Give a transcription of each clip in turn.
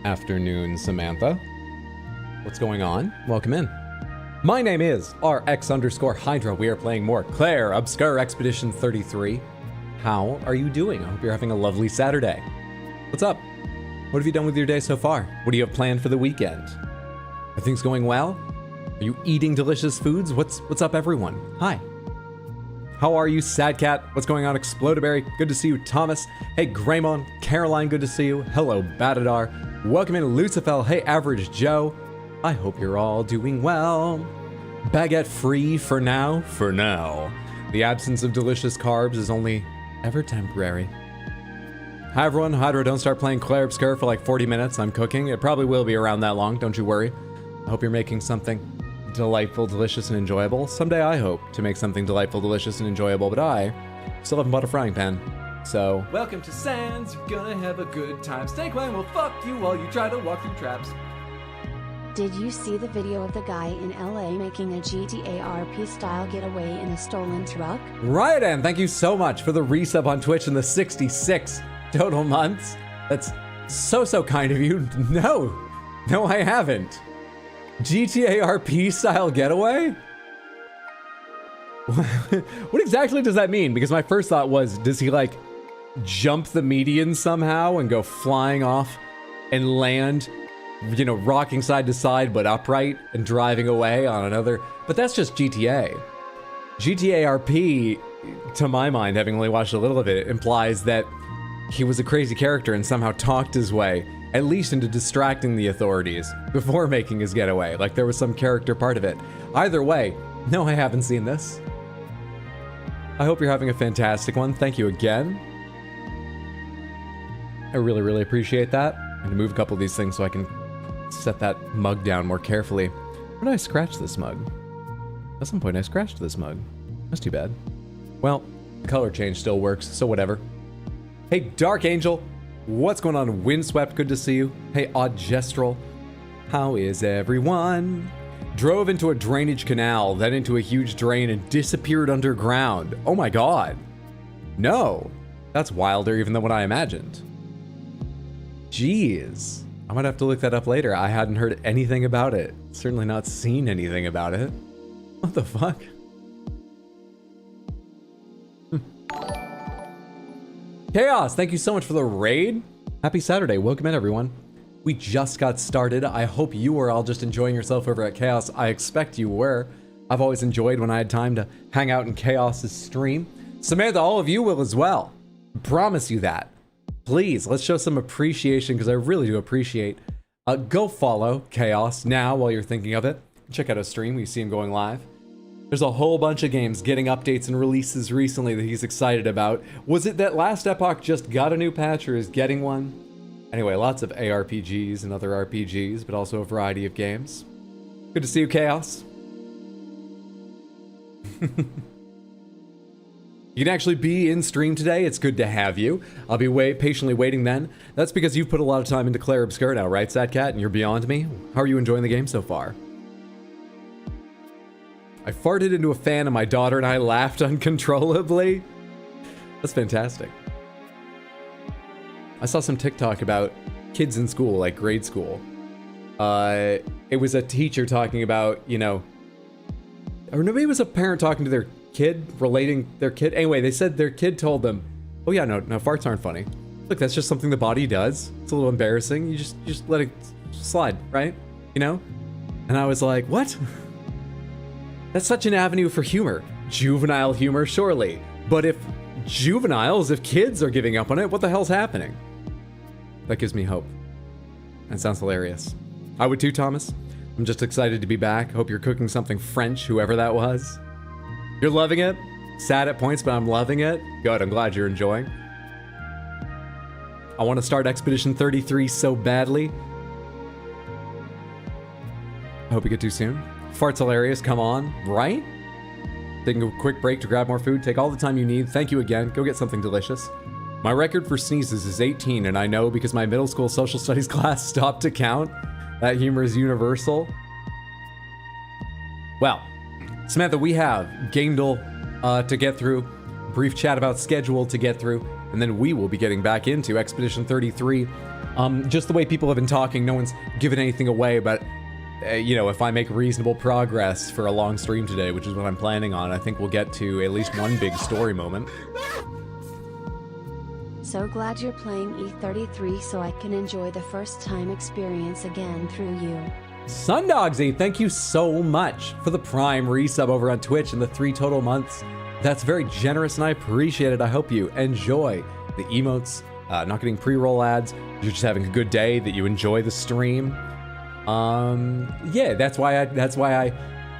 afternoon, Samantha. What's going on? Welcome in. My name is RX_Hydra. We are playing more Clair Obscur Expedition 33. How are you doing? I hope you're having a lovely Saturday. What's up? What have you done with your day so far? What do you have planned for the weekend? Are things going well? Are you eating delicious foods? What's up, everyone? Hi. How are you, Sad Cat? What's going on, Explodaberry? Good to see you, Thomas. Hey, Greymon. Caroline, good to see you. Hello, Batadar. Welcome in, Lucifel. Hey, Average Joe. I hope you're all doing well. Baguette free for now? For now. The absence of delicious carbs is only ever temporary. Hi, everyone. Hydra, don't start playing Clair Obscur for like 40 minutes. I'm cooking. It probably will be around that long. Don't you worry. I hope you're making something delightful, delicious, and enjoyable. Someday I hope to make something delightful, delicious, and enjoyable, but I still haven't bought a frying pan. So, welcome to Sans. You're gonna have a good time. Snake Line will fuck you while you try to walk through traps. Did you see the video of the guy in LA making a GTA RP style getaway in a stolen truck? Right, and thank you so much for the resub on Twitch and the 66 total months. That's so kind of you. No, I haven't. GTA RP style getaway? What exactly does that mean? Because my first thought was, does he like jump the median somehow and go flying off and land, you know, rocking side to side but upright and driving away on another? But that's just GTA. GTA RP, to my mind, having only watched a little of it, implies that he was a crazy character and somehow talked his way at least into distracting the authorities before making his getaway. Like there was some character part of it. Either way, no, I haven't seen this. I hope you're having a fantastic one. Thank you again. I really appreciate that. I'm gonna move a couple of these things so I can set that mug down more carefully. Where did I scratch this mug? At some point I scratched this mug. That's too bad. Well, the color change still works, so whatever. Hey, Dark Angel. What's going on, Windswept? Good to see you. Hey, Odd Gestrel. How is everyone? Drove into a drainage canal, then into a huge drain and disappeared underground. Oh my god. No. That's wilder even than what I imagined. Jeez. I might have to look that up later. I hadn't heard anything about it. Certainly not seen anything about it. What the fuck? Chaos, thank you so much for the raid. Happy Saturday. Welcome in, everyone. We just got started. I hope you were all just enjoying yourself over at Chaos. I expect you were. I've always enjoyed when I had time to hang out in Chaos's stream. Samantha, all of you will as well. I promise you that. Please, let's show some appreciation because I really do appreciate. Go follow Chaos now while you're thinking of it. Check out his stream. We see him going live. There's a whole bunch of games getting updates and releases recently that he's excited about. Was it that Last Epoch just got a new patch or is getting one? Anyway, lots of ARPGs and other RPGs, but also a variety of games. Good to see you, Chaos. You can actually be in stream today. It's good to have you. I'll be patiently waiting then. That's because you've put a lot of time into Clair Obscur now, right, Sadcat? And you're beyond me? How are you enjoying the game so far? I farted into a fan and my daughter and I laughed uncontrollably. That's fantastic. I saw some TikTok about kids in school, like grade school. It was a teacher talking about, you know, or maybe it was a parent talking to their kid, relating their kid. Anyway, they said their kid told them, oh yeah, no, farts aren't funny. Look, that's just something the body does. It's a little embarrassing. You just let it slide, right? You know? And I was like, what? That's such an avenue for humor. Juvenile humor, surely. But if kids are giving up on it, what the hell's happening? That gives me hope. That sounds hilarious. I would too, Thomas. I'm just excited to be back. Hope you're cooking something French, whoever that was. You're loving it? Sad at points, but I'm loving it. Good, I'm glad you're enjoying. I want to start Expedition 33 so badly. I hope we get to soon. Fart's hilarious, come on, right? Taking a quick break to grab more food, take all the time you need. Thank you again, go get something delicious. My record for sneezes is 18, and I know because my middle school social studies class stopped to count. That humor is universal. Well, Samantha, we have gamedle to get through, brief chat about schedule to get through, and then we will be getting back into Expedition 33. Just the way people have been talking, no one's given anything away, but you know, if I make reasonable progress for a long stream today, which is what I'm planning on, I think we'll get to at least one big story moment. So glad you're playing E33 so I can enjoy the first time experience again through you. Sundogsy, thank you so much for the Prime resub over on Twitch and the 3 total months. That's very generous and I appreciate it. I hope you enjoy the emotes, not getting pre-roll ads, you're just having a good day, that you enjoy the stream. Yeah, that's why I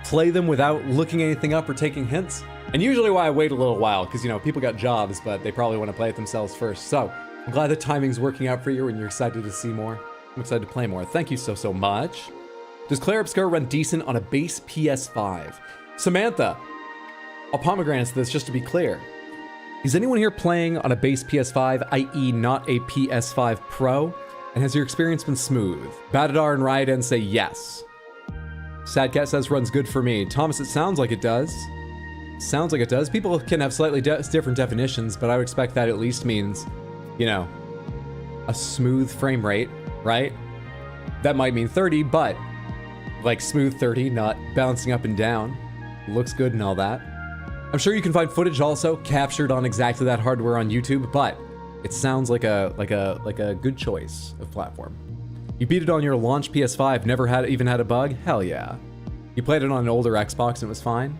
play them without looking anything up or taking hints. And usually why I wait a little while, because, you know, people got jobs, but they probably want to play it themselves first. So, I'm glad the timing's working out for you and you're excited to see more. I'm excited to play more. Thank you so much. Does Clair Obscur run decent on a base PS5? Samantha, I'll pomegranate this just to be clear. Is anyone here playing on a base PS5, i.e. not a PS5 Pro? And has your experience been smooth? Batadar and Raiden say yes. Sadcat says runs good for me. Thomas, it sounds like it does. Sounds like it does. People can have slightly different definitions, but I would expect that at least means, you know, a smooth frame rate, right? That might mean 30, but like smooth 30, not bouncing up and down. Looks good and all that. I'm sure you can find footage also captured on exactly that hardware on YouTube, but it sounds like a good choice of platform. You beat it on your launch PS5, never even had a bug? Hell yeah. You played it on an older Xbox and it was fine?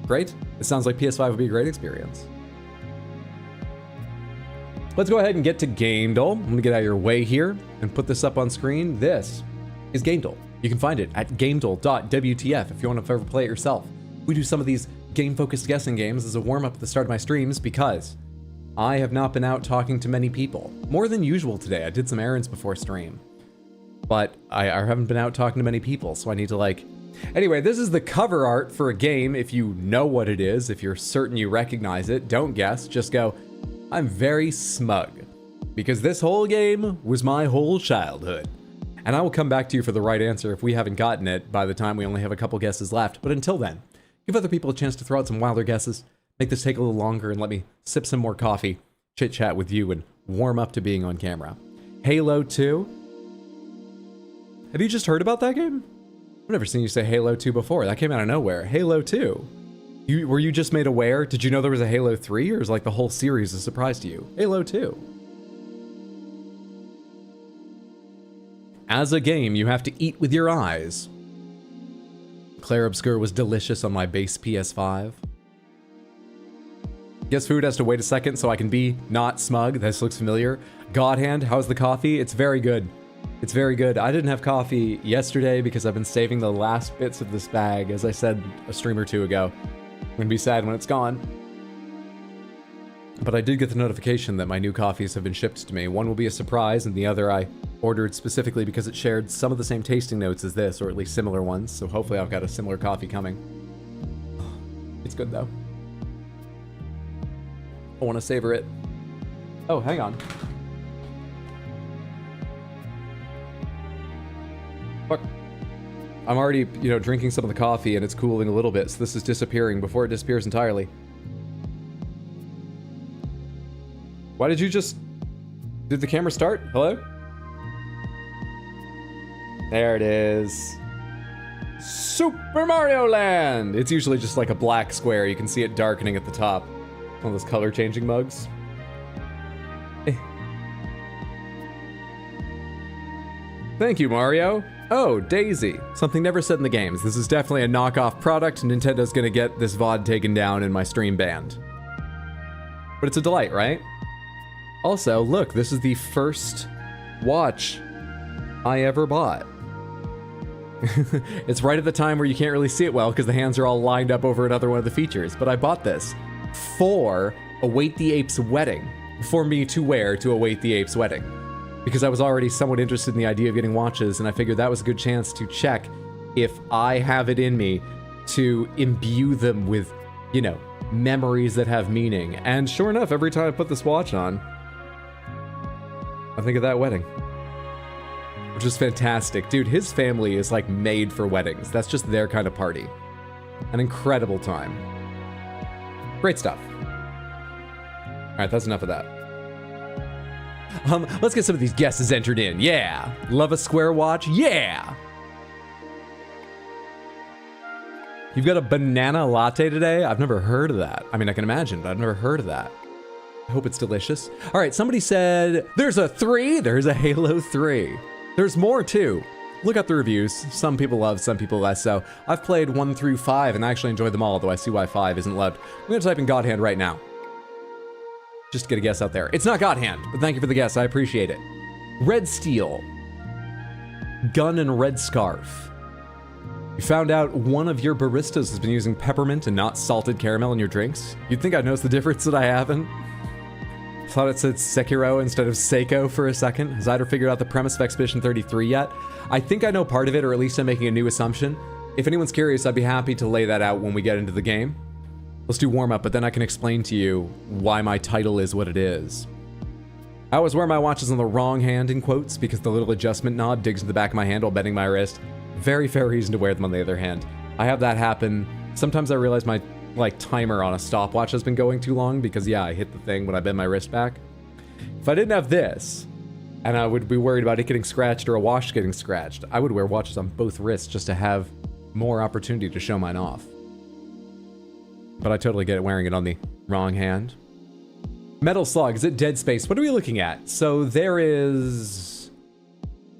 Great. It sounds like PS5 would be a great experience. Let's go ahead and get to gamedle. I'm gonna get out of your way here and put this up on screen. This is gamedle. You can find it at gamedle.wtf if you want to ever play it yourself. We do some of these game-focused guessing games as a warm-up at the start of my streams because I have not been out talking to many people. More than usual today. I did some errands before stream. But I haven't been out talking to many people, so I need to like... Anyway, this is the cover art for a game. If you know what it is, if you're certain you recognize it, don't guess, just go, I'm very smug. Because this whole game was my whole childhood. And I will come back to you for the right answer if we haven't gotten it by the time we only have a couple guesses left. But until then, give other people a chance to throw out some wilder guesses, make this take a little longer, and let me sip some more coffee, chit-chat with you, and warm up to being on camera. Halo 2. Have you just heard about that game? I've never seen you say Halo 2 before. That came out of nowhere. Halo 2. Were you just made aware? Did you know there was a Halo 3, or is like the whole series a surprise to you? Halo 2. As a game, you have to eat with your eyes. Clair Obscur was delicious on my base PS5. Guess food has to wait a second so I can be not smug. This looks familiar. Godhand, how's the coffee? It's very good. It's very good. I didn't have coffee yesterday because I've been saving the last bits of this bag, as I said a stream or two ago. I'm gonna be sad when it's gone. But I did get the notification that my new coffees have been shipped to me. One will be a surprise, and the other I ordered specifically because it shared some of the same tasting notes as this, or at least similar ones, so hopefully I've got a similar coffee coming. It's good though. I want to savor it. Oh, hang on. Fuck. I'm already, drinking some of the coffee and it's cooling a little bit, so this is disappearing before it disappears entirely. Why did you just... Did the camera start? Hello? There it is. Super Mario Land! It's usually just like a black square. You can see it darkening at the top. One of those color changing mugs. Thank you, Mario. Oh, Daisy. Something never said in the games. This is definitely a knockoff product. Nintendo's gonna get this VOD taken down and my stream banned. But it's a delight, right? Also, look, this is the first watch I ever bought. It's right at the time where you can't really see it well because the hands are all lined up over another one of the features. But I bought this for Await the Ape's wedding. For me to wear to Await the Ape's wedding. Because I was already somewhat interested in the idea of getting watches, and I figured that was a good chance to check if I have it in me to imbue them with, memories that have meaning. And sure enough, every time I put this watch on, I think of that wedding. Which is fantastic. Dude, his family is like made for weddings. That's just their kind of party. An incredible time. Great stuff. Alright, that's enough of that. Let's get some of these guesses entered in. Yeah. Love a square watch? Yeah. You've got a banana latte today? I've never heard of that. I mean, I can imagine, but I've never heard of that. I hope it's delicious. All right, somebody said, there's a 3. There's a Halo 3. There's more too. Look up the reviews. Some people love, some people less so. I've played 1 through 5 and I actually enjoyed them all, though I see why 5 isn't loved. I'm gonna type in God Hand right now. Just to get a guess out there. It's not God Hand, but thank you for the guess, I appreciate it. Red Steel. Gun and Red Scarf. You found out one of your baristas has been using peppermint and not salted caramel in your drinks? You'd think I'd notice the difference that I haven't. Thought it said Sekiro instead of Seiko for a second. Has either figured out the premise of Expedition 33 yet? I think I know part of it, or at least I'm making a new assumption. If anyone's curious, I'd be happy to lay that out when we get into the game. Let's do warm-up, but then I can explain to you why my title is what it is. I always wear my watches on the wrong hand, in quotes, because the little adjustment knob digs into the back of my hand while bending my wrist. Very fair reason to wear them on the other hand. I have that happen. Sometimes I realize my timer on a stopwatch has been going too long because, yeah, I hit the thing when I bend my wrist back. If I didn't have this, and I would be worried about it getting scratched or a watch getting scratched, I would wear watches on both wrists just to have more opportunity to show mine off. But I totally get it wearing it on the wrong hand. Metal Slug, is it Dead Space? What are we looking at? So there is...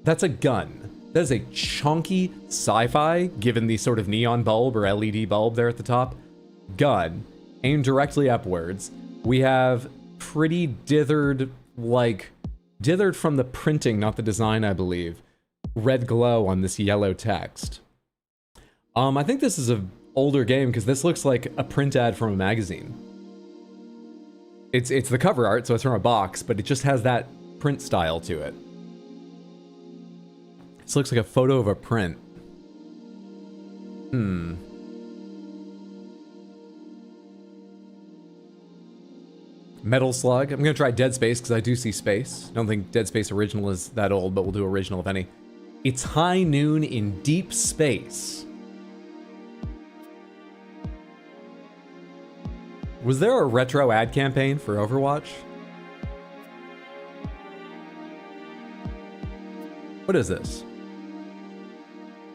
That's a gun. That is a chunky sci-fi, given the sort of neon bulb or LED bulb there at the top. Gun, aimed directly upwards. We have pretty dithered, dithered from the printing, not the design, I believe. Red glow on this yellow text. I think this is an older game because this looks like a print ad from a magazine. It's the cover art, so it's from a box, but it just has that print style to it. This looks like a photo of a print. Metal Slug. I'm gonna try Dead Space because I do see space. I don't think Dead Space original is that old, but we'll do original if any. It's high noon in deep space. Was there a retro ad campaign for Overwatch? What is this?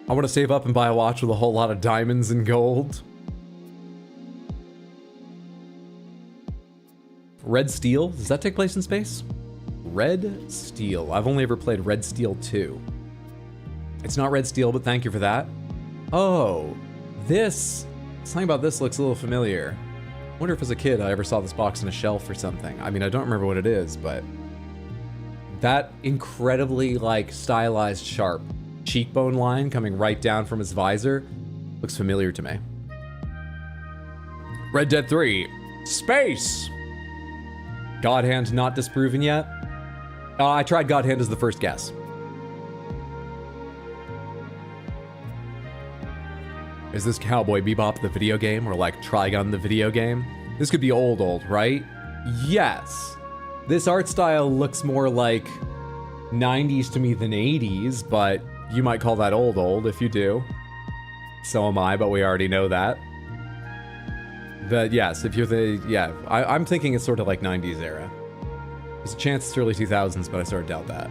I want to save up and buy a watch with a whole lot of diamonds and gold. Red Steel? Does that take place in space? Red Steel. I've only ever played Red Steel 2. It's not Red Steel, but thank you for that. Oh, this... Something about this looks a little familiar. I wonder if as a kid I ever saw this box on a shelf or something. I mean, I don't remember what it is, but... That incredibly, stylized sharp cheekbone line coming right down from his visor looks familiar to me. Red Dead 3. Space! God Hand not disproven yet? I tried God Hand as the first guess. Is this Cowboy Bebop the video game or Trigun the video game? This could be old, right? Yes. This art style looks more like 90s to me than 80s, but you might call that old if you do. So am I, but we already know that. But yes, if you're I'm thinking it's sort of like 90s era. There's a chance it's early 2000s, but I sort of doubt that.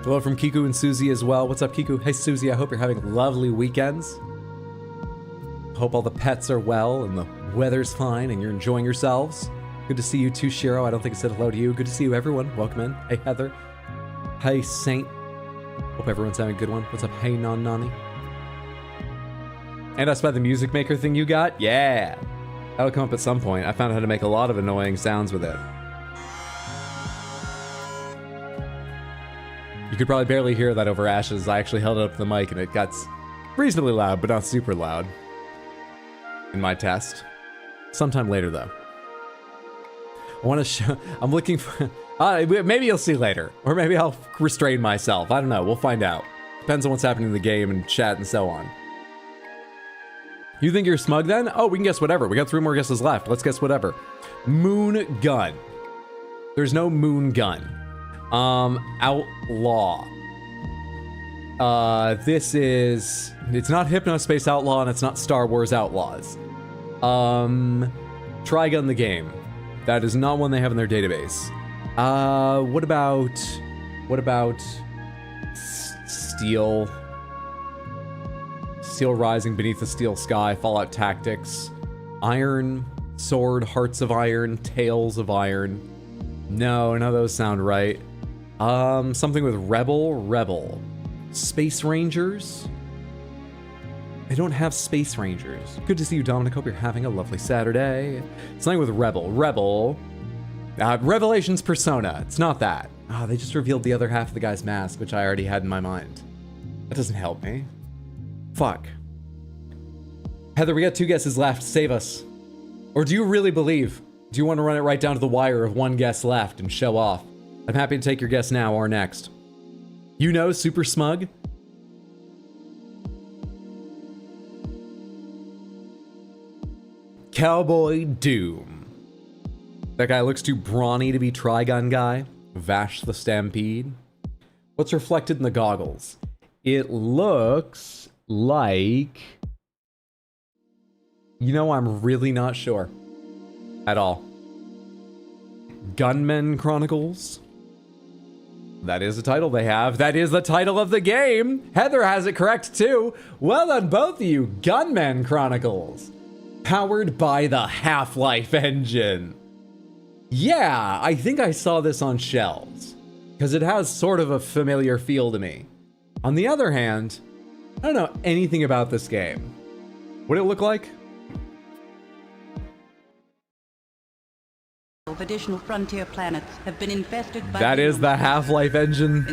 Hello from Kiku and Susie as well. What's up, Kiku? Hey, Susie, I hope you're having lovely weekends. Hope all the pets are well and the weather's fine and you're enjoying yourselves. Good to see you too, Shiro. I don't think I said hello to you. Good to see you, everyone. Welcome in. Hey, Heather. Hey, Saint. Hope everyone's having a good one. What's up? Hey, Nani. And I spy the music maker thing you got? Yeah. That'll come up at some point. I found out how to make a lot of annoying sounds with it. You could probably barely hear that over Ashes. I actually held it up to the mic and it got reasonably loud, but not super loud. In my test. Sometime later, though. I want to show... I'm looking for... maybe you'll see later. Or maybe I'll restrain myself. I don't know. We'll find out. Depends on what's happening in the game and chat and so on. You think you're smug then? Oh, we can guess whatever. We got 3 more guesses left. Let's guess whatever. Moon gun. There's no moon gun. Outlaw. This is... It's not Hypnospace Outlaw and it's not Star Wars Outlaws. Trigun the game. That is not one they have in their database. What about Steel? Steel Rising Beneath the Steel Sky, Fallout Tactics, Iron, Sword, Hearts of Iron, Tales of Iron. No, none of those sound right. Something with Rebel. Space Rangers? I don't have Space Rangers. Good to see you, Dominic. Hope you're having a lovely Saturday. Something with Rebel. Revelations Persona. It's not that. They just revealed the other half of the guy's mask, which I already had in my mind. That doesn't help me. Fuck. Heather, we got 2 guesses left. Save us. Or do you really believe? Do you want to run it right down to the wire of 1 guess left and show off? I'm happy to take your guess now or next. You know Super Smug? Cowboy Doom. That guy looks too brawny to be Trigun guy. Vash the Stampede. What's reflected in the goggles? It looks like... You know, I'm really not sure. At all. Gunmen Chronicles? That is the title they have. That is the title of the game! Heather has it correct too. Well done, both of you. Gunmen Chronicles. Powered by the Half-Life engine. Yeah, I think I saw this on shelves. Because it has sort of a familiar feel to me. On the other hand, I don't know anything about this game. What did it look like? Additional frontier planets have been infested by... That is the Half-Life engine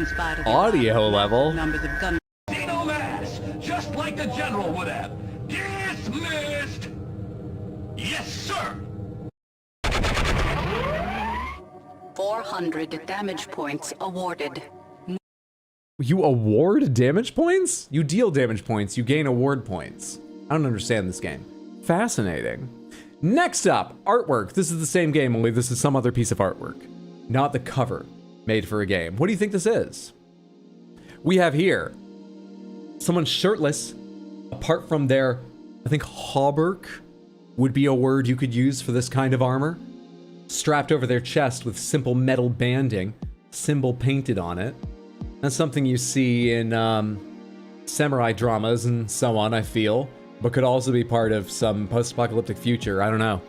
audio level. Numbers of gun... Dino mass, just like the general would have. Dismissed! Yes, sir! 400 damage points awarded. You award damage points? You deal damage points, you gain award points. I don't understand this game. Fascinating. Next up, artwork. This is the same game, only this is some other piece of artwork. Not the cover made for a game. What do you think this is? We have here someone shirtless, apart from their, I think hauberk would be a word you could use for this kind of armor. Strapped over their chest with simple metal banding, symbol painted on it. That's something you see in samurai dramas and so on, I feel. But could also be part of some post-apocalyptic future. I don't know.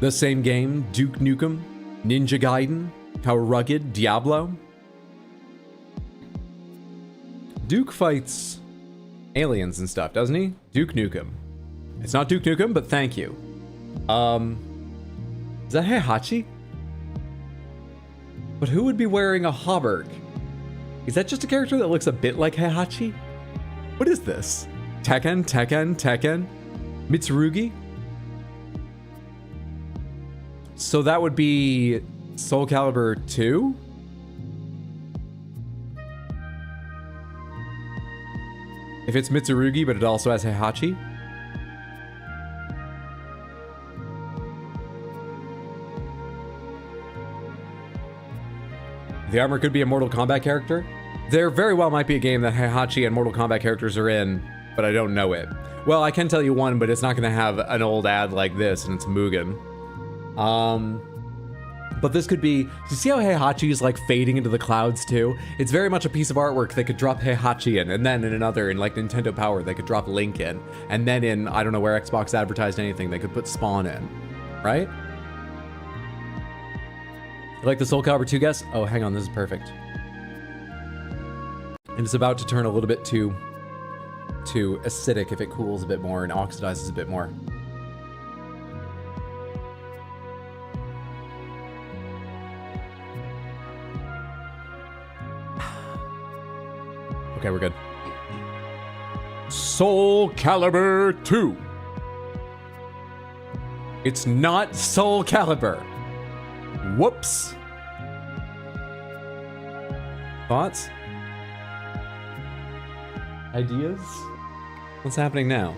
The same game, Duke Nukem, Ninja Gaiden, How Rugged, Diablo. Duke fights aliens and stuff, doesn't he? Duke Nukem. It's not Duke Nukem, but thank you. Is that Heihachi? But who would be wearing a hauberk? Is that just a character that looks a bit like Heihachi? What is this? Tekken? Mitsurugi? So that would be Soul Calibur 2? If it's Mitsurugi, but it also has Heihachi? The armor could be a Mortal Kombat character. There very well might be a game that Heihachi and Mortal Kombat characters are in, but I don't know it. Well, I can tell you one, but it's not going to have an old ad like this, and it's Mugen. But this could be... You see how Heihachi is like fading into the clouds too? It's very much a piece of artwork they could drop Heihachi in, and then in another, in like Nintendo Power, they could drop Link in. And then in, I don't know where Xbox advertised anything, they could put Spawn in. Right? You like the Soul Calibur 2 guess? Oh, hang on, this is perfect. And it's about to turn a little bit too acidic if it cools a bit more and oxidizes a bit more. Okay, we're good. Soul Calibur 2. It's not Soul Calibur. Whoops. Thoughts? Ideas? What's happening now?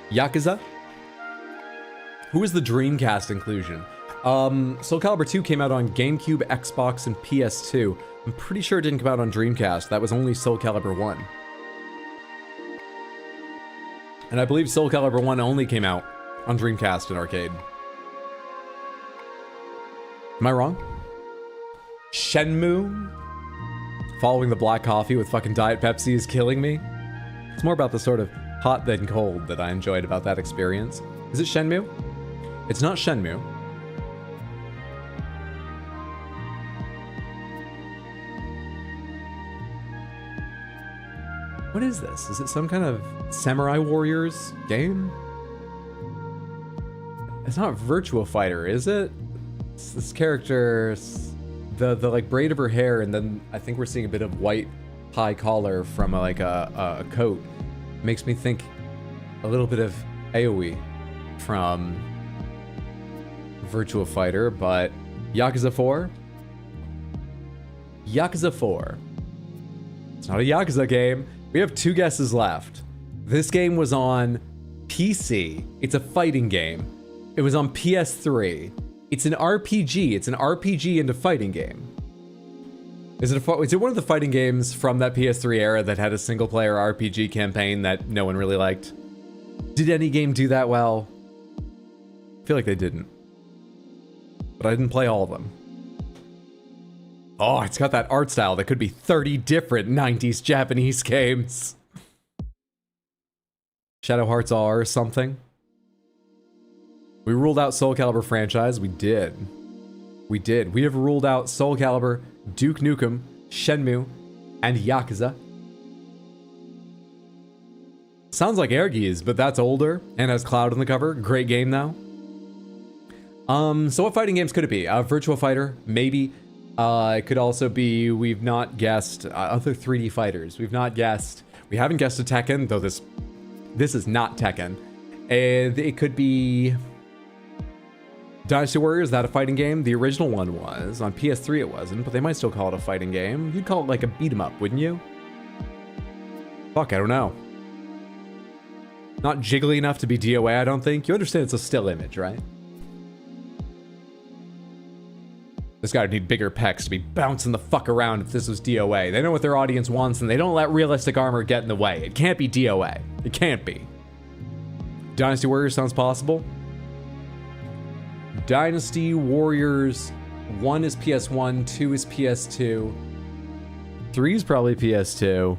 Yakuza? Who is the Dreamcast inclusion? Soul Calibur 2 came out on GameCube, Xbox, and PS2. I'm pretty sure it didn't come out on Dreamcast. That was only Soul Calibur 1. And I believe Soul Calibur 1 only came out on Dreamcast and arcade. Am I wrong? Shenmue? Following the black coffee with fucking Diet Pepsi is killing me. It's more about the sort of hot then cold that I enjoyed about that experience. Is it Shenmue? It's not Shenmue. What is this? Is it some kind of Samurai Warriors game? It's not Virtua Fighter, is it? It's this character, the like braid of her hair, and then I think we're seeing a bit of white high collar from a coat. Makes me think a little bit of AoE from Virtua Fighter, but Yakuza 4? Yakuza 4. It's not a Yakuza game. We have 2 guesses left. This game was on PC. It's a fighting game. It was on PS3. It's an RPG. It's an RPG into fighting game. Is it one of the fighting games from that PS3 era that had a single player RPG campaign that no one really liked? Did any game do that well? I feel like they didn't. But I didn't play all of them. Oh, it's got that art style that could be 30 different 90s Japanese games. Shadow Hearts R or something. We ruled out Soul Calibur franchise. We did. We did. We have ruled out Soul Calibur, Duke Nukem, Shenmue, and Yakuza. Sounds like Airgees, but that's older and has Cloud on the cover. Great game though. So what fighting games could it be? Virtua Fighter, maybe. It could also be, we've not guessed other 3D fighters. We haven't guessed a Tekken, though this is not Tekken. It could be Dynasty Warriors. Is that a fighting game? The original one was. On PS3 it wasn't, but they might still call it a fighting game. You'd call it like a beat 'em up, wouldn't you? Fuck, I don't know. Not jiggly enough to be DOA, I don't think. You understand it's a still image, right? This guy would need bigger pecs to be bouncing the fuck around if this was DOA. They know what their audience wants and they don't let realistic armor get in the way. It can't be DOA. It can't be. Dynasty Warriors sounds possible. Dynasty Warriors 1 is PS1, 2 is PS2. 3 is probably PS2.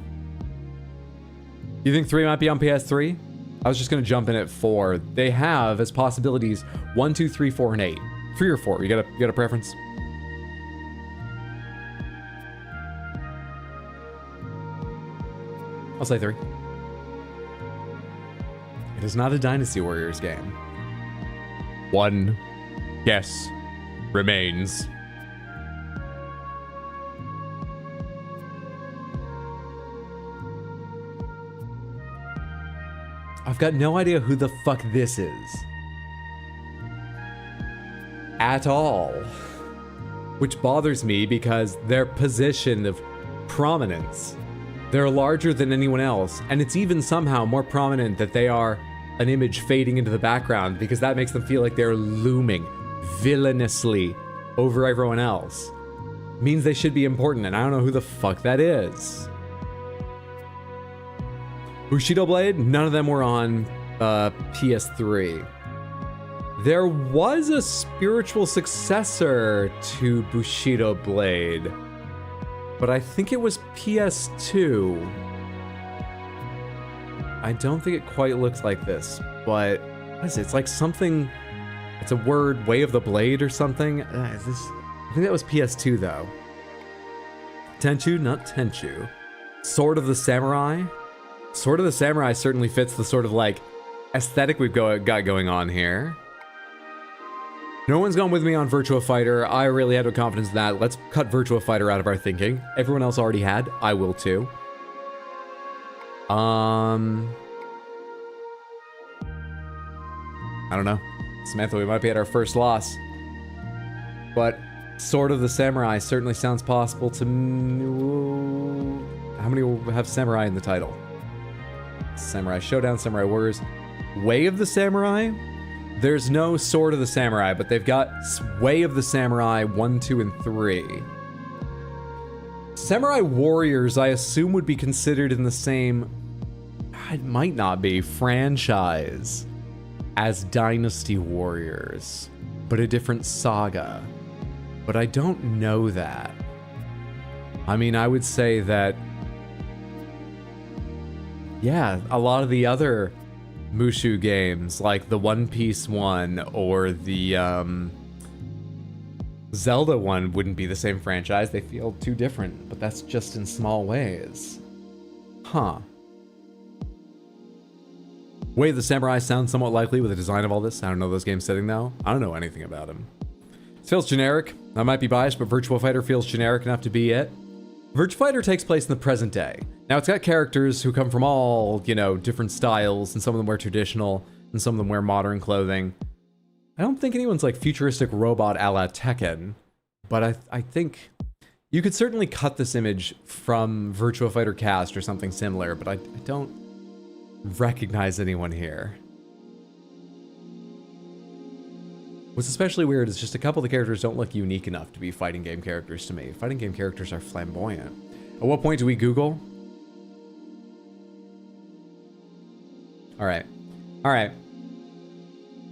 You think 3 might be on PS3? I was just gonna jump in at 4. They have as possibilities 1, 2, 3, 4, and 8. 3 or 4, you got a preference? I'll say 3. It is not a Dynasty Warriors game. 1 guess remains. I've got no idea who the fuck this is. At all. Which bothers me because their position of prominence, they're larger than anyone else, and it's even somehow more prominent that they are an image fading into the background because that makes them feel like they're looming villainously over everyone else. Means they should be important, and I don't know who the fuck that is. Bushido Blade? None of them were on PS3. There was a spiritual successor to Bushido Blade, but I think it was PS2. I don't think it quite looks like this, but what is it? It's like something, it's a word, Way of the Blade or something. I think that was PS2 though. Tenchu, not Tenchu. Sword of the Samurai? Sword of the Samurai certainly fits the sort of like aesthetic we've got going on here. No one's gone with me on Virtua Fighter. I really had no confidence in that. Let's cut Virtua Fighter out of our thinking. Everyone else already had. I will too. I don't know. Samantha, we might be at our first loss. But Sword of the Samurai certainly sounds possible to me. How many will have Samurai in the title? Samurai Showdown, Samurai Warriors. Way of the Samurai? There's no Sword of the Samurai, but they've got Way of the Samurai 1, 2, and 3. Samurai Warriors, I assume, would be considered in the same... it might not be, franchise as Dynasty Warriors, but a different saga. But I don't know that. I mean, I would say that, yeah, a lot of the other Mushu games, like the One Piece one or the Zelda one, wouldn't be the same franchise. They feel too different, but that's just in small ways. Huh. Way of the Samurai sounds somewhat likely with the design of all this. I don't know those games setting though. I don't know anything about them. It feels generic. I might be biased, but Virtua Fighter feels generic enough to be it. Virtua Fighter takes place in the present day. Now it's got characters who come from all, you know, different styles, and some of them wear traditional, and some of them wear modern clothing. I don't think anyone's like futuristic robot a la Tekken, but I think you could certainly cut this image from Virtua Fighter Cast or something similar, but I don't recognize anyone here. What's especially weird is just a couple of the characters don't look unique enough to be fighting game characters to me. Fighting game characters are flamboyant. At what point do we Google? All right. All right.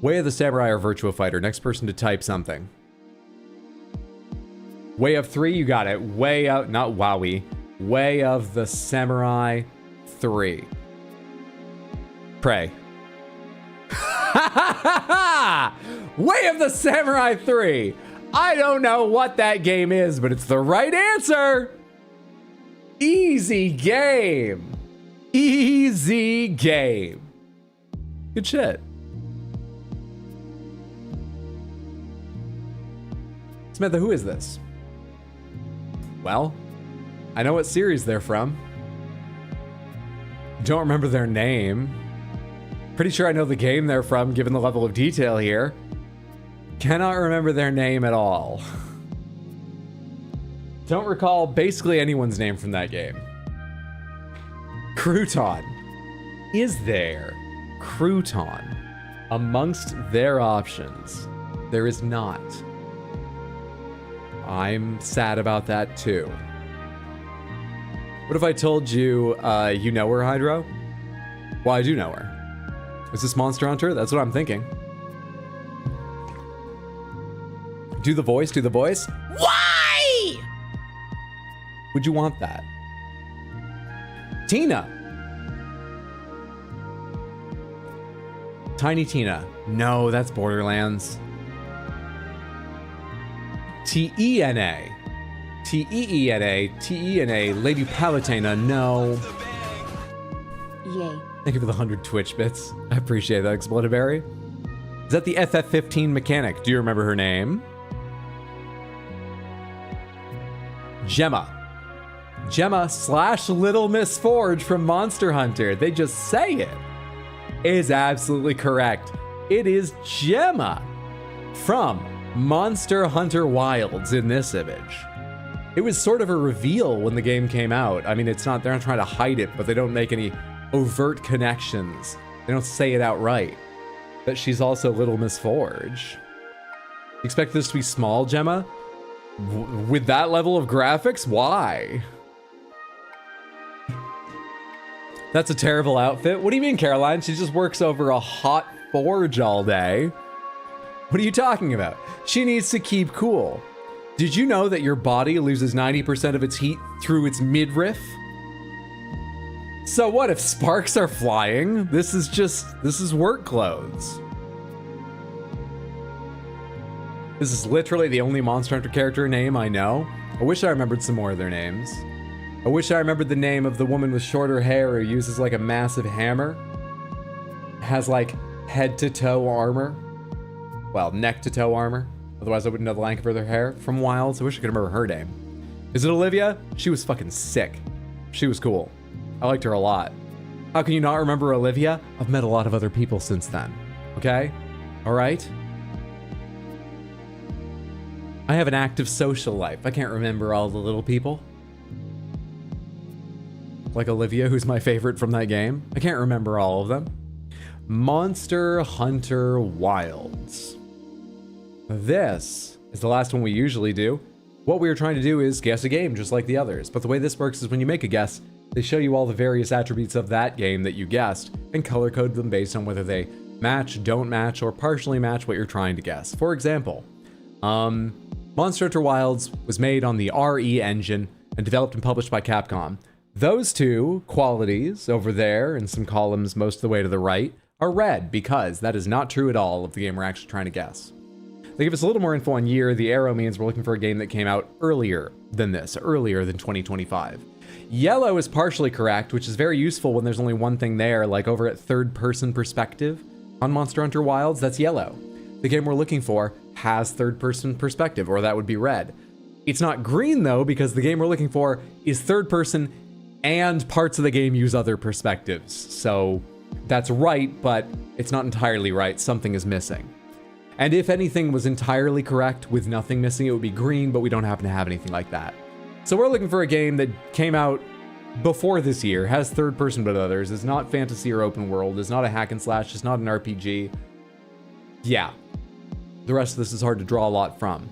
Way of the Samurai or Virtua Fighter. Next person to type something. Way of 3, you got it. Way of, not Wowie. Way of the Samurai 3. Pray. Way of the Samurai 3. I don't know what that game is, but it's the right answer. Easy game. Easy game. Good shit. Samantha, who is this? Well, I know what series they're from. Don't remember their name. Pretty sure I know the game they're from, given the level of detail here. Cannot remember their name at all. Don't recall basically anyone's name from that game. Crouton. Is there Crouton amongst their options? There is not. I'm sad about that too. What if I told you, you know her, Hydro? Well, I do know her. Is this Monster Hunter? That's what I'm thinking. Do the voice, do the voice. Why would you want that? Tina. Tiny Tina. No, that's Borderlands. T-E-N-A. T-E-E-N-A. T-E-N-A. Lady Palutena. No. Yay. Thank you for the 100 Twitch bits. I appreciate that, Explodiberry. Is that the FF15 mechanic? Do you remember her name? Gemma. Gemma / Little Miss Forge from Monster Hunter. They just say it. It is absolutely correct. It is Gemma from Monster Hunter Wilds in this image. It was sort of a reveal when the game came out. I mean, it's not, they're not trying to hide it, but they don't make any overt connections. They don't say it outright that she's also Little Miss Forge. You expect this to be small, Gemma? With that level of graphics? Why? That's a terrible outfit. What do you mean, Caroline? She just works over a hot forge all day. What are you talking about? She needs to keep cool. Did you know that your body loses 90% of its heat through its midriff? So what if sparks are flying? This is work clothes. This is literally the only Monster Hunter character name I know. I wish I remembered some more of their names. I wish I remembered the name of the woman with shorter hair who uses like a massive hammer. Has like head to toe armor. Well, neck to toe armor. Otherwise I wouldn't know the length of her hair from Wilds. I wish I could remember her name. Is it Olivia? She was fucking sick. She was cool. I liked her a lot. How can you not remember Olivia? I've met a lot of other people since then. Okay? All right? I have an active social life. I can't remember all the little people. Like Olivia, who's my favorite from that game. I can't remember all of them. Monster Hunter Wilds. This is the last one we usually do. What we are trying to do is guess a game just like the others. But the way this works is when you make a guess, They show you all the various attributes of that game that you guessed and color code them based on whether they match, don't match, or partially match what you're trying to guess. For example, Monster Hunter Wilds was made on the RE engine and developed and published by Capcom. Those two qualities over there in some columns most of the way to the right are red because that is not true at all of the game we're actually trying to guess. They give us a little more info on year. The arrow means we're looking for a game that came out earlier than this, earlier than 2025. Yellow is partially correct, which is very useful when there's only one thing there, like over at third-person perspective on Monster Hunter Wilds, that's yellow. The game we're looking for has third-person perspective, or that would be red. It's not green, though, because the game we're looking for is third-person and parts of the game use other perspectives. So that's right, but it's not entirely right. Something is missing. And if anything was entirely correct with nothing missing, it would be green, but we don't happen to have anything like that. So we're looking for a game that came out before this year, has third person but others, is not fantasy or open world, is not a hack and slash, is not an RPG. Yeah. The rest of this is hard to draw a lot from.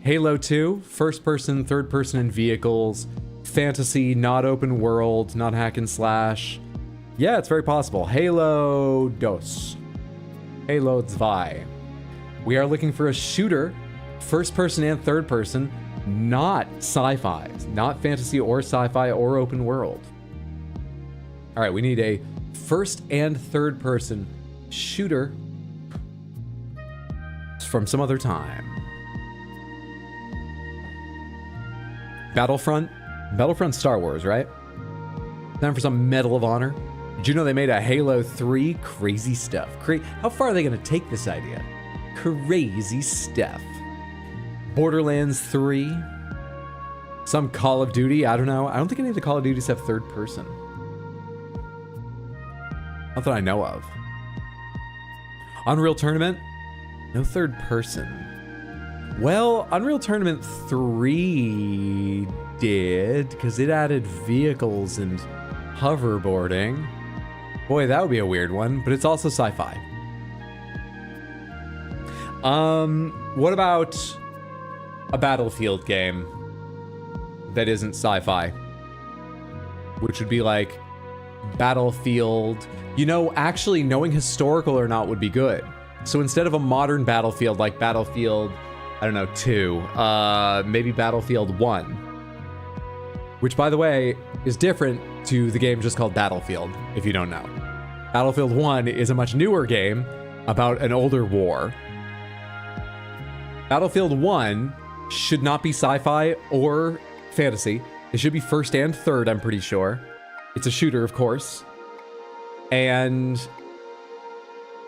Halo 2, first person, third person and vehicles, fantasy, not open world, not hack and slash. Yeah, it's very possible. Halo 2. Halo 2. We are looking for a shooter, first person and third person, not sci-fi, not fantasy or sci-fi or open world. All right, we need a first and third person shooter from some other time. Battlefront Star Wars, right? Time for some Medal of Honor. Did you know they made a Halo 3? Crazy stuff. How far are they going to take this idea? Crazy stuff. Borderlands 3. Some Call of Duty. I don't know. I don't think any of the Call of Duties have third person. Not that I know of. Unreal Tournament. No third person. Well, Unreal Tournament 3 did, because it added vehicles and hoverboarding. Boy, that would be a weird one, but it's also sci-fi. What about a Battlefield game that isn't sci-fi? Which would be like Battlefield. You know, actually knowing historical or not would be good. So instead of a modern Battlefield like Battlefield, I don't know, 2, maybe Battlefield 1. Which, by the way, is different to the game just called Battlefield, if you don't know. Battlefield 1 is a much newer game about an older war. Battlefield 1 should not be sci-fi or fantasy. It should be first and third, I'm pretty sure. It's a shooter, of course. And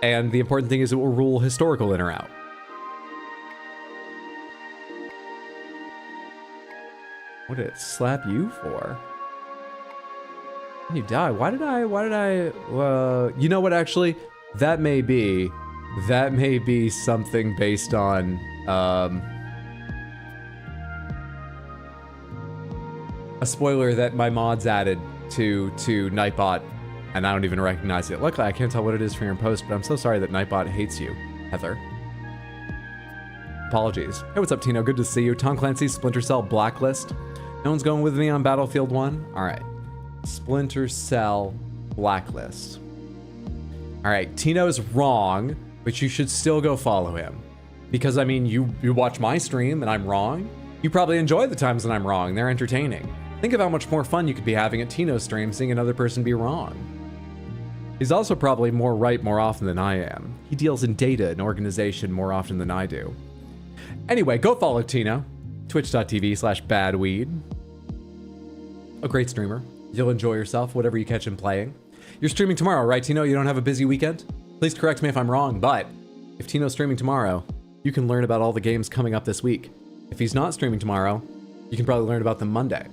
the important thing is it will rule historical in or out. What did it slap you for? You die. Why did I, you know what, actually? That may be something based on, a spoiler that my mods added to Nightbot, and I don't even recognize it. Luckily, I can't tell what it is from your post, but I'm so sorry that Nightbot hates you, Heather. Apologies. Hey, what's up, Tino? Good to see you. Tom Clancy's Splinter Cell Blacklist. No one's going with me on Battlefield 1? All right. Splinter Cell Blacklist. All right, Tino's wrong, but you should still go follow him. Because, I mean, you watch my stream and I'm wrong. You probably enjoy the times that I'm wrong. They're entertaining. Think of how much more fun you could be having at Tino's stream seeing another person be wrong. He's also probably more right more often than I am. He deals in data and organization more often than I do. Anyway, go follow Tino. Twitch.tv/badweed. A great streamer. You'll enjoy yourself, whatever you catch him playing. You're streaming tomorrow, right, Tino? You don't have a busy weekend? Please correct me if I'm wrong, but if Tino's streaming tomorrow, you can learn about all the games coming up this week. If he's not streaming tomorrow, you can probably learn about them Monday.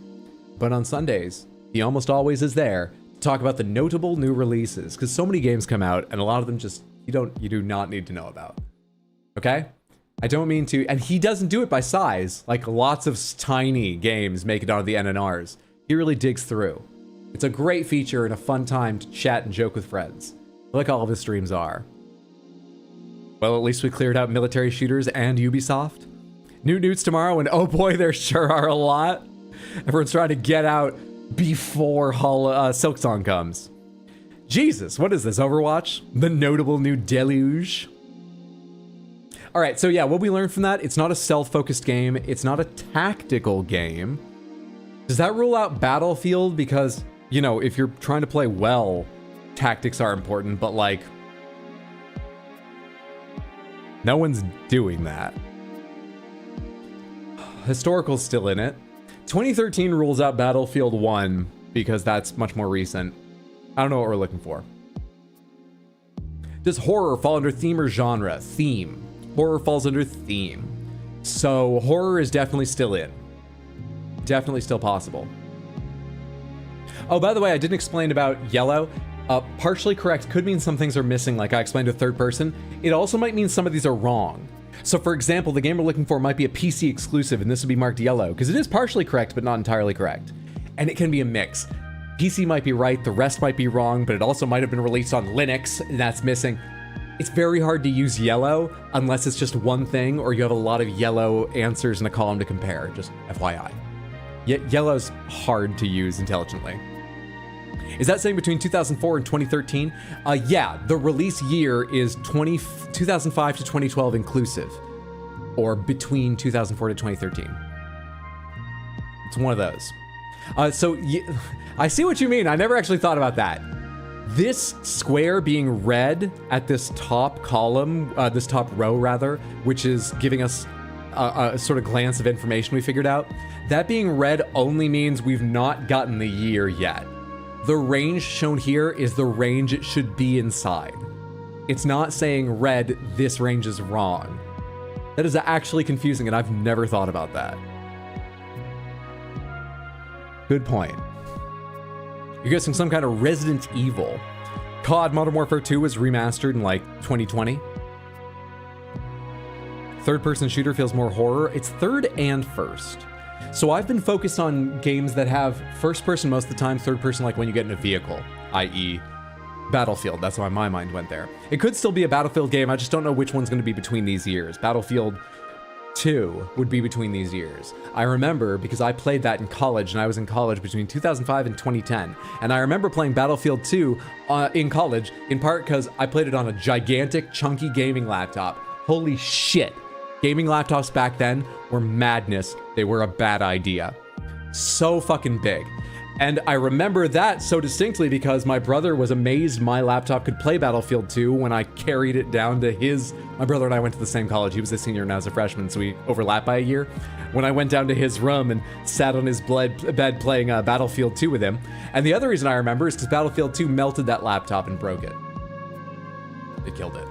But on Sundays, he almost always is there to talk about the notable new releases, because so many games come out, and a lot of them just, you do not need to know about. Okay? I don't mean to, and he doesn't do it by size, like lots of tiny games make it onto the NNRs. He really digs through. It's a great feature and a fun time to chat and joke with friends, like all of his streams are. Well, at least we cleared out military shooters and Ubisoft. New newts tomorrow, and oh boy, there sure are a lot. Everyone's trying to get out before Silksong comes. Jesus, what is this, Overwatch? The notable new deluge? All right, so yeah, what we learned from that, it's not a stealth-focused game. It's not a tactical game. Does that rule out Battlefield? Because, you know, if you're trying to play well, tactics are important, but like, no one's doing that. Historical's still in it. 2013 rules out Battlefield 1 because that's much more recent. I don't know what we're looking for. Does horror fall under theme or genre? Theme. Horror falls under theme. So horror is definitely still in. Definitely still possible. Oh, by the way, I didn't explain about yellow. Partially correct could mean some things are missing, like I explained to third person. It also might mean some of these are wrong. So for example, the game we're looking for might be a PC exclusive, and this would be marked yellow, because it is partially correct, but not entirely correct. And it can be a mix. PC might be right, the rest might be wrong, but it also might have been released on Linux, and that's missing. It's very hard to use yellow unless it's just one thing, or you have a lot of yellow answers in a column to compare, just FYI. Yellow's hard to use intelligently. Is that saying between 2004 and 2013? Yeah, the release year is 2005 to 2012 inclusive, or between 2004 to 2013. It's one of those. I see what you mean. I never actually thought about that. This square being red at this top column, this top row rather, which is giving us a sort of glance of information we figured out, that being red only means we've not gotten the year yet. The range shown here is the range it should be inside. It's not saying red, this range is wrong. That is actually confusing, and I've never thought about that. Good point. You're guessing some kind of Resident Evil. COD Modern Warfare 2 was remastered in like 2020. Third-person shooter feels more horror. It's third and first. So I've been focused on games that have first person most of the time, third person like when you get in a vehicle, i.e. Battlefield. That's why my mind went there. It could still be a Battlefield game. I just don't know which one's going to be between these years. Battlefield 2 would be between these years. I remember because I played that in college, and I was in college between 2005 and 2010. And I remember playing Battlefield 2 in college, in part because I played it on a gigantic, chunky gaming laptop. Holy shit. Gaming laptops back then were madness. They were a bad idea. So fucking big. And I remember that so distinctly because my brother was amazed my laptop could play Battlefield 2 when I carried it down to his... My brother and I went to the same college. He was a senior and I was a freshman, so we overlapped by a year. When I went down to his room and sat on his bed playing Battlefield 2 with him. And the other reason I remember is because Battlefield 2 melted that laptop and broke it. It killed it.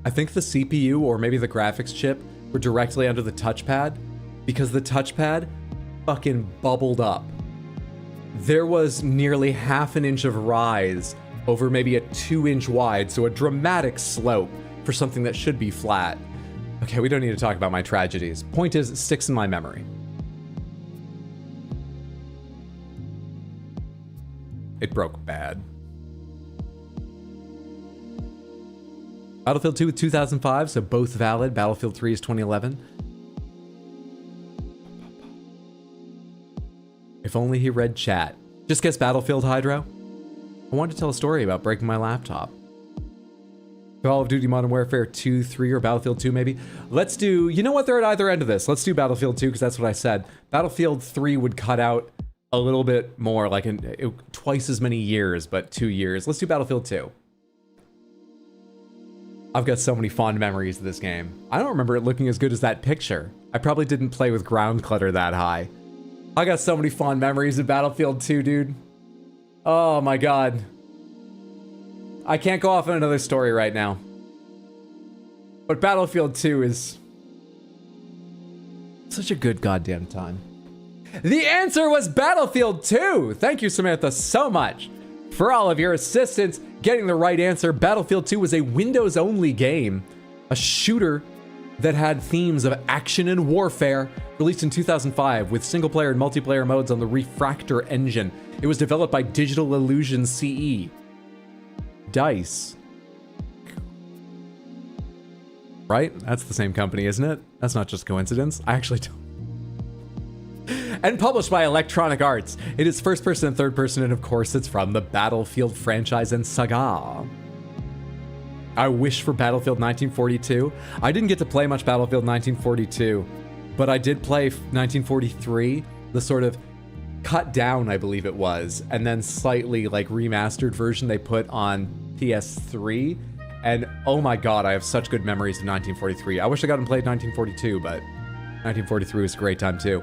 I think the CPU or maybe the graphics chip were directly under the touchpad because the touchpad fucking bubbled up. There was nearly half an inch of rise over maybe a 2-inch wide, so a dramatic slope for something that should be flat. Okay, we don't need to talk about my tragedies. Point is, it sticks in my memory. It broke bad. Battlefield 2 is 2005, so both valid. Battlefield 3 is 2011. If only he read chat. Just guess Battlefield, Hydro. I wanted to tell a story about breaking my laptop. Call of Duty Modern Warfare 2, 3, or Battlefield 2 maybe. Let's do, you know what, they're at either end of this. Let's do Battlefield 2 because that's what I said. Battlefield 3 would cut out a little bit more, like twice as many years, but 2 years. Let's do Battlefield 2. I've got so many fond memories of this game. I don't remember it looking as good as that picture. I probably didn't play with ground clutter that high. I got so many fond memories of Battlefield 2, dude. Oh my god. I can't go off on another story right now. But Battlefield 2 is such a good goddamn time. The answer was Battlefield 2! Thank you, Samantha, so much for all of your assistance getting the right answer. Battlefield 2 was a Windows-only game, a shooter that had themes of action and warfare, released in 2005 with single-player and multiplayer modes on the Refractor engine. It was developed by Digital Illusion CE. DICE. Right? That's the same company, isn't it? That's not just coincidence. I actually don't. and published by Electronic Arts. It is first person and third person, and of course it's from the Battlefield franchise and saga. I wish for Battlefield 1942. I didn't get to play much Battlefield 1942, but I did play 1943, the sort of cut down, I believe it was, and then slightly like remastered version they put on PS3. And oh my god, I have such good memories of 1943. I wish I got and played 1942, but 1943 was a great time too.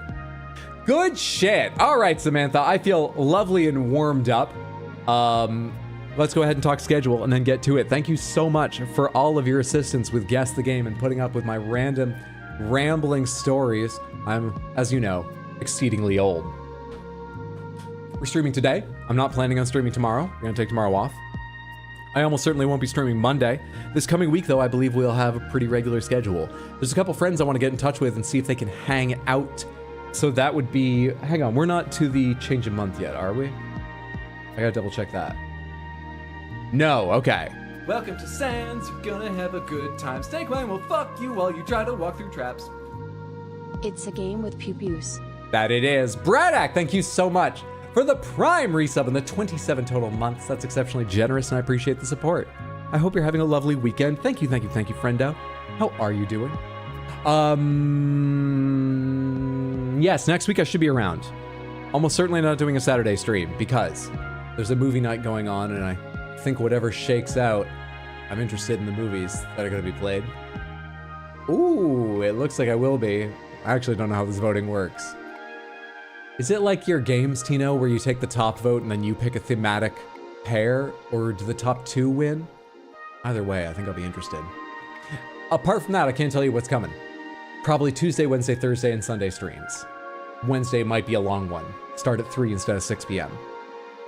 Good shit. All right, Samantha, I feel lovely and warmed up. Let's go ahead and talk schedule and then get to it. Thank you so much for all of your assistance with Guess the Game and putting up with my random rambling stories. I'm, as you know, exceedingly old. We're streaming today. I'm not planning on streaming tomorrow. We're gonna take tomorrow off. I almost certainly won't be streaming Monday. This coming week, though, I believe we'll have a pretty regular schedule. There's a couple friends I want to get in touch with and see if they can hang out. So that would be... Hang on, we're not to the change of month yet, are we? I gotta double check that. No, okay. Welcome to Sands, you're gonna have a good time. Snakewine will fuck you while you try to walk through traps. It's a game with pew-pews. That it is. Bradak, thank you so much for the Prime resub and the 27 total months. That's exceptionally generous, and I appreciate the support. I hope you're having a lovely weekend. Thank you, friendo. How are you doing? Yes, next week I should be around. Almost certainly not doing a Saturday stream because there's a movie night going on, and I think whatever shakes out, I'm interested in the movies that are going to be played. Ooh, it looks like I will be. I actually don't know how this voting works. Is it like your games, Tino, where you take the top vote and then you pick a thematic pair, or do the top two win? Either way, I think I'll be interested. Apart from that, I can't tell you what's coming. Probably Tuesday, Wednesday, Thursday, and Sunday streams. Wednesday might be a long one. Start at 3 instead of 6 p.m.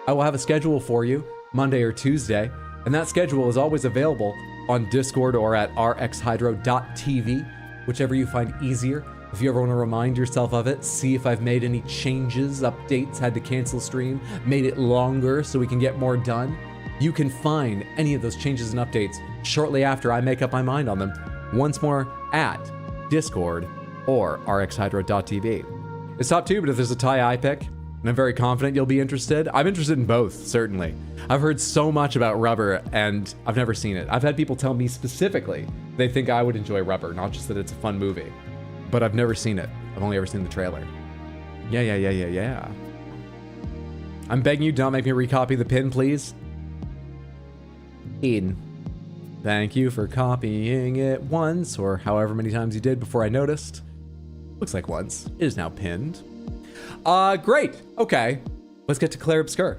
I will have a schedule for you, Monday or Tuesday, and that schedule is always available on Discord or at rxhydro.tv, whichever you find easier. If you ever want to remind yourself of it, see if I've made any changes, updates, had to cancel stream, made it longer so we can get more done, you can find any of those changes and updates shortly after I make up my mind on them, once more at Discord or rxhydro.tv. It's top two, but if there's a tie I pick, and I'm very confident you'll be interested. I'm interested in both, certainly. I've heard so much about Rubber, and I've never seen it. I've had people tell me specifically they think I would enjoy Rubber, not just that it's a fun movie. But I've never seen it. I've only ever seen the trailer. Yeah. I'm begging you, don't make me recopy the pin, please. Eden. Thank you for copying it once, or however many times you did before I noticed. Looks like once. It is now pinned. Great. Okay. Let's get to Clair Obscur.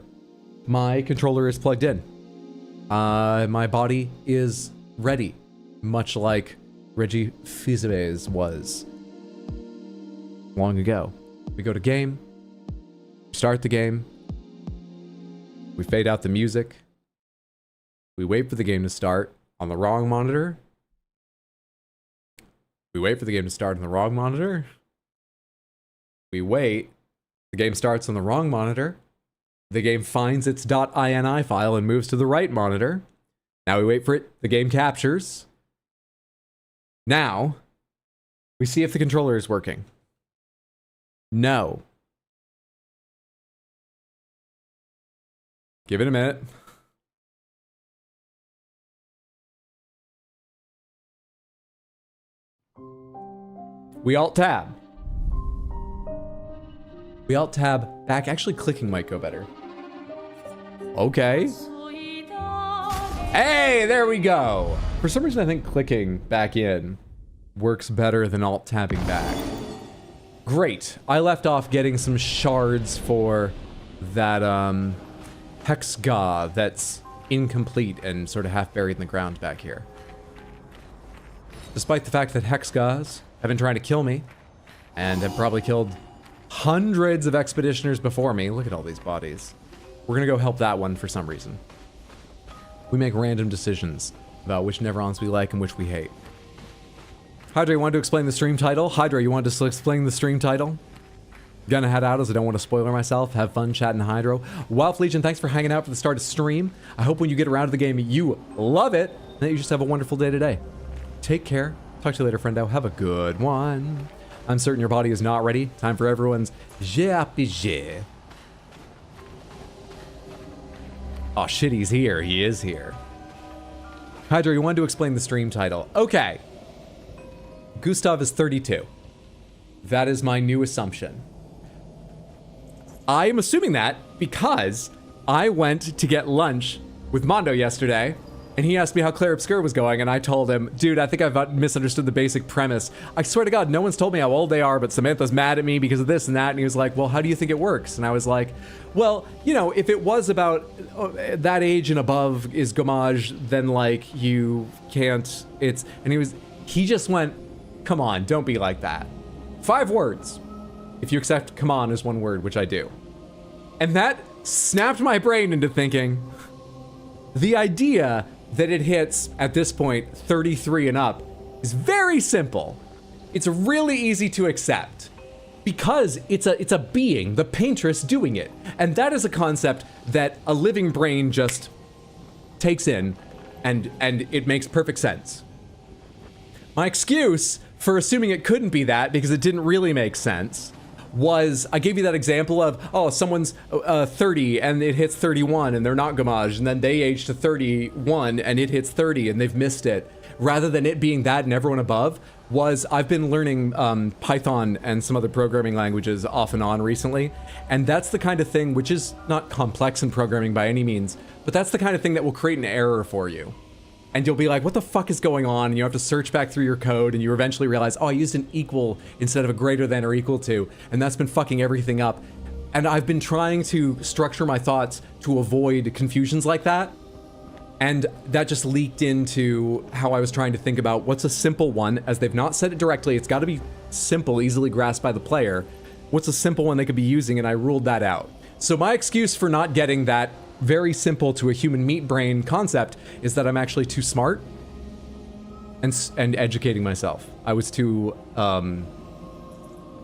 My controller is plugged in. My body is ready, much like Reggie Fils-Aimé was long ago. We go to game, start the game, we fade out the music, we wait for the game to start on the wrong monitor, we wait for the game to start on the wrong monitor, we wait, the game starts on the wrong monitor, the game finds its .ini file and moves to the right monitor, now we wait for it, the game captures, now we see if the controller is working. No. Give it a minute. We Alt-Tab. We Alt-Tab back. Actually, clicking might go better. Okay. Hey, there we go. For some reason, I think clicking back in works better than Alt-Tabbing back. Great. I left off getting some shards for that Hexga that's incomplete and sort of half buried in the ground back here. Despite the fact that Hexgas have been trying to kill me and have probably killed hundreds of expeditioners before me. Look at all these bodies. We're gonna go help that one for some reason. We make random decisions about which Nevrons we like and which we hate. Hydra, you wanted to explain the stream title? Hydra, you wanted to explain the stream title? Gonna head out as I don't want to spoiler myself. Have fun chatting Hydro. Wolf Legion, thanks for hanging out for the start of stream. I hope when you get around to the game, you love it, and that you just have a wonderful day today. Take care. Talk to you later, friendo. Have a good one. I'm certain your body is not ready. Time for everyone's JRPG. Oh shit, he's here. He is here. Hydra, you wanted to explain the stream title. Okay. Gustave is 32. That is my new assumption. I am assuming that because I went to get lunch with Mondo yesterday, and he asked me how Clair Obscur was going, and I told him, dude, I think I've misunderstood the basic premise. I swear to God, no one's told me how old they are, but Samantha's mad at me because of this and that, and he was like, well, how do you think it works? And I was like, well, you know, if it was about that age and above is gommage, then, like, you can't, it's, and he just went, come on, don't be like that. 5 words. If you accept come on as 1 word, which I do. And that snapped my brain into thinking, the idea that it hits, at this point, 33 and up, is very simple. It's really easy to accept. Because it's a being, the paintress doing it. And that is a concept that a living brain just takes in, and it makes perfect sense. My excuse for assuming it couldn't be that, because it didn't really make sense, was, I gave you that example of, oh, someone's 30 and it hits 31 and they're not gommage, and then they age to 31 and it hits 30 and they've missed it. Rather than it being that and everyone above, was I've been learning Python and some other programming languages off and on recently, and that's the kind of thing, which is not complex in programming by any means, but that's the kind of thing that will create an error for you. And you'll be like, what the fuck is going on? And you have to search back through your code, and you eventually realize, oh, I used an equal instead of a greater than or equal to, and that's been fucking everything up. And I've been trying to structure my thoughts to avoid confusions like that, and that just leaked into how I was trying to think about what's a simple one, as they've not said it directly, it's gotta be simple, easily grasped by the player. What's a simple one they could be using, and I ruled that out. So my excuse for not getting that very simple to a human meat brain concept is that I'm actually too smart and educating myself. I was too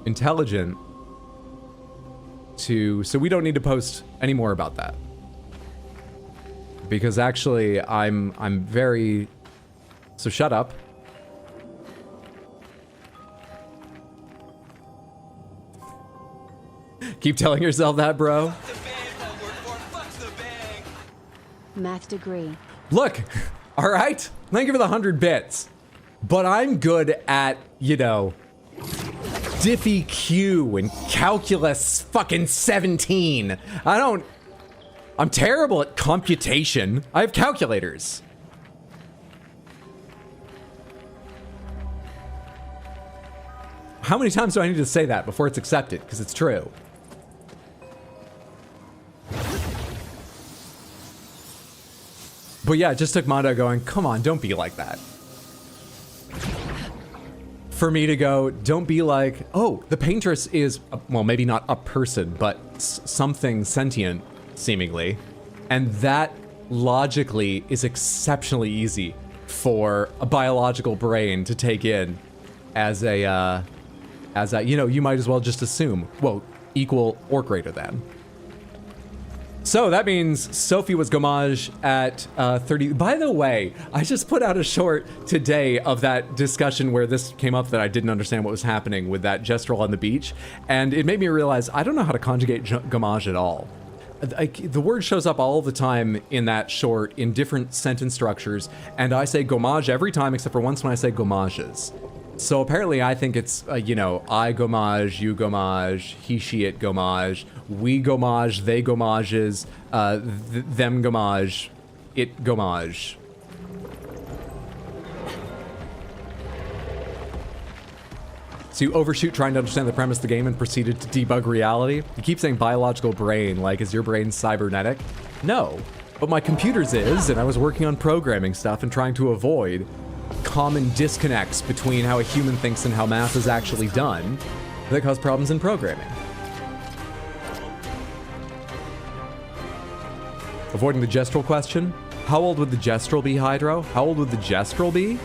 intelligent so we don't need to post any more about that. Because actually I'm very, so shut up. Keep telling yourself that, bro. Math degree. Look, all right, thank you for the 100 bits, but I'm good at, you know, Diffie Q and Calculus fucking 17. I'm terrible at computation. I have calculators. How many times do I need to say that before it's accepted? Because it's true. But yeah, it just took Mondo going, come on, don't be like that. For me to go, don't be like, oh, the paintress is, well, maybe not a person, but something sentient, seemingly. And that, logically, is exceptionally easy for a biological brain to take in as a, you know, you might as well just assume, well, equal or greater than. So that means Sophie was gommage at 30. By the way, I just put out a short today of that discussion where this came up that I didn't understand what was happening with that gestural on the beach. And it made me realize I don't know how to conjugate gommage at all. The word shows up all the time in that short in different sentence structures. And I say gommage every time except for once when I say gommages. So apparently I think it's, you know, I gommage, you gommage, he, she, it gommage, we gommage, they gommages, them gommage, it gommage. So you overshoot trying to understand the premise of the game and proceeded to debug reality? You keep saying biological brain, like is your brain cybernetic? No, but my computer's is, and I was working on programming stuff and trying to avoid common disconnects between how a human thinks and how math is actually done that cause problems in programming. Avoiding the gestural question. How old would the gestural be, Hydro? How old would the gestural be?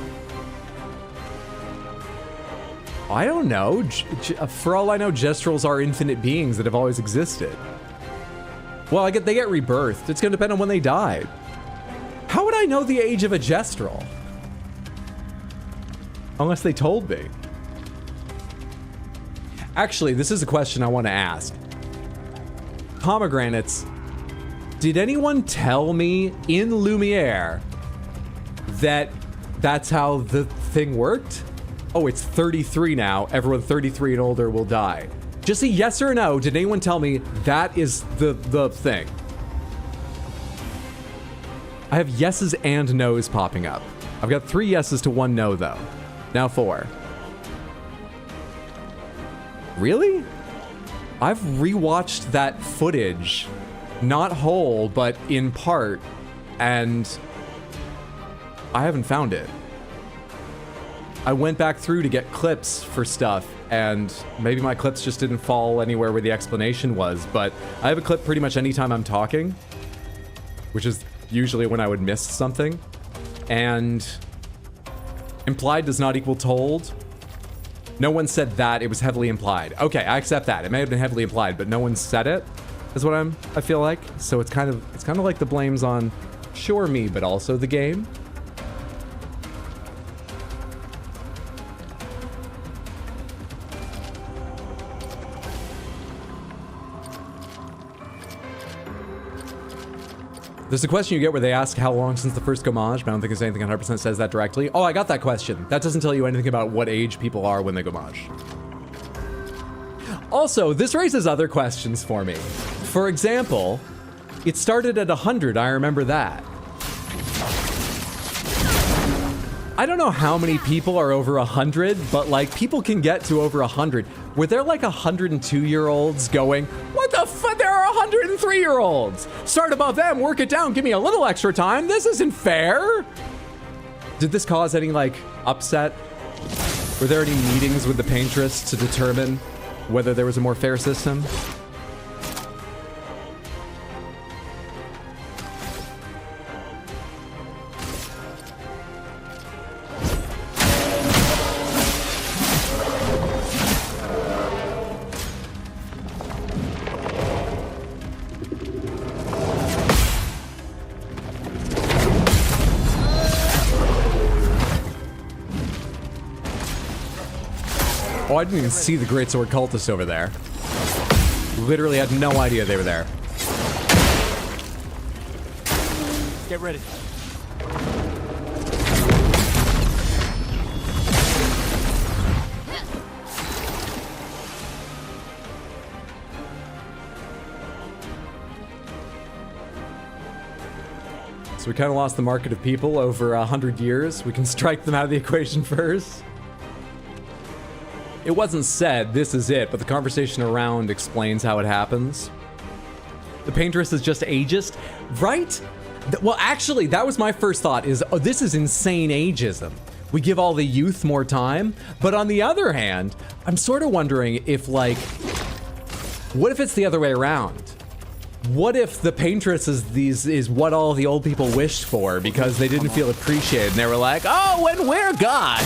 I don't know. For all I know, gestrals are infinite beings that have always existed. Well, they get rebirthed. It's gonna depend on when they died. How would I know the age of a gestral? Unless they told me. Actually, this is a question I want to ask. Pomegranates, did anyone tell me in Lumiere that that's how the thing worked? Oh, it's 33 now. Everyone 33 and older will die. Just a yes or no. Did anyone tell me that is the thing? I have yeses and nos popping up. I've got 3 yeses to 1 no, though. Now 4. Really? I've rewatched that footage, not whole, but in part, and I haven't found it. I went back through to get clips for stuff, and maybe my clips just didn't fall anywhere where the explanation was, but I have a clip pretty much anytime I'm talking, which is usually when I would miss something, and implied does not equal told. No one said that, it was heavily implied. Okay, I accept that. It may have been heavily implied, but no one said it, is what I feel like. So it's kind of like the blame's on, sure, me, but also the game. There's a question you get where they ask how long since the first Gamage, but I don't think there's anything 100% says that directly. Oh, I got that question. That doesn't tell you anything about what age people are when they Gamage. Also, this raises other questions for me. For example, it started at 100, I remember that. I don't know how many people are over 100, but like people can get to over 100. Were there like 102-year-olds going, what the fuck, there are 103-year-olds. Start above them, work it down, give me a little extra time. This isn't fair. Did this cause any like upset? Were there any meetings with the paintress to determine whether there was a more fair system? Oh, I didn't even see the Greatsword Cultists over there. Literally had no idea they were there. Get ready. So we kind of lost the market of people over 100 years. We can strike them out of the equation first. It wasn't said, this is it, but the conversation around explains how it happens. The paintress is just ageist, right? Well, actually, that was my first thought, is oh, this is insane ageism. We give all the youth more time, but on the other hand, I'm sort of wondering if, like, what if it's the other way around? What if the paintress is what all the old people wished for because they didn't feel appreciated and they were like, oh, when we're gone,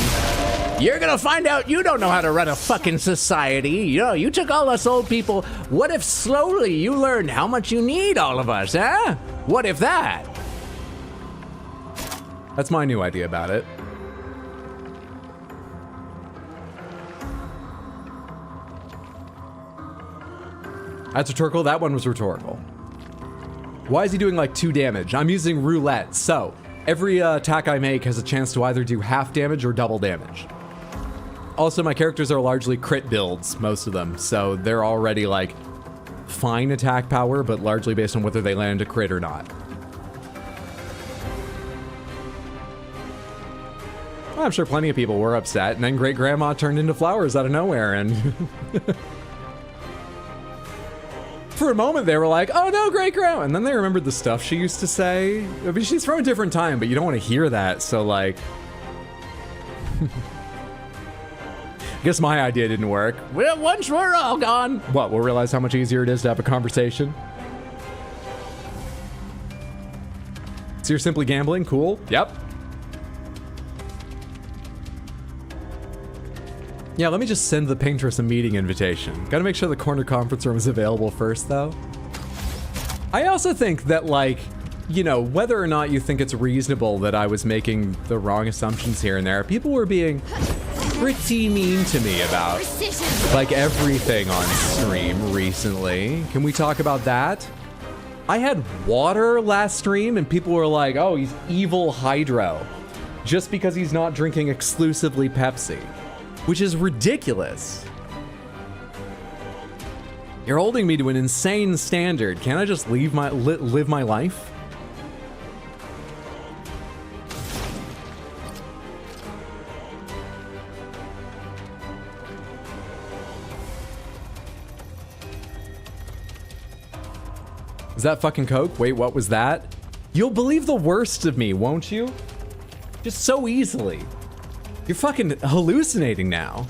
you're gonna find out you don't know how to run a fucking society. You know, you took all us old people. What if slowly you learned how much you need all of us, huh? What if that? That's my new idea about it. That's rhetorical. That one was rhetorical. Why is he doing like 2 damage? I'm using roulette, so every attack I make has a chance to either do half damage or double damage. Also, my characters are largely crit builds, most of them, so they're already like fine attack power, but largely based on whether they land a crit or not. I'm sure plenty of people were upset, and then Great Grandma turned into flowers out of nowhere, and for a moment they were like, oh no, Great Grandma, and then they remembered the stuff she used to say. I mean, she's from a different time, but you don't want to hear that, so like, I guess my idea didn't work. Well, once we're all gone, what, we'll realize how much easier it is to have a conversation. So you're simply gambling, cool, yep. Yeah, let me just send the paintress a meeting invitation. Gotta make sure the corner conference room is available first, though. I also think that, like, you know, whether or not you think it's reasonable that I was making the wrong assumptions here and there, people were being pretty mean to me about like everything on stream recently. Can we talk about that? I had water last stream and people were like, oh, he's evil Hydro. Just because he's not drinking exclusively Pepsi. Which is ridiculous. You're holding me to an insane standard. Can't I just live my life? Is that fucking Coke? Wait, what was that? You'll believe the worst of me, won't you? Just so easily. You're fucking hallucinating now.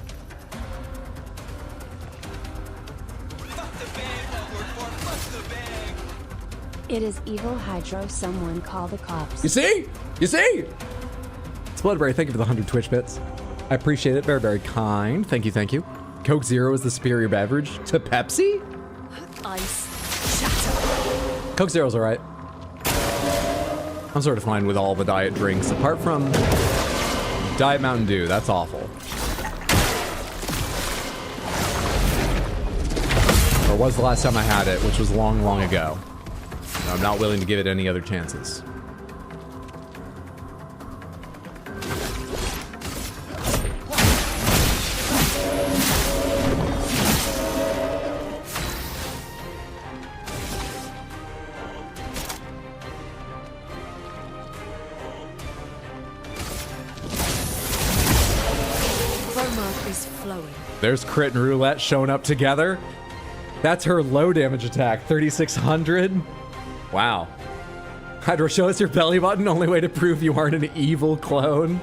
It is evil Hydro. Someone call the cops. You see? You see? Splitberry, thank you for the 100 Twitch bits. I appreciate it. Very, very kind. Thank you, thank you. Coke Zero is the superior beverage to Pepsi? Ice. Shatter. Coke Zero's alright. I'm sort of fine with all the diet drinks, apart from Diet Mountain Dew. That's awful. Or was the last time I had it, which was long, long ago. I'm not willing to give it any other chances. Chroma is flowing. There's Crit and Roulette showing up together. That's her low damage attack, 3,600. Wow. Hydro, show us your belly button. Only way to prove you aren't an evil clone.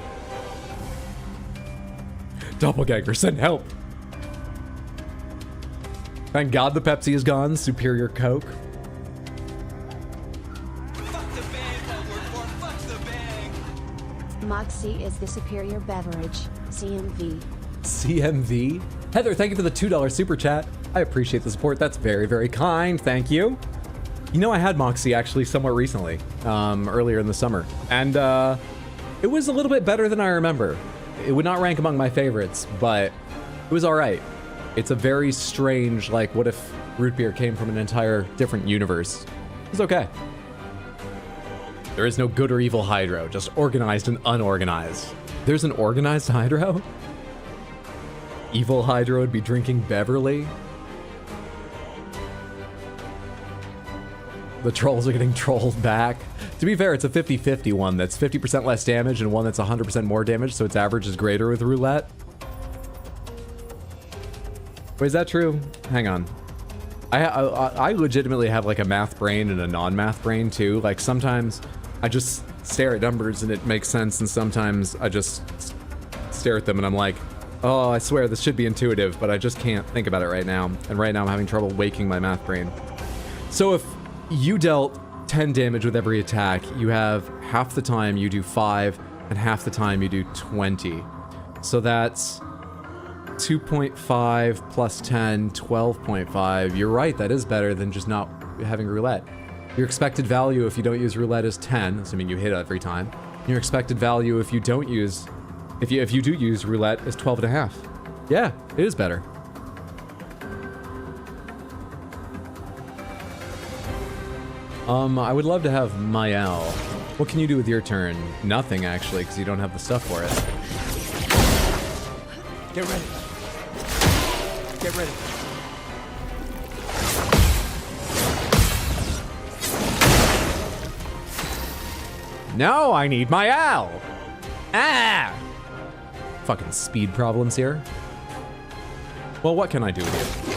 Doppelganger, send help. Thank God the Pepsi is gone. Superior Coke. Moxie is the superior beverage. CMV. CMV? Heather, thank you for the $2 super chat. I appreciate the support. That's very, very kind. Thank you. You know, I had Moxie actually somewhat recently, earlier in the summer, and it was a little bit better than I remember. It would not rank among my favorites, but it was all right. It's a very strange, like, what if root beer came from an entire different universe? It's okay. There is no good or evil Hydro, just organized and unorganized. There's an organized Hydro? Evil Hydro would be drinking Beverly? The trolls are getting trolled back. To be fair, it's a 50-50 one that's 50% less damage and one that's 100% more damage, so its average is greater with roulette. Wait, is that true? Hang on. I legitimately have like a math brain and a non-math brain too. Like sometimes I just stare at numbers and it makes sense, and sometimes I just stare at them and I'm like, oh, I swear this should be intuitive, but I just can't think about it right now. And right now I'm having trouble waking my math brain. So if you dealt 10 damage with every attack, you have half the time you do 5 and half the time you do 20. So that's 2.5 plus 10, 12.5. You're right, that is better than just not having roulette. Your expected value if you don't use roulette is 10, assuming you hit every time. Your expected value if you don't use, if you do use roulette is 12.5. Yeah, it is better. I would love to have Mael. What can you do with your turn? Nothing, actually, because you don't have the stuff for it. Get ready. Get ready. No, I need Mael! Ah! Fucking speed problems here. Well, what can I do with you?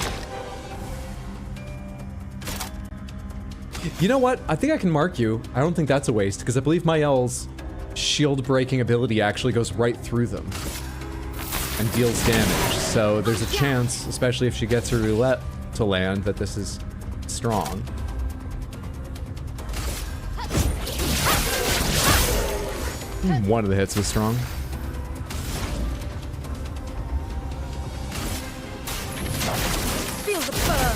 You know what? I think I can mark you. I don't think that's a waste, because I believe Mael's shield breaking ability actually goes right through them and deals damage. So there's a chance, especially if she gets her roulette to land, that this is strong. One of the hits was strong. Feel the burn.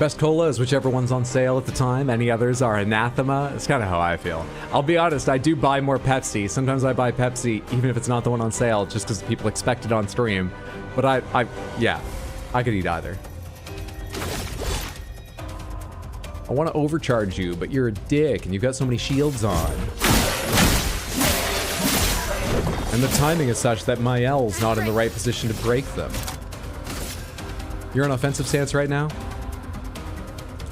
Best cola is whichever one's on sale at the time. Any others are anathema. It's kind of how I feel. I'll be honest, I do buy more Pepsi. Sometimes I buy Pepsi even if it's not the one on sale, just because people expect it on stream. But yeah, I could eat either. I want to overcharge you, but you're a dick and you've got so many shields on. And the timing is such that Mael's not in the right position to break them. You're on offensive stance right now?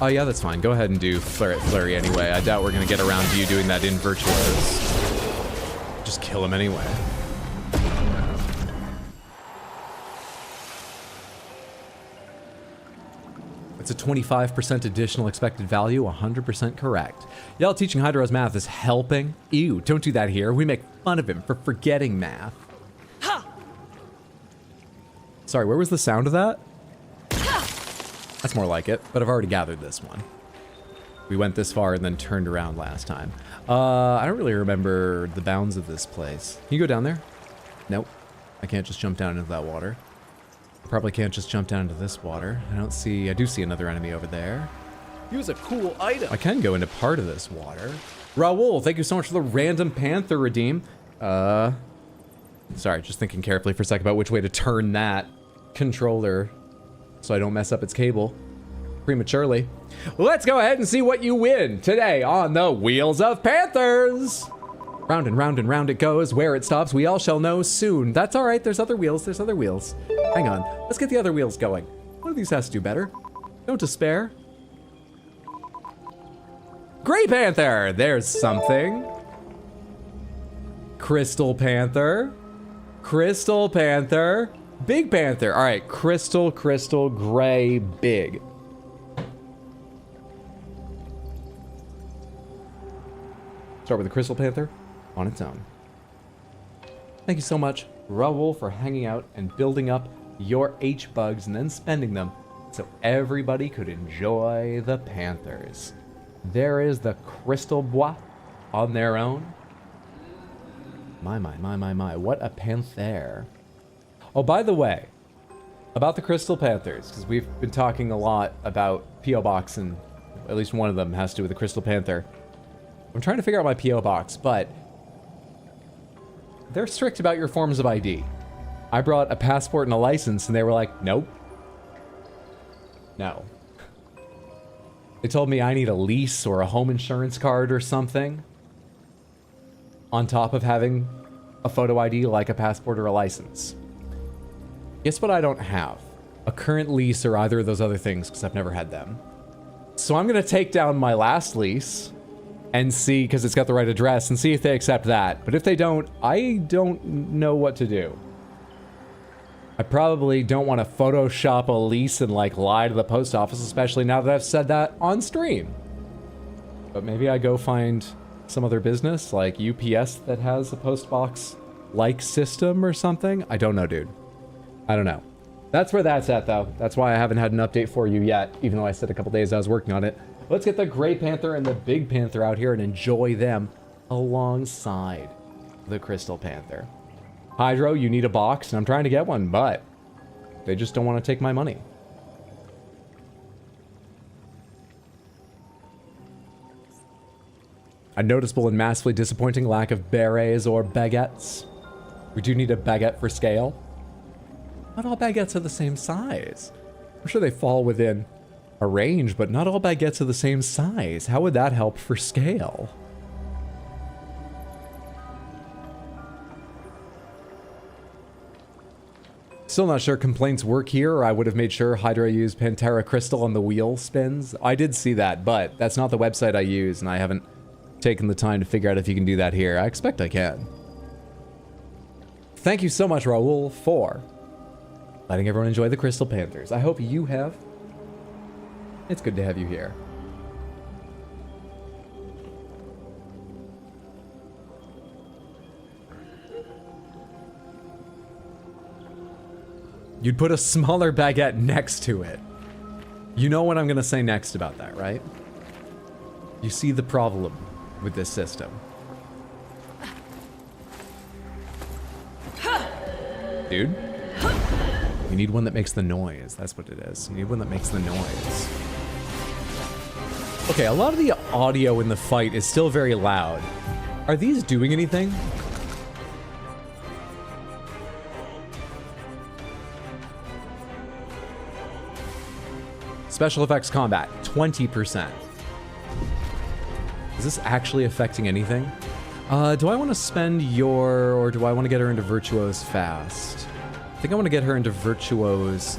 Oh yeah, that's fine. Go ahead and do flurry anyway. I doubt we're gonna get around to you doing that in Virtuos. Just kill him anyway. It's a 25% additional expected value, 100% correct. Y'all teaching Hydro's math is helping. Ew, don't do that here. We make fun of him for forgetting math. Sorry, where was the sound of that? That's more like it, but I've already gathered this one. We went this far and then turned around last time. I don't really remember the bounds of this place. Can you go down there? Nope. I can't just jump down into that water. I probably can't just jump down into this water. I do see another enemy over there. Use a cool item. I can go into part of this water. Raul, thank you so much for the random panther redeem. Sorry, just thinking carefully for a second about which way to turn that controller so I don't mess up its cable prematurely. Let's go ahead and see what you win today on the Wheels of Panthers. Round and round and round it goes. Where it stops, we all shall know soon. That's all right. There's other wheels. There's other wheels. Hang on. Let's get the other wheels going. One of these has to do better. Don't despair. Gray Panther. There's something. Crystal Panther. Crystal Panther. Big Panther. All right. Crystal, gray, big. Start with the Crystal Panther on its own. Thank you so much, Raul, for hanging out and building up your H-bugs and then spending them so everybody could enjoy the Panthers. There is the Crystal Bois on their own. My. What a panther. Oh, by the way, about the Crystal Panthers, because we've been talking a lot about P.O. Box, and at least one of them has to do with the Crystal Panther. I'm trying to figure out my P.O. Box, but they're strict about your forms of ID. I brought a passport and a license, and they were like, nope. No. They told me I need a lease or a home insurance card or something on top of having a photo ID like a passport or a license. Guess what I don't have? A current lease or either of those other things, because I've never had them. So I'm going to take down my last lease and see, because it's got the right address, and see if they accept that. But if they don't, I don't know what to do. I probably don't want to Photoshop a lease and like lie to the post office, especially now that I've said that on stream. But maybe I go find some other business like UPS that has a post box like system or something. I don't know, dude. I don't know. That's where that's at, though. That's why I haven't had an update for you yet, even though I said a couple days I was working on it. Let's get the Gray Panther and the Big Panther out here and enjoy them alongside the Crystal Panther. Hydro, you need a box, and I'm trying to get one, but they just don't want to take my money. A noticeable and massively disappointing lack of berets or baguettes. We do need a baguette for scale. Not all baguettes are the same size. I'm sure they fall within a range, but not all baguettes are the same size. How would that help for scale? Still not sure complaints work here, or I would have made sure Hydra used Pantera Crystal on the wheel spins. I did see that, but that's not the website I use, and I haven't taken the time to figure out if you can do that here. I expect I can. Thank you so much, Raul, for letting everyone enjoy the Crystal Panthers. I hope you have. It's good to have you here. You'd put a smaller baguette next to it. You know what I'm gonna say next about that, right? You see the problem with this system. Dude, you need one that makes the noise. That's what it is. You need one that makes the noise. Okay, a lot of the audio in the fight is still very loud. Are these doing anything? Special effects combat, 20%. Is this actually affecting anything? Do I want to spend your, or do I want to get her into Virtuose fast? I think I want to get her into Virtuose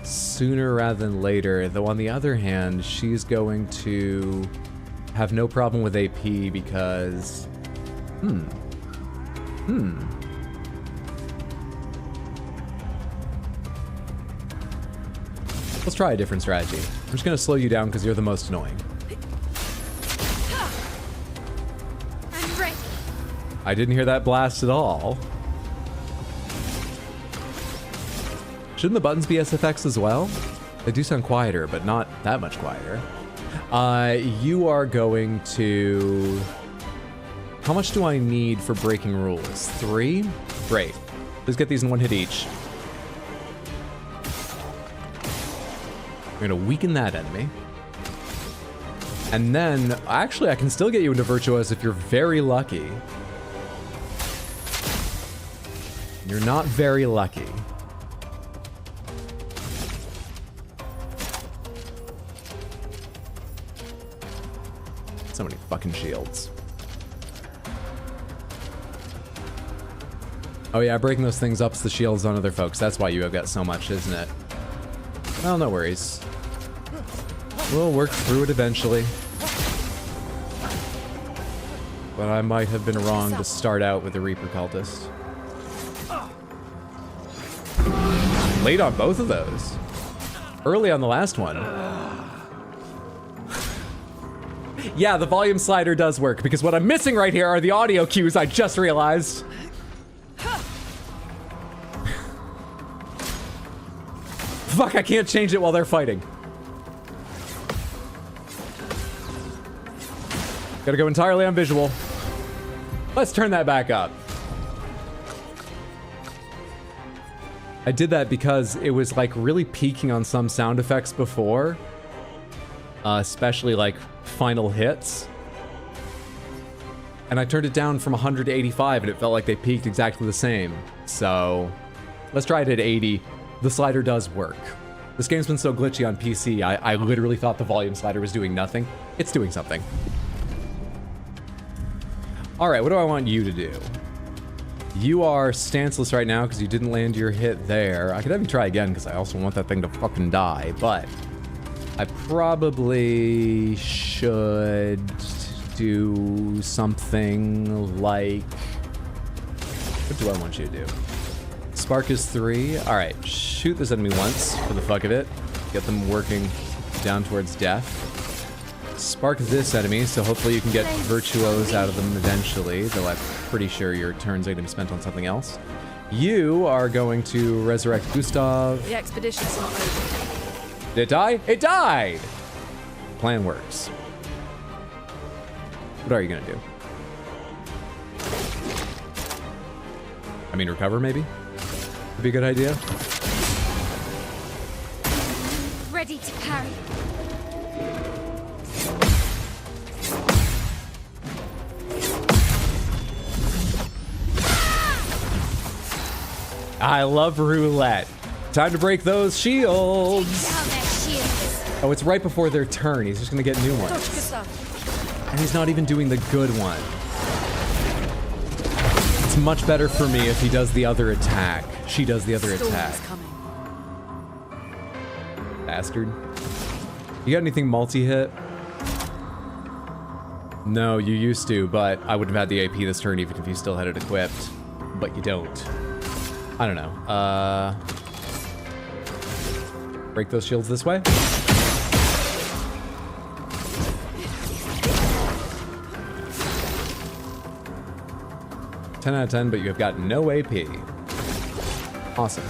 sooner rather than later, though on the other hand, she's going to have no problem with AP because... Let's try a different strategy. I'm just going to slow you down because you're the most annoying. I'm ready. I didn't hear that blast at all. Shouldn't the buttons be SFX as well? They do sound quieter, but not that much quieter. You are going to... How much do I need for breaking rules? 3? Great. Let's get these in one hit each. We're gonna weaken that enemy. And then, actually, I can still get you into Virtuose if you're very lucky. You're not very lucky. So many fucking shields. Oh yeah, breaking those things ups the shields on other folks. That's why you have got so much, isn't it? Well, no worries. We'll work through it eventually. But I might have been wrong to start out with the Reaper Cultist. Late on both of those. Early on the last one. Yeah, the volume slider does work, because what I'm missing right here are the audio cues, I just realized. Fuck, I can't change it while they're fighting. Gotta go entirely on visual. Let's turn that back up. I did that because it was like really peaking on some sound effects before. Especially like final hits. And I turned it down from 100 to 85 and it felt like they peaked exactly the same. So let's try it at 80. The slider does work. This game's been so glitchy on PC, I literally thought the volume slider was doing nothing. It's doing something. All right, what do I want you to do? You are stanceless right now because you didn't land your hit there. I could have you try again because I also want that thing to fucking die, but I probably should do something like... What do I want you to do? Spark is 3. All right, shoot this enemy once for the fuck of it. Get them working down towards death. Spark this enemy, so hopefully you can get Virtuose out of them eventually, though I'm pretty sure your turn's going to be spent on something else. You are going to resurrect Gustave. The expedition's not over. Did it die? It died! Plan works. What are you going to do? I mean, recover maybe? Would be a good idea. Ready to carry. I love roulette. Time to break those shields. Down their shields. Oh, it's right before their turn. He's just gonna get new Dodge ones. Gustave. And he's not even doing the good one. It's much better for me if he does the other attack. She does the other Storm attack. is coming. Bastard. You got anything multi-hit? No, you used to, but I wouldn't have had the AP this turn even if you still had it equipped. But you don't. I don't know. Break those shields this way. $10 out of 10, but you have got no AP. Awesome.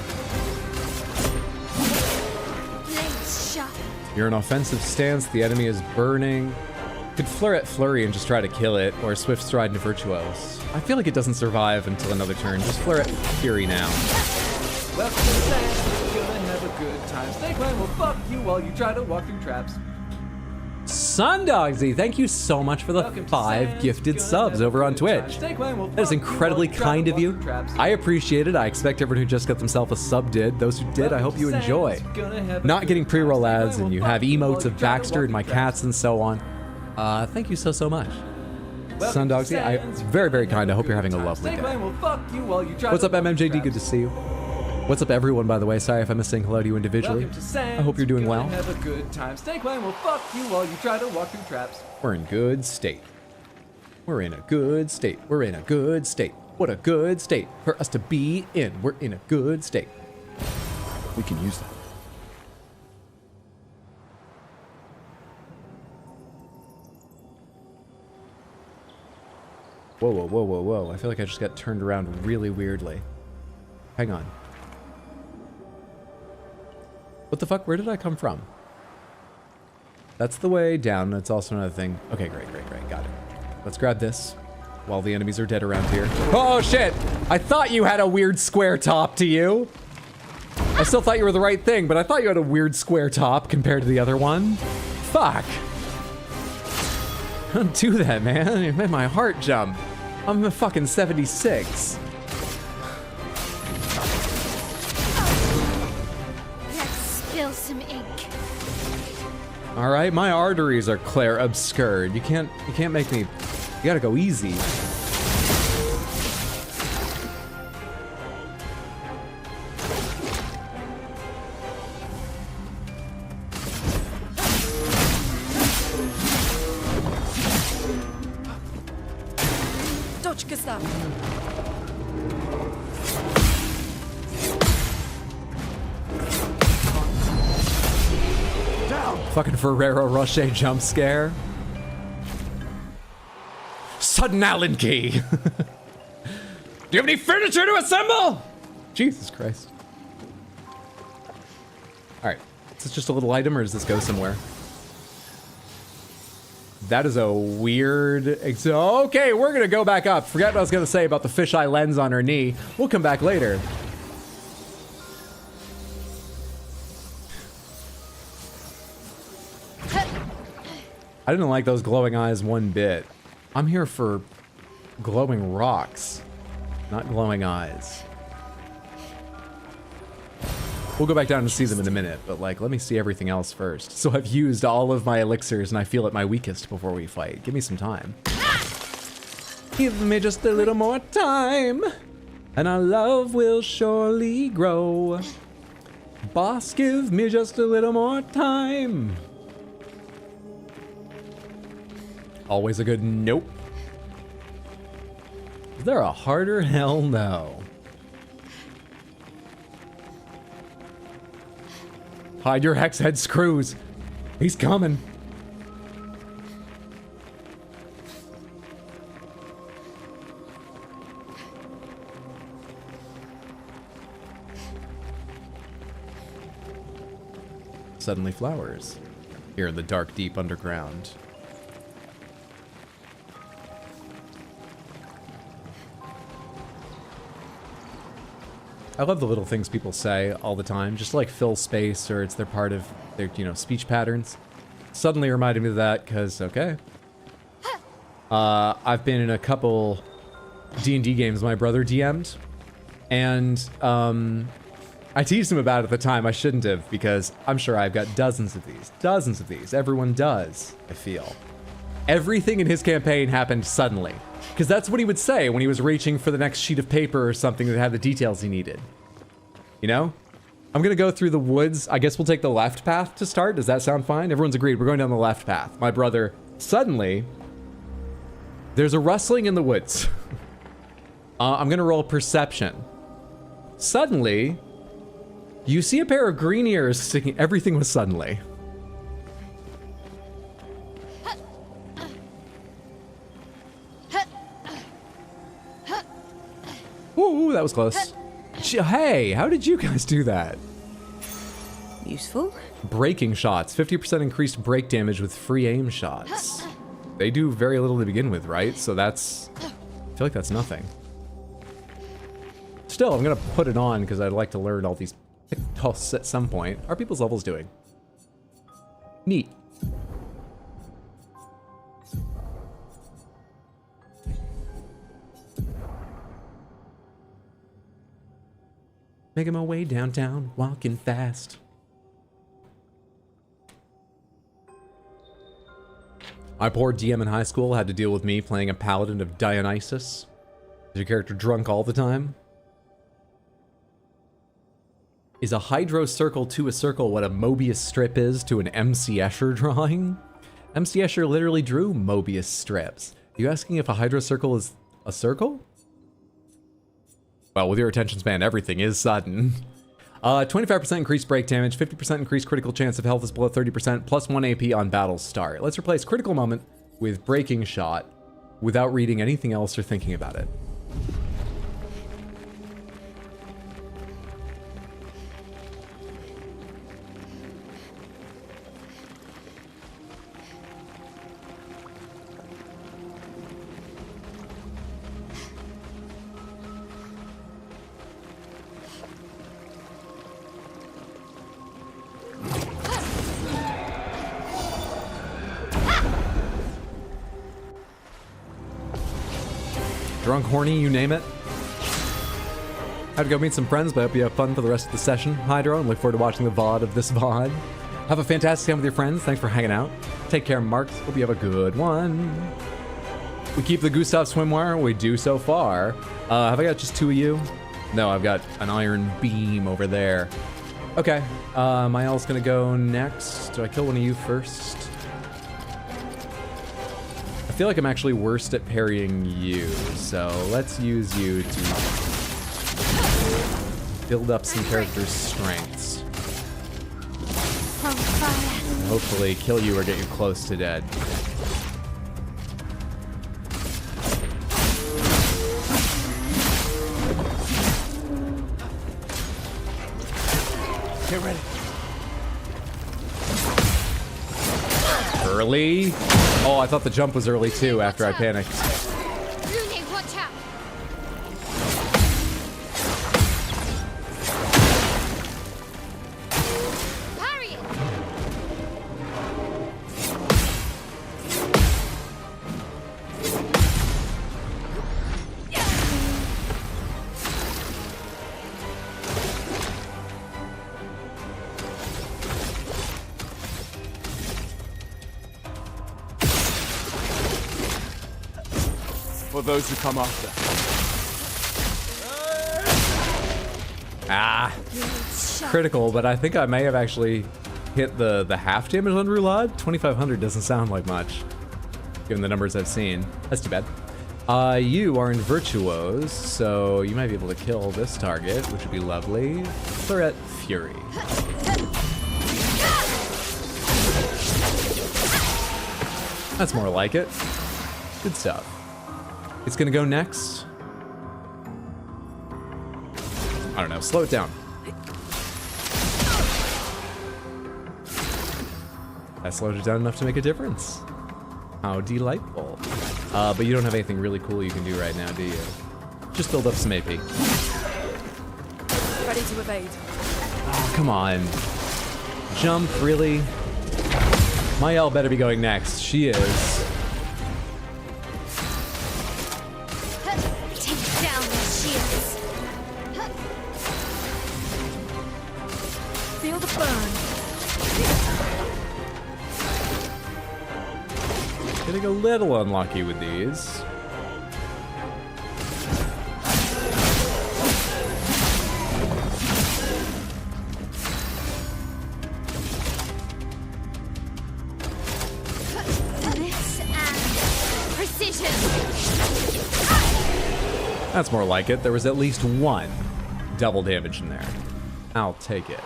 Blades sharp. You're in offensive stance, the enemy is burning. You could Flurret Flurry and just try to kill it, or Swift Stride into Virtuose. I feel like it doesn't survive until another turn. Just Flurret Fury now. Welcome to the sand, you're gonna have a good time. Snake Line will fuck you while you try to walk through traps. Sundogsy, thank you so much for the 5 gifted subs over on Twitch. That is incredibly kind of you. I appreciate it. I expect everyone who just got themselves a sub did. Those who did, I hope you enjoy. Not getting pre-roll ads, and you have emotes of Baxter and my cats and so on. Thank you so much. Sundogsy, very, very kind. I hope you're having a lovely day. What's up, MMJD? Good to see you. What's up, everyone, by the way? Sorry if I missed saying hello to you individually. I hope you're doing well. Have a good time. Snake Line will fuck you while you try to walk through traps. We're in good state. We're in a good state. We're in a good state. What a good state for us to be in. We're in a good state. We can use that. Whoa, whoa, whoa, whoa, whoa. I feel like I just got turned around really weirdly. Hang on. What the fuck? Where did I come from? That's the way down. That's also another thing. Okay, great. Got it. Let's grab this while the enemies are dead around here. Oh, shit! I thought you had a weird square top to you. I still thought you were the right thing, but I thought you had a weird square top compared to the other one. Fuck. Don't do that, man. You made my heart jump. I'm a fucking 76. Spill some ink. All right, my arteries are Clair Obscur. You can't make me. You gotta go easy. Dodge, Gustave. Fucking Ferrero Rocher jump scare. Sudden Allen key. Do you have any furniture to assemble? Jesus Christ. All right, is this just a little item or does this go somewhere? That is a weird. Okay, we're gonna go back up. Forget what I was gonna say about the fisheye lens on her knee. We'll come back later. I didn't like those glowing eyes one bit. I'm here for glowing rocks, not glowing eyes. We'll go back down and see them in a minute, but like, let me see everything else first. So I've used all of my elixirs and I feel at my weakest before we fight. Give me some time. Give me just a little more time, and our love will surely grow. Boss, give me just a little more time. Always a good nope. Is there a harder? Hell no. Hide your hex head screws. He's coming. Suddenly flowers here in the dark, deep underground. I love the little things people say all the time, just to like fill space, or it's their part of their, you know, speech patterns. Suddenly reminded me of that because, okay. I've been in a couple D&D games my brother DM'd, and I teased him about it at the time. I shouldn't have, because I'm sure I've got dozens of these. Everyone does, I feel. Everything in his campaign happened suddenly. Because that's what he would say when he was reaching for the next sheet of paper or something that had the details he needed. You know? I'm gonna go through the woods. I guess we'll take the left path to start. Does that sound fine? Everyone's agreed. We're going down the left path. My brother, suddenly, there's a rustling in the woods. I'm gonna roll perception. Suddenly, you see a pair of green ears sticking. Everything was suddenly. Ooh, that was close. Hey, how did you guys do that? Useful. Breaking shots. 50% increased break damage with free aim shots. They do very little to begin with, right? So that's... I feel like that's nothing. Still, I'm gonna put it on because I'd like to learn all these at some point. How are people's levels doing? Neat. Making my way downtown, walking fast. My poor DM in high school had to deal with me playing a paladin of Dionysus. Is your character drunk all the time? Is a hydro circle to a circle what a Mobius strip is to an MC Escher drawing? MC Escher literally drew Mobius strips. Are you asking if a hydro circle is a circle? Well, with your attention span, everything is sudden. 25% increased break damage, 50% increased critical chance of health is below 30%, plus 1 AP on battle start. Let's replace critical moment with breaking shot without reading anything else or thinking about it. Drunk, horny, you name it. I have to go meet some friends, but I hope you have fun for the rest of the session, Hydro, and look forward to watching the VOD of this VOD. Have a fantastic time with your friends. Thanks for hanging out. Take care, Marks. Hope you have a good one. We keep the Gustave swimwear. We do so far. Have I got just 2 of you? No, I've got an iron beam over there. Okay, Mael's gonna go next. Do I kill one of you first? I feel like I'm actually worst at parrying you, so let's use you to build up some character strengths. And hopefully kill you or get you close to dead. Get ready. Early? Oh, I thought the jump was early too after I panicked. Rune, watch out! Parry it! For those who come after. Ah, critical, but I think I may have actually hit the half damage on Roulade. 2,500 doesn't sound like much, given the numbers I've seen. That's too bad. You are in Virtuose, so you might be able to kill this target, which would be lovely. Claret Fury. That's more like it. Good stuff. It's gonna go next. I don't know, slow it down. That slowed it down enough to make a difference. How delightful. But you don't have anything really cool you can do right now, do you? Just build up some AP. Ready to evade. Oh, come on. Jump, really? Mael better be going next. She is. Take down the shields. Feel the burn. Getting a little unlucky with these. That's more like it. There was at least one double damage in there. I'll take it.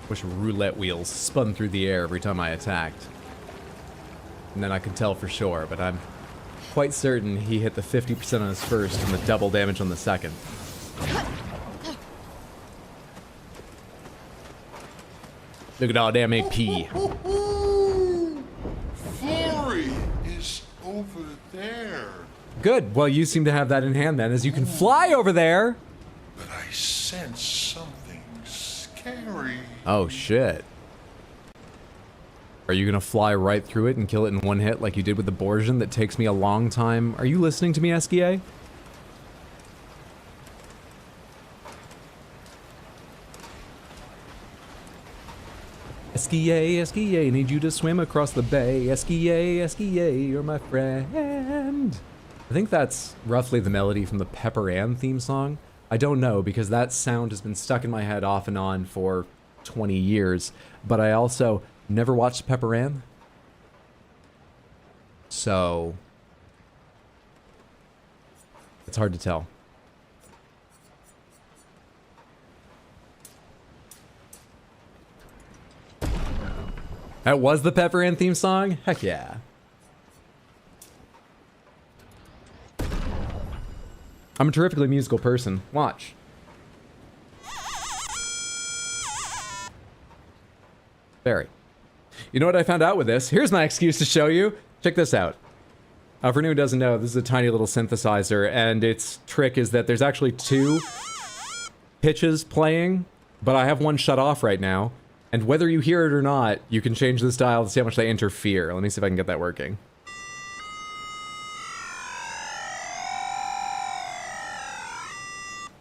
Wish roulette wheels spun through the air every time I attacked. And then I could tell for sure, but I'm quite certain he hit the 50% on his first and the double damage on the second. Look at all damn AP. Fury is over there. Good. Well, you seem to have that in hand then, as you can fly over there. But I sense something scary. Oh, shit. Are you gonna fly right through it and kill it in one hit like you did with the Borgian that takes me a long time? Are you listening to me, SKA? SKA, need you to swim across the bay. SKA, you're my friend. I think that's roughly the melody from the Pepper Ann theme song. I don't know, because that sound has been stuck in my head off and on for 20 years. But I also never watched Pepper Ann. So it's hard to tell. That was the Pepper Ann theme song? Heck yeah. I'm a terrifically musical person. Watch. Very. You know what I found out with this? Here's my excuse to show you. Check this out. For anyone who doesn't know, this is a tiny little synthesizer, and its trick is that there's actually 2 pitches playing, but I have one shut off right now. And whether you hear it or not, you can change this dial to see how much they interfere. Let me see if I can get that working.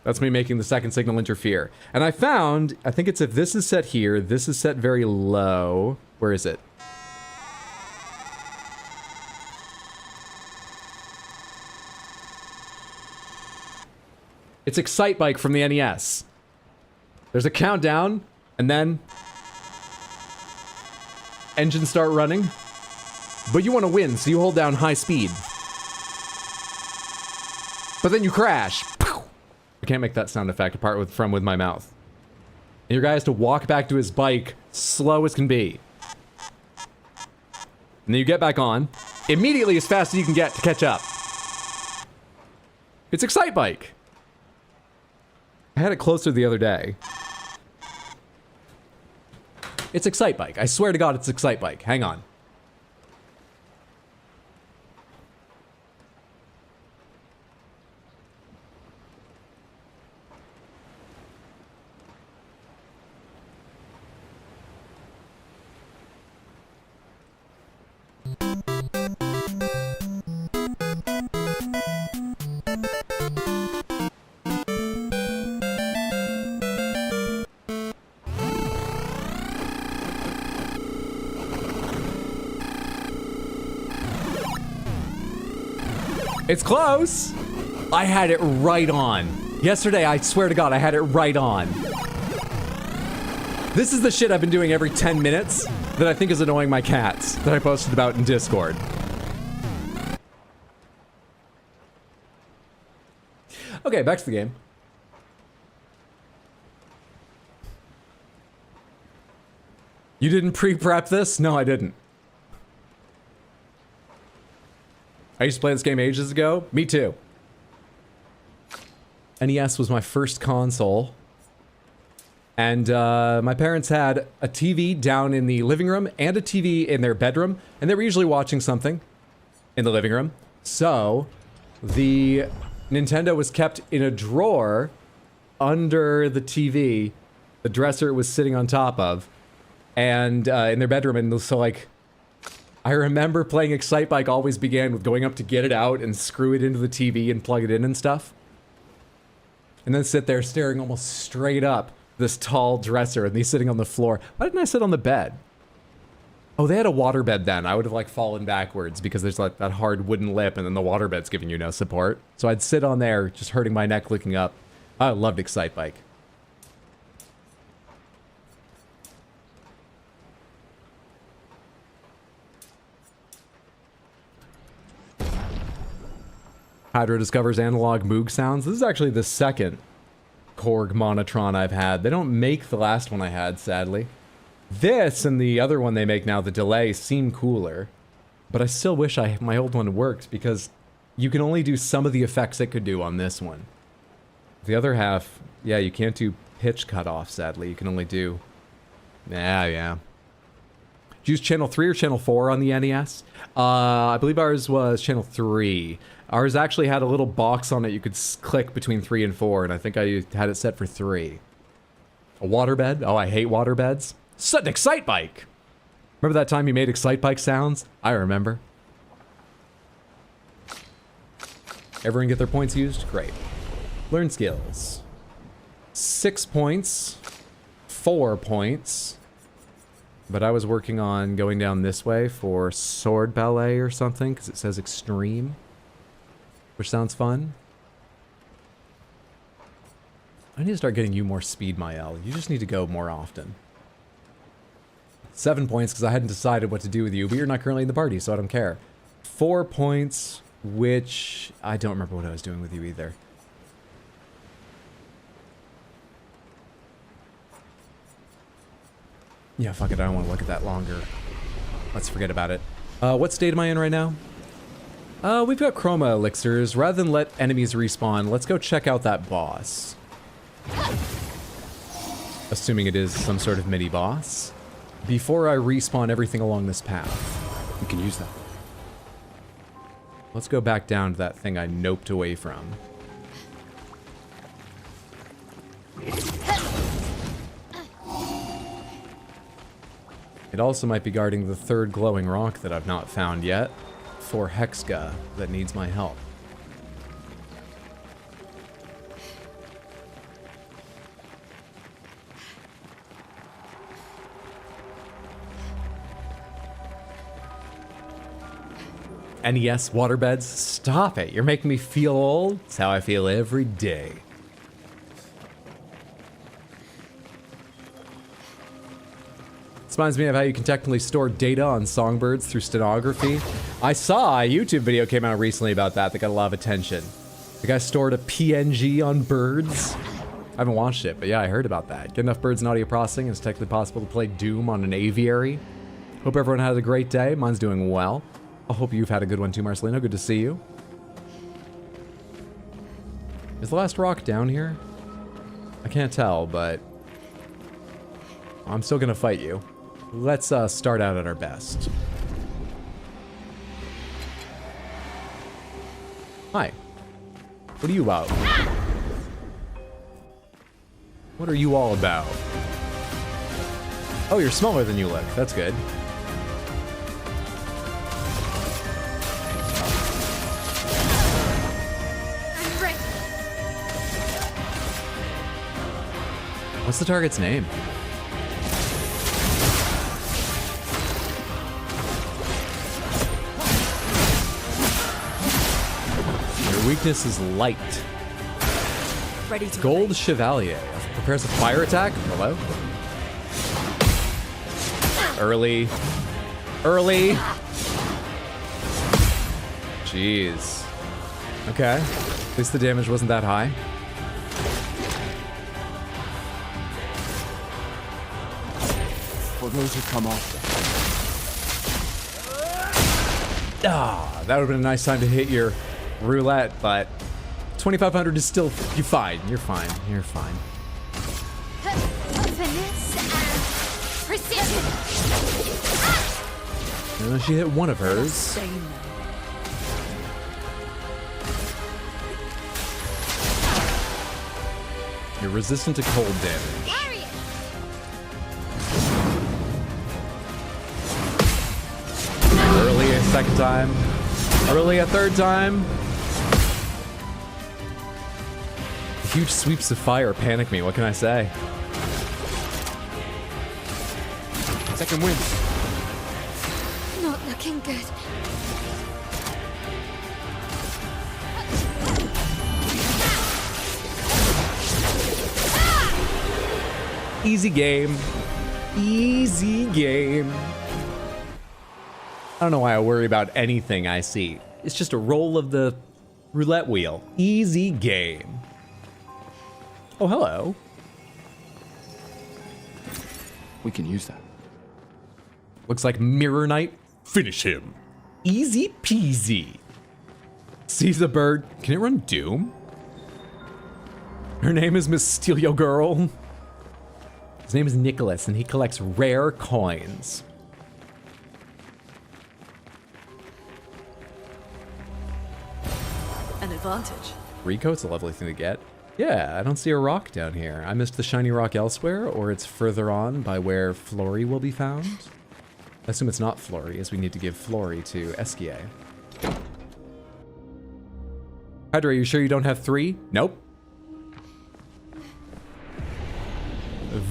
That's me making the second signal interfere. And I found, I think it's if this is set here, this is set very low. Where is it? It's Excite Bike from the NES. There's a countdown, and then engines start running. But you want to win, so you hold down high speed. But then you crash. I can't make that sound effect apart from my mouth. And your guy has to walk back to his bike slow as can be. And then you get back on, immediately as fast as you can get to catch up. It's Excite Bike. I had it closer the other day. It's Excite Bike. I swear to God, it's Excite Bike. Hang on. It's close. I had it right on. Yesterday, I swear to God, I had it right on. This is the shit I've been doing every 10 minutes that I think is annoying my cats that I posted about in Discord. Okay, back to the game. You didn't pre-prep this? No, I didn't. I used to play this game ages ago. Me too. NES was my first console. And my parents had a TV down in the living room and a TV in their bedroom. And they were usually watching something in the living room. So the Nintendo was kept in a drawer under the TV. The dresser it was sitting on top of. And in their bedroom. And so like... I remember playing Excite Bike always began with going up to get it out and screw it into the TV and plug it in and stuff. And then sit there staring almost straight up this tall dresser and he's sitting on the floor. Why didn't I sit on the bed? Oh, they had a waterbed then. I would have like fallen backwards because there's like that hard wooden lip and then the waterbed's giving you no support. So I'd sit on there just hurting my neck looking up. I loved Excite Bike. Hydra discovers analog Moog sounds. This is actually the second Korg Monotron I've had. They don't make the last one I had, sadly. This and the other one they make now, the Delay, seem cooler. But I still wish my old one worked because you can only do some of the effects it could do on this one. The other half, yeah, you can't do pitch cutoff, sadly. You can only do... Yeah. Did you use channel 3 or channel 4 on the NES? I believe ours was channel 3. Ours actually had a little box on it you could click between 3 and 4, and I think I had it set for 3. A waterbed? Oh, I hate waterbeds. Sudden Excite Bike! Remember that time you made Excite Bike sounds? I remember. Everyone get their points used? Great. Learn skills. 6 points. 4 points. But I was working on going down this way for sword ballet or something, because it says extreme. Which sounds fun. I need to start getting you more speed, Mael. You just need to go more often. 7 points, because I hadn't decided what to do with you, but you're not currently in the party, so I don't care. 4 points, which I don't remember what I was doing with you either. Yeah, fuck it, I don't want to look at that longer. Let's forget about it. What state am I in right now? We've got chroma elixirs. Rather than let enemies respawn, let's go check out that boss. Assuming it is some sort of mini-boss. Before I respawn everything along this path. We can use that. Let's go back down to that thing I noped away from. It also might be guarding the third glowing rock that I've not found yet. For Hexga that needs my help. NES waterbeds? Stop it. You're making me feel old. It's how I feel every day. This reminds me of how you can technically store data on songbirds through stenography. I saw a YouTube video came out recently about that got a lot of attention. The guy stored a PNG on birds. I haven't watched it, but yeah, I heard about that. Get enough birds in audio processing and it's technically possible to play Doom on an aviary. Hope everyone had a great day. Mine's doing well. I hope you've had a good one too, Marcelino. Good to see you. Is the last rock down here? I can't tell, but I'm still gonna fight you. Let's start out at our best. Hi. What are you about? What are you all about? Oh, you're smaller than you look. That's good. What's the target's name? Your weakness is light. Ready to Gold Chevalier. Prepares a fire attack? Hello? Early. Early. Jeez. Okay. At least the damage wasn't that high. For those who come after. Ah, that would have been a nice time to hit your roulette, but 2,500 is still, you're fine, you're fine, you're fine. Finesse and precision. And she hit one of hers. stay now. You're resistant to cold damage. Parry it. Early a second time. Early a third time. Huge sweeps of fire panic me, what can I say? Second win. Not looking good. Easy game. Easy game. I don't know why I worry about anything I see. It's just a roll of the roulette wheel. Easy game. Oh, hello. We can use that. Looks like Mirror Knight. Finish him. Easy peasy. Sees the bird. Can it run Doom? Her name is Miss Steelio Girl. His name is Nicholas, and he collects rare coins. An advantage. Recoat's a lovely thing to get. Yeah, I don't see a rock down here. I missed the shiny rock elsewhere, or it's further on by where Flory will be found. I assume it's not Flory, as we need to give Flory to Esquier. Hydra, are you sure you don't have 3? Nope.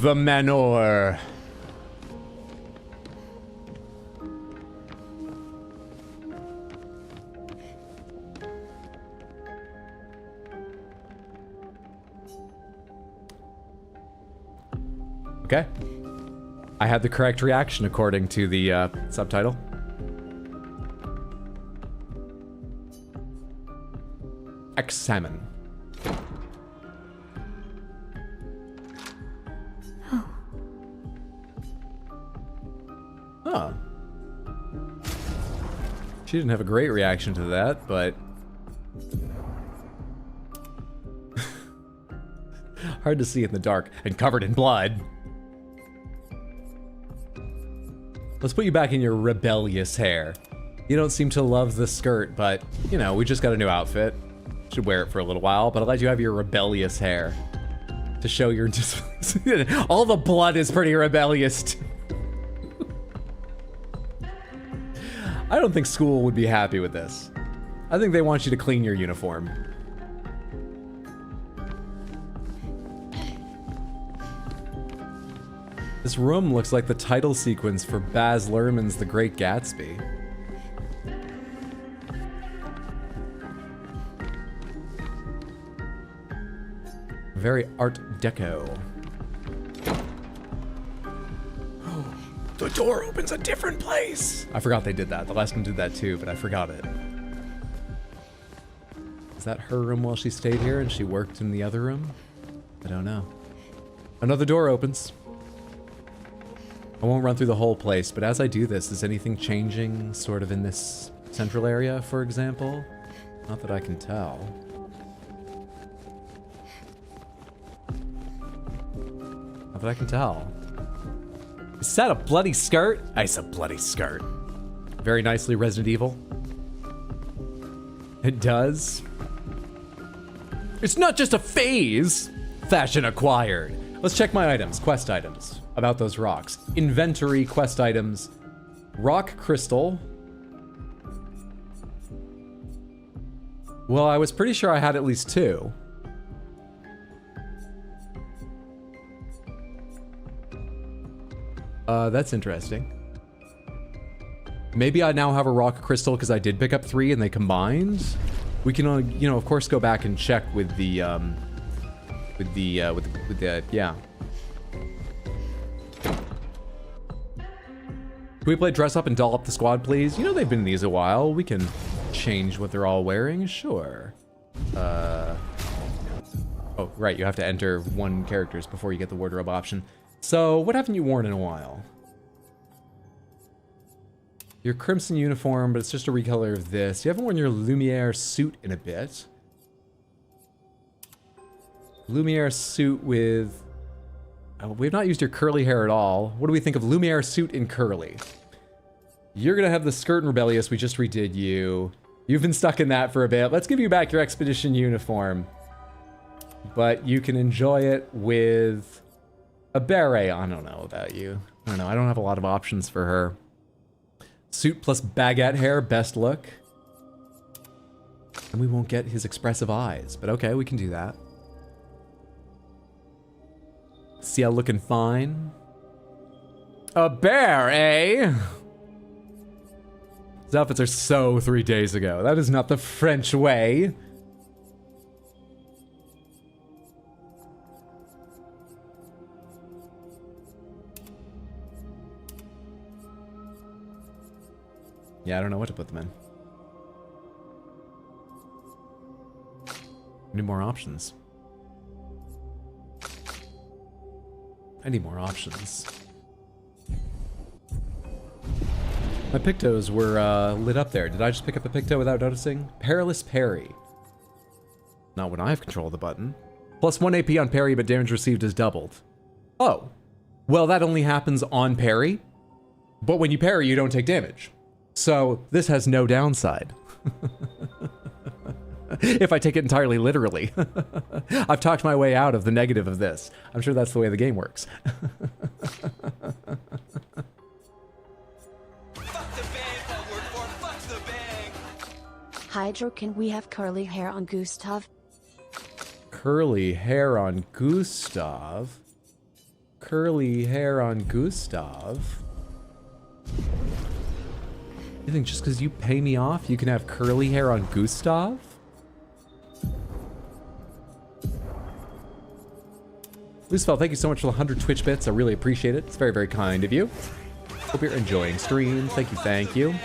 The Manor. Okay. I had the correct reaction according to the subtitle. Examine. Oh. Huh. She didn't have a great reaction to that, but... hard to see in the dark and covered in blood. Let's put you back in your rebellious hair. You don't seem to love the skirt, but, you know, we just got a new outfit. Should wear it for a little while, but I'll let you have your rebellious hair to show your all the blood is pretty rebellious too. I don't think school would be happy with this. I think they want you to clean your uniform. This room looks like the title sequence for Baz Luhrmann's The Great Gatsby. Very Art Deco. The door opens a different place! I forgot they did that. The last one did that too, but I forgot it. Is that her room while she stayed here and she worked in the other room? I don't know. Another door opens. I won't run through the whole place, but as I do this, is anything changing sort of in this central area, for example? Not that I can tell. Not that I can tell. Is that a bloody skirt? It's a bloody skirt. Very nicely Resident Evil. It does. It's not just a phase! Fashion acquired. Let's check my items, quest items, about those rocks. Inventory, quest items, rock crystal. Well, I was pretty sure I had at least 2. That's interesting. Maybe I now have a rock crystal because I did pick up 3 and they combined. We can, you know, of course, go back and check with the, yeah. Can we play dress up and doll up the squad, please? You know they've been in these a while. We can change what they're all wearing, sure. Oh, right, you have to enter 1 characters before you get the wardrobe option. So, what haven't you worn in a while? Your crimson uniform, but it's just a recolor of this. You haven't worn your Lumiere suit in a bit. Lumiere suit with... we have not used your curly hair at all. What do we think of Lumiere suit in curly? You're gonna have the skirt and rebellious. We just redid you. You've been stuck in that for a bit. Let's give you back your expedition uniform. But you can enjoy it with a beret. I don't know about you. I don't know. I don't have a lot of options for her. Suit plus baguette hair, best look. And we won't get his expressive eyes, but okay, we can do that. Ciel looking fine. A bear, eh? His outfits are so 3 days ago. That is not the French way. Yeah, I don't know what to put them in. I need more options. I need more options. My pictos were lit up there. Did I just pick up a picto without noticing? Perilous parry. Not when I have control of the button. Plus 1 AP on parry, but damage received is doubled. Oh. Well, that only happens on parry. But when you parry, you don't take damage. So this has no downside. If I take it entirely literally. I've talked my way out of the negative of this. I'm sure that's the way the game works. Hydro, can we have curly hair on Gustave? Curly hair on Gustave. Curly hair on Gustave. You think just because you pay me off, you can have curly hair on Gustave? Gustave, thank you so much for the 100 Twitch bits. I really appreciate it. It's very, very kind of you. Hope you're enjoying stream. Thank you, thank you.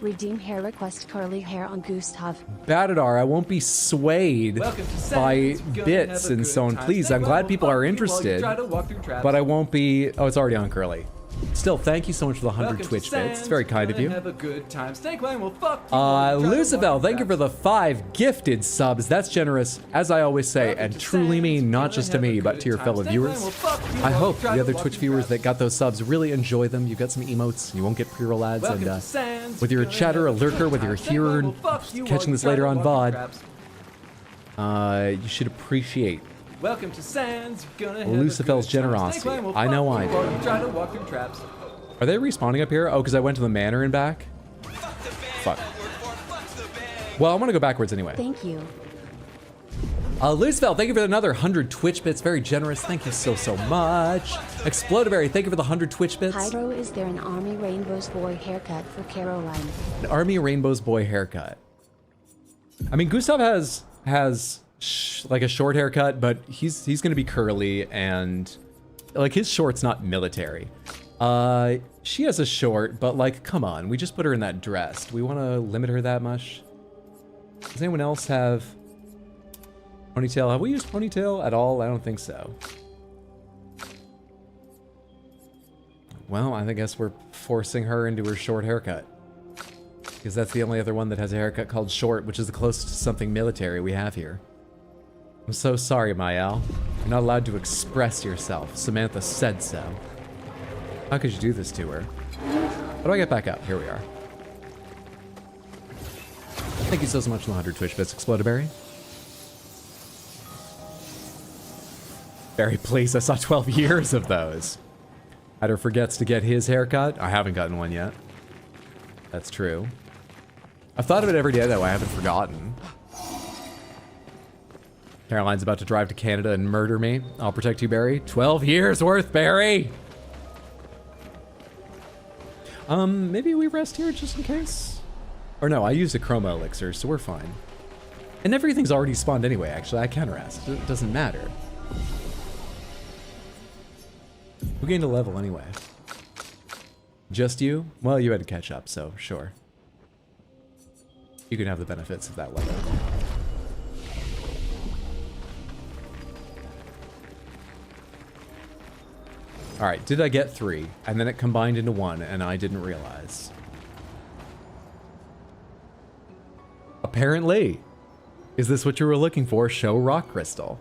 Redeem hair request curly hair on Gustave. Batadar, I won't be swayed by bits and so on. Please, I'm glad people are interested, but I won't be... Oh, it's already on curly. Still, thank you so much for the 100 Twitch bits. It's very kind of you. Have a good time. Snakebane will fuck you while you try to Lucibel, walk thank you for the 5 gifted subs. That's generous, as I always say, and truly mean not just to me, but to your fellow viewers. I hope the other Twitch viewers that got those subs really enjoy them. You got some emotes, you won't get pre-roll ads, and whether you're a chatter, a lurker, whether you're a hearer and catching this later on VOD, you should appreciate Welcome to Sands. Lucifel's generosity. I know I do. You try to walk through traps. Are they respawning up here? Oh, because I went to the manor and back? Fuck. Well, I'm gonna go backwards anyway. Thank you. Lucifel, thank you for another 100 Twitch bits. Very generous. Thank you so, so much. Explodaberry, thank you for the 100 Twitch bits. Hydro, is there an Army Rainbow's boy haircut for Caroline? An Army Rainbow's boy haircut. I mean, Gustave has like a short haircut, but he's gonna be curly and like his short's not military. She has a short, but like, come on, we just put her in that dress. Do we want to limit her that much? Does anyone else have ponytail? Have we used ponytail at all? I don't think so. Well, I guess we're forcing her into her short haircut. Because that's the only other one that has a haircut called short, which is the closest to something military we have here. I'm so sorry, Mael. You're not allowed to express yourself. Samantha said so. How could you do this to her? How do I get back up? Here we are. Thank you so much for the 100 Twitch bits, Explodaberry. Very pleased, I saw 12 years of those. Hyder forgets to get his haircut. I haven't gotten one yet. That's true. I've thought of it every day, though. I haven't forgotten. Caroline's about to drive to Canada and murder me. I'll protect you, Barry. 12 years worth, Barry! Maybe we rest here just in case? Or no, I used a chroma elixir, so we're fine. And everything's already spawned anyway, actually. I can rest. It doesn't matter. Who gained a level anyway? Just you? Well, you had to catch up, so sure. You can have the benefits of that level. Alright, did I get 3? And then it combined into 1, and I didn't realize. Apparently. Is this what you were looking for? Show rock crystal.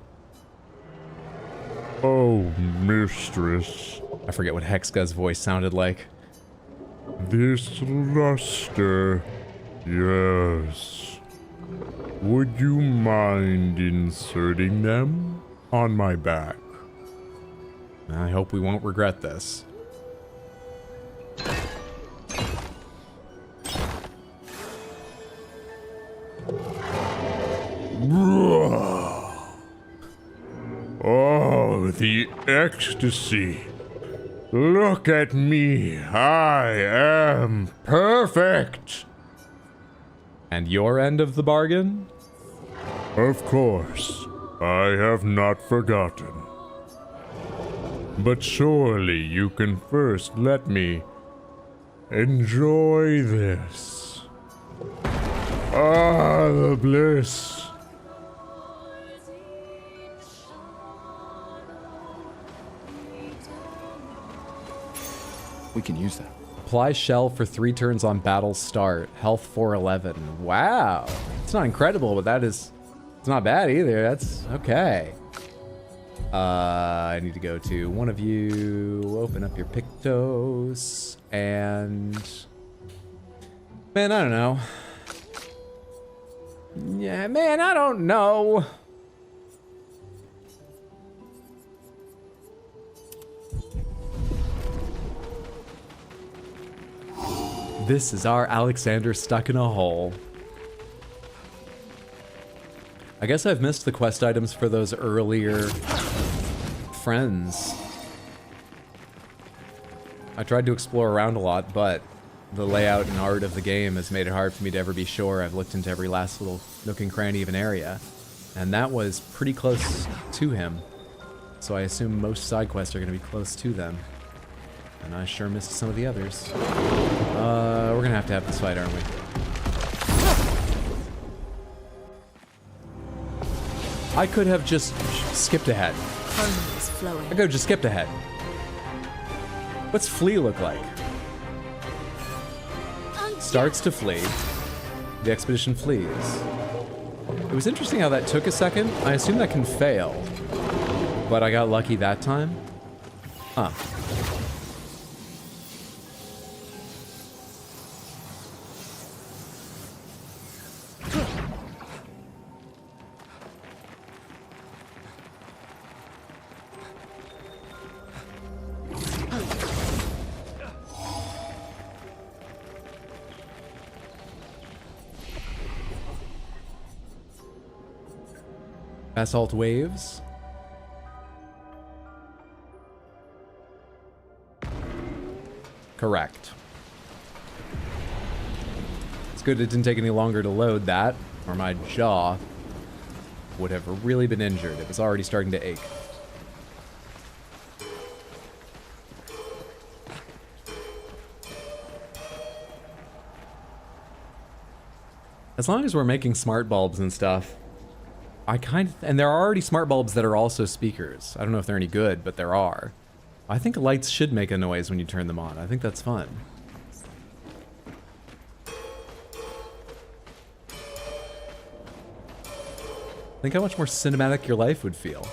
Oh, mistress. I forget what Hexga's voice sounded like. This luster, yes. Would you mind inserting them on my back? I hope we won't regret this. Oh, the ecstasy. Look at me. I am perfect. And your end of the bargain? Of course, I have not forgotten. But surely you can first let me enjoy this. Ah, the bliss. We can use that. Apply shell for 3 turns on battle start. Health 411. Wow. It's not incredible, but that is... It's not bad either. That's okay. I need to go to one of you. Open up your Pictos. And... Man, I don't know. Yeah, man, I don't know. This is our Alexander stuck in a hole. I guess I've missed the quest items for those earlier friends. I tried to explore around a lot, but the layout and art of the game has made it hard for me to ever be sure. I've looked into every last little nook and cranny of an area, and that was pretty close to him. So I assume most side quests are going to be close to them. And I sure missed some of the others. We're going to have this fight, aren't we? I could have just skipped ahead. Harmony is flowing. I could have just skipped ahead. What's flee look like? Starts to flee. The expedition flees. It was interesting how that took a second. I assume that can fail. But I got lucky that time. Huh. Basalt waves. Correct. It's good it didn't take any longer to load that, or my jaw would have really been injured. It was already starting to ache. As long as we're making smart bulbs and stuff, and there are already smart bulbs that are also speakers. I don't know if they're any good, but there are. I think lights should make a noise when you turn them on. I think that's fun. Think how much more cinematic your life would feel.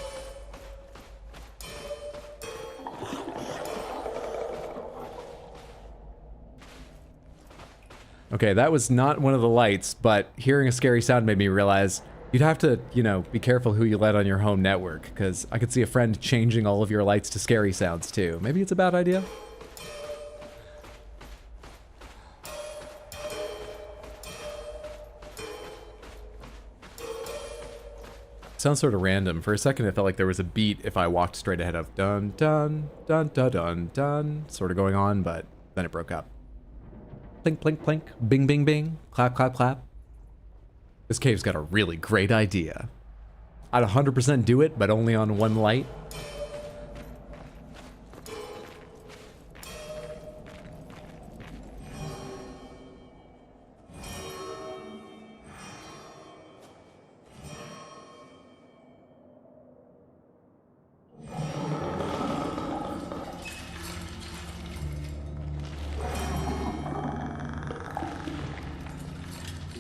Okay, that was not one of the lights, but hearing a scary sound made me realize you'd have to, you know, be careful who you let on your home network, because I could see a friend changing all of your lights to scary sounds too. Maybe it's a bad idea? Sounds sort of random. For a second it felt like there was a beat if I walked straight ahead of dun dun dun dun dun dun sort of going on, but then it broke up. Plink plink plink, bing bing bing, clap clap clap. This cave's got a really great idea. I'd 100% do it, but only on one light.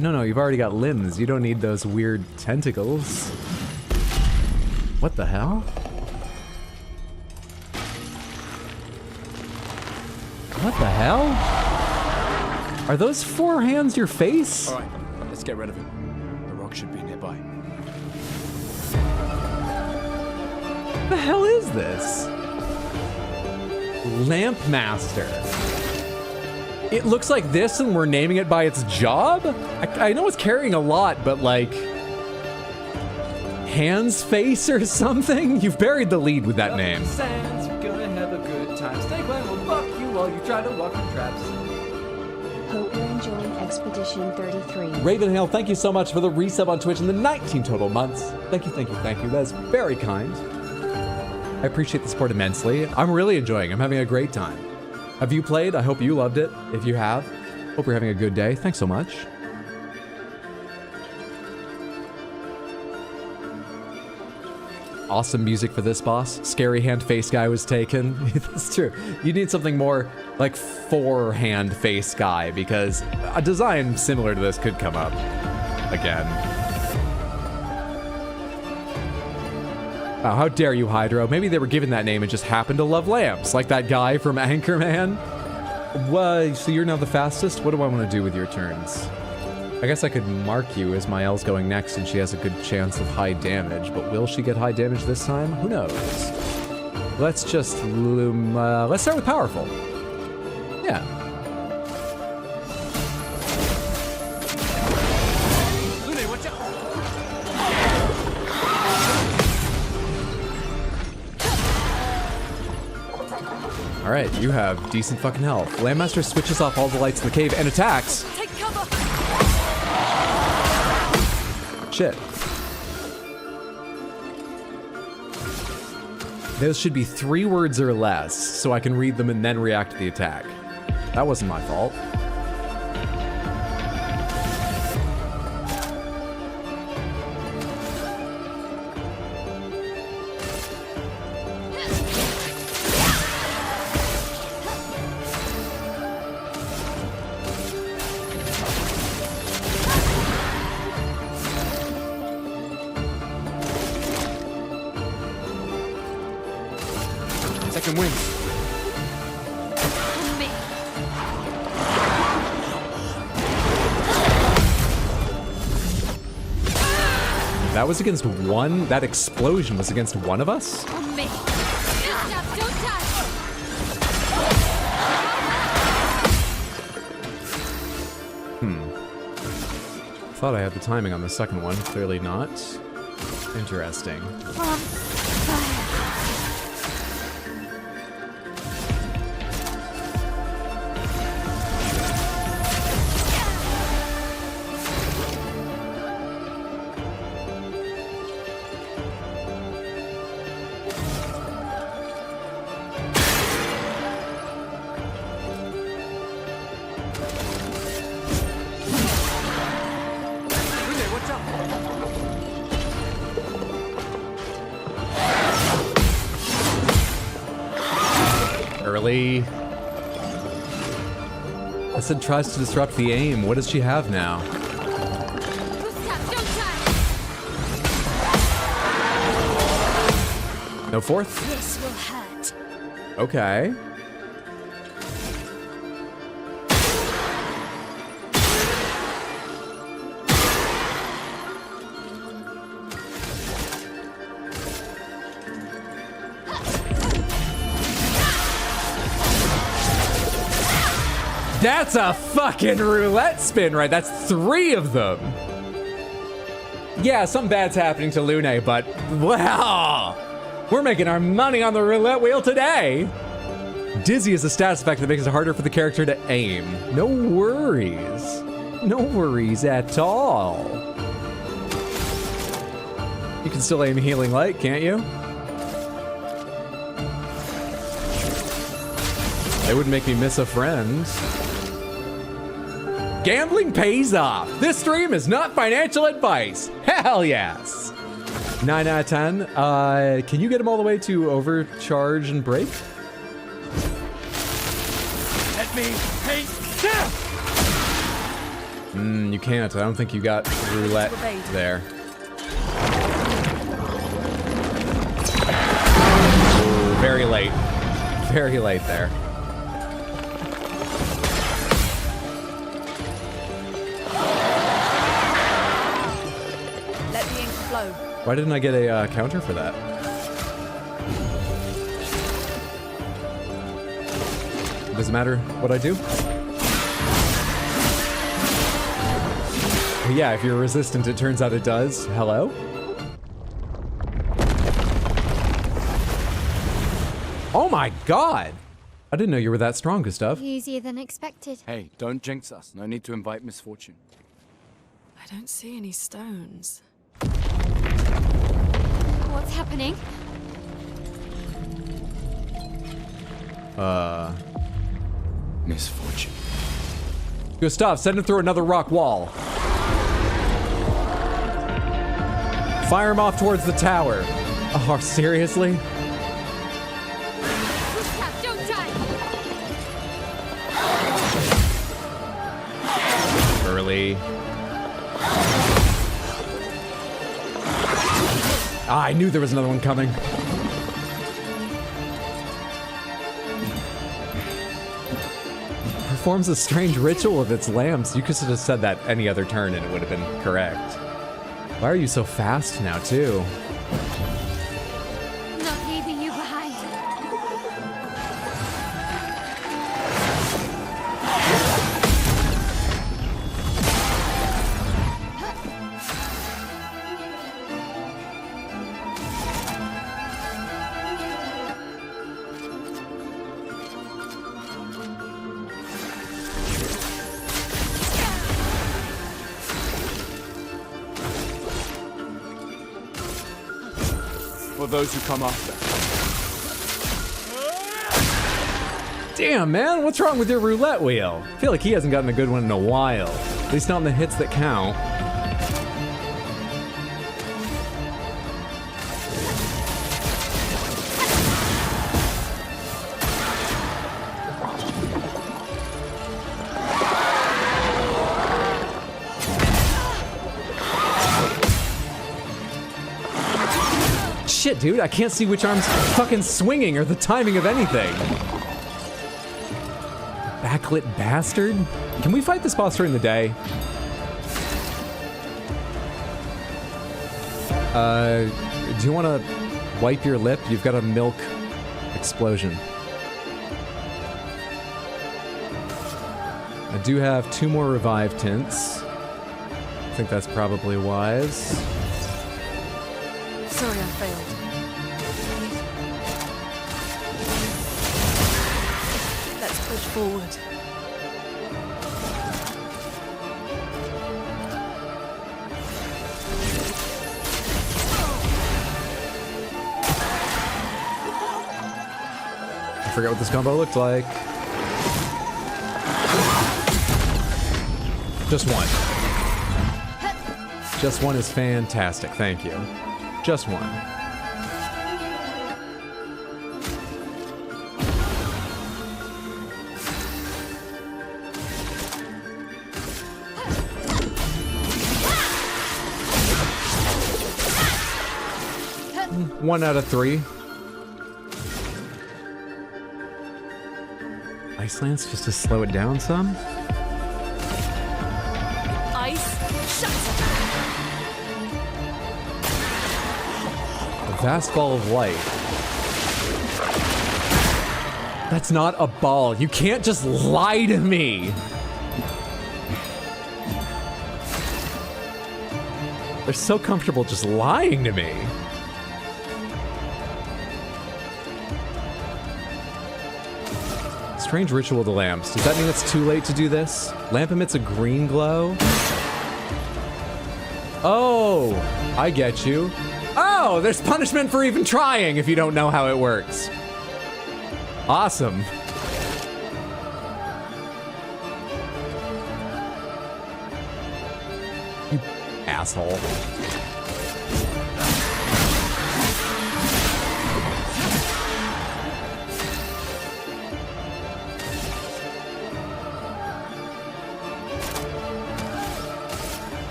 No, you've already got limbs. You don't need those weird tentacles. What the hell? What the hell? Are those 4 hands your face? All right, let's get rid of it. The rock should be nearby. What the hell is this? Lamp Master. It looks like this and we're naming it by its job? I know it's carrying a lot, but like... Hands face or something? You've buried the lead with that name. Sands, you're gonna have a good time. Snakebite will fuck you while you try to walk through traps. Hope you're enjoying Expedition 33. Ravenhail, thank you so much for the resub on Twitch in the 19 total months. Thank you. That's very kind. I appreciate the support immensely. I'm really enjoying it. I'm having a great time. Have you played? I hope you loved it. If you have, hope you're having a good day. Thanks so much. Awesome music for this boss. Scary hand face guy was taken. That's true. You need something more like 4 hand face guy, because a design similar to this could come up again. Oh, how dare you, Hydro? Maybe they were given that name and just happened to love lamps, like that guy from Anchorman. Well, so you're now the fastest? What do I want to do with your turns? I guess I could mark you as Mael's going next and she has a good chance of high damage, but will she get high damage this time? Who knows? Let's just let's start with powerful. Yeah. All right, you have decent fucking health. Landmaster switches off all the lights in the cave and attacks. Take cover. Shit. Those should be 3 words or less, so I can read them and then react to the attack. That wasn't my fault. Second wind. Me. That was against one? That explosion was against one of us? On me. Gustave, don't touch. Thought I had the timing on the second one. Clearly not. Interesting. On fire. What's up? Early. I said tries to disrupt the aim. What does she have now? Gustave, don't touch. No fourth? This will hurt. Okay. That's a fucking roulette spin, right? That's 3 of them. Yeah, something bad's happening to Lune, but wow, we're making our money on the roulette wheel today. Dizzy is a status effect that makes it harder for the character to aim. No worries. No worries at all. You can still aim Healing Light, can't you? It would make me miss a friend. Gambling pays off. This stream is not financial advice. Hell yes. 9 out of 10. Can you get him all the way to overcharge and break? Let me paint. You can't. I don't think you got roulette there. Ooh, very late. Very late there. Let the ink flow. Why didn't I get a counter for that? Does it matter what I do? Yeah, if you're resistant, it turns out it does. Hello? Oh my god! I didn't know you were that strong, Gustave. Easier than expected. Hey, don't jinx us. No need to invite misfortune. I don't see any stones. What's happening? Misfortune. Gustave, send him through another rock wall. Fire him off towards the tower. Oh, seriously? Gustave, don't die. Early. Ah, I knew there was another one coming. Performs a strange ritual with its lamps. You could have said that any other turn and it would have been correct. Why are you so fast now, too? Not leaving you behind. for those who come after. Damn, man, what's wrong with your roulette wheel? I feel like he hasn't gotten a good one in a while. At least not in the hits that count. Shit, dude, I can't see which arm's fucking swinging or the timing of anything. Backlit bastard? Can we fight this boss during the day? Do you want to wipe your lip? You've got a milk explosion. I do have 2 more revive tints. I think that's probably wise. Sorry, I failed. Let's push forward. I forgot what this combo looked like. Just one. Just one is fantastic, thank you. Just one. One out of 3. Ice Lance just to slow it down some? Ice, shut A vast ball of light. That's not a ball. You can't just lie to me. They're so comfortable just lying to me. Strange ritual of the lamps. Does that mean it's too late to do this? Lamp emits a green glow. Oh, I get you. Oh, there's punishment for even trying if you don't know how it works. Awesome. You asshole.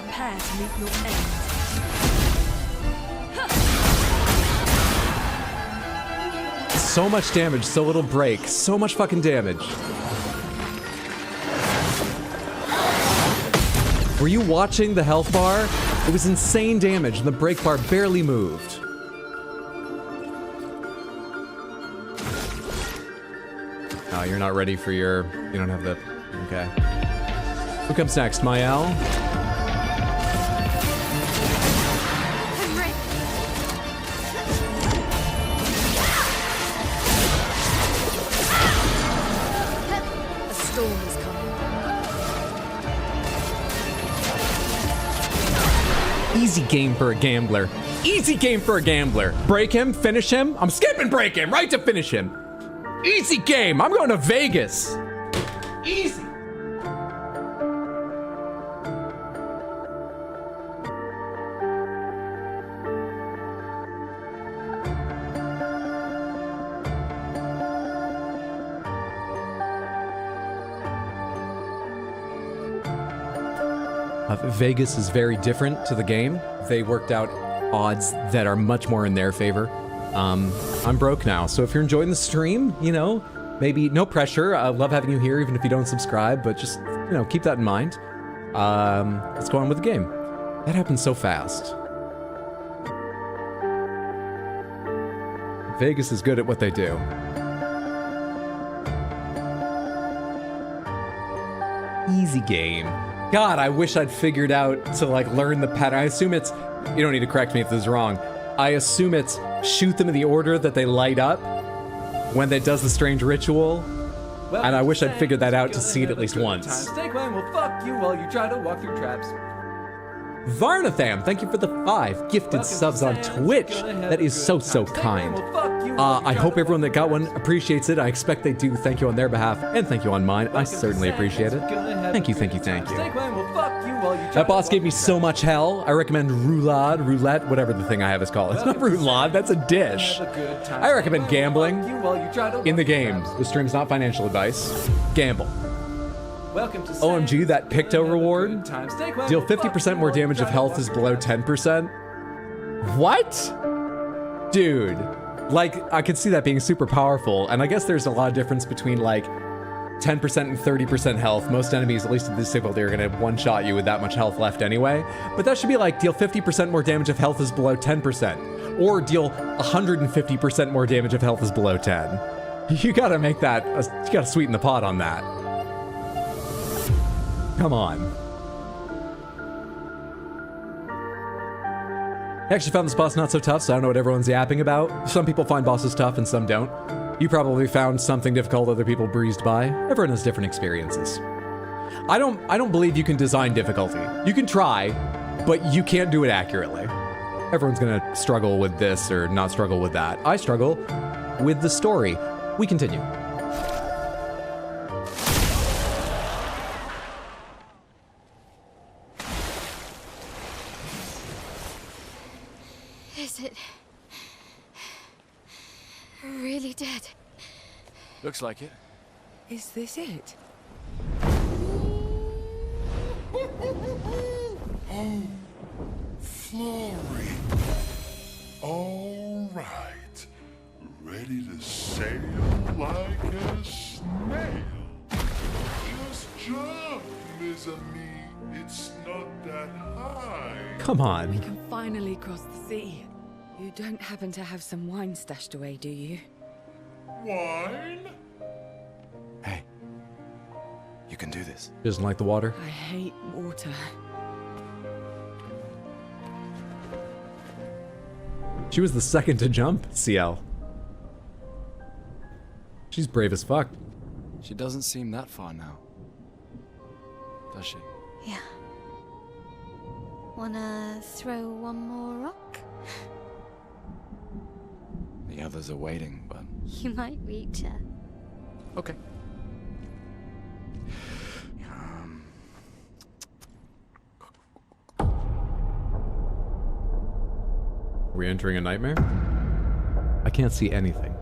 Prepare to meet your end. So much damage, so little break. So much fucking damage. Were you watching the health bar? It was insane damage and the break bar barely moved. Oh, you're not ready for your... You don't have the... Okay. Who comes next, Mael? I'm ready. A storm is coming. Easy game for a gambler. Easy game for a gambler. Break him, finish him. I'm skipping break him, right to finish him. Easy game. I'm going to Vegas. Easy. Vegas is very different to the game. They worked out odds that are much more in their favor. I'm broke now, so if you're enjoying the stream, you know, maybe no pressure. I love having you here, even if you don't subscribe, but just, you know, keep that in mind. Let's go on with the game. That happened so fast. Vegas is good at what they do. Easy game. God, I wish I'd figured out to, like, learn the pattern. I assume it's... You don't need to correct me if this is wrong. I assume it's shoot them in the order that they light up, when it does the strange ritual. Well, And I wish I'd thanks. figured that out to Gonna see it have at a least good once. time. Snake Man will fuck you while you try to walk through traps. Varnatham, thank you for the 5 gifted Welcome subs to on Sam's Twitch. Gonna Have That a is Good so Time. Snake Man kind. will fuck you while you I try hope to everyone that walk got through one traps. appreciates it. I expect they do. Thank you on their behalf, and thank you on mine. I certainly appreciate it. Thank you, thank you, thank you. Snake Man will fuck you while you try That to boss walk gave me through so traps. much hell. I recommend roulade, whatever the thing I have is called. It's not roulade, that's a dish. Have a good time. I recommend Snake Man will gambling fuck you while you try to in the walk through game. traps. The stream's not financial advice. Gamble. Welcome to OMG, Sam's that Gonna Picto Have a reward. Good Time. Snake Man Deal will fuck 50% you more while you damage try if to health walk is through below traps. 10%. What? Dude. Like, I could see that being super powerful, and I guess there's a lot of difference between, like, 10% and 30% health. Most enemies, at least at this difficulty, are gonna one-shot you with that much health left anyway. But that should be like, deal 50% more damage if health is below 10%. Or deal 150% more damage if health is below 10. You gotta make that, you gotta sweeten the pot on that. Come on. I actually found this boss not so tough, so I don't know what everyone's yapping about. Some people find bosses tough and some don't. You probably found something difficult other people breezed by. Everyone has different experiences. I don't believe you can design difficulty. You can try, but you can't do it accurately. Everyone's gonna struggle with this or not struggle with that. I struggle with the story. We continue. Is it really dead? Looks like it. Is this it? Flory. All right. Ready to sail like a snail. Just jump, mes amis. It's not that high. Come on. Can finally cross the sea. You don't happen to have some wine stashed away, do you? Wine? Hey. You can do this. She doesn't like the water. I hate water. She was the second to jump, CL. She's brave as fuck. She doesn't seem that far now. Does she? Yeah. Wanna throw one more rock? The others are waiting, but... You might reach her. Okay. Are we entering a nightmare? I can't see anything.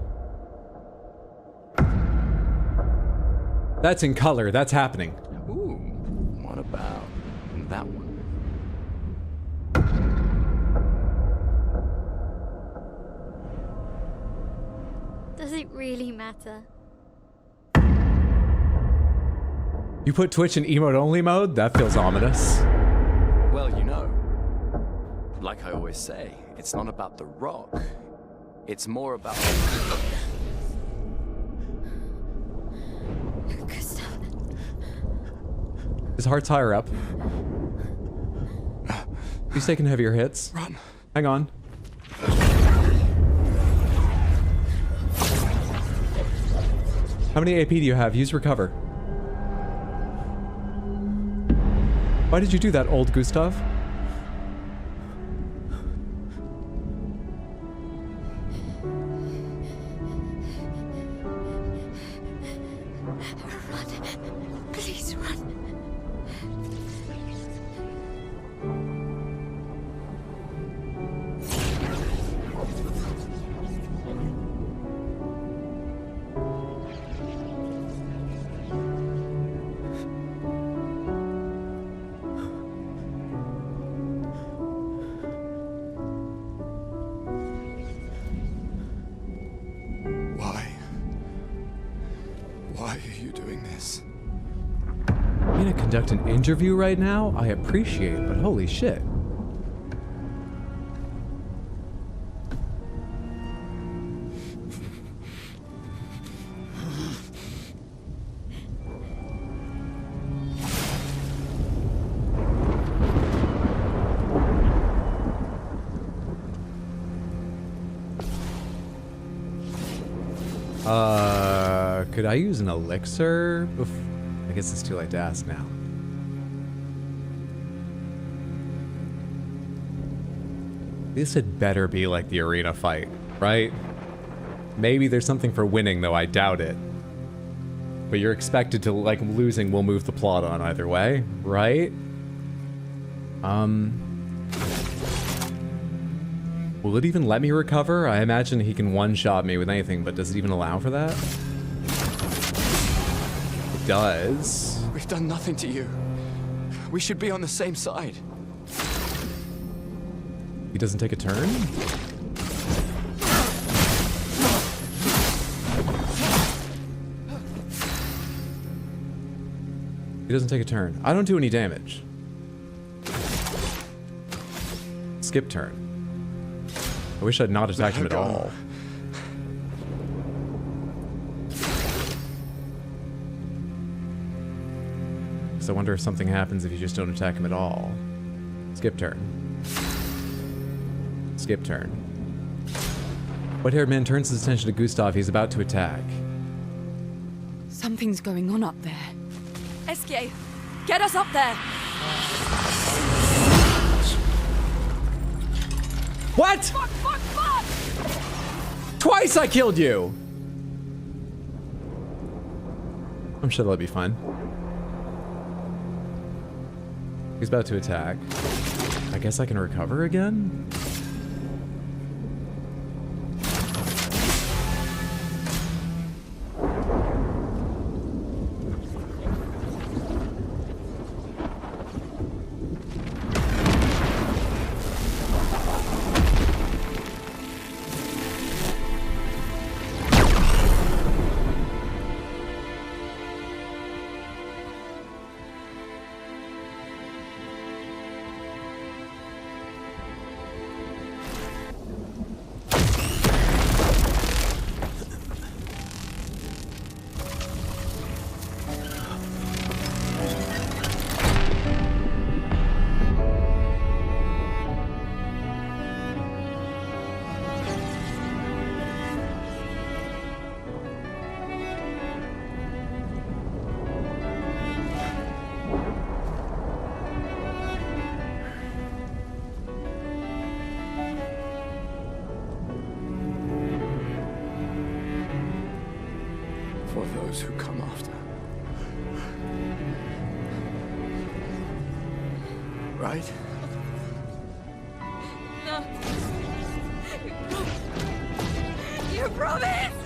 That's in color. That's happening. Ooh. What about that one? Does it really matter? You put Twitch in emote-only mode? That feels ominous. Well, you know, like I always say, it's not about the rock. It's more about... Gustave. His heart's higher up. He's taking heavier hits. Run. Hang on. How many AP do you have? Use recover. Why did you do that, old Gustave? Run. Please run. Why are you doing this? I'm gonna conduct an interview right now? I appreciate, but holy shit. Could I use an elixir? I guess it's too late to ask now. This had better be like the arena fight, right? Maybe there's something for winning, though I doubt it. But you're expected to, like, losing will move the plot on either way, right? Will it even let me recover? I imagine he can one-shot me with anything, but does it even allow for that? It does. We've done nothing to you. We should be on the same side. He doesn't take a turn? He doesn't take a turn. I don't do any damage. Skip turn. I wish I'd not attacked him at all. So I wonder if something happens if you just don't attack him at all. Skip turn. Skip turn. White-haired man turns his attention to Gustave. He's about to attack. Something's going on up there. Esquier, get us up there! What? Fuck, fuck, fuck! Twice I killed you! I'm sure that'll be fun. He's about to attack. I guess I can recover again? For those who come after. Right? No. You promised!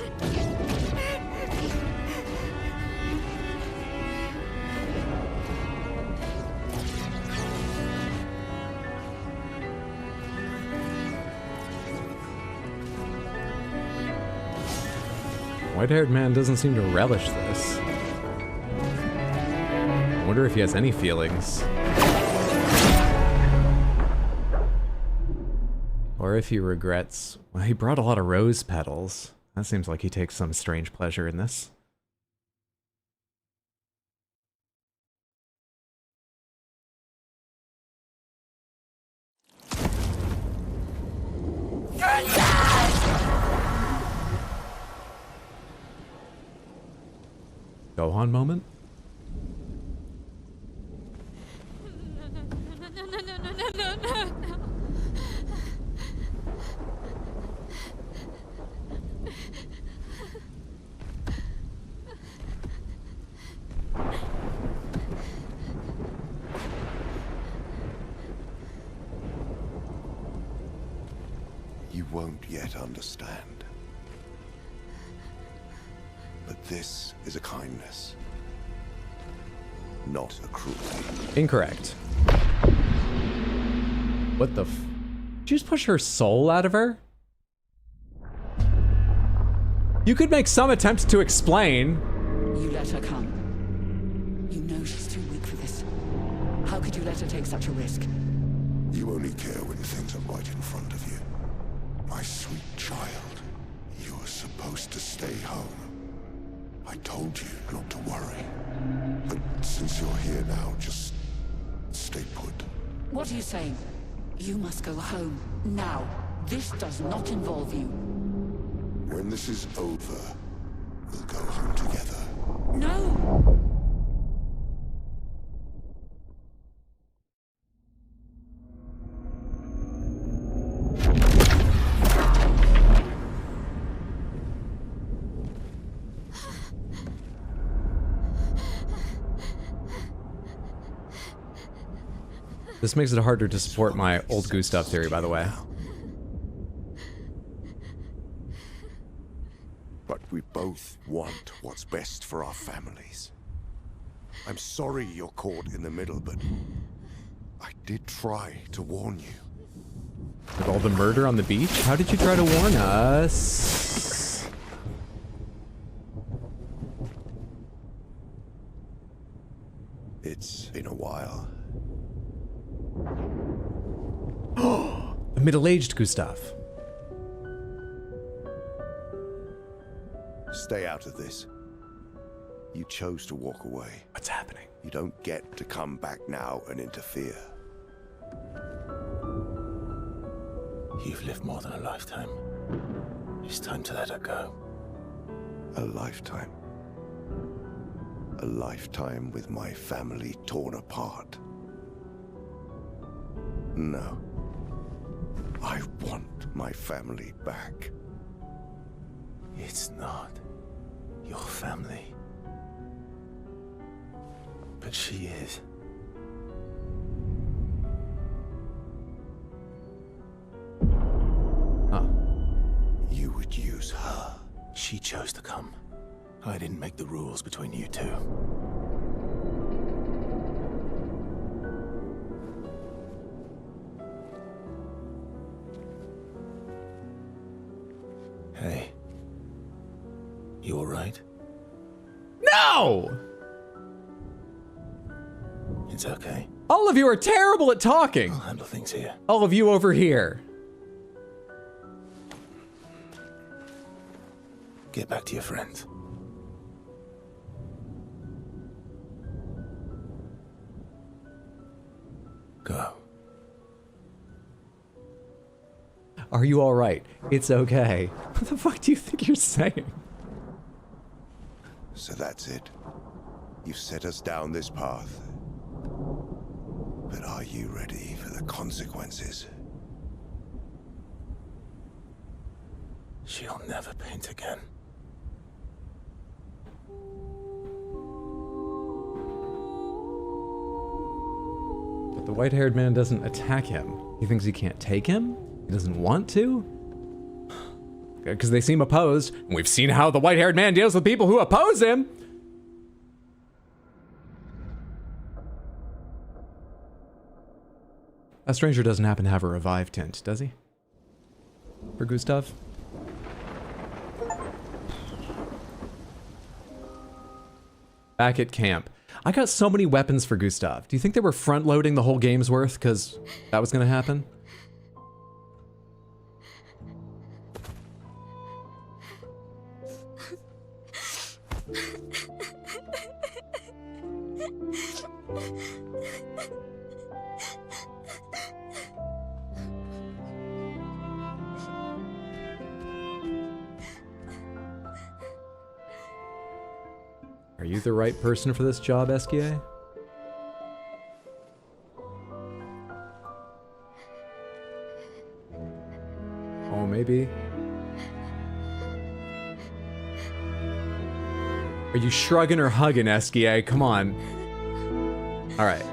White-haired man doesn't seem to relish this. I wonder if he has any feelings. Or if he regrets. Well, he brought a lot of rose petals. That seems like he takes some strange pleasure in this. Gohan moment? No. You won't yet understand. But this is a kindness, not a cruelty. Incorrect. What the f... Did you just push her soul out of her? You could make some attempt to explain. You let her come. You know she's too weak for this. How could you let her take such a risk? You only care when things are right in front of you. My sweet child, you were supposed to stay home. I told you not to worry. But since you're here now, just stay put. What are you saying? You must go home, now. This does not involve you. When this is over, We'll go home together. No! This makes it harder to support my old Gustave theory, by the way. But we both want what's best for our families. I'm sorry you're caught in the middle, but I did try to warn you. With all the murder on the beach? How did you try to warn us? It's been a while. A middle-aged Gustave. Stay out of this. You chose to walk away. What's happening? You don't get to come back now and interfere. You've lived more than a lifetime. It's time to let her go. A lifetime. A lifetime with my family torn apart. No. I want my family back. It's not your family. But she is. Huh. You would use her. She chose to come. I didn't make the rules between you two. Hey. You alright? No! It's okay. All of you are terrible at talking. I'll handle things here. All of you over here. Get back to your friends. Go. Are you all right? It's okay. What the fuck do you think you're saying? So that's it. You've set us down this path. But are you ready for the consequences? She'll never paint again. But the white-haired man doesn't attack him. He thinks he can't take him? He doesn't want to? Because they seem opposed, and we've seen how the white-haired man deals with people who oppose him! That stranger doesn't happen to have a revive tint, does he? For Gustave? Back at camp. I got so many weapons for Gustave. Do you think they were front-loading the whole game's worth because that was going to happen? Are you the right person for this job, Esquier? Oh, maybe. Are you shrugging or hugging, Esquier? Come on. All right.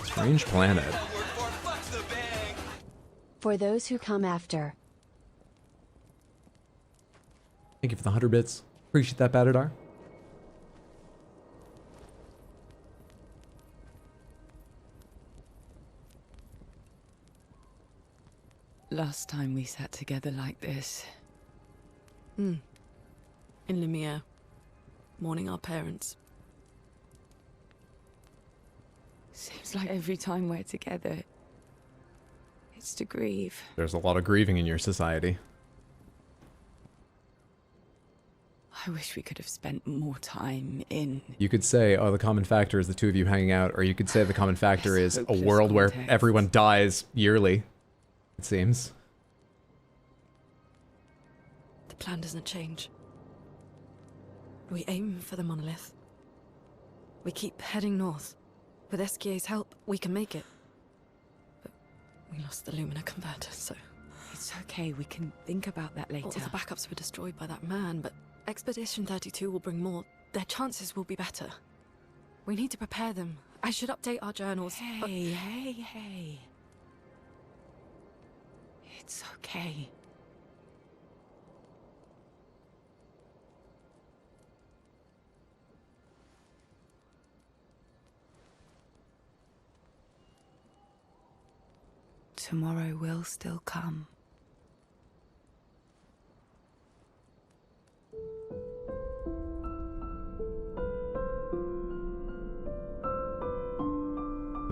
Strange planet. For those who come after. Thank you for the 100 bits. Appreciate that, Batadar. Last time we sat together like this. in Lumiere, mourning our parents. Seems like every time we're together, it's to grieve. There's a lot of grieving in your society. I wish we could have spent more time in... You could say, oh, the common factor is the two of you hanging out, or you could say the common factor is a world where everyone dies yearly, it seems. The plan doesn't change. We aim for the monolith. We keep heading north. With SKA's help, we can make it. But we lost the Lumina converter, so... It's okay, we can think about that later. All the backups were destroyed by that man, but Expedition 32 will bring more. Their chances will be better. We need to prepare them. I should update our journals. Hey. It's okay. Tomorrow will still come.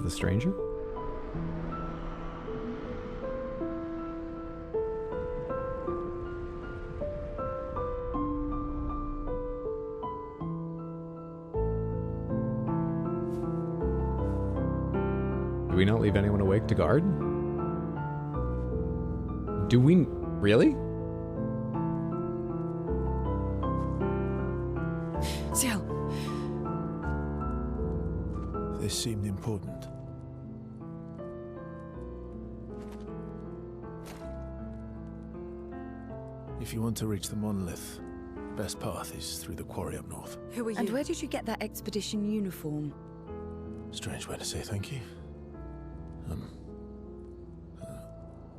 The stranger? Do we not leave anyone awake to guard? Do we really? Ciel! This seemed important. If you want to reach the monolith, best path is through the quarry up north. Who are you? And where did you get that expedition uniform? Strange way to say thank you. I'm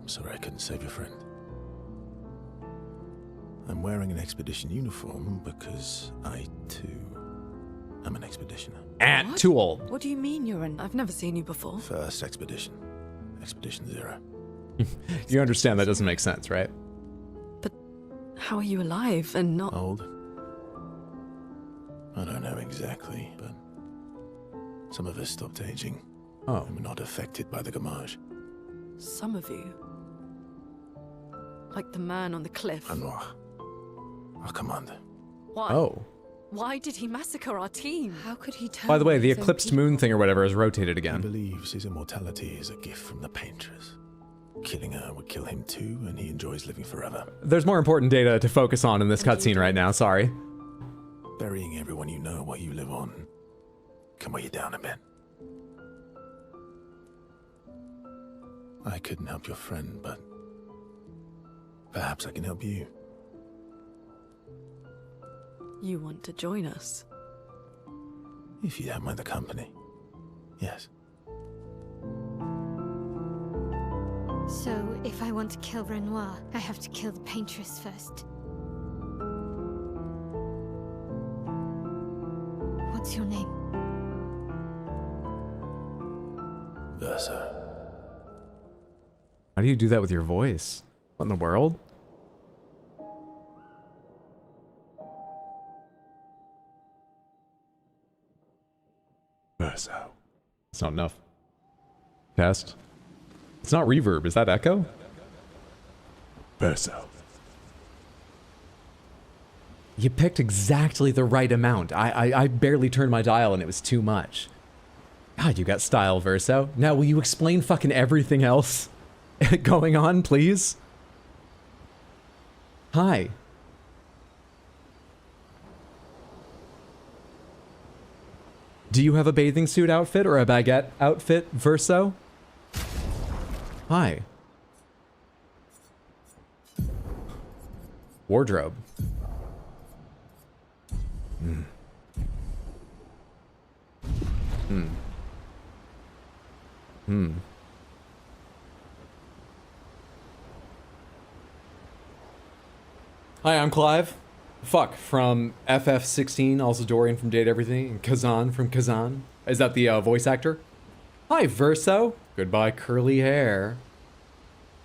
sorry I couldn't save your friend. I'm wearing an expedition uniform because I, too, am an expeditioner. And too old. What do you mean you're an... I've never seen you before. First expedition. Expedition 0. You understand that doesn't make sense, right? But how are you alive and not... Old? I don't know exactly, but some of us stopped aging. Oh. And were not affected by the gamage. Some of you? Like the man on the cliff? Anwar, our commander. Why? Oh. Why did he massacre our team? How could he turn... By the way, the his own eclipsed people? moon thing or whatever has rotated He again. believes his immortality is a gift from the paintress. Killing her would kill him too, and he enjoys living forever. There's more important data to focus on in this cutscene right now, sorry. Burying everyone you know while you live on can weigh you down a bit. I couldn't help your friend, but perhaps I can help you. You want to join us? If you don't mind the company. Yes. So, if I want to kill Renoir, I have to kill the paintress first. What's your name? Verso. How do you do that with your voice? What in the world? Verso. It's not enough. Test. It's not reverb. Is that echo? Verso. You picked exactly the right amount. I barely turned my dial and it was too much. God, you got style, Verso. Now, will you explain fucking everything else going on, please? Hi. Do you have a bathing suit outfit or a baguette outfit, Verso? Hi. Wardrobe. Hmm. Hmm. Hmm. Hi, I'm Clive. Fuck, from FF16, also Dorian from Date Everything, and Kazan from Kazan. Is that the voice actor? Hi, Verso. Goodbye, curly hair.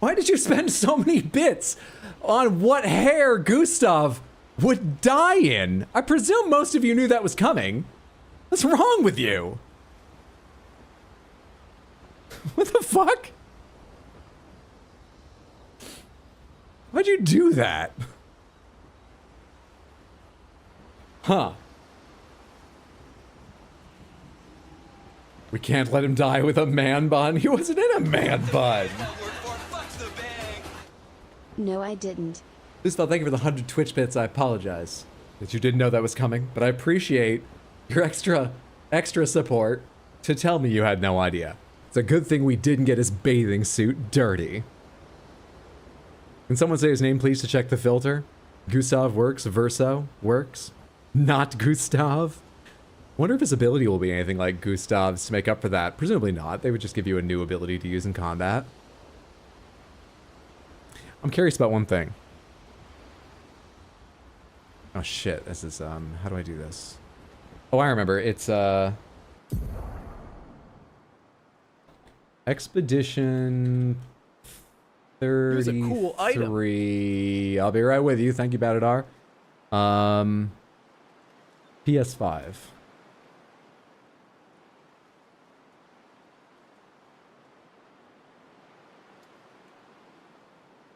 Why did you spend so many bits on what hair, Gustave? would die in. I presume most of you knew that was coming. What's wrong with you? What the fuck? Why'd you do that? Huh. We can't let him die with a man bun. He wasn't in a man bun. No, I didn't. Gustave, thank you for the 100 Twitch bits. I apologize that you didn't know that was coming, but I appreciate your extra support to tell me you had no idea. It's a good thing we didn't get his bathing suit dirty. Can someone say his name, please, to check the filter? Gustave works, Verso works. Not Gustave. Wonder if his ability will be anything like Gustave's to make up for that. Presumably not. They would just give you a new ability to use in combat. I'm curious about one thing. Oh shit, this is, how do I do this? Oh, I remember. It's, Expedition 33. Here's a cool item. I'll be right with you. Thank you, Batadar. PS5.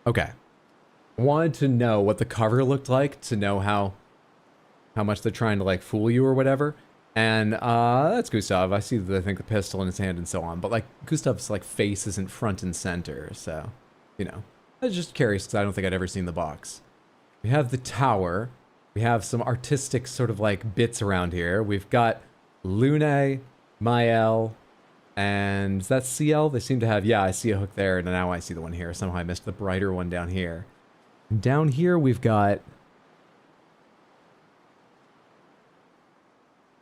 Okay. Wanted to know what the cover looked like to know how much they're trying to like fool you or whatever. And that's Gustave. I see I think the pistol in his hand and so on, but like Gustave's like face isn't front and center, so you know. I was just curious because I don't think I'd ever seen the box. We have the tower. We have some artistic sort of like bits around here. We've got Lune, Mael, and is that CL? They seem to have, yeah, I see a hook there, and now I see the one here. Somehow I missed the brighter one down here. And down here we've got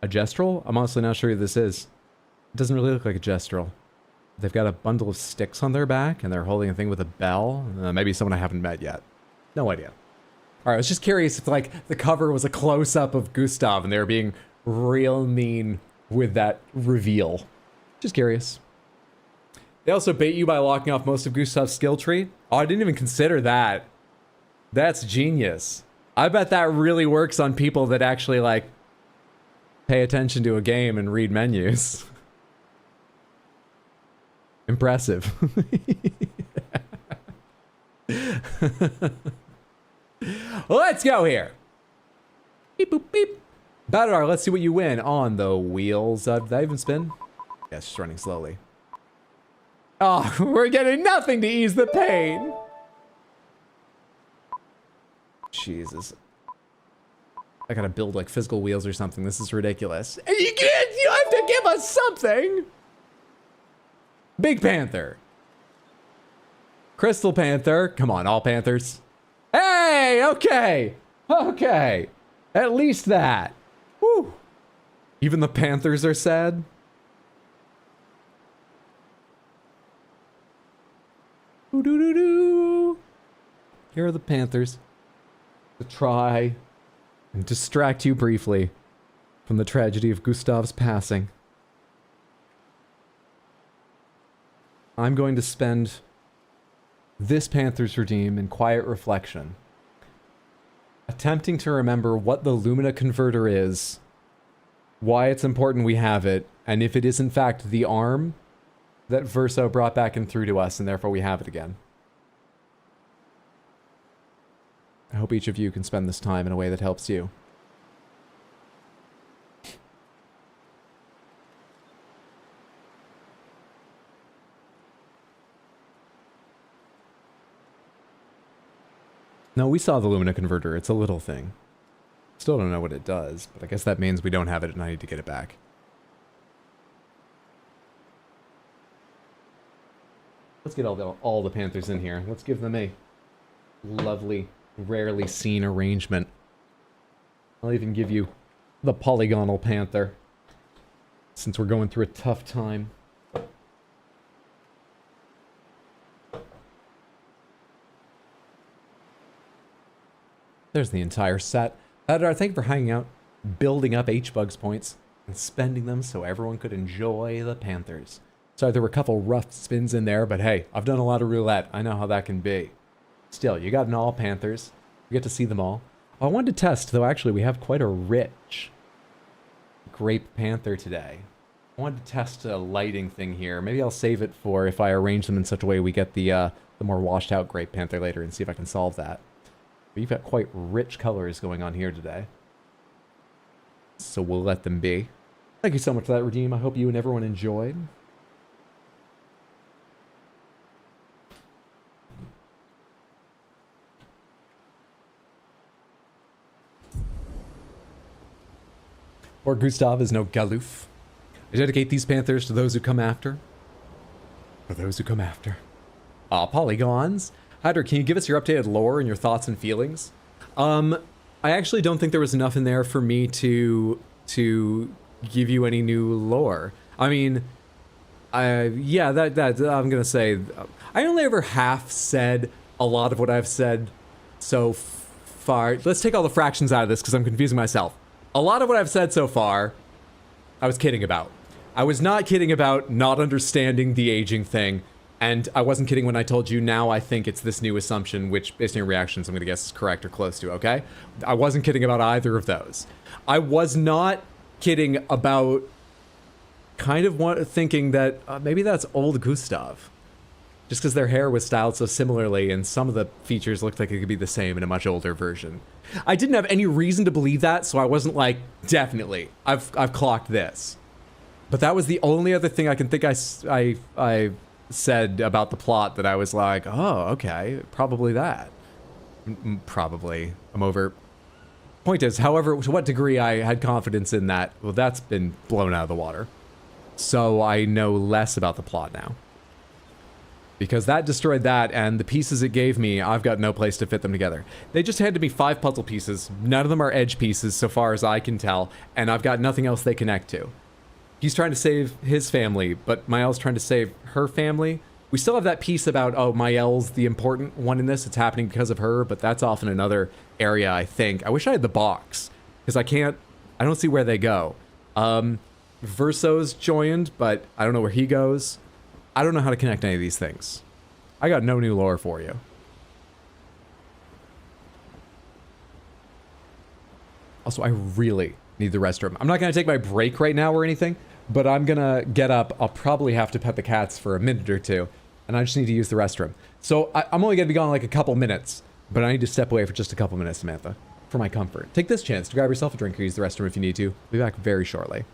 a gestrel? I'm honestly not sure who this is. It doesn't really look like a gestrel. They've got a bundle of sticks on their back, and they're holding a thing with a bell. Maybe someone I haven't met yet. No idea. All right, I was just curious if like the cover was a close-up of Gustave and they were being real mean with that reveal. Just curious. They also bait you by locking off most of Gustave's skill tree. Oh, I didn't even consider that. That's genius. I bet that really works on people that actually like pay attention to a game and read menus. Impressive. Let's go here. Beep, boop, beep. Batadar, let's see what you win on the wheels. Did that even spin? Yeah, it's just running slowly. Oh, we're getting nothing to ease the pain. Jesus. I gotta build like physical wheels or something. This is ridiculous. And you have to give us something. Big Panther. Crystal Panther. Come on, all Panthers. Hey, okay. Okay. At least that. Woo. Even the Panthers are sad. Ooh-doo-doo-doo. Here are the Panthers. To try and distract you briefly from the tragedy of Gustave's passing. I'm going to spend this Panther's Redeem in quiet reflection, attempting to remember what the Lumina Converter is, why it's important we have it, and if it is in fact the arm that Verso brought back and through to us, and therefore we have it again. I hope each of you can spend this time in a way that helps you. No, we saw the Lumina Converter. It's a little thing. Still don't know what it does, but I guess that means we don't have it and I need to get it back. Let's get all the Panthers in here. Let's give them a lovely, rarely seen arrangement. I'll even give you the Polygonal Panther, since we're going through a tough time. There's the entire set. Batadar, thank you for hanging out, building up H-Bugs points, and spending them so everyone could enjoy the Panthers. Sorry, there were a couple rough spins in there, but hey, I've done a lot of roulette. I know how that can be. Still, you got an all Panthers. You get to see them all. I wanted to test, though actually we have quite a rich grape panther today. I wanted to test a lighting thing here. Maybe I'll save it for if I arrange them in such a way we get the more washed out grape panther later and see if I can solve that. But you've got quite rich colors going on here today. So we'll let them be. Thank you so much for that, Redeem. I hope you and everyone enjoyed. Or Gustave is no galoof. I dedicate these panthers to those who come after. For those who come after. Polygons. Hydra, can you give us your updated lore and your thoughts and feelings? I actually don't think there was enough in there for me to give you any new lore. I mean, yeah, that I'm gonna say, I only ever half said a lot of what I've said so far. Let's take all the fractions out of this because I'm confusing myself. A lot of what I've said so far, I was kidding about. I was not kidding about not understanding the aging thing, and I wasn't kidding when I told you now I think it's this new assumption, which, based on your reactions, I'm going to guess is correct or close to, okay? I wasn't kidding about either of those. I was not kidding about kind of thinking that maybe that's old Gustave. Just because their hair was styled so similarly and some of the features looked like it could be the same in a much older version. I didn't have any reason to believe that, so I wasn't like, definitely, I've clocked this. But that was the only other thing I can think I said about the plot that I was like, oh, okay, probably that. Probably. I'm over. Point is, however, to what degree I had confidence in that, well, that's been blown out of the water. So I know less about the plot now. Because that destroyed that, and the pieces it gave me, I've got no place to fit them together. They just handed me 5 puzzle pieces. None of them are edge pieces, so far as I can tell, and I've got nothing else they connect to. He's trying to save his family, but Mael's trying to save her family. We still have that piece about, oh, Mael's the important one in this. It's happening because of her, but that's off in another area, I think. I wish I had the box, because I don't see where they go. Verso's joined, but I don't know where he goes. I don't know how to connect any of these things. I got no new lore for you. Also, I really need the restroom. I'm not going to take my break right now or anything, but I'm going to get up. I'll probably have to pet the cats for a minute or two, and I just need to use the restroom. So I'm only going to be gone like a couple minutes, but I need to step away for just a couple minutes, Samantha, for my comfort. Take this chance to grab yourself a drink or use the restroom if you need to. I'll be back very shortly.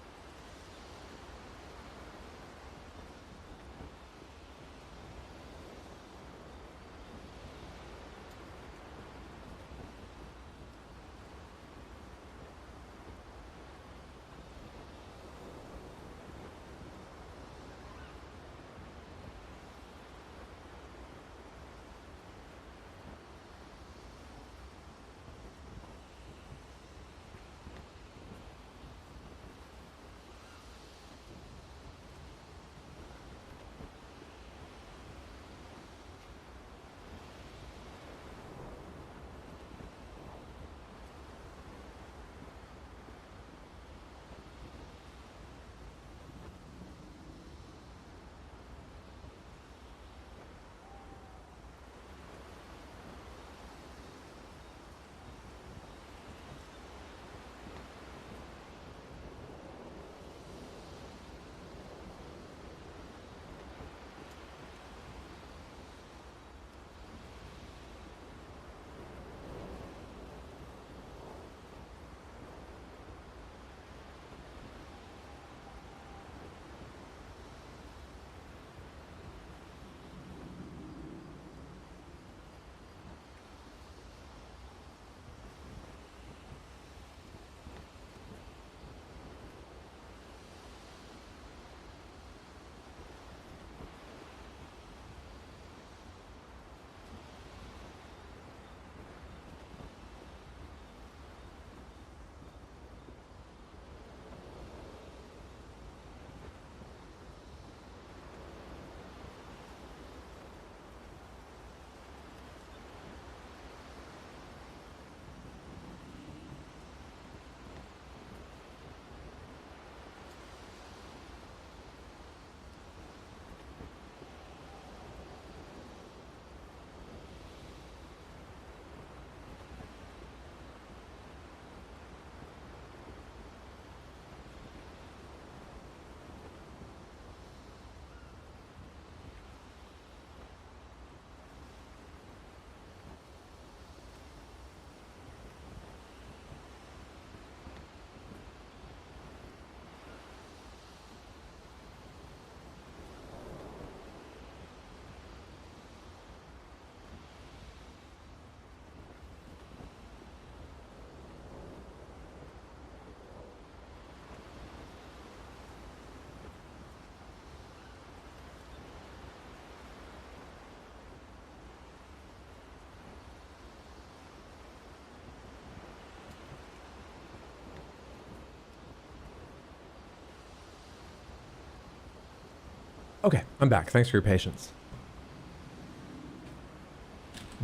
Okay, I'm back. Thanks for your patience.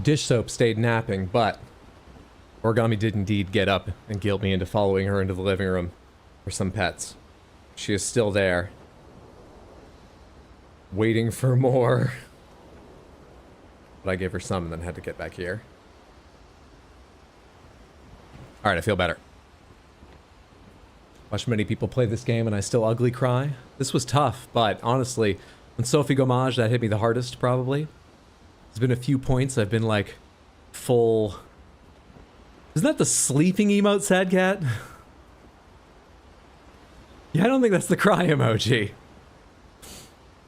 Dish soap stayed napping, but Origami did indeed get up and guilt me into following her into the living room for some pets. She is still there, waiting for more. But I gave her some and then had to get back here. Alright, I feel better. Watched many people play this game and I still ugly cry. This was tough, but honestly, when Sophie Gommage, that hit me the hardest, probably. There's been a few points I've been like, full... Isn't that the sleeping emote, Sad Cat? Yeah, I don't think that's the cry emoji.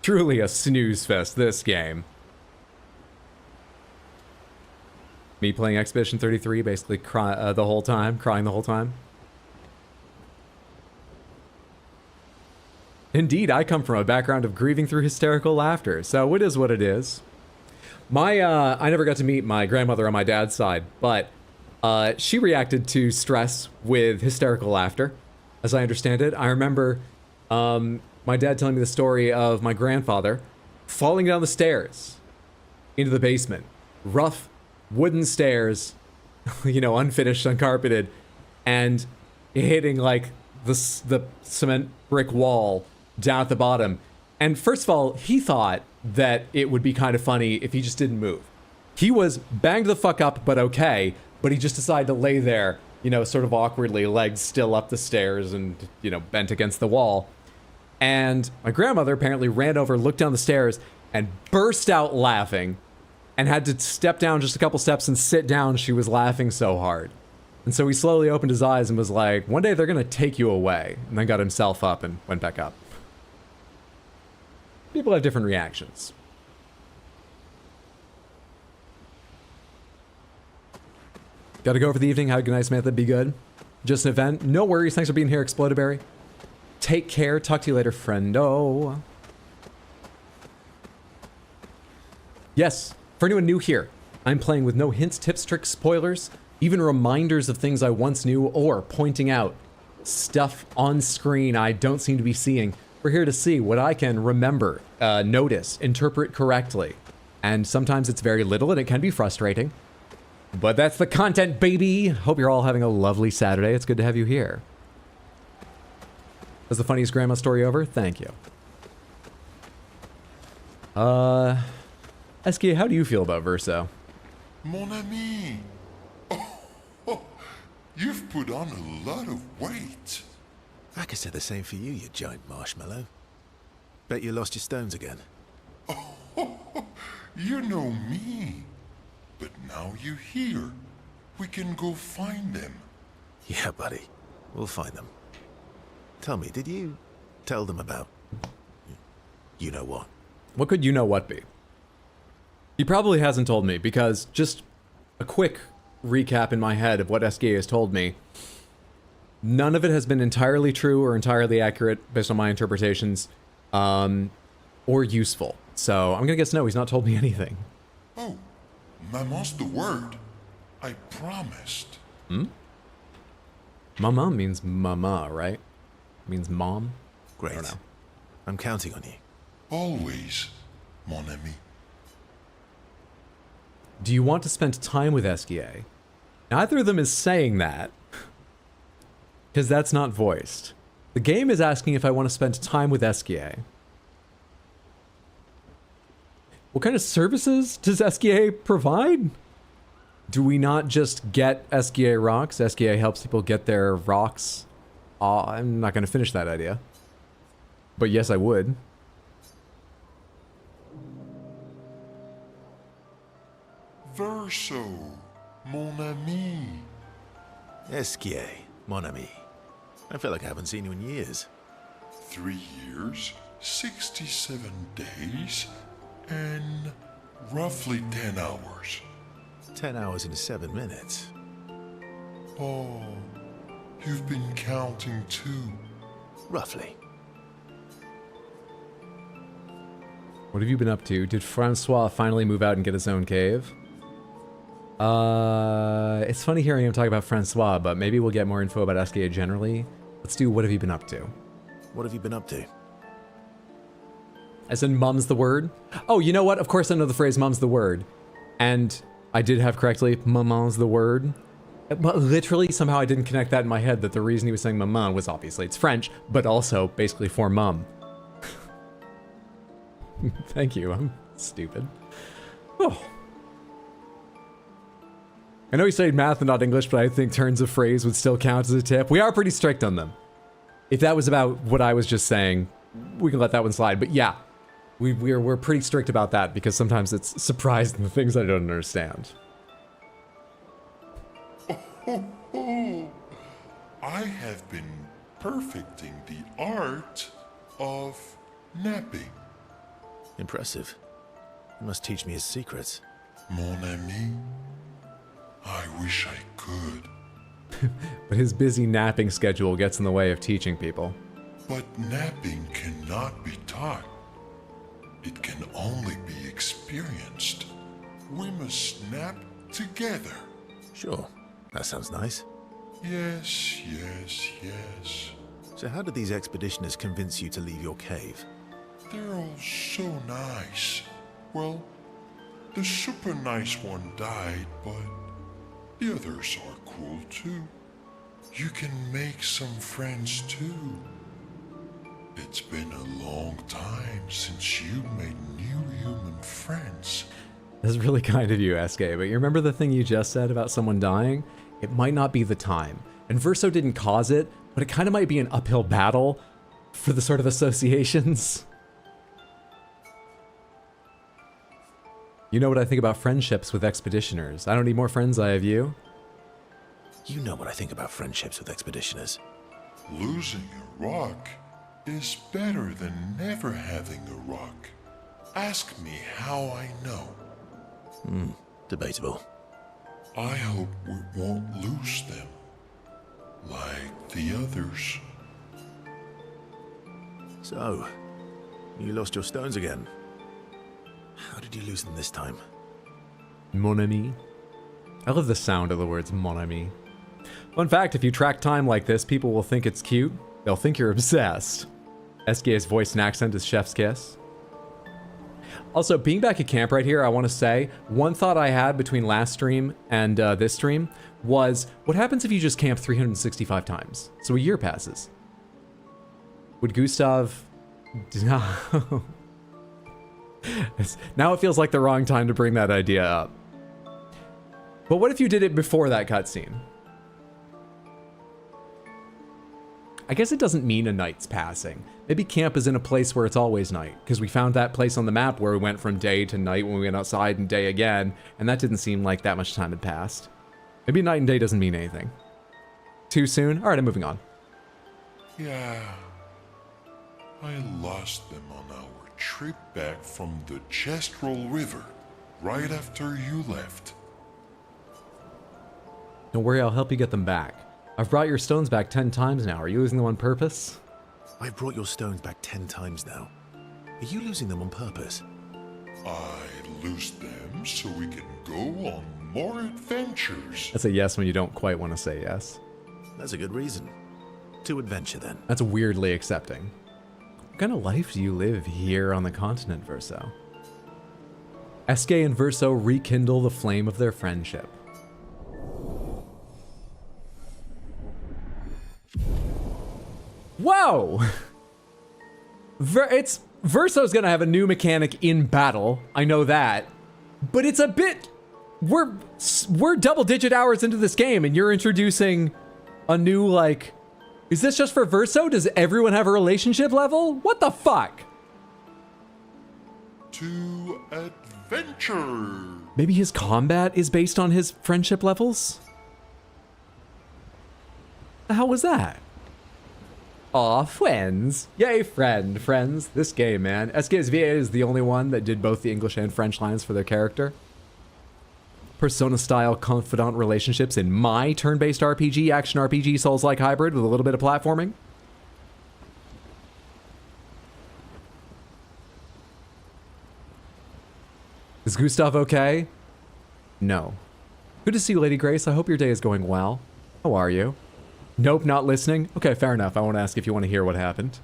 Truly a snooze fest, this game. Me playing Expedition 33, basically crying the whole time. Indeed, I come from a background of grieving through hysterical laughter, so it is what it is. I never got to meet my grandmother on my dad's side, but she reacted to stress with hysterical laughter, as I understand it. I remember my dad telling me the story of my grandfather falling down the stairs into the basement. Rough wooden stairs, you know, unfinished, uncarpeted, and hitting like the cement brick wall down at the bottom. And first of all, he thought that it would be kind of funny if he just didn't move. He was banged the fuck up, but okay, but he just decided to lay there, you know, sort of awkwardly, legs still up the stairs and, you know, bent against the wall. And my grandmother apparently ran over, looked down the stairs, and burst out laughing, and had to step down just a couple steps and sit down. She was laughing so hard. And so he slowly opened his eyes and was like, one day they're gonna take you away. And then got himself up and went back up. People have different reactions. Gotta go for the evening. Have a good night, Samantha. Be good. Just an event. No worries. Thanks for being here, Explodaberry. Take care. Talk to you later, friendo. Yes, for anyone new here, I'm playing with no hints, tips, tricks, spoilers, even reminders of things I once knew, or pointing out stuff on screen I don't seem to be seeing. We're here to see what I can remember, notice, interpret correctly. And sometimes it's very little and it can be frustrating. But that's the content, baby! Hope you're all having a lovely Saturday. It's good to have you here. Was the funniest grandma story over? Thank you. Eskia, how do you feel about Verso? Mon ami! Oh, you've put on a lot of weight. I could say the same for you, you giant marshmallow. Bet you lost your stones again. Oh, you know me. But now you're here. We can go find them. Yeah, buddy. We'll find them. Tell me, did you tell them about... you know what? What could you know what be? He probably hasn't told me, because just a quick recap in my head of what SKA has told me. None of it has been entirely true or entirely accurate based on my interpretations, or useful. So I'm gonna guess no, he's not told me anything. Oh, Maman's the word. I promised. Hmm? Mama means mama, right? Means mom? Great. I don't know. I'm counting on you. Always, mon ami. Do you want to spend time with SKA? Neither of them is saying that. Because that's not voiced. The game is asking if I want to spend time with SKA. What kind of services does SKA provide? Do we not just get SKA rocks? SKA helps people get their rocks. I'm not going to finish that idea. But yes, I would. Verso, mon ami. SKA, mon ami. I feel like I haven't seen you in years. 3 years, 67 days, and roughly 10 hours. 10 hours and 7 minutes. Oh, you've been counting too. Roughly. What have you been up to? Did Francois finally move out and get his own cave? It's funny hearing him talk about Francois, but maybe we'll get more info about SKA generally. Let's do what have you been up to? What have you been up to? As in mum's the word. Oh, you know what? Of course I know the phrase mum's the word. And I did have correctly, maman's the word. But literally, somehow I didn't connect that in my head that the reason he was saying maman was obviously it's French, but also basically for mum. Thank you, I'm stupid. Oh. I know you studied math and not English, but I think turns of phrase would still count as a tip. We are pretty strict on them. If that was about what I was just saying, we can let that one slide. But yeah, we're pretty strict about that because sometimes it's surprised in the things I don't understand. I have been perfecting the art of napping. Impressive. You must teach me his secrets. Mon ami, I wish I could. But his busy napping schedule gets in the way of teaching people. But napping cannot be taught. It can only be experienced. We must nap together. Sure, that sounds nice. Yes, yes, yes. So how did these expeditioners convince you to leave your cave? They're all so nice. Well, the super nice one died, but the others are cool too. You can make some friends too. It's been a long time since you made new human friends. That's really kind of you, SK, but you remember the thing you just said about someone dying? It might not be the time. And Verso didn't cause it, but it kind of might be an uphill battle for the sort of associations. You know what I think about friendships with expeditioners. I don't need more friends, I have you. You know what I think about friendships with expeditioners. Losing a rock is better than never having a rock. Ask me how I know. Debatable. I hope we won't lose them, like the others. So, you lost your stones again. How did you lose them this time? Mon ami. I love the sound of the words mon ami. Fun fact, if you track time like this, people will think it's cute. They'll think you're obsessed. SK's voice and accent is chef's kiss. Also, being back at camp right here, I want to say, one thought I had between last stream and this stream was, what happens if you just camp 365 times? So a year passes. Would Gustave... Now it feels like the wrong time to bring that idea up. But what if you did it before that cutscene? I guess it doesn't mean a night's passing. Maybe camp is in a place where it's always night, because we found that place on the map where we went from day to night when we went outside and day again, and that didn't seem like that much time had passed. Maybe night and day doesn't mean anything. Too soon? Alright, I'm moving on. Yeah, I lost them on our trip back from the Chestrel River, right after you left. Don't worry, I'll help you get them back. I've brought your stones back 10 times now. Are you losing them on purpose? I've brought your stones back 10 times now. Are you losing them on purpose? I lose them so we can go on more adventures. That's a yes when you don't quite want to say yes. That's a good reason. To adventure, then. That's weirdly accepting. What kind of life do you live here on the continent, Verso? SK and Verso rekindle the flame of their friendship. Whoa! Verso's gonna have a new mechanic in battle, I know that. But it's a bit... We're double-digit hours into this game, and you're introducing a new, like... Is this just for Verso? Does everyone have a relationship level? What the fuck? To adventure! Maybe his combat is based on his friendship levels? The hell was that? Aw, friends. Yay, friends. This game, man. SK's VA is the only one that did both the English and French lines for their character. Persona-style confidant relationships in my turn-based RPG, action RPG, Souls-like hybrid with a little bit of platforming. Is Gustave okay? No. Good to see you, Lady Grace. I hope your day is going well. How are you? Nope, not listening? Okay, fair enough. I won't ask if you want to hear what happened.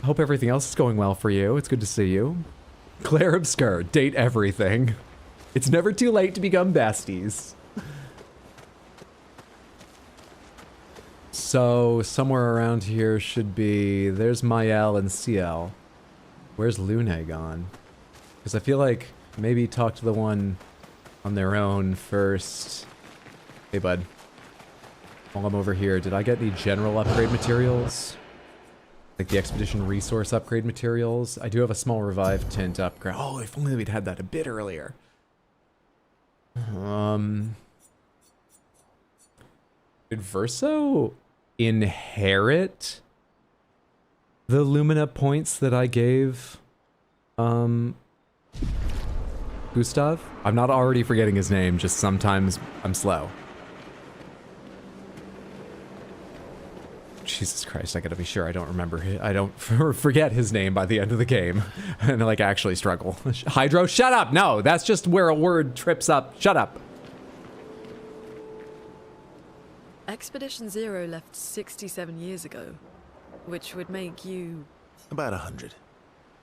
Hope everything else is going well for you. It's good to see you. Clair Obscur, date everything. It's never too late to become besties. So, somewhere around here should be... There's Mael and CL. Where's Lune gone? Because I feel like maybe talk to the one on their own first. Hey, bud. While I'm over here, did I get any general upgrade materials? Like the expedition resource upgrade materials? I do have a small revive tint upgrade. Oh, if only we'd had that a bit earlier. Did Verso inherit the Lumina points that I gave Gustave? I'm not already forgetting his name, just sometimes I'm slow. Jesus Christ, I gotta be sure I don't remember. I don't forget his name by the end of the game and like actually struggle. Hydro, shut up! No, that's just where a word trips up. Shut up. Expedition Zero left 67 years ago, which would make you... About 100.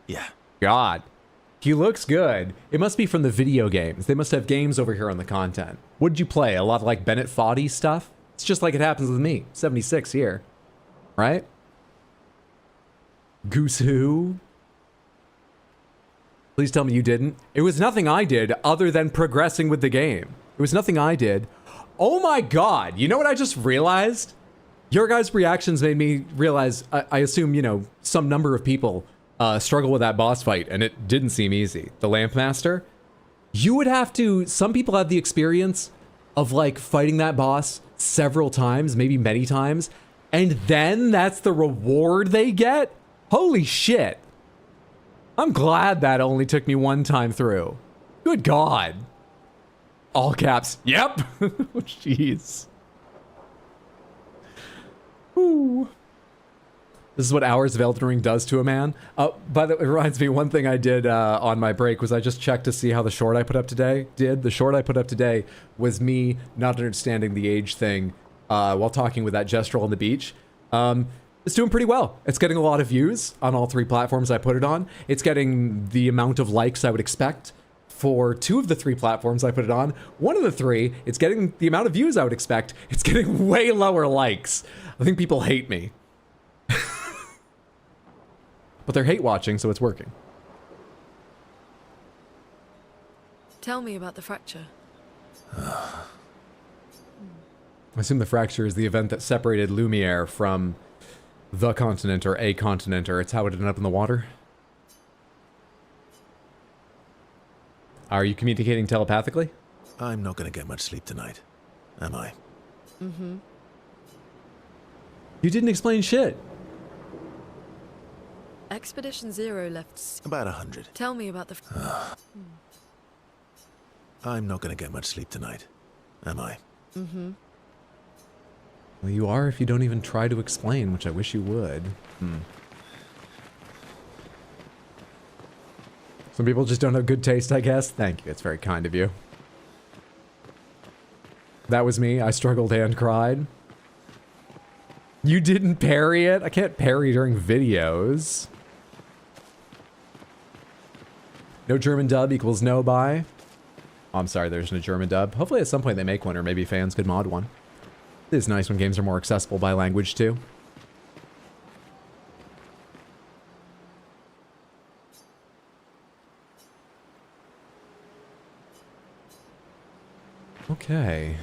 Yeah. God. He looks good. It must be from the video games. They must have games over here on the content. What did you play? A lot of like Bennett Foddy stuff? It's just like it happens with me. 76 here. Right? Goose Who? Please tell me you didn't. It was nothing I did other than progressing with the game. It was nothing I did. Oh my god, you know what I just realized? Your guys' reactions made me realize, I assume, you know, some number of people struggle with that boss fight, and it didn't seem easy. The Lampmaster. You would have to, some people have the experience of like fighting that boss several times, maybe many times, and then that's the reward they get? Holy shit. I'm glad that only took me one time through. Good God. All caps. Yep. Jeez. Ooh. This is what hours of Elden Ring does to a man. By the way, it reminds me, one thing I did on my break was I just checked to see how the short I put up today did. The short I put up today was me not understanding the age thing while talking with that gestural on the beach. It's doing pretty well. It's getting a lot of views on all 3 platforms I put it on. It's getting the amount of likes I would expect for 2 of the 3 platforms I put it on. 1 of the 3, it's getting the amount of views I would expect. It's getting way lower likes. I think people hate me. But they're hate watching, so it's working. Tell me about the fracture. I assume the fracture is the event that separated Lumiere from the continent or a continent, or it's how it ended up in the water. Are you communicating telepathically? I'm not going to get much sleep tonight, am I? Mm-hmm. You didn't explain shit. Expedition Zero left... About 100. Tell me about the... I'm not going to get much sleep tonight, am I? Mm-hmm. Well, you are if you don't even try to explain, which I wish you would. Some people just don't have good taste, I guess. Thank you. It's very kind of you. That was me. I struggled and cried. You didn't parry it? I can't parry during videos. No German dub equals no buy. Oh, I'm sorry, there's no German dub. Hopefully at some point they make one, or maybe fans could mod one. It is nice when games are more accessible by language, too. Okay.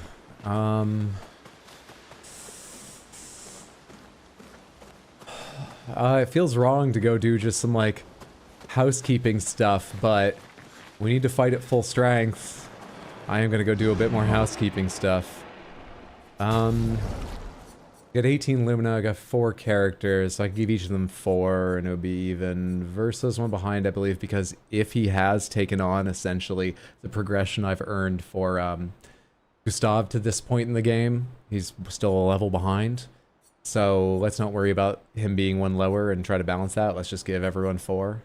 It feels wrong to go do just some, like, housekeeping stuff, but we need to fight at full strength. I am gonna go do a bit more housekeeping stuff. Got 18 Lumina, I got 4 characters, so I can give each of them 4, and it'll be even. Versa's one behind, I believe, because if he has taken on, essentially, the progression I've earned for, Gustave to this point in the game, he's still a level behind. So let's not worry about him being 1 lower and try to balance that. Let's just give everyone 4.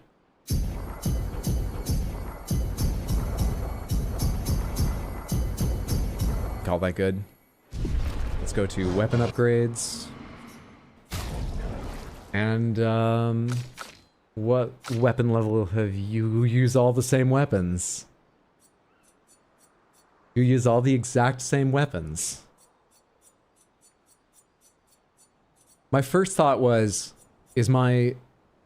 Call that good. Let's go to weapon upgrades. And, What weapon level have you used all the same weapons? You use all the exact same weapons. My first thought was, is my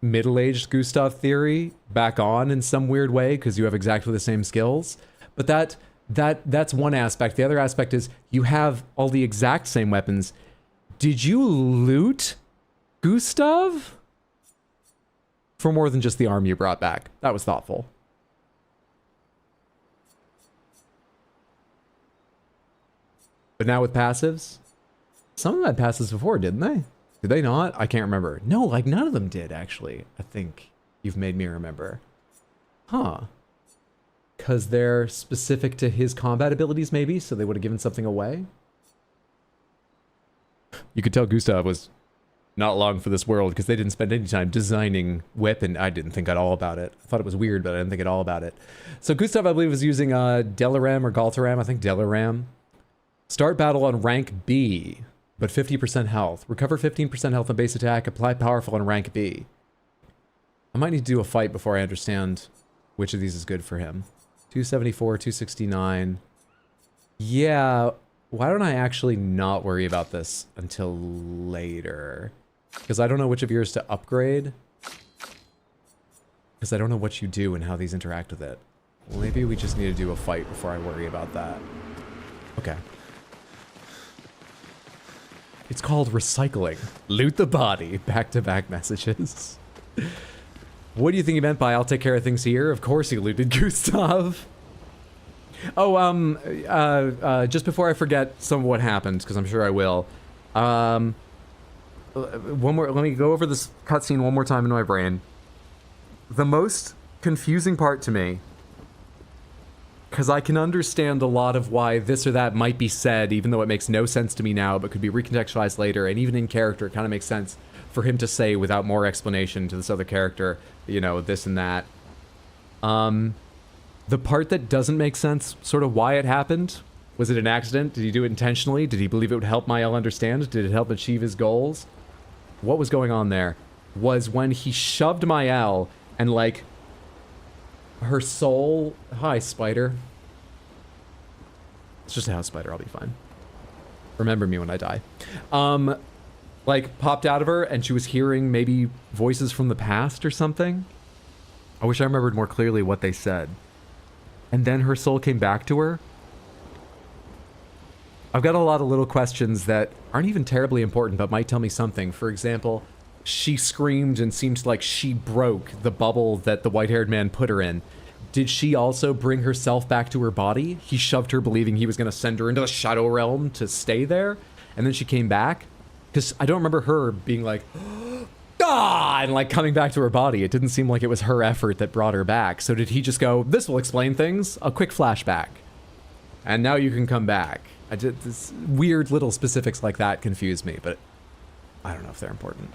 middle-aged Gustave theory back on in some weird way because you have exactly the same skills? But that's one aspect. The other aspect is you have all the exact same weapons. Did you loot Gustave? For more than just the arm you brought back. That was thoughtful. But now with passives? Some of them had passives before, didn't they? Did they not? I can't remember. No, like none of them did, actually. I think you've made me remember. Huh. Because they're specific to his combat abilities, maybe? So they would have given something away? You could tell Gustave was not long for this world because they didn't spend any time designing weapon. I didn't think at all about it. I thought it was weird, but I didn't think at all about it. So Gustave, I believe, was using Delaram or Galtaram. I think Delaram. Start battle on rank B, but 50% health. Recover 15% health on base attack. Apply powerful on rank B. I might need to do a fight before I understand which of these is good for him. 274, 269. Yeah, why don't I actually not worry about this until later? Because I don't know which of yours to upgrade. Because I don't know what you do and how these interact with it. Well, maybe we just need to do a fight before I worry about that. Okay. It's called recycling. Loot the body. Back-to-back messages. What do you think he meant by I'll take care of things here? Of course he looted Gustave. Oh, just before I forget some of what happened, because I'm sure I will. One more, let me go over this cutscene one more time in my brain. The most confusing part to me, because I can understand a lot of why this or that might be said, even though it makes no sense to me now, but could be recontextualized later, and even in character, it kind of makes sense for him to say without more explanation to this other character, you know, this and that. The part that doesn't make sense, sort of why it happened. Was it an accident? Did he do it intentionally? Did he believe it would help Mael understand? Did it help achieve his goals? What was going on there was when he shoved Mael and, like, her soul... Hi, spider. It's just a house spider. I'll be fine. Remember me when I die. Like, popped out of her and she was hearing maybe voices from the past or something. I wish I remembered more clearly what they said. And then her soul came back to her. I've got a lot of little questions that aren't even terribly important, but might tell me something. For example, she screamed and seemed like she broke the bubble that the white-haired man put her in. Did she also bring herself back to her body? He shoved her believing he was going to send her into the Shadow Realm to stay there, and then she came back? Because I don't remember her being like, ah, and like coming back to her body. It didn't seem like it was her effort that brought her back. So did he just go, this will explain things? A quick flashback. And now you can come back. I did this weird little specifics like that confuse me, but I don't know if they're important.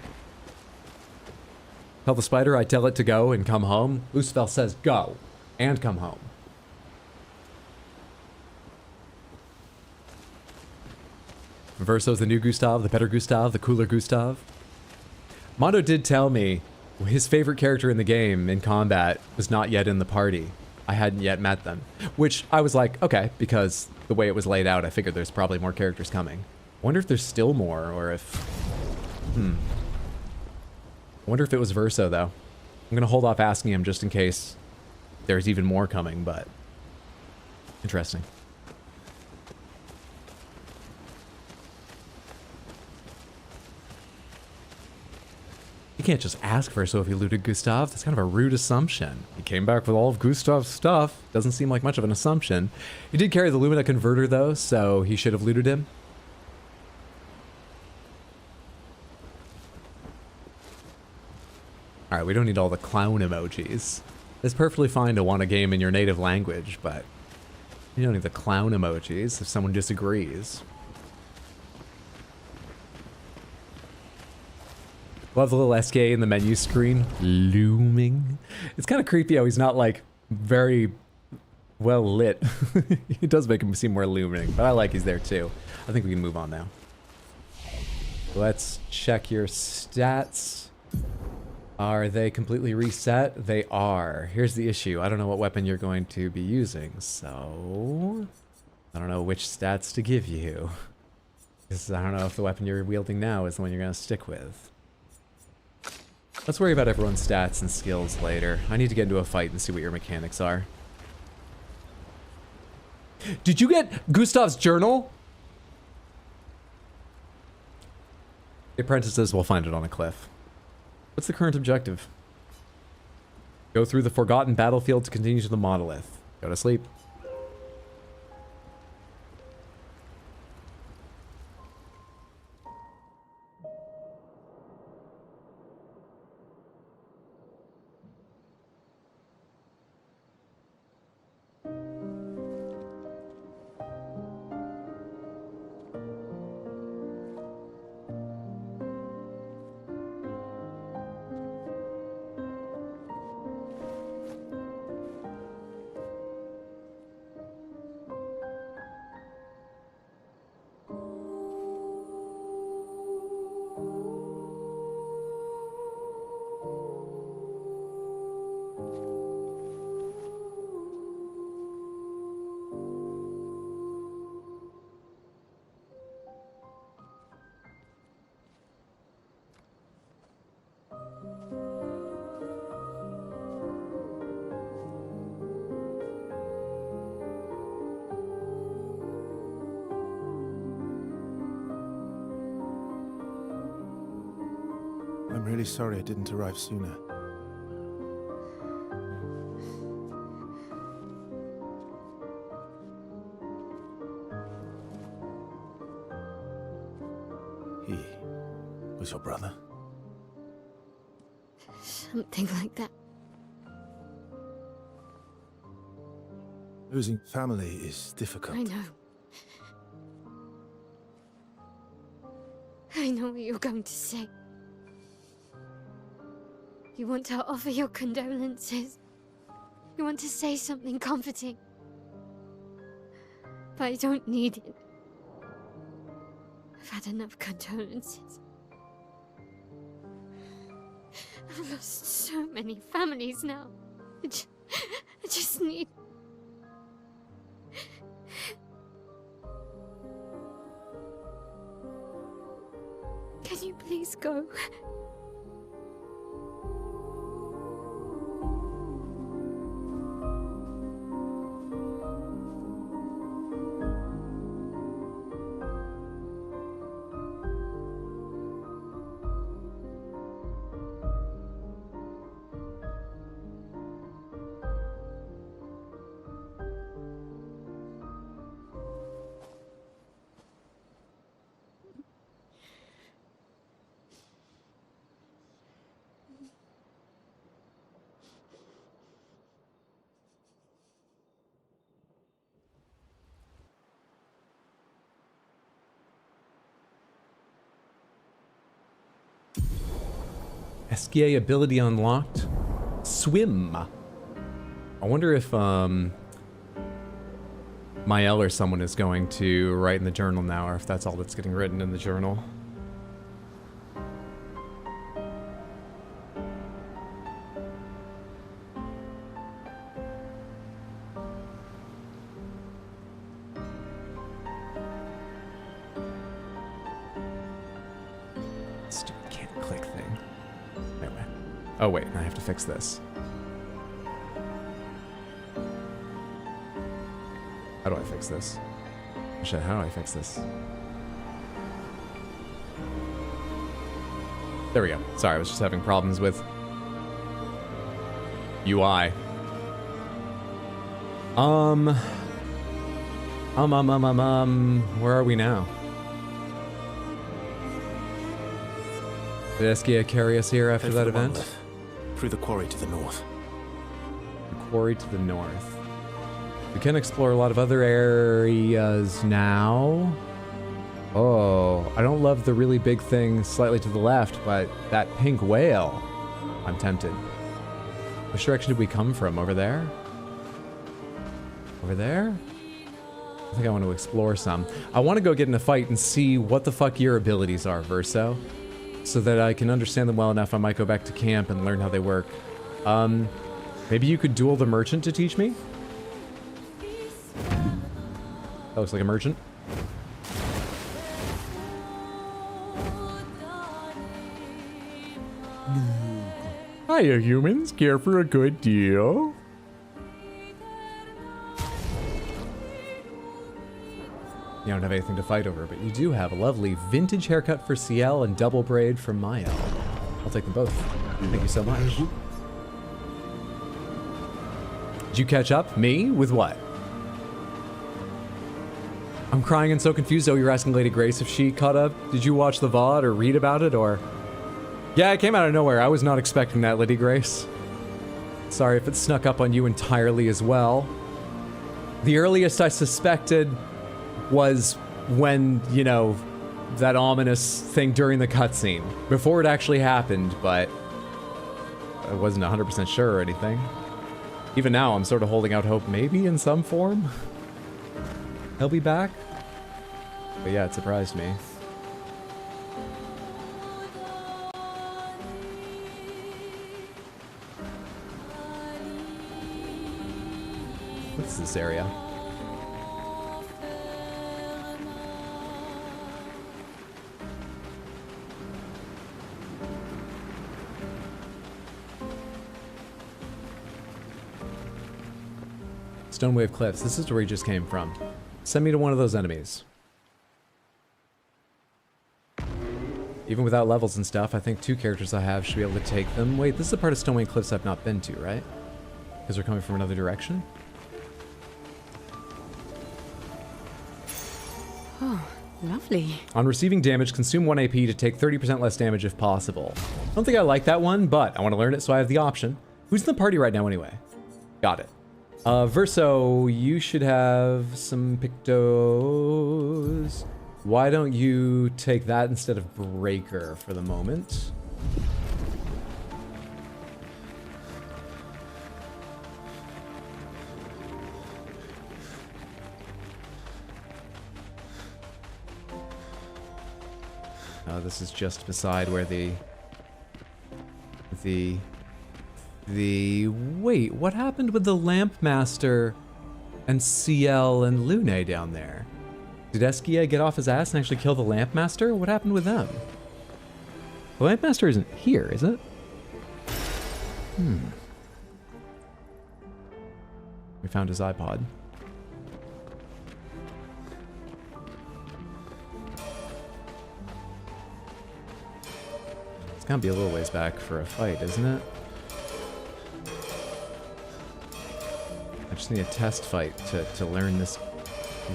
Tell the spider I tell it to go and come home. Gustave says go and come home. Verso's the new Gustave, the better Gustave, the cooler Gustave. Mondo did tell me his favorite character in the game in combat was not yet in the party. I hadn't yet met them, which I was like, okay, because the way it was laid out, I figured there's probably more characters coming. I wonder if there's still more, or if... I wonder if it was Verso, though. I'm gonna hold off asking him just in case there's even more coming, but... Interesting. You can't just ask Verso if he looted Gustave. That's kind of a rude assumption. He came back with all of Gustave's stuff. Doesn't seem like much of an assumption. He did carry the Lumina converter, though, so he should have looted him. Alright, we don't need all the clown emojis. It's perfectly fine to want a game in your native language, but you don't need the clown emojis if someone disagrees. Love the little SK in the menu screen. Looming. It's kind of creepy how he's not, like, very well lit. It does make him seem more looming, but I like he's there too. I think we can move on now. Let's check your stats. Are they completely reset? They are. Here's the issue. I don't know what weapon you're going to be using, so I don't know which stats to give you. Because I don't know if the weapon you're wielding now is the one you're going to stick with. Let's worry about everyone's stats and skills later. I need to get into a fight and see what your mechanics are. Did you get Gustave's journal? The apprentices will find it on a cliff. What's the current objective? Go through the forgotten battlefield to continue to the monolith. Go to sleep. I'm really sorry I didn't arrive sooner. He was your brother? Something like that. Losing family is difficult. I know. I know what you're going to say. You want to offer your condolences. You want to say something comforting. But I don't need it. I've had enough condolences. I've lost so many families now. I just need... Can you please go? SKA ability unlocked. Swim. I wonder if Mael or someone is going to write in the journal now, or if that's all that's getting written in the journal. Stupid can't click thing. Anyway. Oh wait, I have to fix this. How do I fix this? Shit, how do I fix this? There we go. Sorry, I was just having problems with UI. Where are we now? Did Eskia carry us here after that event? Through the quarry to the north. The quarry to the north. We can explore a lot of other areas now. Oh, I don't love the really big thing slightly to the left, but that pink whale. I'm tempted. Which direction did we come from? Over there? Over there? I think I want to explore some. I want to go get in a fight and see what the fuck your abilities are, Verso. so that I can understand them well enough. I might go back to camp and learn how they work. Maybe you could duel the merchant to teach me? That looks like a merchant. Hiya, humans. Care for a good deal? You don't have anything to fight over, but you do have a lovely vintage haircut for CL and double braid for Mayo. I'll take them both. Thank you so much. Did you catch up? Me? With what? I'm crying and so confused. Oh, you're asking Lady Grace if she caught up? Did you watch the VOD or read about it or... Yeah, it came out of nowhere. I was not expecting that, Lady Grace. Sorry if it snuck up on you entirely as well. The earliest I suspected was when, you know, that ominous thing during the cutscene. Before it actually happened, but I wasn't 100% sure or anything. Even now, I'm sort of holding out hope, maybe in some form. He'll be back. But yeah, it surprised me. What's this area? Stonewave Cliffs. This is where he just came from. Send me to one of those enemies. Even without levels and stuff, I think 2 characters I have should be able to take them. Wait, this is a part of Stonewave Cliffs I've not been to, right? Because we're coming from another direction? Oh, lovely. On receiving damage, consume 1 AP to take 30% less damage if possible. I don't think I like that one, but I want to learn it, so I have the option. Who's in the party right now anyway? Got it. Verso, you should have some Pictos. Why don't you take that instead of Breaker for the moment? This is just beside where wait, what happened with the Lamp Master and CL and Lune down there? Did Eskia get off his ass and actually kill the Lamp Master? What happened with them? The Lamp Master isn't here, is it? We found his iPod. It's gonna be a little ways back for a fight, isn't it? I just need a test fight to learn this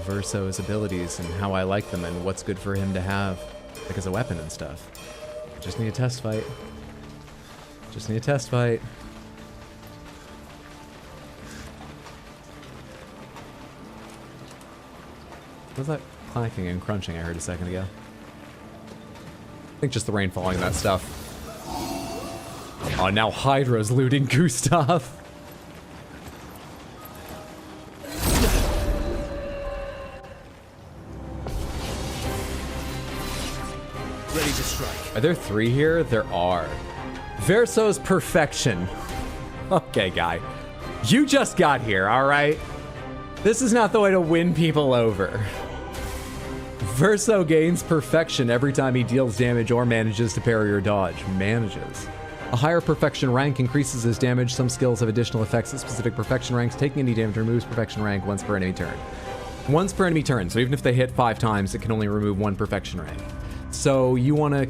Verso's abilities and how I like them and what's good for him to have, like as a weapon and stuff. Just need a test fight. Just need a test fight. What was that clacking and crunching I heard a second ago? I think just the rain falling and that stuff. Oh, now Hydra's looting Gustave. Ready to strike. Are there 3 here? There are. Verso's perfection. Okay, guy. You just got here, alright? This is not the way to win people over. Verso gains perfection every time he deals damage or manages to parry or dodge. Manages. A higher perfection rank increases his damage. Some skills have additional effects at specific perfection ranks. Taking any damage removes perfection rank once per enemy turn. Once per enemy turn, so even if they hit 5 times, it can only remove 1 perfection rank. So you want to...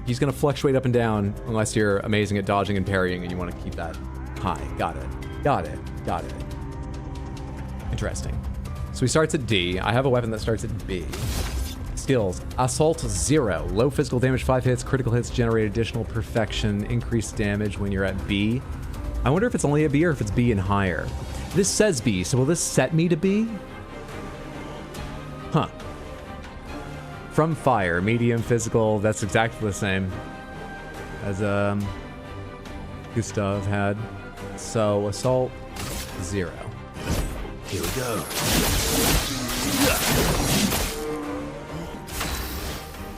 He's going to fluctuate up and down unless you're amazing at dodging and parrying and you want to keep that high. Got it. Got it. Got it. Interesting. So he starts at D. I have a weapon that starts at B. Skills. Assault 0. Low physical damage 5 hits. Critical hits generate additional perfection. Increased damage when you're at B. I wonder if it's only at B or if it's B and higher. This says B, so will this set me to B? Huh. From fire. Medium physical. That's exactly the same as Gustave had. So assault 0. Here we go.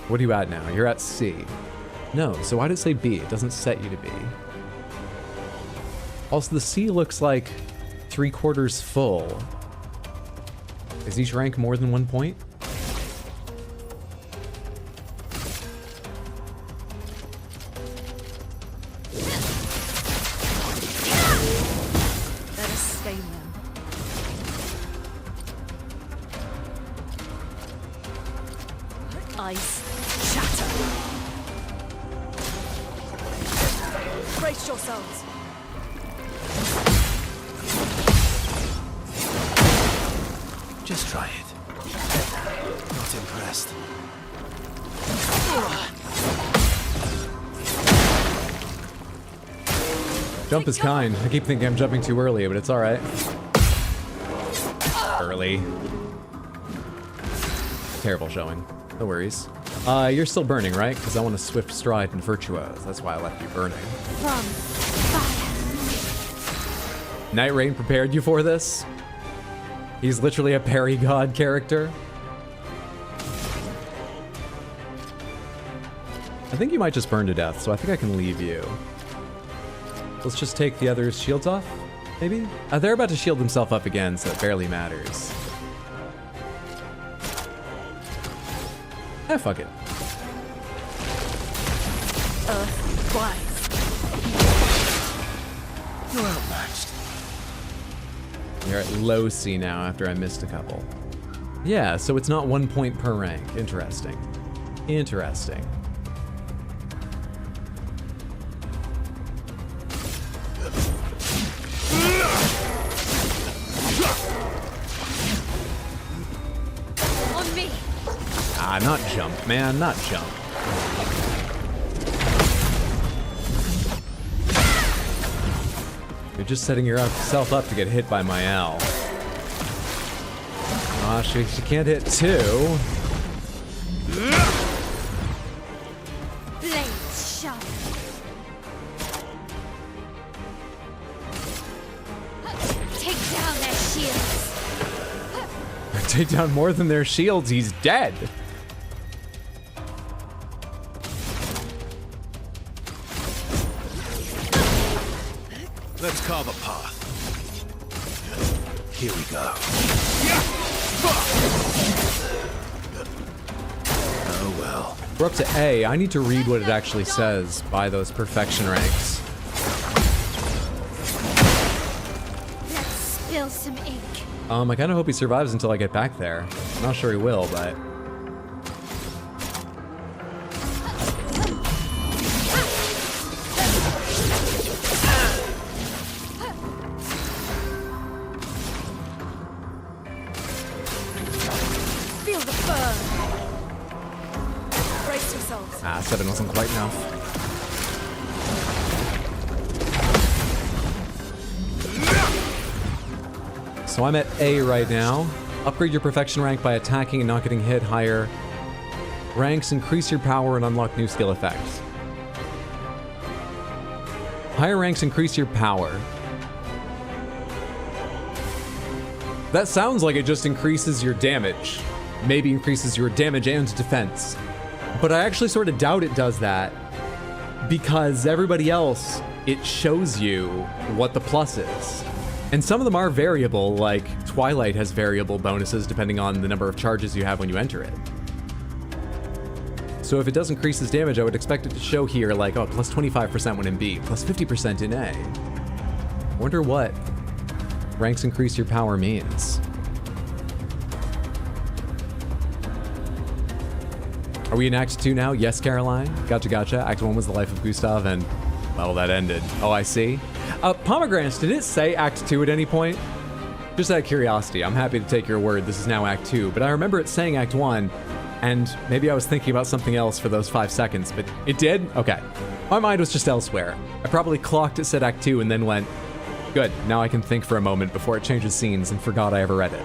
What are you at now? You're at C. No, so why did it say B? It doesn't set you to B. Also, the C looks like 3/4 full. Is each rank more than 1 point? Let us stain them. Ice shatter. Brace yourselves. Just try it. Not impressed. Jump is kind. I keep thinking I'm jumping too early, but it's alright. Early. Terrible showing. No worries. You're still burning, right? Because I want a swift stride and virtuose. That's why I left you burning. From fire. Night Rain prepared you for this? He's literally a parry god character. I think you might just burn to death, so I think I can leave you. Let's just take the others' shields off, maybe? They're about to shield themselves up again, so it barely matters. Fuck it. Earthwise. You're outmatched. You're at low C now after I missed a couple. Yeah, so it's not 1 point per rank. Interesting. Interesting. On me. Ah, not jump, man, not jump. You're just setting yourself up to get hit by my L. Aw, she can't hit two. Blades sharp. Take down their shields. Take down more than their shields, he's dead. Let's carve a path. Here we go. Oh well. We're up to A. I need to read what it actually says by those perfection ranks. Let's spill some ink. I kind of hope he survives until I get back there. I'm not sure he will, but... Feel the burn. Brace yourselves. Ah, 7 wasn't quite enough. So I'm at A right now. Upgrade your perfection rank by attacking and not getting hit. Higher ranks increase your power and unlock new skill effects. Higher ranks increase your power. That sounds like it just increases your damage. Maybe increases your damage and defense. But I actually sort of doubt it does that, because everybody else, it shows you what the plus is. And some of them are variable, like Twilight has variable bonuses depending on the number of charges you have when you enter it. So if it does increase his damage, I would expect it to show here like, oh, plus 25% when in B, plus 50% in A. I wonder what ranks increase your power means. Are we in Act 2 now? Yes, Caroline. Gotcha, gotcha. Act 1 was the life of Gustave, and, well, that ended. Oh, I see. Pomegranates, did it say Act 2 at any point? Just out of curiosity, I'm happy to take your word. This is now Act 2, but I remember it saying Act 1, and maybe I was thinking about something else for those 5 seconds, but it did? Okay. My mind was just elsewhere. I probably clocked it said Act 2 and then went, good, now I can think for a moment before it changes scenes and forgot I ever read it.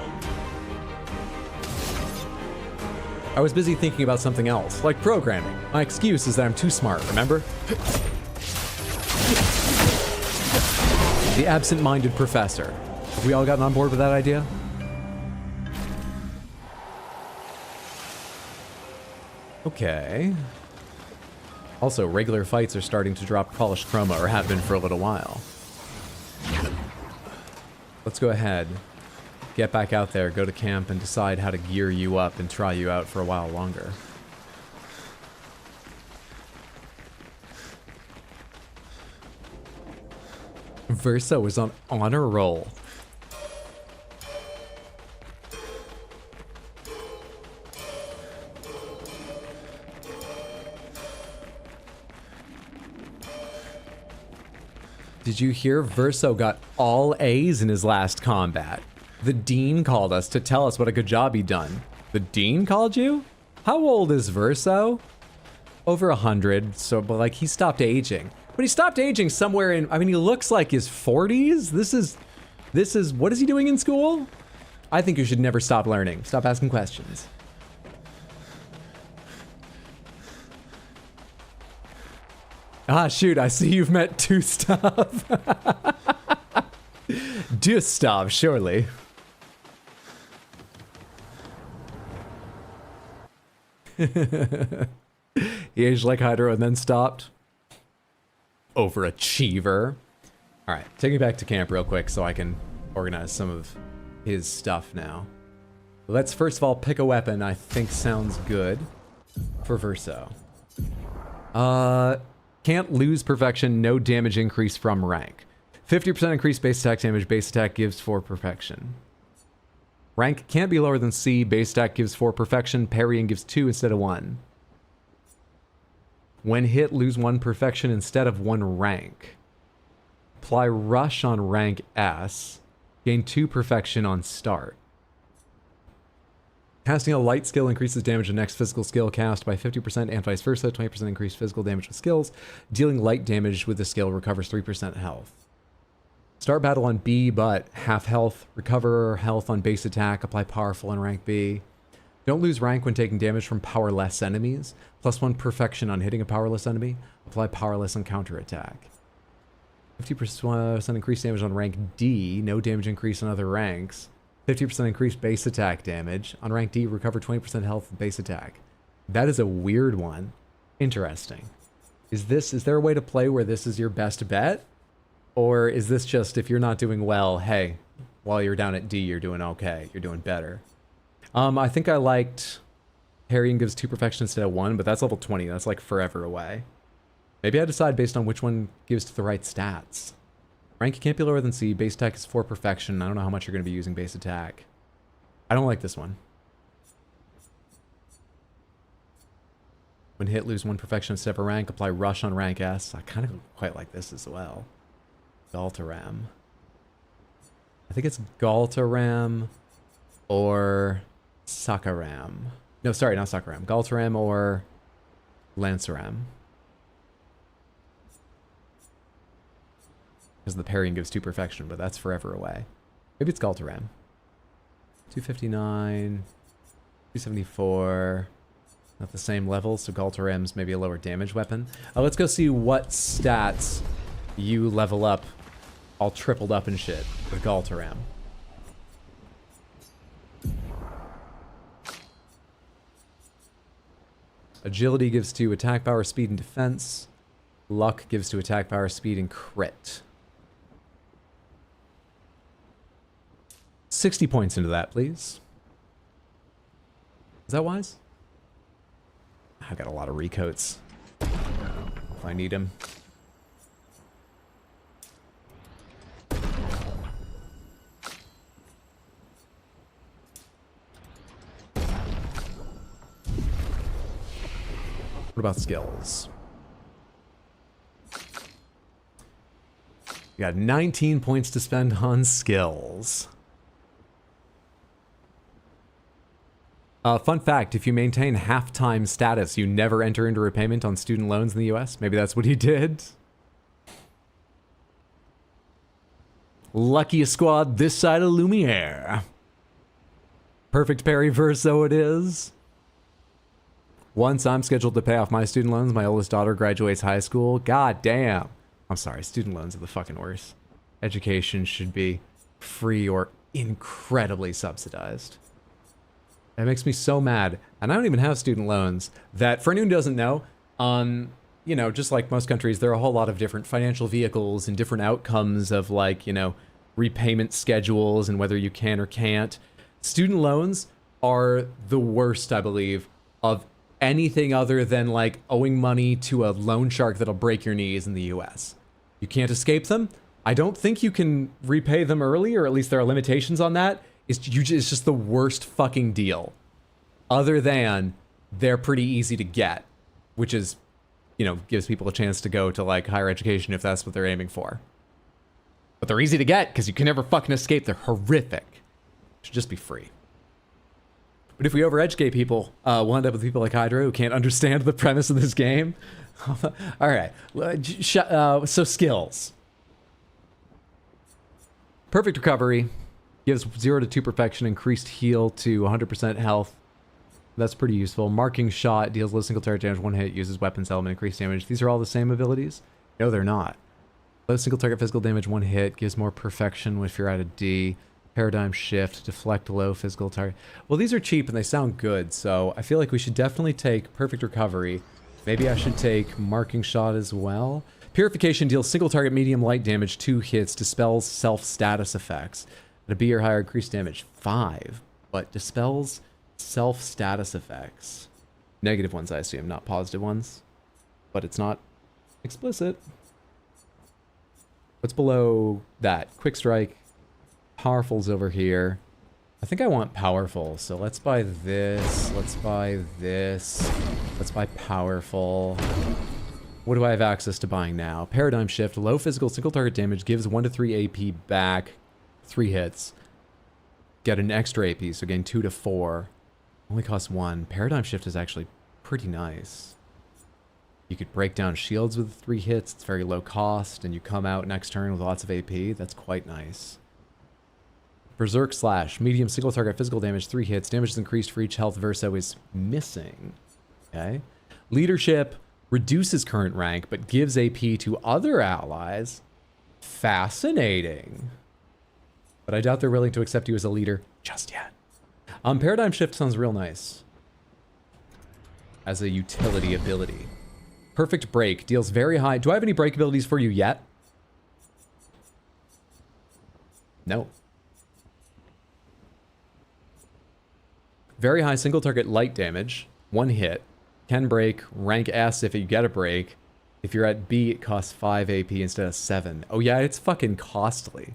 I was busy thinking about something else, like programming. My excuse is that I'm too smart, remember? The absent-minded professor. Have we all gotten on board with that idea? Okay. Also, regular fights are starting to drop polished chroma, or have been for a little while. Let's go ahead, get back out there, go to camp, and decide how to gear you up and try you out for a while longer. Verso is on honor roll. Did you hear? Verso got all A's in his last combat. The Dean called us to tell us what a good job he'd done. The Dean called you? How old is Verso? Over 100, so, but like, he stopped aging. But he stopped aging somewhere in, I mean, he looks like his 40s? This is, what is he doing in school? I think you should never stop learning. Stop asking questions. Ah, shoot, I see you've met Gustave. Gustave, surely. He aged like Hydro and then stopped. Overachiever. All right, take me back to camp real quick so I can organize some of his stuff now. Let's first of all pick a weapon I think sounds good for Verso. Can't lose perfection, no damage increase from rank. 50% increased base attack damage, base attack gives 4 perfection. Rank can't be lower than C, base attack gives 4 perfection, parrying gives 2 instead of 1. When hit, lose 1 perfection instead of 1 rank. Apply rush on rank S, gain 2 perfection on start. Casting a light skill increases damage of next physical skill cast by 50% and vice versa. 20% increased physical damage with skills. Dealing light damage with the skill recovers 3% health. Start battle on B, but half health. Recover health on base attack. Apply powerful on rank B. Don't lose rank when taking damage from powerless enemies. Plus 1 perfection on hitting a powerless enemy. Apply powerless on counterattack. 50% increased damage on rank D. No damage increase on other ranks. 50% increased base attack damage. On rank D, recover 20% health with base attack. That is a weird one. Interesting. Is there a way to play where this is your best bet? Or is this just, if you're not doing well, hey, while you're down at D, you're doing okay. You're doing better. I think I liked parrying gives 2 perfection instead of 1, but that's level 20. That's like forever away. Maybe I decide based on which one gives the right stats. Rank can't be lower than C. Base attack is 4 perfection. I don't know how much you're going to be using base attack. I don't like this one. When hit, lose 1 perfection instead of a rank. Apply rush on rank S. I kind of quite like this as well. Galtaram. I think it's Galtaram or Sakaram. No, sorry, not Sakaram. Galtaram or Lanceram. Because the parrying gives 2 perfection, but that's forever away. Maybe it's Galtaram. 259, 274. Not the same level, so Galtaram's maybe a lower damage weapon. Let's go see what stats you level up all tripled up and shit with Galtaram. Agility gives 2 attack power, speed, and defense. Luck gives 2 attack power, speed, and crit. 60 points into that, please. Is that wise? I got a lot of recoats. If I need them. What about skills? You got 19 points to spend on skills. Fun fact, if you maintain half-time status, you never enter into repayment on student loans in the US. Maybe that's what he did. Luckiest squad this side of Lumiere. Perfect parry verso it is. Once I'm scheduled to pay off my student loans, my oldest daughter graduates high school. God damn. I'm sorry, student loans are the fucking worst. Education should be free or incredibly subsidized. It makes me so mad. And I don't even have student loans. That, for anyone who doesn't know, you know, just like most countries, there are a whole lot of different financial vehicles and different outcomes of like, you know, repayment schedules and whether you can or can't. Student loans are the worst, I believe, of anything other than like owing money to a loan shark that'll break your knees in the US. You can't escape them. I don't think you can repay them early, or at least there are limitations on that. It's just the worst fucking deal. Other than they're pretty easy to get, which is, you know, gives people a chance to go to like higher education if that's what they're aiming for. But they're easy to get because you can never fucking escape. They're horrific. Should just be free. But if we overeducate people, we'll end up with people like Hydra who can't understand the premise of this game. All right. So skills. Perfect recovery. Gives 0 to 2 perfection. Increased heal to 100% health. That's pretty useful. Marking shot. Deals low single target damage. 1 hit. Uses weapons element. Increased damage. These are all the same abilities? No, they're not. Low single target physical damage. 1 hit. Gives more perfection if you're at a D. Paradigm shift, deflect low physical target. Well, these are cheap and they sound good, so I feel like we should definitely take perfect recovery. Maybe I should take marking shot as well. Purification deals single target medium light damage, 2 hits, dispels self status effects. At a B or higher, increased damage 5, but dispels self status effects. Negative ones, I assume, not positive ones, but it's not explicit. What's below that? Quick strike. Powerful's over here. I think I want powerful, so let's buy this. Let's buy this. Let's buy powerful. What do I have access to buying now? Paradigm shift, low physical single target damage, gives 1 to 3 AP back, 3 hits. Get an extra AP, so gain 2 to 4. Only costs 1. Paradigm shift is actually pretty nice. You could break down shields with 3 hits. It's very low cost, and you come out next turn with lots of AP. That's quite nice. Berserk slash, medium single target physical damage, 3 hits. Damage is increased for each health Verso is missing. Okay. Leadership reduces current rank, but gives AP to other allies. Fascinating. But I doubt they're willing to accept you as a leader just yet. Paradigm shift sounds real nice as a utility ability. Perfect break deals very high. Do I have any break abilities for you yet? No. Very high single target light damage, 1 hit, can break, rank S if you get a break. If you're at B, it costs 5 AP instead of 7. Oh yeah, it's fucking costly.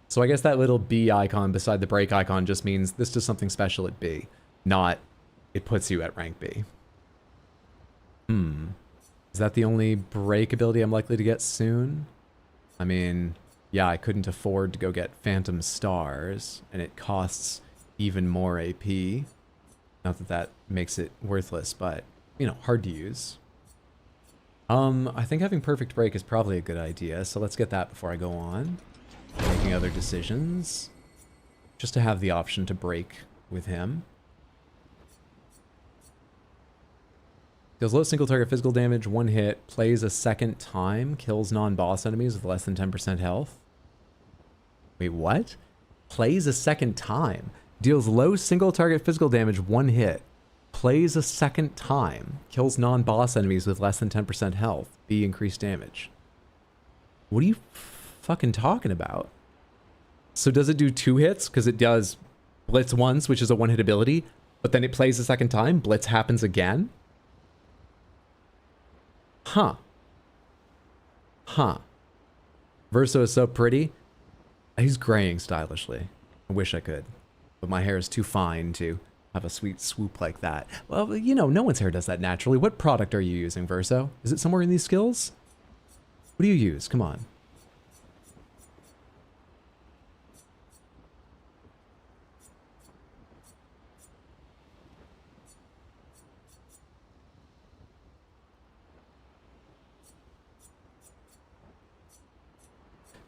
So I guess that little B icon beside the break icon just means this does something special at B, not it puts you at rank B. Is that the only break ability I'm likely to get soon? I mean, yeah, I couldn't afford to go get Phantom Stars, and it costs even more AP. Not that that makes it worthless, but, you know, hard to use. I think having Perfect Break is probably a good idea, so let's get that before I go on. Making other decisions. Just to have the option to break with him. Deals low single target physical damage, 1 hit, plays a second time, kills non-boss enemies with less than 10% health. Wait, what? Plays a second time. Deals low single target physical damage, 1 hit. Plays a second time. Kills non-boss enemies with less than 10% health. B, increased damage. What are you fucking talking about? So does it do 2 hits? Because it does Blitz once, which is a 1-hit ability, but then it plays a second time? Blitz happens again? Huh. Huh. Verso is so pretty. He's graying stylishly. I wish I could. But my hair is too fine to have a sweet swoop like that. Well, you know, no one's hair does that naturally. What product are you using, Verso? Is it somewhere in these skills? What do you use? Come on.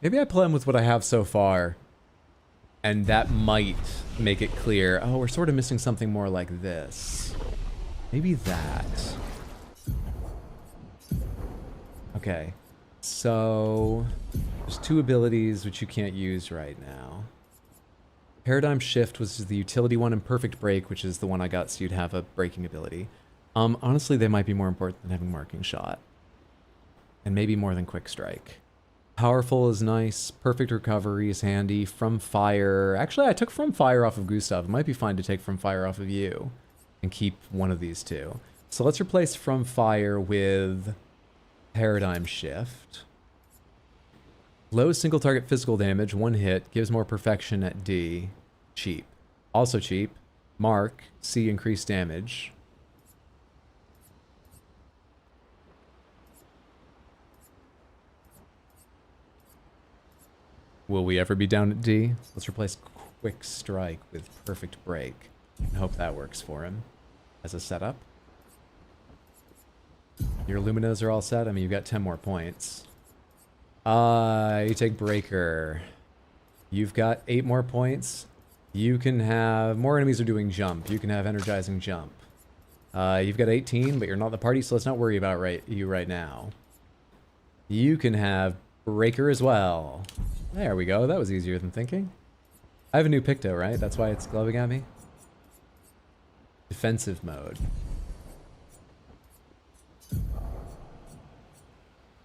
Maybe I play him with what I have so far, and that might make it clear. Oh, we're sort of missing something more like this. Maybe that. Okay, so there's 2 abilities which you can't use right now. Paradigm Shift was the utility one, and Perfect Break, which is the one I got so you'd have a breaking ability. Honestly, they might be more important than having marking shot. And maybe more than quick strike. Powerful is nice. Perfect recovery is handy. From fire. Actually, I took from fire off of Gustave. It might be fine to take from fire off of you. And keep one of these two. So let's replace from fire with paradigm shift. Low single target physical damage, 1 hit. Gives more perfection at D. Cheap. Also cheap. Mark. C increased damage. Will we ever be down at D? Let's replace quick strike with perfect break. And hope that works for him as a setup. Your Luminos are all set. I mean, you've got 10 more points. You take breaker. You've got 8 more points. You can have... More enemies are doing jump. You can have energizing jump. You've got 18, but you're not in the party, so let's not worry about you right now. You can have breaker as well. There we go. That was easier than thinking. I have a new Picto, right? That's why it's gloving at me. Defensive mode.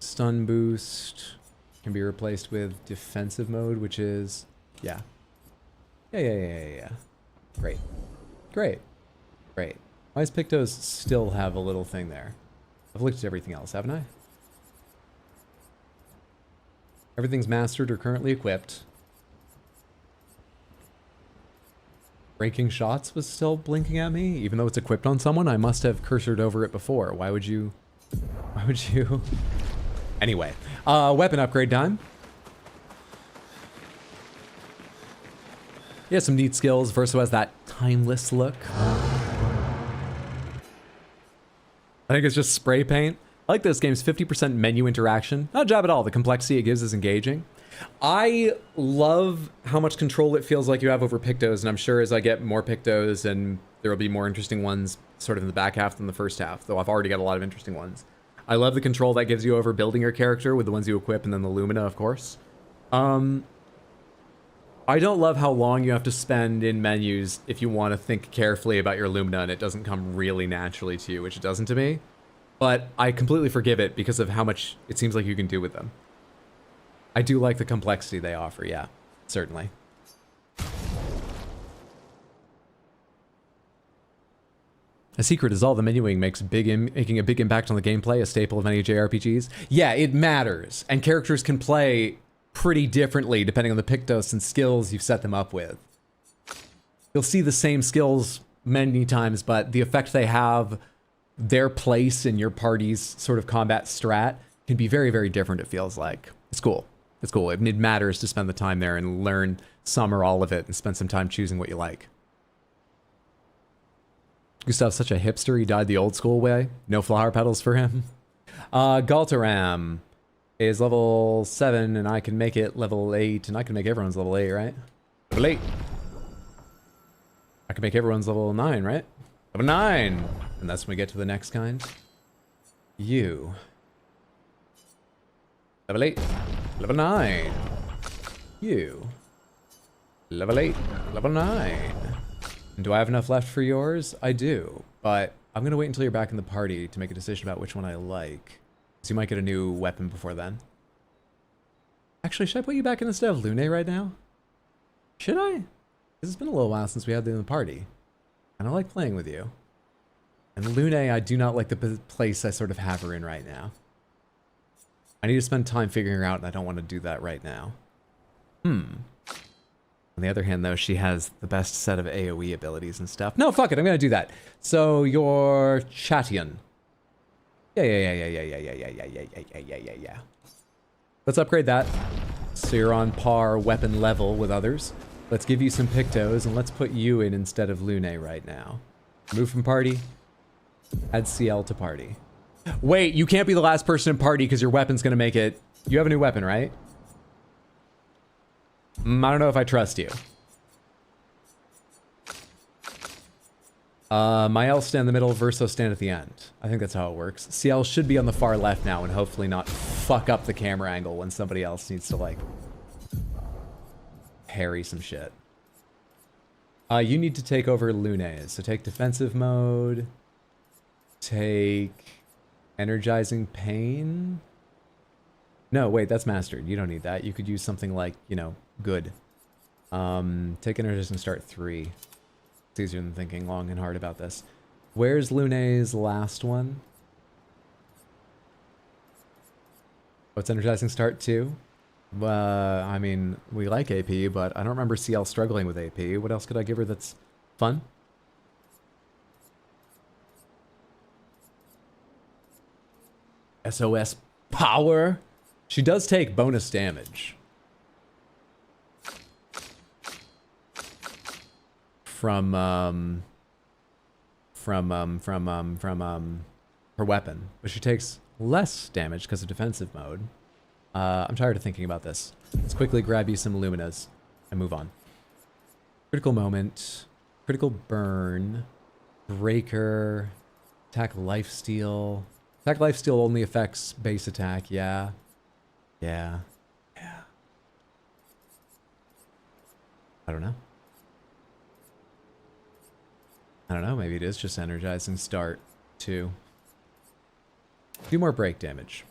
Stun boost can be replaced with defensive mode, which is... Yeah. Yeah. Great. Great. Why does Pictos still have a little thing there? I've looked at everything else, haven't I? Everything's mastered or currently equipped. Breaking shots was still blinking at me, even though it's equipped on someone. I must have cursored over it before. Why would you? Anyway, weapon upgrade time. Yeah, some neat skills. Verso has that timeless look. I think it's just spray paint. I like this game's 50% menu interaction. Not a job at all. The complexity it gives is engaging. I love how much control it feels like you have over Pictos, and I'm sure as I get more Pictos, and there will be more interesting ones sort of in the back half than the first half, though I've already got a lot of interesting ones. I love the control that gives you over building your character with the ones you equip and then the Lumina, of course. I don't love how long you have to spend in menus if you want to think carefully about your Lumina and it doesn't come really naturally to you, which it doesn't to me. But I completely forgive it because of how much it seems like you can do with them. I do like the complexity they offer, yeah, certainly. A secret is all the menuing makes making a big impact on the gameplay, a staple of many JRPGs. Yeah, it matters, and characters can play pretty differently depending on the Pictos and skills you've set them up with. You'll see the same skills many times, but the effect they have, their place in your party's sort of combat strat can be very, very different, it feels like. It's cool. It's cool. It matters to spend the time there and learn some or all of it and spend some time choosing what you like. Gustave's such a hipster, he died the old school way. No flower petals for him. Galtaram is level 7, and I can make it level 8, and I can make everyone's level 8, right? Level 8. I can make everyone's level 9, right? Level 9! And that's when we get to the next kind. You. Level 8. Level 9. You. Level 8. Level 9. And do I have enough left for yours? I do. But I'm going to wait until you're back in the party to make a decision about which one I like. So you might get a new weapon before then. Actually, should I put you back in instead of Lune right now? Should I? Because it's been a little while since we had them in the party. And I like playing with you. And Lune, I do not like the place I sort of have her in right now. I need to spend time figuring her out, and I don't want to do that right now. On the other hand, though, she has the best set of AoE abilities and stuff. No, fuck it, I'm going to do that. So, you're Chatian. Yeah. Let's upgrade that. So you're on par weapon level with others. Let's give you some Pictos, and let's put you in instead of Lune right now. Move from party. Add CL to party. Wait, you can't be the last person in party because your weapon's going to make it... You have a new weapon, right? I don't know if I trust you. Mael stand in the middle, Verso stand at the end. I think that's how it works. CL should be on the far left now and hopefully not fuck up the camera angle when somebody else needs to, like, parry some shit. You need to take over Lune, so take defensive mode. take energizing pain. No, wait, that's mastered. You don't need that. You could use something like, you know, good. Take energizing start 3. It's easier than thinking long and hard about this. Where's Lune's last one? What's energizing start 2? I mean, we like AP, but I don't remember CL struggling with AP. What else could I give her that's fun? SOS power. She does take bonus damage from her weapon, but she takes less damage because of defensive mode. I'm tired of thinking about this. Let's quickly grab you some Luminas and move on. Critical moment, critical burn, breaker, attack lifesteal. Attack lifesteal only affects base attack, yeah. Yeah. I don't know, maybe it is just energizing start, too. Do more break damage.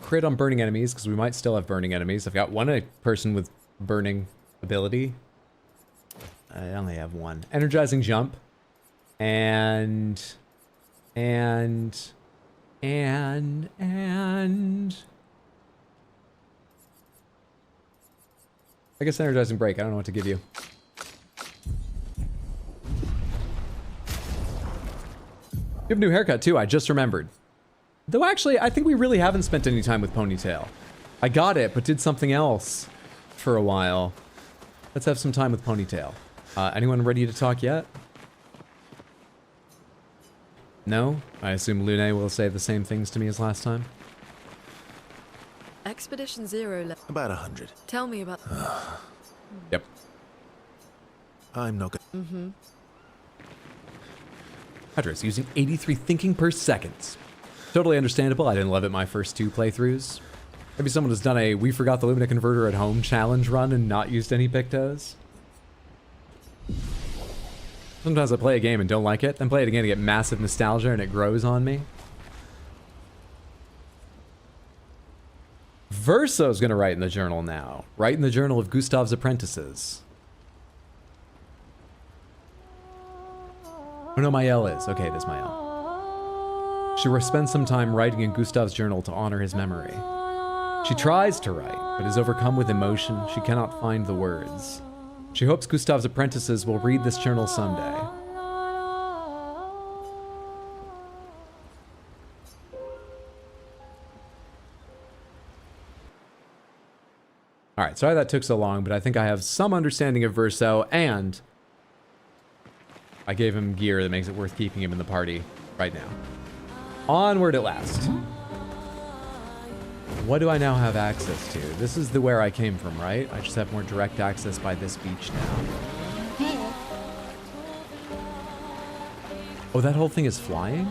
Crit on burning enemies, because we might still have burning enemies. I've got one person with burning ability. I only have one. Energizing jump. And... I guess energizing break. I don't know what to give you. You have a new haircut too, I just remembered. Though actually, I think we really haven't spent any time with Ponytail. I got it, but did something else for a while. Let's have some time with Ponytail. Anyone ready to talk yet? No? I assume Lune will say the same things to me as last time. Expedition 0 About 100. Tell me about... Yep. I'm not gonna... Mm-hmm. Hydra's using 83 thinking per second. Totally understandable. I didn't love it my first 2 playthroughs. Maybe someone has done a we forgot the Lumina converter at home challenge run and not used any Pictos. Sometimes I play a game and don't like it, then play it again and get massive nostalgia and it grows on me. Verso's gonna write in the journal now. Write in the journal of Gustave's apprentices. Oh no, Mael is. Okay, it is Mael. She will spend some time writing in Gustave's journal to honor his memory. She tries to write, but is overcome with emotion. She cannot find the words. She hopes Gustave's apprentices will read this journal someday. Alright, sorry that took so long, but I think I have some understanding of Verso, and I gave him gear that makes it worth keeping him in the party right now. Onward at last. What do I now have access to? This is the where I came from, right? I just have more direct access by this beach now. Oh, that whole thing is flying?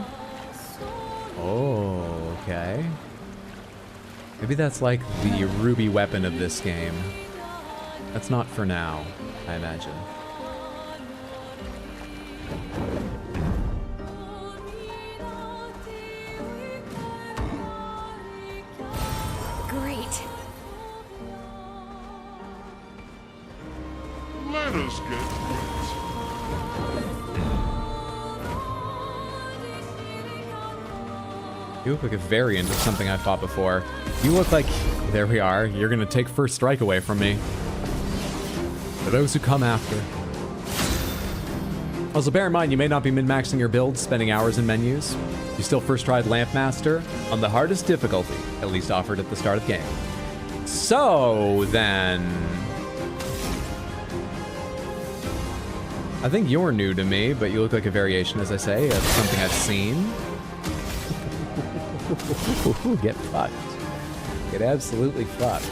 Oh, okay. Maybe that's like the ruby weapon of this game. That's not for now, I imagine. Great. Let us get quit. You look like a variant of something I fought before. You look like... There we are. You're gonna take first strike away from me. For those who come after. Also, bear in mind, you may not be min-maxing your build, spending hours in menus. You still first tried Lampmaster on the hardest difficulty, at least offered at the start of the game. So, then... I think you're new to me, but you look like a variation, as I say, of something I've seen. Get fucked. Get absolutely fucked.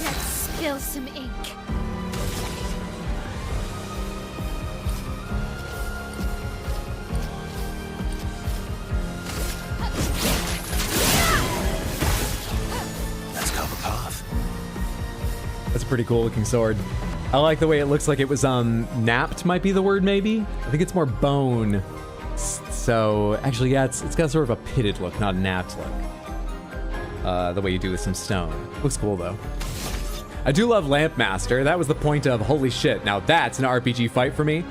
Let's spill some ink. pretty cool looking sword. I like the way it looks like it was, napped might be the word, maybe? I think it's more bone. So, actually, yeah, it's got sort of a pitted look, not a napped look. The way you do with some stone. Looks cool, though. I do love Lampmaster. That was the point of, holy shit, now that's an RPG fight for me.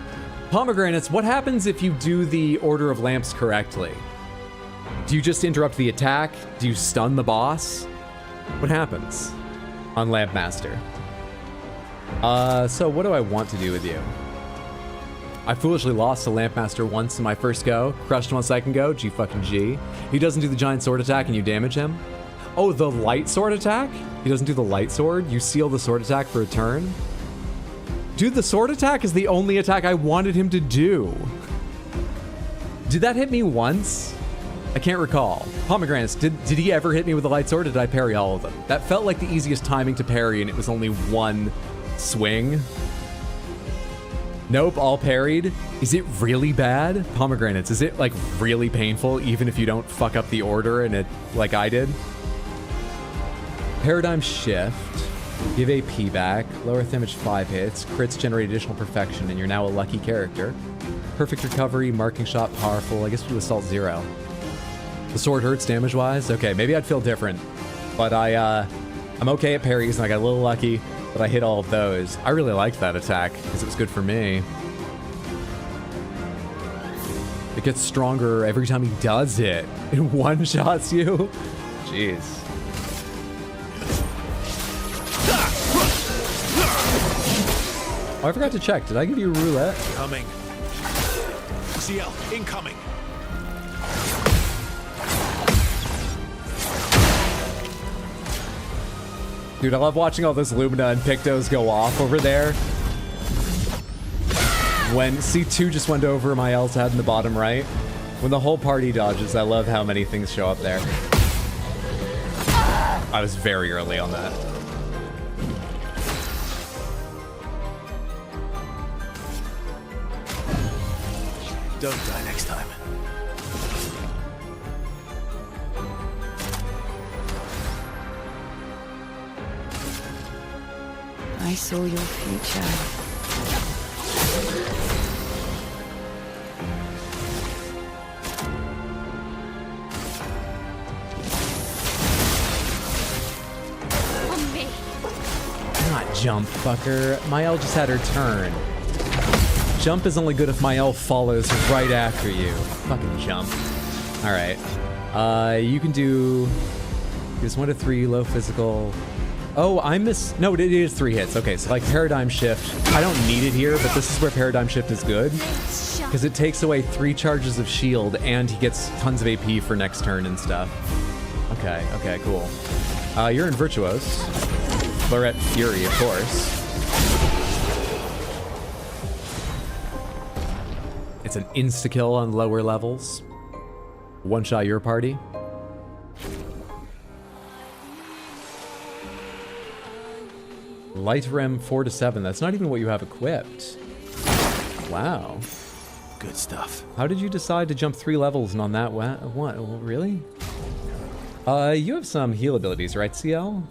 Pomegranates, what happens if you do the Order of Lamps correctly? Do you just interrupt the attack? Do you stun the boss? What happens on Lampmaster? So what do I want to do with you? I foolishly lost to Lampmaster once in my first go, crushed him on second go, G fucking G. He doesn't do the giant sword attack and you damage him. Oh, the light sword attack? He doesn't do the light sword? You seal the sword attack for a turn? Dude, the sword attack is the only attack I wanted him to do. Did that hit me once? I can't recall. Pomegranates, did he ever hit me with a light sword or did I parry all of them? That felt like the easiest timing to parry and it was only one swing. Nope, all parried. Is it really bad? Pomegranates, is it like really painful even if you don't fuck up the order and it like I did? Paradigm shift. Give AP back. Lower damage 5 hits. Crits generate additional perfection and you're now a lucky character. Perfect recovery, marking shot, powerful. I guess we do assault 0. The sword hurts damage-wise? Okay, maybe I'd feel different. But I'm okay at parries and I got a little lucky. But I hit all of those. I really liked that attack because it was good for me. It gets stronger every time he does it. It one-shots you. Jeez. Oh, I forgot to check. Did I give you a roulette? Coming. CL, incoming. Dude, I love watching all those Lumina and Pictos go off over there. When C2 just went over my L's head in the bottom right. When the whole party dodges, I love how many things show up there. I was very early on that. Don't die next time. I saw your future. On me. Not jump, fucker. Mael just had her turn. Jump is only good if Mael follows right after you. Fucking jump. Alright. You can do... It's 1 to 3, low physical... Oh, I miss... No, it is 3 hits. Okay, so like Paradigm Shift. I don't need it here, but this is where Paradigm Shift is good. Because it takes away 3 charges of shield, and he gets tons of AP for next turn and stuff. Okay, cool. You're in Virtuos. Florette Fury, of course. It's an insta-kill on lower levels. One-shot your party. Light Rem 4 to 7. That's not even what you have equipped. Wow. Good stuff. How did you decide to jump 3 levels and on that what? Really? You have some heal abilities, right, CL?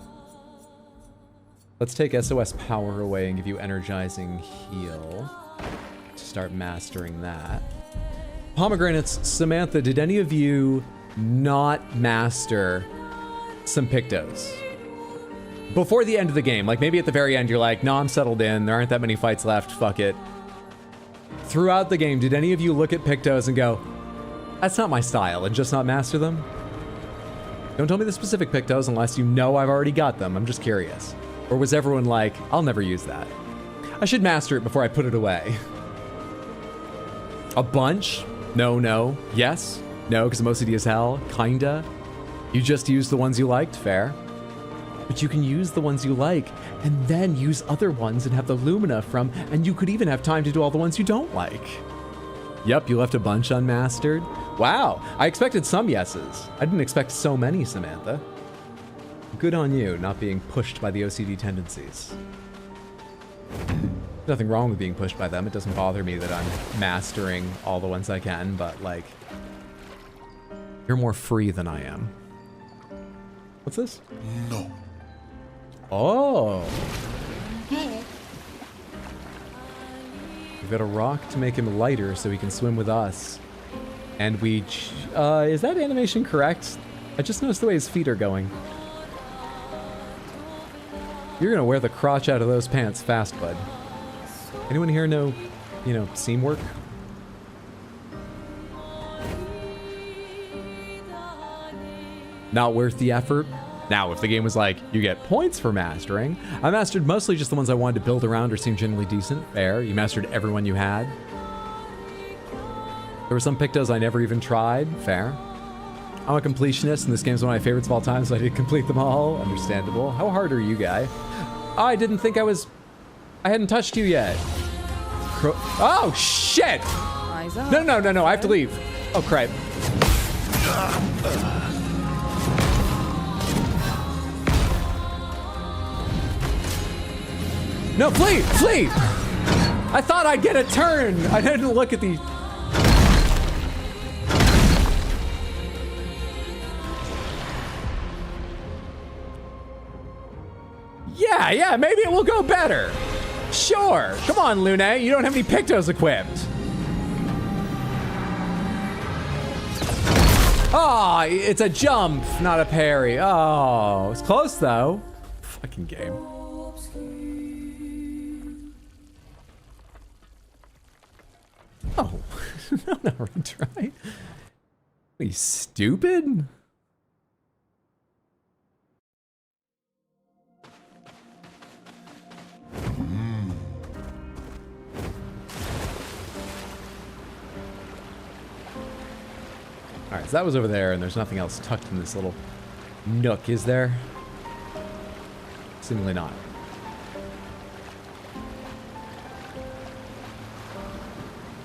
Let's take SOS Power away and give you Energizing Heal. To start mastering that. Pomegranates, Samantha, did any of you not master some Pictos? Before the end of the game, like maybe at the very end you're like, no, I'm settled in, there aren't that many fights left, fuck it. Throughout the game, did any of you look at Pictos and go, that's not my style, and just not master them? Don't tell me the specific Pictos unless you know I've already got them, I'm just curious. Or was everyone like, I'll never use that. I should master it before I put it away. A bunch? No. Yes? No, because I'm OCD as hell? Kinda? You just used the ones you liked? Fair. But you can use the ones you like, and then use other ones and have the Lumina from, and you could even have time to do all the ones you don't like. Yep, you left a bunch unmastered. Wow, I expected some yeses. I didn't expect so many, Samantha. Good on you, not being pushed by the OCD tendencies. Nothing wrong with being pushed by them. It doesn't bother me that I'm mastering all the ones I can, but like, you're more free than I am. What's this? No. Oh. We've got a rock to make him lighter so he can swim with us. And we... is that animation correct? I just noticed the way his feet are going. You're gonna wear the crotch out of those pants fast, bud. Anyone here know, you know, seam work? Not worth the effort? Now, if the game was like, you get points for mastering, I mastered mostly just the ones I wanted to build around or seemed generally decent. Fair. You mastered everyone you had. There were some Pictos I never even tried. Fair. I'm a completionist, and this game's one of my favorites of all time, so I did complete them all. Understandable. How hard are you, guy? I didn't think I was... I hadn't touched you yet. Oh, shit! No, I have to leave. Oh, crap. No, flee! Flee! I thought I'd get a turn! I didn't look at the... Yeah, maybe it will go better. Sure. Come on, Lune. You don't have any Pictos equipped. Oh, it's a jump, not a parry. Oh, it's close, though. Fucking game. Oh, no, retry. Are you stupid? All right, so that was over there, and there's nothing else tucked in this little nook, is there? Seemingly not.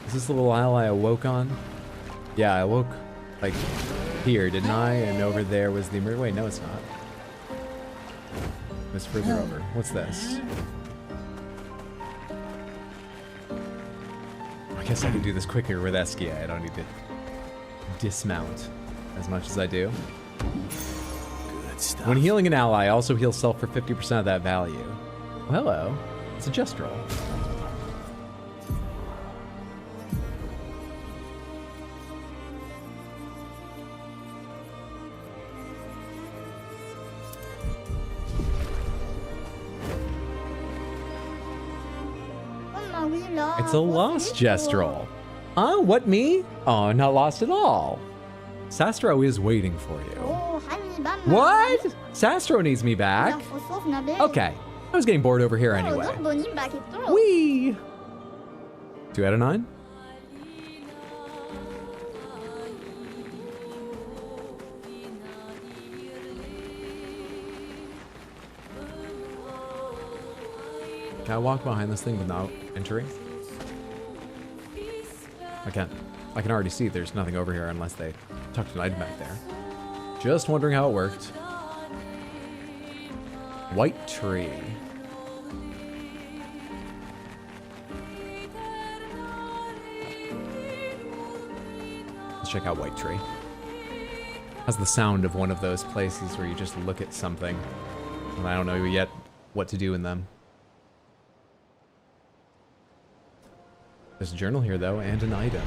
Is this the little isle I awoke on? Yeah, I awoke, like, here, didn't I? And over there was the... Wait, no, it's not. It's further over. What's this? I guess I can do this quicker with Eskia. I don't need to dismount as much as I do. Good stuff. When healing an ally, also heal self for 50% of that value. Well, hello. It's a just roll. It's a lost jest roll. What, me? Oh, not lost at all. Sastro is waiting for you. What? Sastro needs me back? Okay. I was getting bored over here anyway. Whee! 2 out of 9? Can I walk behind this thing without entering? I can't. I can already see there's nothing over here unless they tucked an item back there. Just wondering how it worked. White tree. Let's check out White Tree. Has the sound of one of those places where you just look at something and I don't know yet what to do in them. There's a journal here, though, and an item.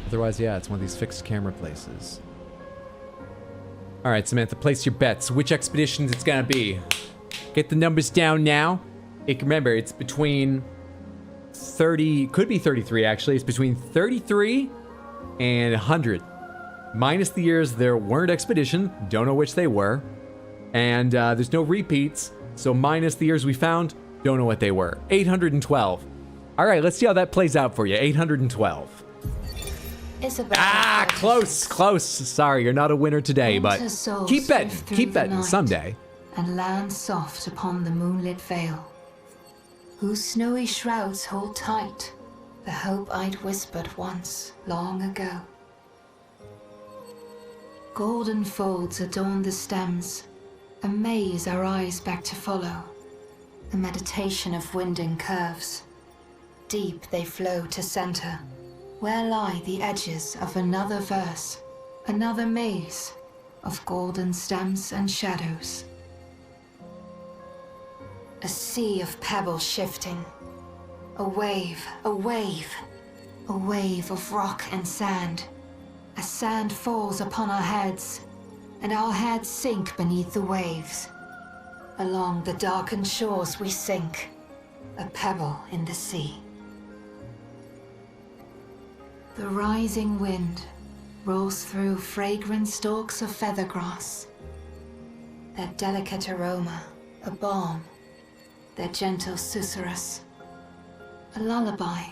Otherwise, yeah, it's one of these fixed camera places. All right, Samantha, place your bets. Which expeditions it's gonna be? Get the numbers down now. Remember, it's between 30, could be 33, actually. It's between 33 and 100. Minus the years there weren't expedition. Don't know which they were. And there's no repeats. So minus the years we found, don't know what they were. 812. All right, let's see how that plays out for you. 812. Close. Sorry, you're not a winner today, but keep betting someday. And land soft upon the moonlit vale, whose snowy shrouds hold tight the hope I'd whispered once, long ago. Golden folds adorn the stems, a maze our eyes back to follow, a meditation of winding curves. Deep they flow to center, where lie the edges of another verse, another maze of golden stems and shadows. A sea of pebbles shifting, A wave, a wave. A wave of rock and sand. As sand falls upon our heads, and our heads sink beneath the waves. Along the darkened shores we sink, a pebble in the sea. The rising wind rolls through fragrant stalks of feathergrass. Their delicate aroma, a balm, their gentle susurrus, a lullaby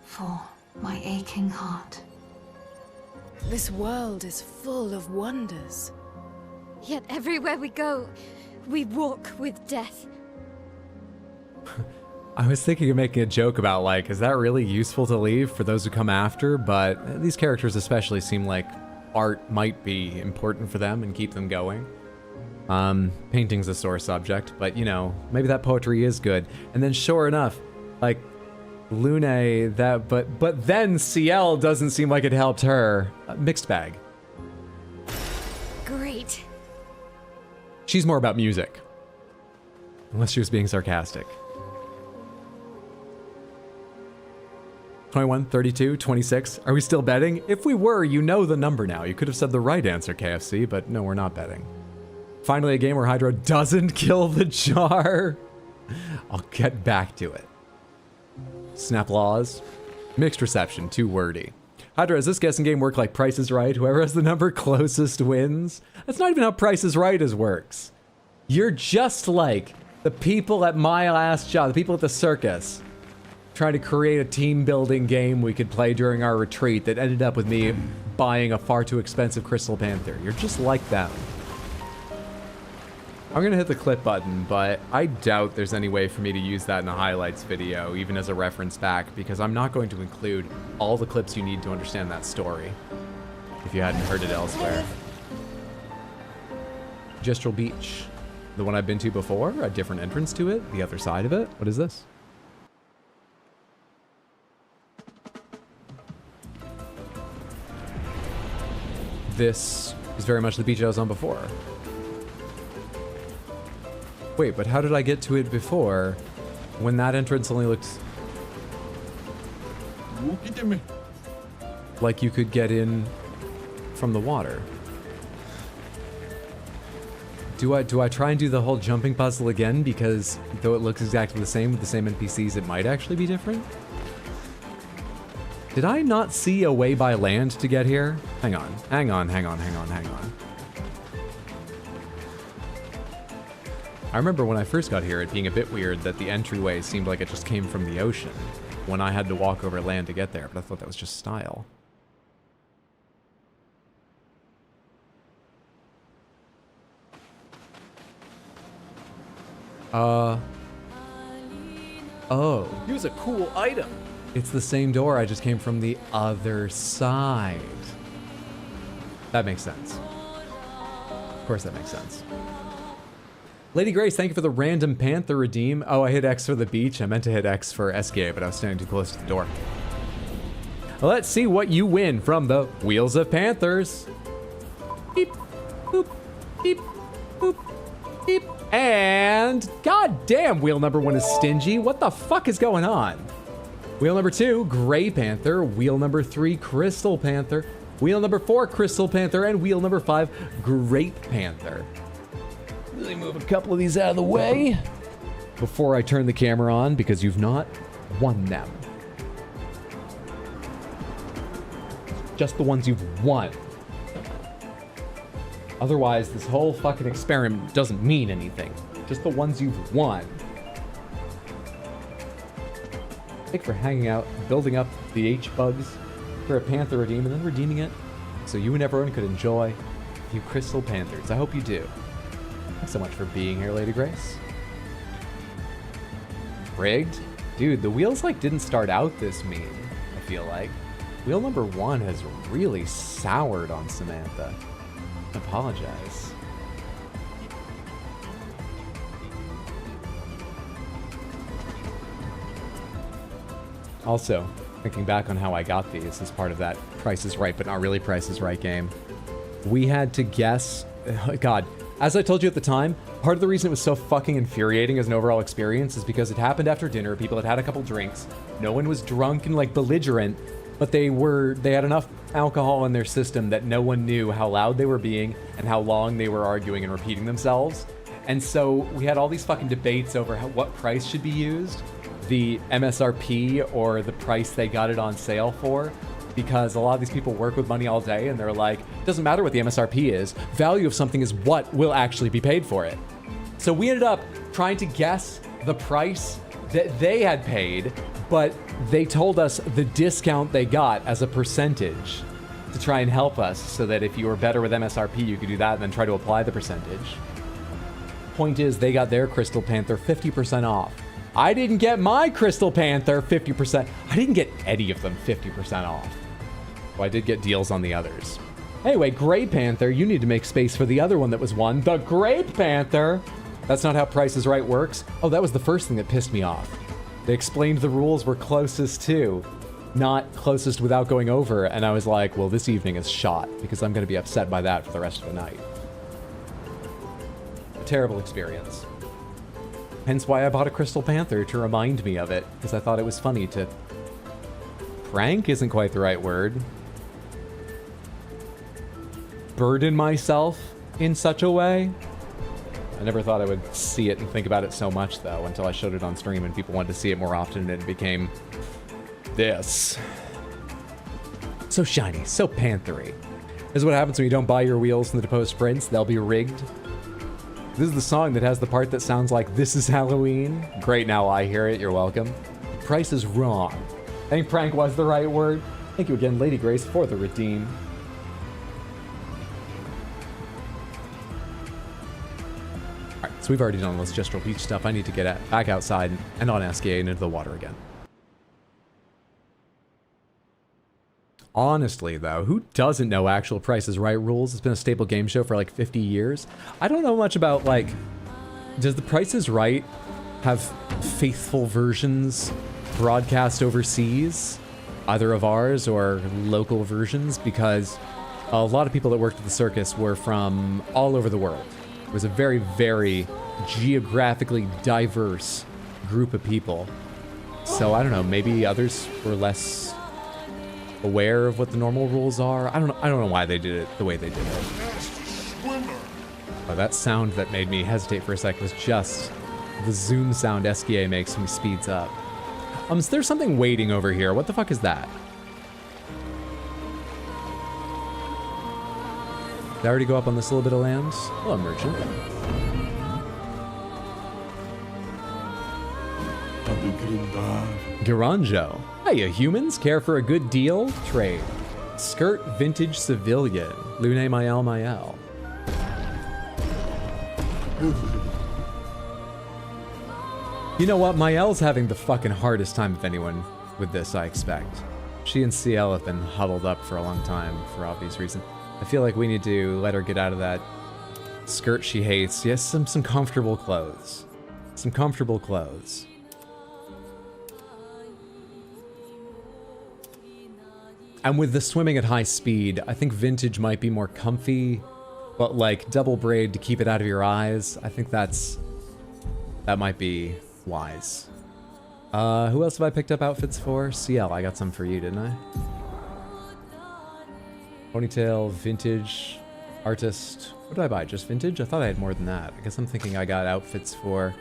for my aching heart. This world is full of wonders. Yet everywhere we go, we walk with death. I was thinking of making a joke about, like, is that really useful to leave for those who come after? But these characters especially seem like art might be important for them and keep them going. Painting's a sore subject, but, you know, maybe that poetry is good. And then sure enough, like, Lune, but then CL doesn't seem like it helped her. Mixed bag. Great. She's more about music. Unless she was being sarcastic. 21, 32, 26. Are we still betting? If we were, you know the number now. You could have said the right answer, KFC, but no, we're not betting. Finally, a game where Hydra doesn't kill the jar. I'll get back to it. Snap laws. Mixed reception, too wordy. Hydra, does this guessing game work like Price is Right? Whoever has the number closest wins? That's not even how Price is Right works. You're just like the people at my last job, the people at the circus, trying to create a team building game we could play during our retreat that ended up with me buying a far too expensive Crystal Panther. You're just like them. I'm gonna hit the clip button, but I doubt there's any way for me to use that in a highlights video, even as a reference back, because I'm not going to include all the clips you need to understand that story, if you hadn't heard it elsewhere. Gestural Beach. The one I've been to before? A different entrance to it? The other side of it? What is this? This is very much the beach I was on before. Wait, but how did I get to it before when that entrance only looked like you could get in from the water? Do I try and do the whole jumping puzzle again, because though it looks exactly the same with the same NPCs, it might actually be different? Did I not see a way by land to get here? Hang on. I remember when I first got here, it being a bit weird that the entryway seemed like it just came from the ocean when I had to walk over land to get there, but I thought that was just style. Oh. Use a cool item. It's the same door, I just came from the other side. That makes sense. Of course that makes sense. Lady Grace, thank you for the random Panther redeem. Oh, I hit X for the beach. I meant to hit X for SKA, but I was standing too close to the door. Let's see what you win from the Wheels of Panthers. Beep, boop, beep, boop, beep. And goddamn, wheel number 1 is stingy. What the fuck is going on? Wheel number 2, Gray Panther. Wheel number 3, Crystal Panther. Wheel number 4, Crystal Panther. And wheel number 5, Grape Panther. Let me move a couple of these out of the way before I turn the camera on, because you've not won them. Just the ones you've won. Otherwise, this whole fucking experiment doesn't mean anything. Just the ones you've won. Thanks for hanging out, building up the H-Bugs for a Panther redeem, and then redeeming it so you and everyone could enjoy a few Crystal Panthers. I hope you do. Thanks so much for being here, Lady Grace. Rigged? Dude, the wheels like didn't start out this mean, I feel like. Wheel number 1 has really soured on Samantha. I apologize. Also, thinking back on how I got these as part of that Price is Right but not really Price is Right game, we had to guess, God, As I told you at the time, part of the reason it was so fucking infuriating as an overall experience is because it happened after dinner. People had had a couple drinks. No one was drunk and like belligerent, but they had enough alcohol in their system that no one knew how loud they were being and how long they were arguing and repeating themselves. And so we had all these fucking debates over what price should be used, the MSRP or the price they got it on sale for. Because a lot of these people work with money all day and they're like, it doesn't matter what the MSRP is, value of something is what will actually be paid for it. So we ended up trying to guess the price that they had paid, but they told us the discount they got as a percentage to try and help us so that if you were better with MSRP, you could do that and then try to apply the percentage. Point is, they got their Crystal Panther 50% off. I didn't get my Crystal Panther 50%. I didn't get any of them 50% off. Well, I did get deals on the others. Anyway, Grey Panther, you need to make space for the other one that was won. The Grape Panther! That's not how Price is Right works. Oh, that was the first thing that pissed me off. They explained the rules were closest to, not closest without going over, and I was like, well, this evening is shot, because I'm going to be upset by that for the rest of the night. A terrible experience. Hence why I bought a Crystal Panther, to remind me of it, because I thought it was funny to... Prank isn't quite the right word. Burden myself in such a way. I never thought I would see it and think about it so much, though, until I showed it on stream and people wanted to see it more often, and it became this. So shiny, so panthery. This is what happens when you don't buy your wheels from the Deposed Prince. They'll be rigged. This is the song that has the part that sounds like "This is Halloween." Great, now I hear it. You're welcome. Price is wrong. I think prank was the right word. Thank you again, Lady Grace, for the redeem. Alright, so we've already done this Gestural Beach stuff. I need to get back outside and on Escape and into the water again. Honestly, though, who doesn't know actual Price is Right rules? It's been a staple game show for like 50 years. I don't know much about, like, does the Price is Right have faithful versions broadcast overseas, either of ours or local versions? Because a lot of people that worked at the circus were from all over the world. It was a very, very geographically diverse group of people. So I don't know, maybe others were less aware of what the normal rules are. I don't know why they did it the way they did it. Oh, that sound that made me hesitate for a sec was just the zoom sound SKA makes when he speeds up. So there's something waiting over here. What the fuck is that? Did I already go up on this little bit of land? Hello, merchant. Garanjo. Hiya, humans. Care for a good deal? Trade. Skirt vintage civilian. Lune Mael Mael. You know what? Mael's having the fucking hardest time of anyone with this, I expect. She and CL have been huddled up for a long time, for obvious reason. I feel like we need to let her get out of that skirt she hates. Yes, some comfortable clothes. Some comfortable clothes. And with the swimming at high speed, I think vintage might be more comfy, but like double braid to keep it out of your eyes. I think that might be wise. Who else have I picked up outfits for? CL, I got some for you, didn't I? Ponytail, vintage, artist. What did I buy? Just vintage? I thought I had more than that. I guess I'm thinking I got outfits for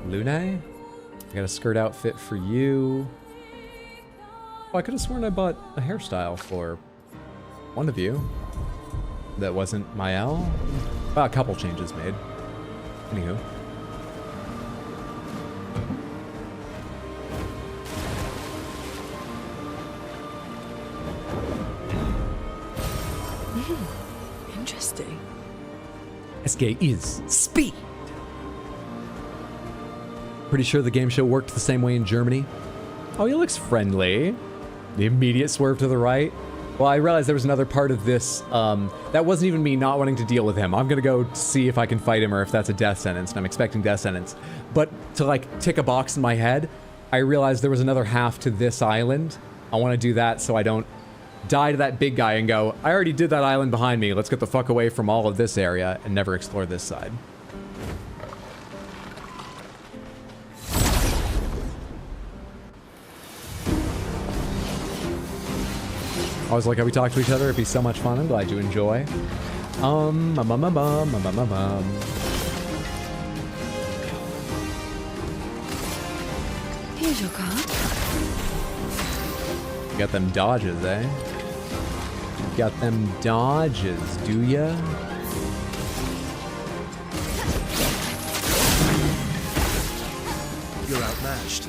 Lune. I got a skirt outfit for you. Oh, I could have sworn I bought a hairstyle for one of you. That wasn't Mael. Well, a couple changes made. Anywho. Interesting. SK is speed. Pretty sure the game show worked the same way in Germany. Oh, he looks friendly. The immediate swerve to the right. Well, I realized there was another part of this that wasn't even me not wanting to deal with him. I'm gonna go see if I can fight him or if that's a death sentence, and I'm expecting death sentence. But to like tick a box in my head, I realized there was another half to this island. I want to do that so I don't die to that big guy and go, I already did that island behind me. Let's get the fuck away from all of this area and never explore this side. Always like how we talk to each other. It'd be so much fun. I'm glad you enjoy. Here's your car. You got them dodges, eh? You got them dodges, do ya? You're outmatched.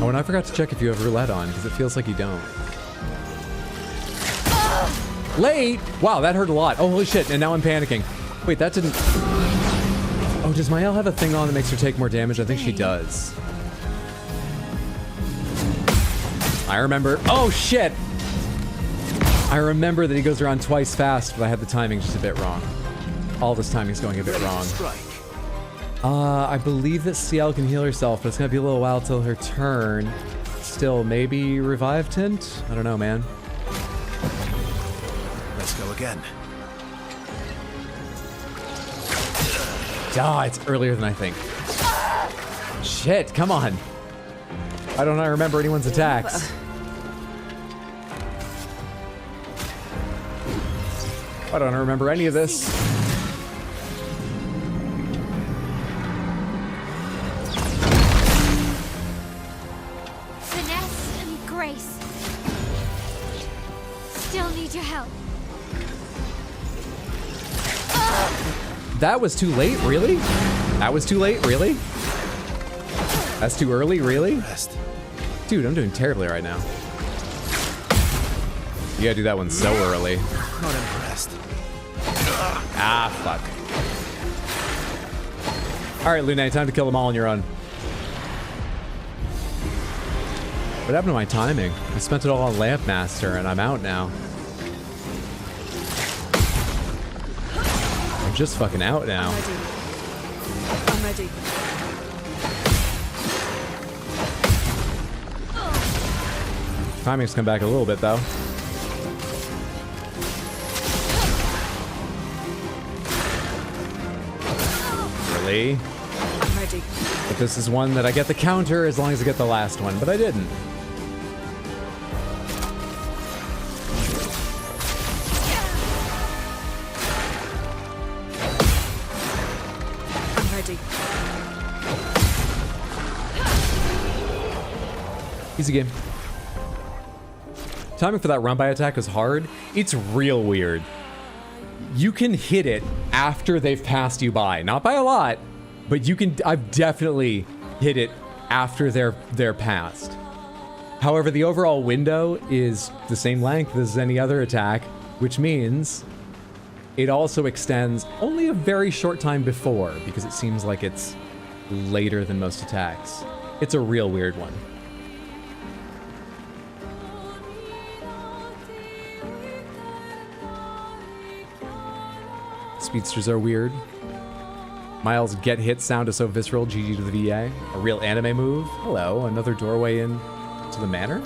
Oh, and I forgot to check if you have roulette on, because it feels like you don't. Late! Wow, that hurt a lot. Oh, holy shit, and now I'm panicking. Wait, that didn't... Oh, does Mael have a thing on that makes her take more damage? I think she does. I remember... Oh, shit! I remember that he goes around twice fast, but I had the timing just a bit wrong. All this timing's going a bit wrong. I believe that CL can heal herself, but it's gonna be a little while till her turn. Still, maybe revive tint? I don't know, man. Let's go again. Ah, it's earlier than I think. Shit, come on. Why don't I remember anyone's attacks? Why don't I remember any of this? Finesse and grace. Still need your help. That was too late, really? That was too late, really? That's too early, really? Dude, I'm doing terribly right now. You gotta do that one so early. Not impressed. Ah, fuck. Alright, Lune, time to kill them all on your own. What happened to my timing? I spent it all on Lampmaster, and I'm out now. I'm just fucking out now. I'm ready. Timing's come back a little bit, though. Really? I'm ready. But this is one that I get the counter as long as I get the last one, but I didn't. I'm ready. Easy game. Timing for that run-by attack is hard. It's real weird. You can hit it after they've passed you by. Not by a lot, but you can... I've definitely hit it after they're passed. However, the overall window is the same length as any other attack, which means it also extends only a very short time before, because it seems like it's later than most attacks. It's a real weird one. Speedsters are weird. Miles' get hit sound is so visceral. GG to the VA. A real anime move. Hello, another doorway in to the manor.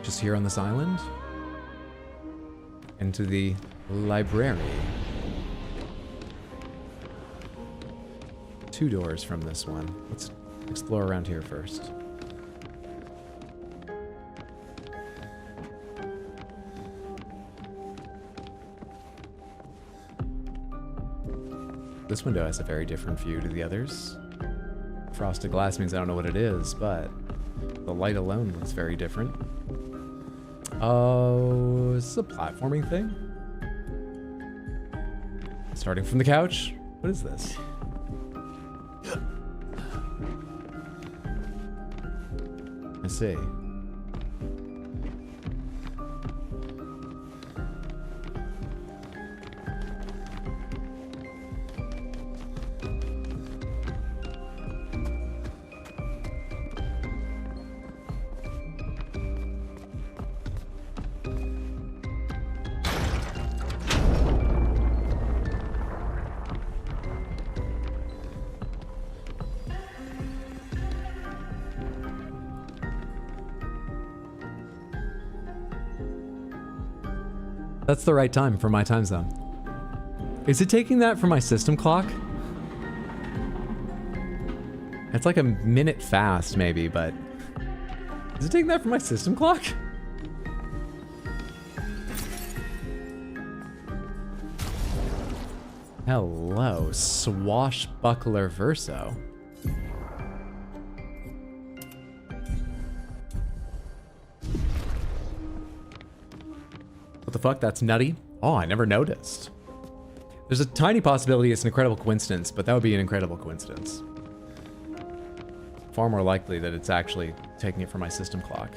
Just here on this island. Into the library. 2 doors from this one. Let's explore around here first. This window has a very different view to the others. Frosted glass means I don't know what it is, but the light alone looks very different. Oh, is this a platforming thing? Starting from the couch? What is this? I see. That's the right time for my time zone. Is it taking that from my system clock? It's like a minute fast, maybe, but... Is it taking that from my system clock? Hello, swashbuckler verso. What the fuck? That's nutty? Oh, I never noticed. There's a tiny possibility it's an incredible coincidence, but that would be an incredible coincidence. Far more likely that it's actually taking it from my system clock.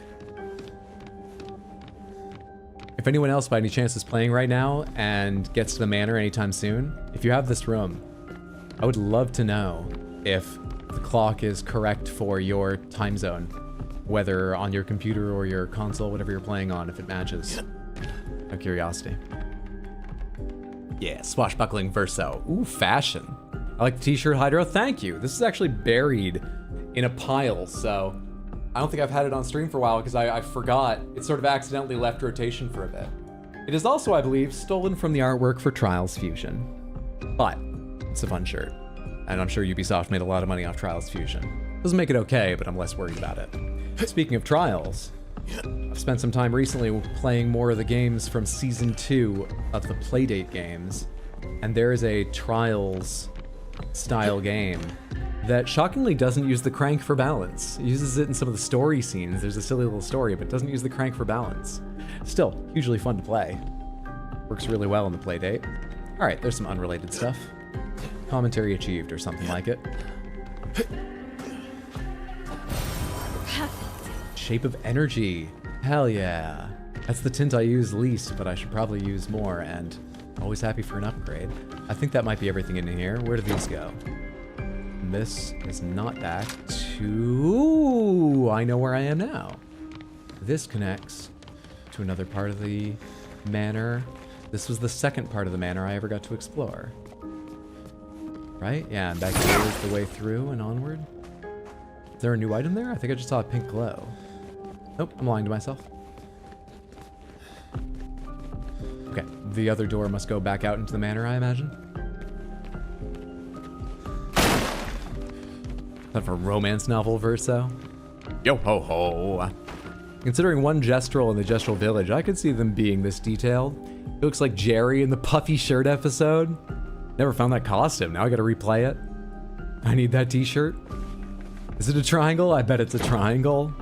If anyone else by any chance is playing right now and gets to the manor anytime soon, if you have this room, I would love to know if the clock is correct for your time zone, whether on your computer or your console, whatever you're playing on, if it matches. Out of curiosity. Yeah, swashbuckling verso. Ooh, fashion. I like the t-shirt, Hydro. Thank you. This is actually buried in a pile, so I don't think I've had it on stream for a while because I forgot. It sort of accidentally left rotation for a bit. It is also, I believe, stolen from the artwork for Trials Fusion. But it's a fun shirt. And I'm sure Ubisoft made a lot of money off Trials Fusion. Doesn't make it okay, but I'm less worried about it. Speaking of Trials, I've spent some time recently playing more of the games from Season 2 of the Playdate games. And there is a Trials style game that shockingly doesn't use the crank for balance. It uses it in some of the story scenes. There's a silly little story, but doesn't use the crank for balance. Still, hugely fun to play. Works really well in the Playdate. All right, there's some unrelated stuff. Commentary achieved or something like it. Shape of Energy. Hell yeah. That's the tint I use least, but I should probably use more, and always happy for an upgrade. I think that might be everything in here. Where do these go? This is not back to... I know where I am now. This connects to another part of the manor. This was the second part of the manor I ever got to explore. Right? Yeah, and back here is the way through and onward. Is there a new item there? I think I just saw a pink glow. Nope, I'm lying to myself. Okay, the other door must go back out into the manor, I imagine. Is that for a romance novel verso? Yo ho ho! Considering one Gestrel in the Gestrel village, I could see them being this detailed. It looks like Jerry in the puffy shirt episode. Never found that costume, now I gotta replay it. I need that t-shirt. Is it a triangle? I bet it's a triangle.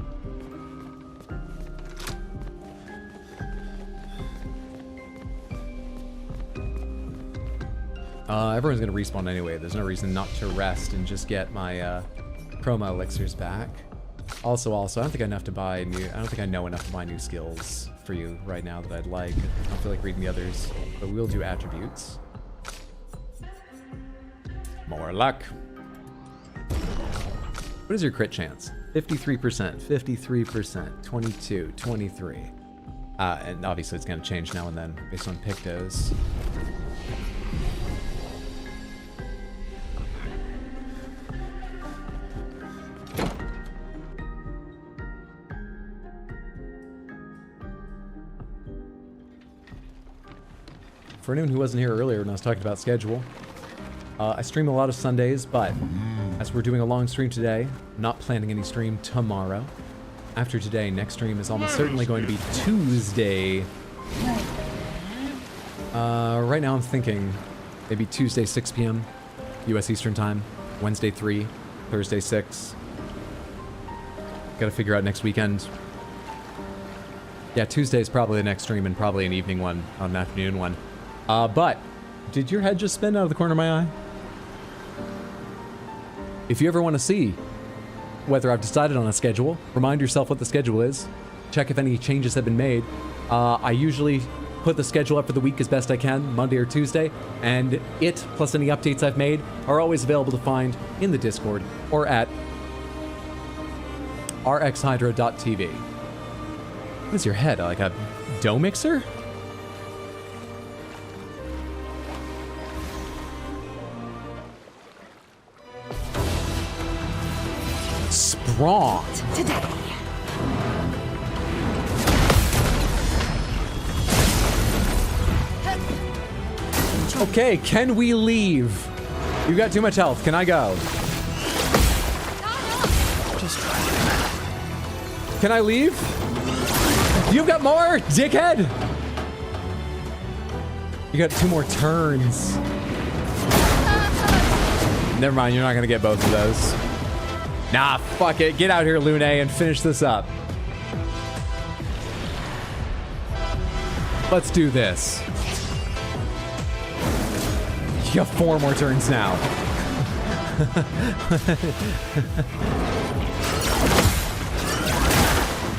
Everyone's gonna respawn anyway. There's no reason not to rest and just get my chroma elixirs back. Also, I don't think I know enough to buy new. I don't think I know enough to buy new skills for you right now that I'd like. I don't feel like reading the others, but we'll do attributes. More luck. What is your crit chance? 53%, 53%, 22, 23. And obviously it's gonna change now and then based on pictos. For anyone who wasn't here earlier when I was talking about schedule, I stream a lot of Sundays, but as we're doing a long stream today, I'm not planning any stream tomorrow. After today, next stream is almost certainly going to be Tuesday. Right now I'm thinking maybe Tuesday 6 p.m. US Eastern Time, Wednesday 3, Thursday 6. Gotta figure out next weekend. Yeah, Tuesday's probably the next stream and probably an evening one, an afternoon one. But did your head just spin out of the corner of my eye? If you ever want to see whether I've decided on a schedule, remind yourself what the schedule is. Check if any changes have been made. I usually put the schedule up for the week as best I can, Monday or Tuesday, and it, plus any updates I've made, are always available to find in the Discord or at rxhydro.tv. What is your head, like a dough mixer? Sprong. Today. Okay, can we leave? You got too much health. Can I go? Just try. Can I leave? You've got more, dickhead! You got 2 more turns. Never mind, you're not gonna get both of those. Nah, fuck it. Get out here, Lune, and finish this up. Let's do this. You got 4 more turns now.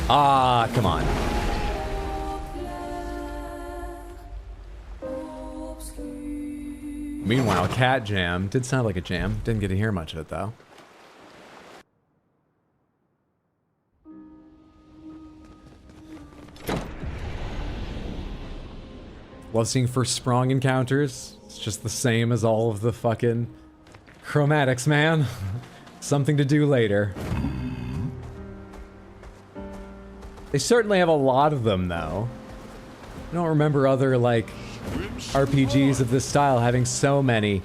Ah, come on. Meanwhile, Cat Jam did sound like a jam. Didn't get to hear much of it, though. Love seeing first Sprung encounters. It's just the same as all of the fucking chromatics, man. Something to do later. They certainly have a lot of them, though. I don't remember other, like, RPGs of this style having so many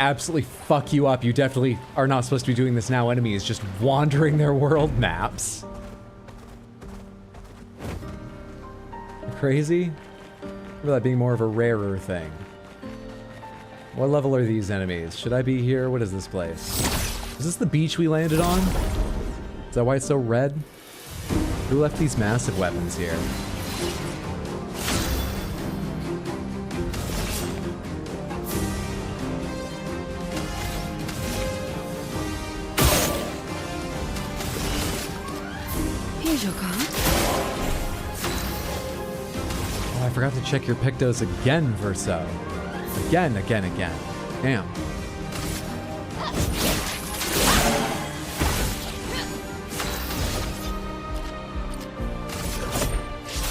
absolutely fuck you up. You definitely are not supposed to be doing this now. Enemies just wandering their world maps. Crazy? Remember that being more of a rarer thing. What level are these enemies? Should I be here? What is this place? Is this the beach we landed on? Is that why it's so red? Who left these massive weapons here? Here's your card. Oh, I forgot to check your pictos again, Verso. Again. Damn.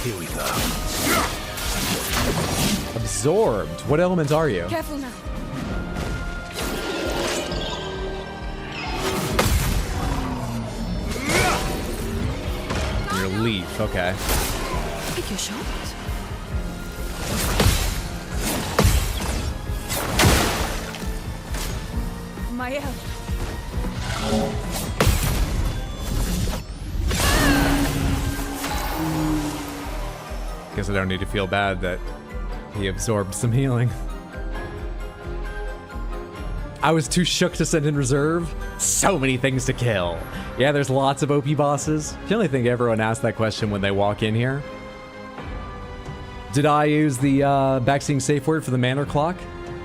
Here we go. Absorbed. What element are you? Careful now. Your leaf. Okay. Pick your shot. Mael. Guess I don't need to feel bad that he absorbed some healing. I was too shook to send in reserve. So many things to kill. Yeah, there's lots of OP bosses. I generally think everyone asks that question when they walk in here. Did I use the backseeing safe word for the manor clock?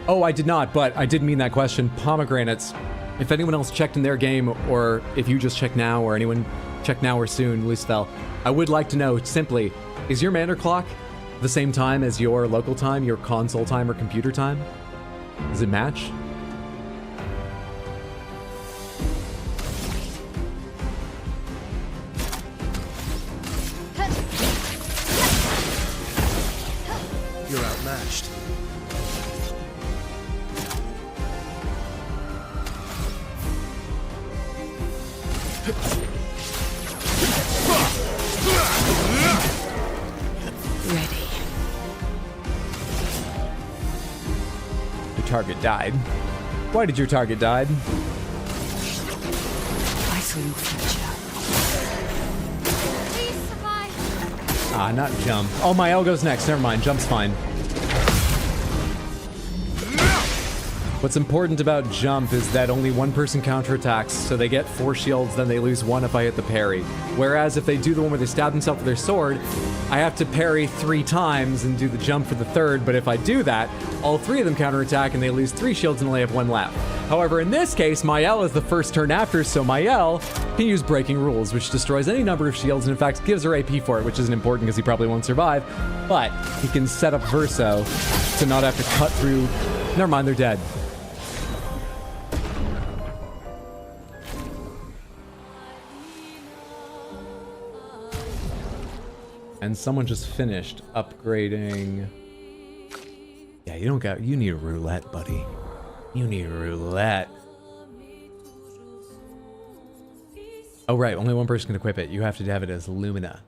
Oh, I did not, but I did mean that question. Pomegranates. If anyone else checked in their game, or if you just check now, or anyone check now or soon, Lucifel, I would like to know simply, is your manor clock the same time as your local time, your console time, or computer time? Does it match? You're outmatched. Ready. Your target died. Why did your target die? I saw your future. Please survive. Ah, not jump. Oh, Mael goes next. Never mind. Jump's fine. What's important about jump is that only one person counterattacks, so they get 4 shields, then they lose 1 if I hit the parry. Whereas if they do the one where they stab themselves with their sword, I have to parry 3 times and do the jump for the 3rd, but if I do that, all 3 of them counterattack and they lose 3 shields and only have 1 left. However, in this case, Mael is the first turn after, so Mael can use Breaking Rules, which destroys any number of shields and in fact gives her AP for it, which isn't important because he probably won't survive, but he can set up Verso to not have to cut through... Never mind, they're dead. And someone just finished upgrading. Yeah, you need a roulette, buddy. You need a roulette. Oh, right, only one person can equip it. You have to have it as Lumina.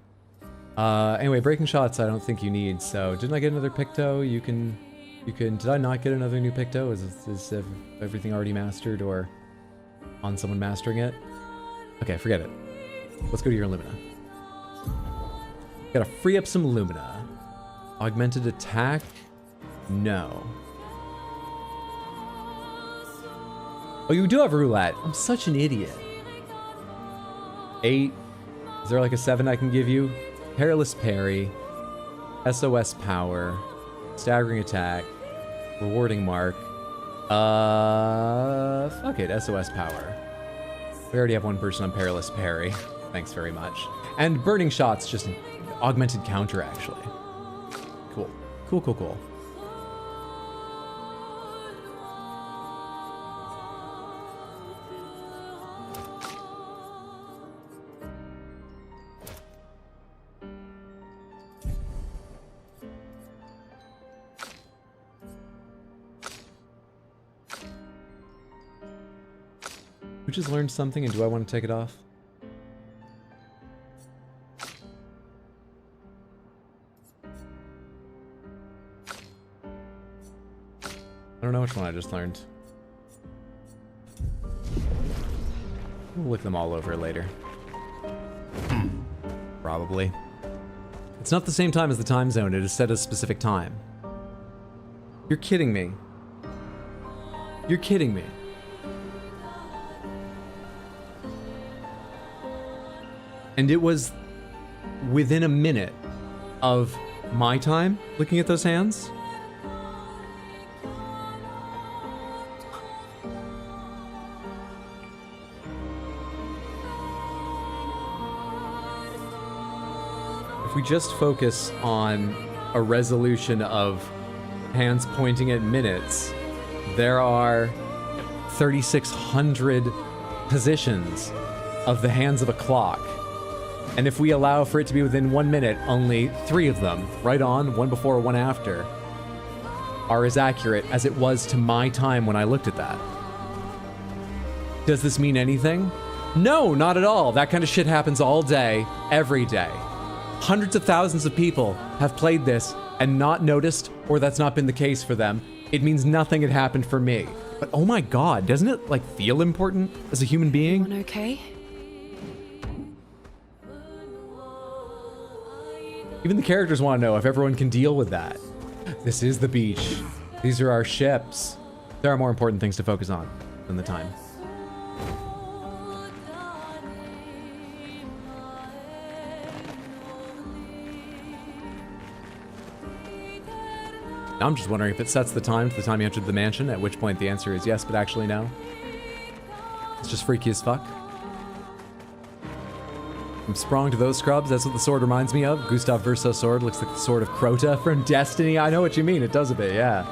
Anyway, breaking shots I don't think you need, so didn't I get another Picto? You can You can... Did I not get another new Picto? Is everything already mastered or on someone mastering it? Okay, forget it. Let's go to your Lumina. Gotta free up some Lumina. Augmented attack? No. Oh, you do have roulette. I'm such an idiot. 8. Is there like a 7 I can give you? Perilous parry. SOS power. Staggering attack. Rewarding mark. Fuck it. SOS power. We already have one person on perilous parry. Thanks very much. And burning shots, just augmented counter, actually. Cool. Cool, cool, cool. We just learned something, and do I want to take it off? I don't know which one I just learned. We'll look them all over later. Probably. It's not the same time as the time zone, it is set at a specific time. You're kidding me. You're kidding me. And it was within a minute of my time looking at those hands. If we just focus on a resolution of hands pointing at minutes, there are 3,600 positions of the hands of a clock. And if we allow for it to be within 1 minute, only 3 of them, right on, one before, one after, are as accurate as it was to my time when I looked at that. Does this mean anything? No, not at all. That kind of shit happens all day, every day. Hundreds of thousands of people have played this and not noticed, or that's not been the case for them. It means nothing had happened for me. But oh my god, doesn't it, like, feel important as a human being? Everyone okay? Even the characters want to know if everyone can deal with that. This is the beach. These are our ships. There are more important things to focus on than the time. Now I'm just wondering if it sets the time to the time you entered the mansion, at which point the answer is yes, but actually no. It's just freaky as fuck. From Sprung to those scrubs, that's what the sword reminds me of. Gustave Verso sword looks like the sword of Crota from Destiny. I know what you mean, it does a bit, yeah.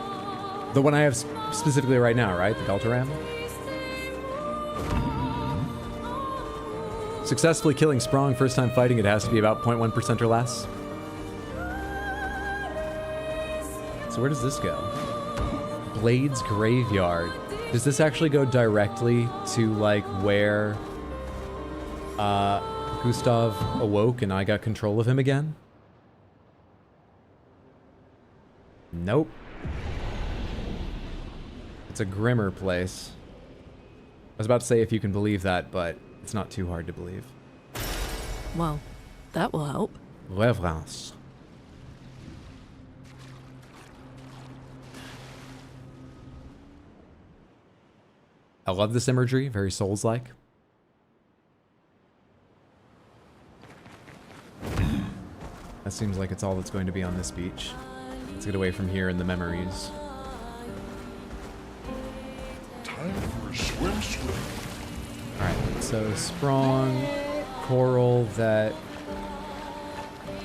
The one I have specifically right now, right? The Delta-Ram? Successfully killing Sprung first time fighting, it has to be about 0.1% or less. So where does this go? Blade's Graveyard. Does this actually go directly to, like, where Gustave awoke and I got control of him again? Nope. It's a grimmer place. I was about to say if you can believe that, but it's not too hard to believe. Well, that will help. Reverence. I love this imagery, very Souls-like. That seems like it's all that's going to be on this beach. Let's get away from here and the memories. Time for a swim. Alright, so Sprung, coral that...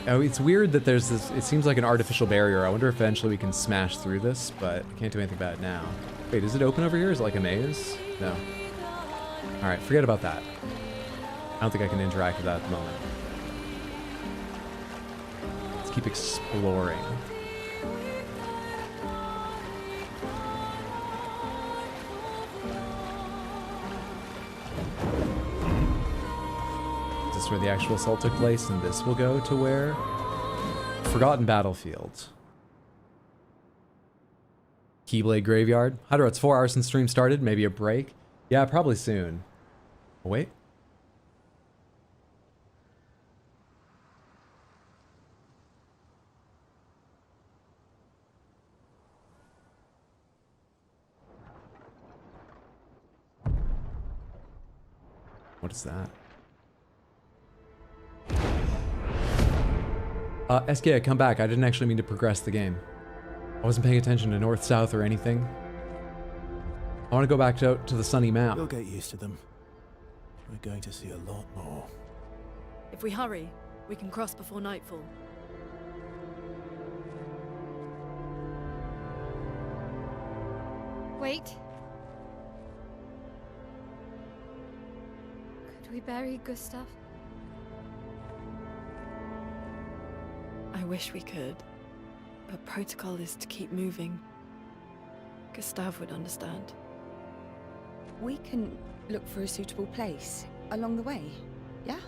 Oh, it's weird that there's this... It seems like an artificial barrier. I wonder if eventually we can smash through this, but I can't do anything about it now. Wait, is it open over here? Is it like a maze? No. Alright, forget about that. I don't think I can interact with that at the moment. Let's keep exploring. Is this where the actual assault took place? And this will go to where? Forgotten Battlefield. Keyblade Graveyard. Hydro, it's 4 hours since stream started. Maybe a break. Yeah, probably soon. Oh, wait. What is that? SK, come back. I didn't actually mean to progress the game. I wasn't paying attention to north, south, or anything. I want to go back out to the sunny map. You'll get used to them. We're going to see a lot more. If we hurry, we can cross before nightfall. Wait. Could we bury Gustave? I wish we could, but protocol is to keep moving. Gustave would understand. We can look for a suitable place along the way, yeah?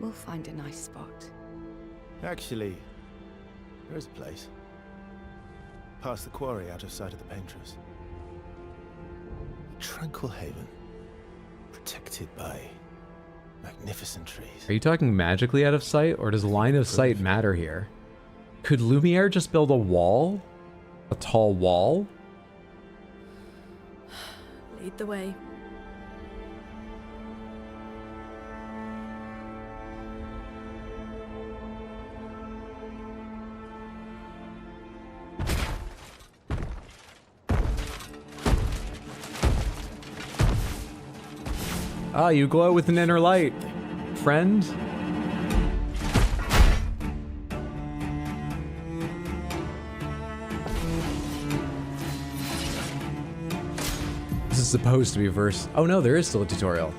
We'll find a nice spot. Actually, there is a place. Past the quarry, out of sight of the painters. A tranquil haven, protected by magnificent trees. Are you talking magically out of sight, or does line of sight matter here? Could Lumiere just build a wall? A tall wall? Lead the way. Ah, you glow with an inner light, friend. This is supposed to be a verse. Oh no, there is still a tutorial.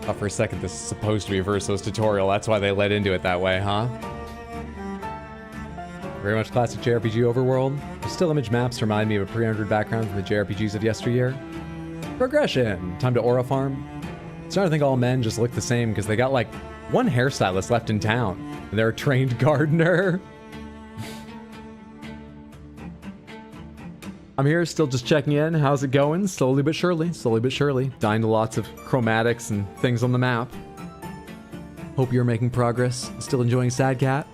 Thought for a second this is supposed to be a Versos tutorial. That's why they led into it that way, huh? Very much classic JRPG overworld. The still image maps remind me of a pre-rendered background from the JRPGs of yesteryear. Progression. Time to aura farm. Starting to think all men just look the same because they got like one hairstylist left in town. And they're a trained gardener. I'm here, still just checking in. How's it going? Slowly but surely. Slowly but surely. Dying to lots of chromatics and things on the map. Hope you're making progress. Still enjoying Sad Cat?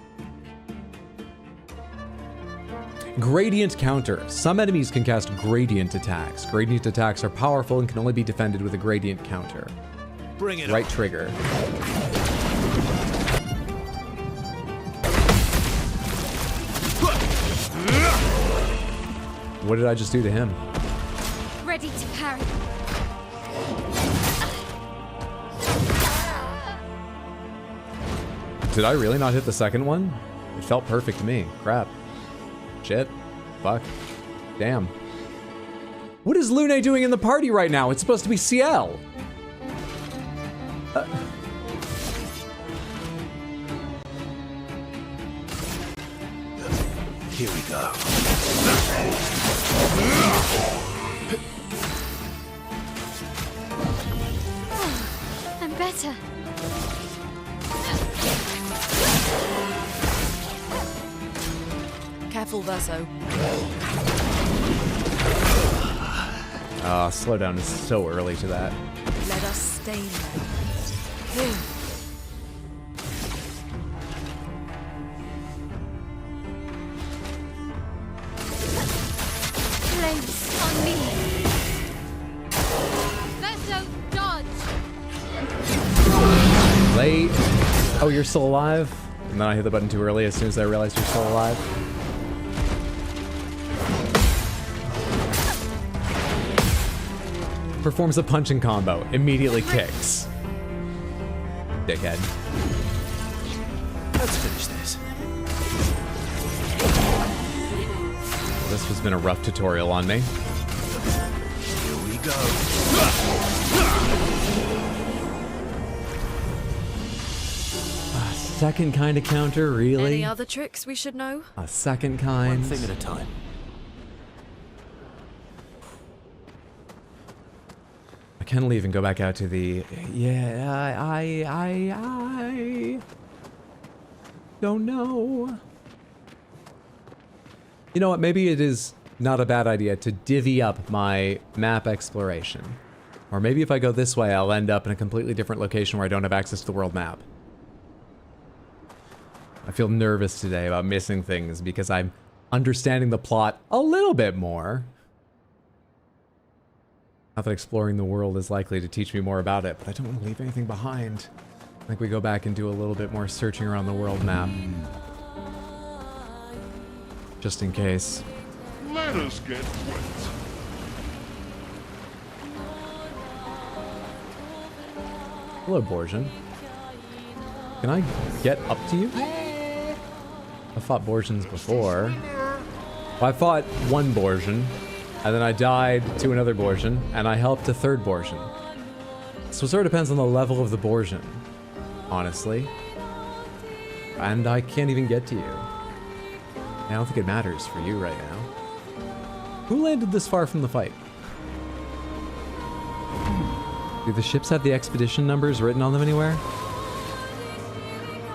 Gradient counter. Some enemies can cast gradient attacks. Gradient attacks are powerful and can only be defended with a gradient counter. Bring it Right on. trigger. What did I just do to him? Ready to parry. Did I really not hit the second one? It felt perfect to me. Crap. Shit. Fuck. Damn. What is Lune doing in the party right now? It's supposed to be CL. Here we go. I'm better. Careful, Verso. Slow down is so early to that. Let us stay there. Here. Flames on me. Verso, dodge. Late. Oh, you're still alive? And then I hit the button too early as soon as I realized you're still alive. Performs a punching combo. Immediately kicks. Dickhead. Let's finish this. This has been a rough tutorial on me. Here we go. A second kind of counter, really? Any other tricks we should know? A second kind. One thing at a time. I can leave and go back out to the... Yeah, I don't know. You know what, maybe it is not a bad idea to divvy up my map exploration. Or maybe if I go this way, I'll end up in a completely different location where I don't have access to the world map. I feel nervous today about missing things because I'm understanding the plot a little bit more. Not that exploring the world is likely to teach me more about it, but I don't want to leave anything behind. I think we go back and do a little bit more searching around the world map. Just in case. Let us get wet. Hello, Borgian. Can I get up to you? I fought Borgians before. Well, I fought one Borgian, and then I died to another Borgian, and I helped a third Borgian. So it sort of depends on the level of the Borgian, honestly. And I can't even get to you. I don't think it matters for you right now. Who landed this far from the fight? Do the ships have the expedition numbers written on them anywhere?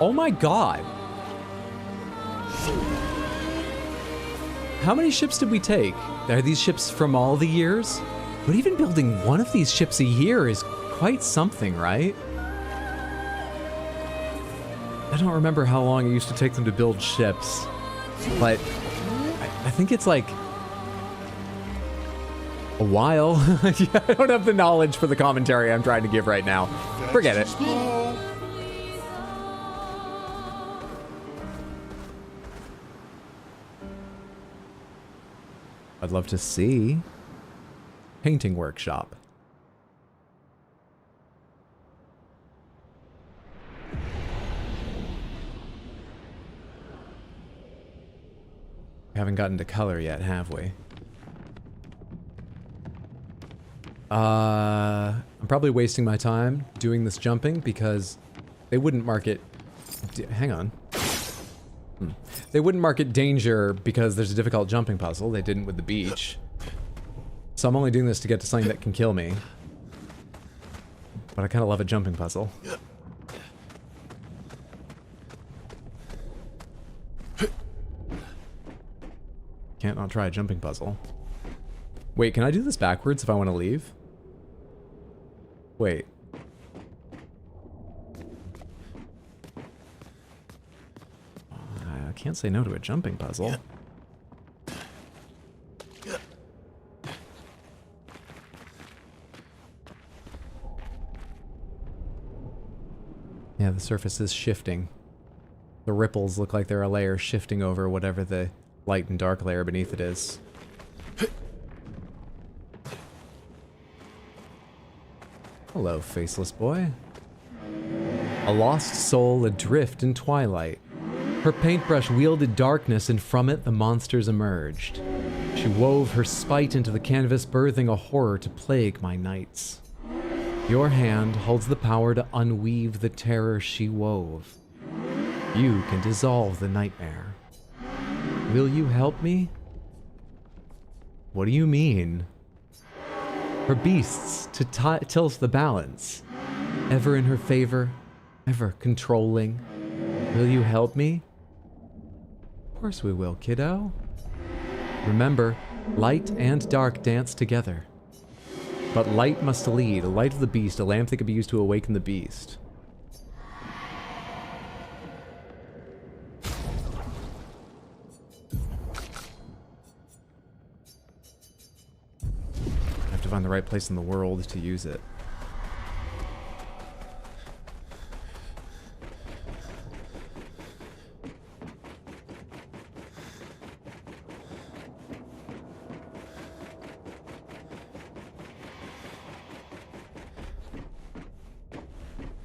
Oh my god! How many ships did we take? Are these ships from all the years? But even building one of these ships a year is quite something, right? I don't remember how long it used to take them to build ships, but I think it's like a while. Yeah, I don't have the knowledge for the commentary I'm trying to give right now. Forget it. I'd love to see. Painting workshop. We haven't gotten to color yet, have we? I'm probably wasting my time doing this jumping because they wouldn't mark it... hang on. They wouldn't mark it danger because there's a difficult jumping puzzle. They didn't with the beach. So I'm only doing this to get to something that can kill me. But I kind of love a jumping puzzle. Can't not try a jumping puzzle. Wait, can I do this backwards if I want to leave? Wait. I can't say no to a jumping puzzle. Yeah, the surface is shifting. The ripples look like they're a layer shifting over whatever the light and dark layer beneath it is. Hello, faceless boy. A lost soul adrift in twilight. Her paintbrush wielded darkness, and from it the monsters emerged. She wove her spite into the canvas, birthing a horror to plague my nights. Your hand holds the power to unweave the terror she wove. You can dissolve the nightmare. Will you help me? What do you mean? Her beasts to tilt the balance. Ever in her favor, ever controlling. Will you help me? Of course we will, kiddo. Remember, light and dark dance together. But light must lead, a light of the beast, a lamp that can be used to awaken the beast. I have to find the right place in the world to use it.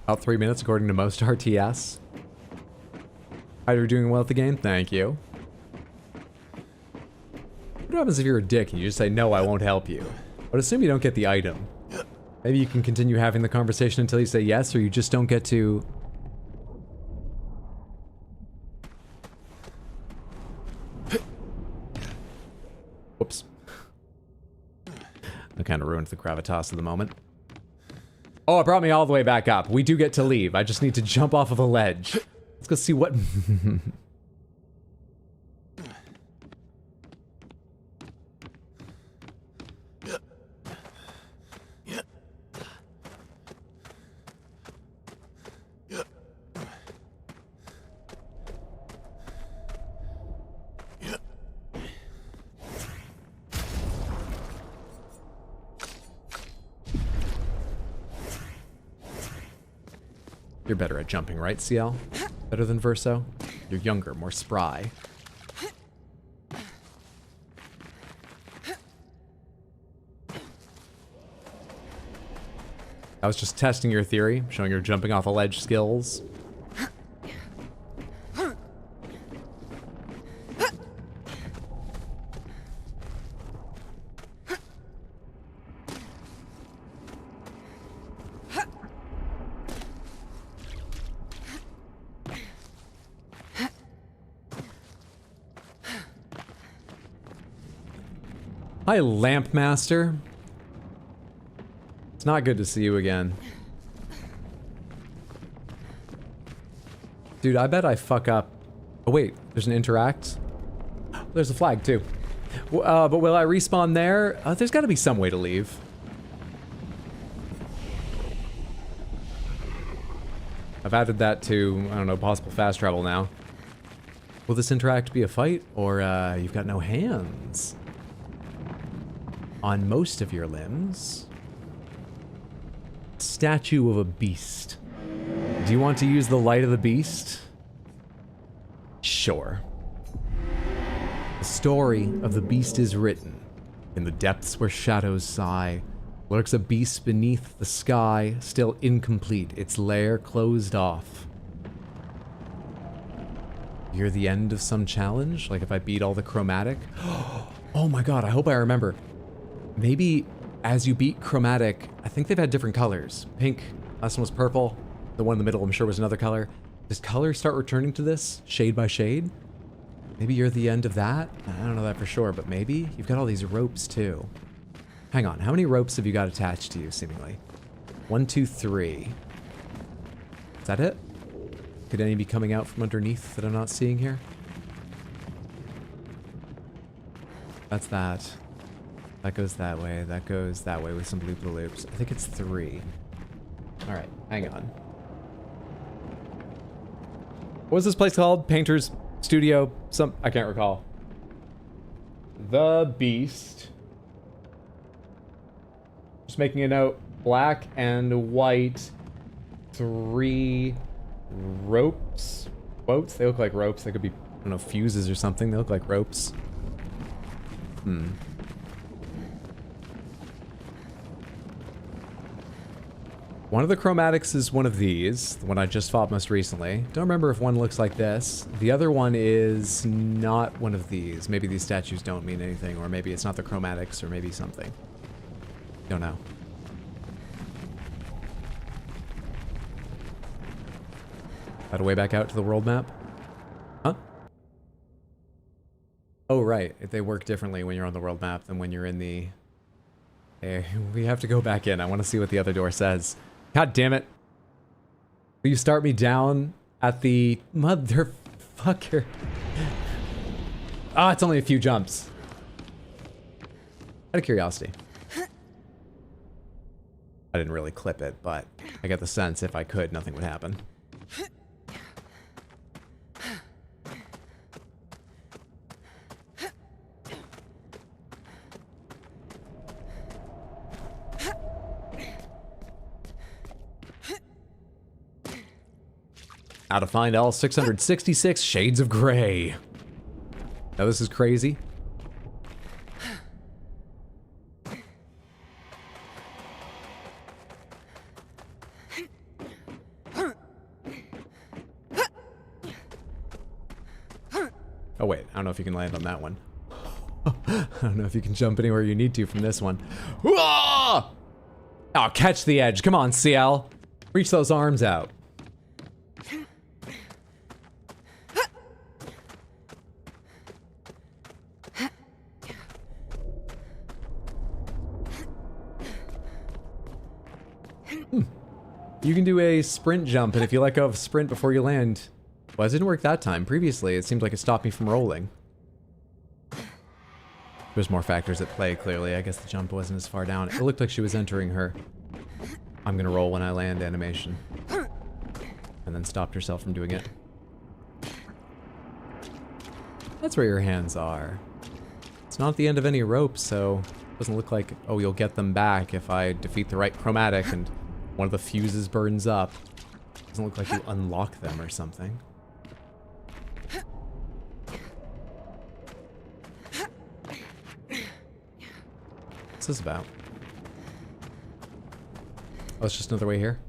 About 3 minutes according to most RTS. How are you doing well at the game? Thank you. What happens if you're a dick and you just say, no, I won't help you? But assume you don't get the item. Maybe you can continue having the conversation until you say yes, or you just don't get to... Whoops. That kind of ruined the gravitas of the moment. Oh, it brought me all the way back up. We do get to leave. I just need to jump off of a ledge. Let's go see what... You're better at jumping, right, CL? Better than Verso? You're younger, more spry. I was just testing your theory, showing your jumping off a ledge skills. Hi, Lamp Master. It's not good to see you again. Dude, I bet I fuck up. Oh wait, there's an interact. There's a flag too. But will I respawn there? There's gotta be some way to leave. I've added that to, I don't know, possible fast travel now. Will this interact be a fight? Or you've got no hands on most of your limbs? Statue of a beast. Do you want to use the light of the beast? Sure. The story of the beast is written. In the depths where shadows sigh, lurks a beast beneath the sky, still incomplete, its lair closed off. You're the end of some challenge? Like if I beat all the chromatic? Oh my god, I hope I remember. Maybe as you beat chromatic, I think they've had different colors. Pink, last one was purple. The one in the middle I'm sure was another color. Does color start returning to this, shade by shade? Maybe you're the end of that? I don't know that for sure, but maybe? You've got all these ropes too. Hang on, how many ropes have you got attached to you, seemingly? 1, 2, 3. Is that it? Could any be coming out from underneath that I'm not seeing here? That's that. That goes that way. That goes that way with some loop-the-loops. I think it's 3. All right, hang on. What was this place called? Painter's Studio? I can't recall. The Beast. Just making a note. Black and white. 3 ropes. Boats? They look like ropes. They could be, I don't know, fuses or something. They look like ropes. One of the chromatics is one of these, the one I just fought most recently. Don't remember if one looks like this. The other one is not one of these. Maybe these statues don't mean anything, or maybe it's not the chromatics, or maybe something. Don't know. That a way back out to the world map? Huh? Oh, right. They work differently when you're on the world map than when you're in the... we have to go back in. I want to see what the other door says. God damn it. Will you start me down at the motherfucker? Ah, it's only a few jumps. Out of curiosity. I didn't really clip it, but I get the sense if I could, nothing would happen. How to find all 666 shades of gray. Now this is crazy. Oh wait, I don't know if you can land on that one. I don't know if you can jump anywhere you need to from this one. Oh, catch the edge. Come on, CL. Reach those arms out. You can do a sprint jump, and if you let go of sprint before you land... Well, it didn't work that time. Previously, it seemed like it stopped me from rolling. There's more factors at play, clearly. I guess the jump wasn't as far down. It looked like she was entering her I'm gonna roll when I land animation. And then stopped herself from doing it. That's where your hands are. It's not the end of any rope, so it doesn't look like, oh, you'll get them back if I defeat the right chromatic and one of the fuses burns up. Doesn't look like you unlock them or something. What's this about? Oh, it's just another way here?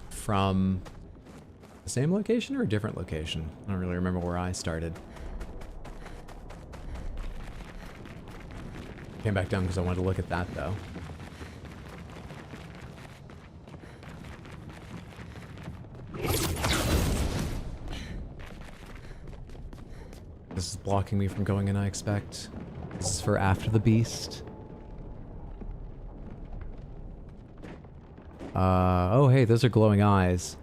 From the same location or a different location? I don't really remember where I started. Came back down because I wanted to look at that, though. This is blocking me from going in, I expect. This is for after the beast. Oh hey, those are glowing eyes.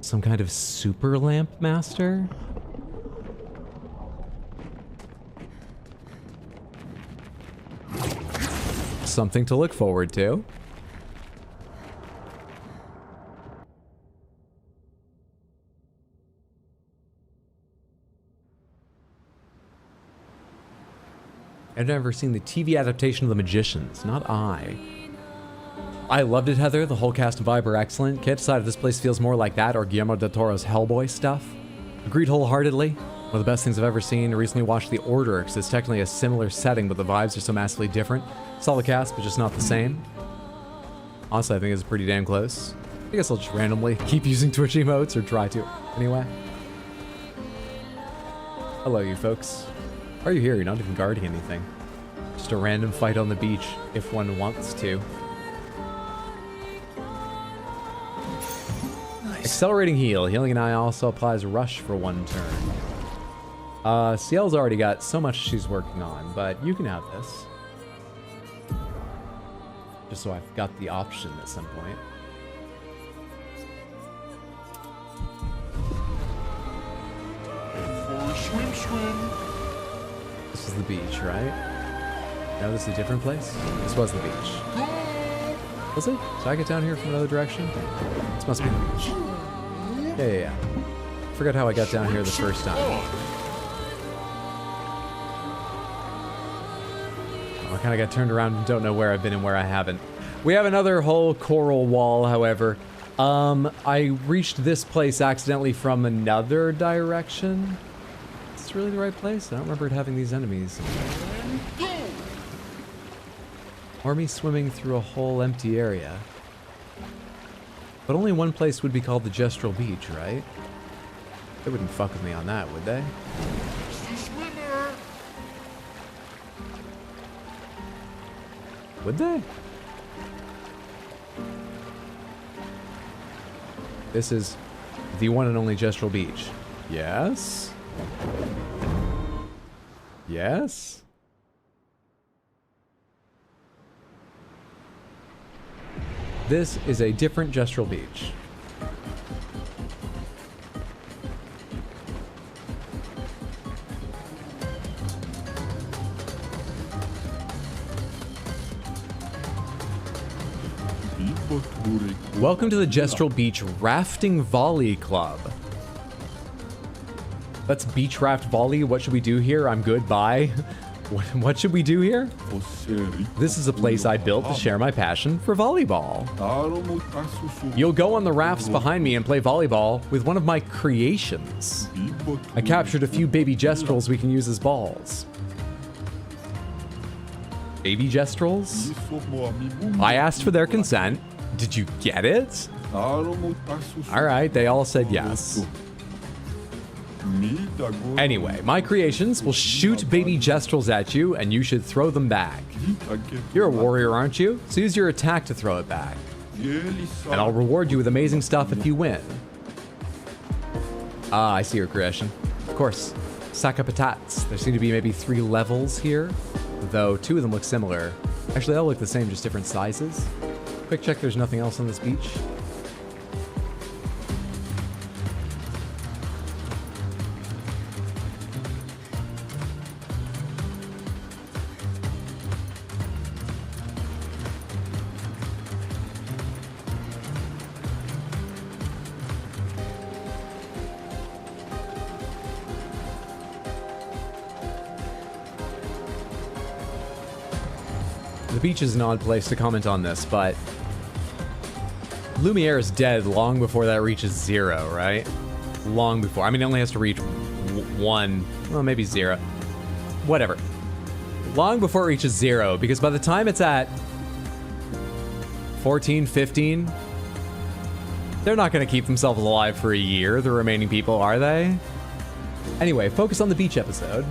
Some kind of super lamp master? Something to look forward to. I've never seen the TV adaptation of The Magicians, not I. I loved it, Heather. The whole cast and vibe are excellent. Can't decide if this place feels more like that or Guillermo del Toro's Hellboy stuff. Agreed wholeheartedly. One of the best things I've ever seen. I recently watched The Order, because it's technically a similar setting, but the vibes are so massively different. Solid cast, but just not the same. Honestly, I think it's pretty damn close. I guess I'll just randomly keep using Twitch emotes, or try to. Anyway. Hello, you folks. Why are you here? You're not even guarding anything. Just a random fight on the beach, if one wants to. Nice. Accelerating heal. Healing an eye also applies rush for 1 turn. Ciel's already got so much she's working on, but you can have this. Just so I've got the option at some point. Swim, swim. This is the beach, right? No, this is a different place? This was the beach. Was it? Did I get down here from another direction? This must be the beach. Yeah. Forgot how I got down here the first time. I kind of got turned around and don't know where I've been and where I haven't. We have another whole coral wall, however. I reached this place accidentally from another direction. Is this really the right place? I don't remember it having these enemies. Or me swimming through a whole empty area. But only one place would be called the Gestural Beach, right? They wouldn't fuck with me on that, would they? Would they? This is the one and only Gestural Beach. Yes? Yes? This is a different Gestural Beach. Welcome to the Gestural Beach Rafting Volley Club. Let's beach raft volley. What should we do here? I'm good, bye. What should we do here? This is a place I built to share my passion for volleyball. You'll go on the rafts behind me and play volleyball with one of my creations. I captured a few baby Gestrals we can use as balls. Baby Gestrals? I asked for their consent. Did you get it? Alright, they all said yes. Anyway, my creations will shoot baby Gestrals at you, and you should throw them back. You're a warrior, aren't you? So use your attack to throw it back. And I'll reward you with amazing stuff if you win. Ah, I see your creation. Of course. Saka patats. There seem to be maybe 3 levels here, though 2 of them look similar. Actually, they all look the same, just different sizes. Quick check, there's nothing else on this beach. The beach is an odd place to comment on this, but Lumiere is dead long before that reaches 0, right? Long before. I mean, it only has to reach 1, well, maybe 0. Whatever. Long before it reaches 0, because by the time it's at 14, 15, they're not going to keep themselves alive for a year, the remaining people, are they? Anyway, focus on the beach episode.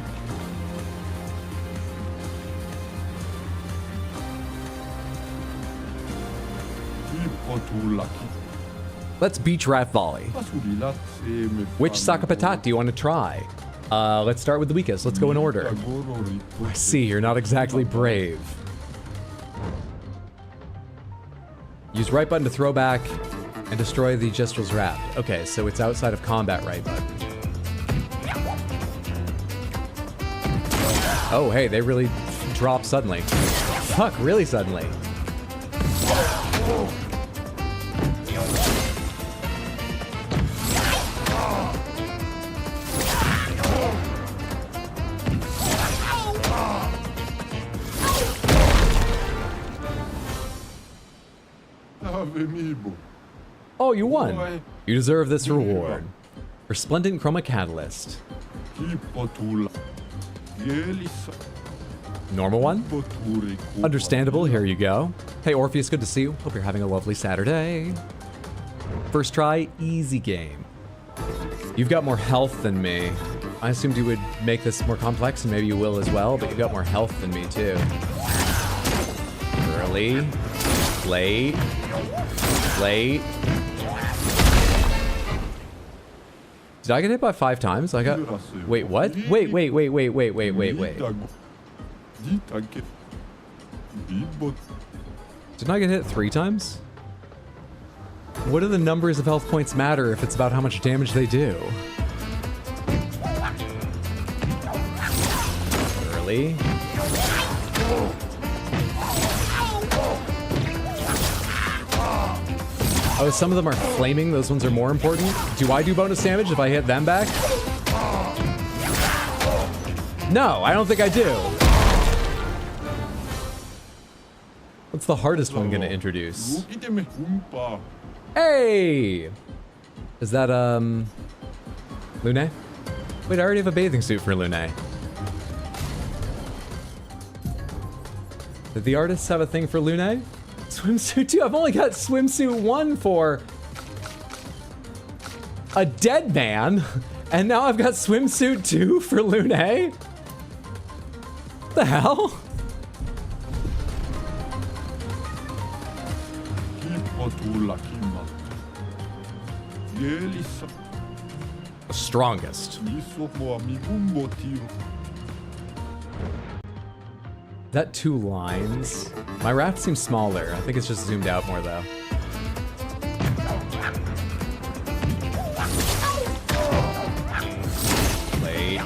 Let's beach raft volley. Which Sakapatat do you want to try? Let's start with the weakest. Let's go in order. I see, you're not exactly brave. Use right button to throw back and destroy the Gestrel's raft. Okay, so it's outside of combat right button. Oh, hey, they really drop suddenly. Fuck, really suddenly. Oh, you won. You deserve this reward. Resplendent Chroma Catalyst. Normal one? Understandable, here you go. Hey Orpheus, good to see you. Hope you're having a lovely Saturday. First try, easy game. You've got more health than me. I assumed you would make this more complex, and maybe you will as well, but you've got more health than me too. Early. Late. Late. Did I get hit by 5 times? I got... Wait, what? Wait. Didn't I get hit 3 times? What do the numbers of health points matter if it's about how much damage they do? Early. Oh, some of them are flaming. Those ones are more important. Do I do bonus damage if I hit them back? No, I don't think I do. What's the hardest one gonna introduce? Hey! Is that, Lune? Wait, I already have a bathing suit for Lune. Did the artists have a thing for Lune? Swimsuit 2? I've only got swimsuit 1 for a dead man, and now I've got swimsuit 2 for Lune? The hell? The strongest. That 2 lines? My raft seems smaller. I think it's just zoomed out more though. Late.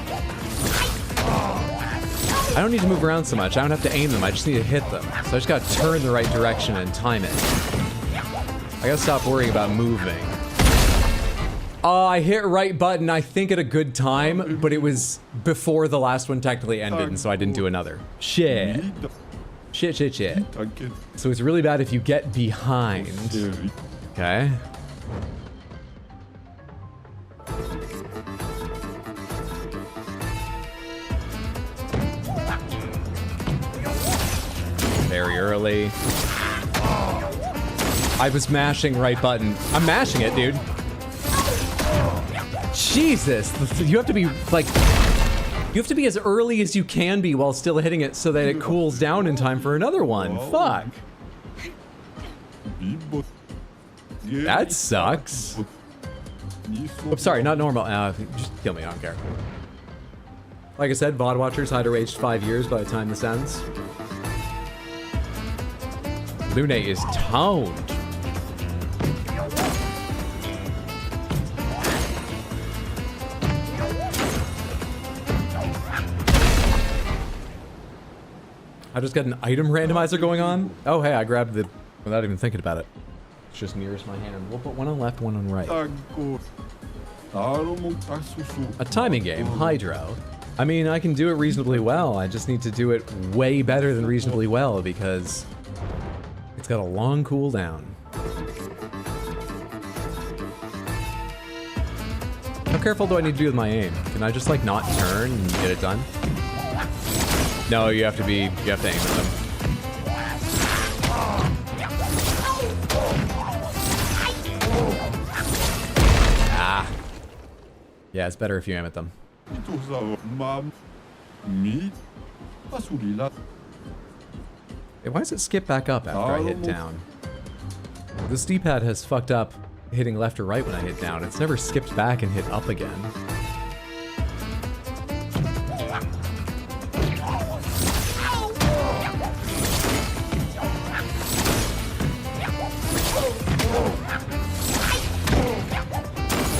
I don't need to move around so much. I don't have to aim them. I just need to hit them. So I just gotta turn the right direction and time it. I gotta stop worrying about moving. I hit right button, I think at a good time, but it was before the last one technically ended, and so I didn't do another. Shit. Shit. So it's really bad if you get behind. Okay. Very early. I was mashing right button. I'm mashing it, dude. Jesus, you have to be like, you have to be as early as you can be while still hitting it so that it cools down in time for another one. Fuck. That sucks. Oops, sorry, not normal. Just kill me, I don't care. Like I said, VOD watchers hide or aged 5 years by the time this ends. Lune is toned. I just got an item randomizer going on. Oh, hey, I grabbed the... without even thinking about it. It's just nearest my hand. We'll put one on left, one on right. A timing game, Hydro. I mean, I can do it reasonably well. I just need to do it way better than reasonably well because it's got a long cooldown. careful do I need to be with my aim? Can I just like not turn and get it done? No, you have to aim at them. Ah. Yeah, it's better if you aim at them. Hey, why does it skip back up after I hit down? This D-pad has fucked up hitting left or right when I hit down. It's never skipped back and hit up again.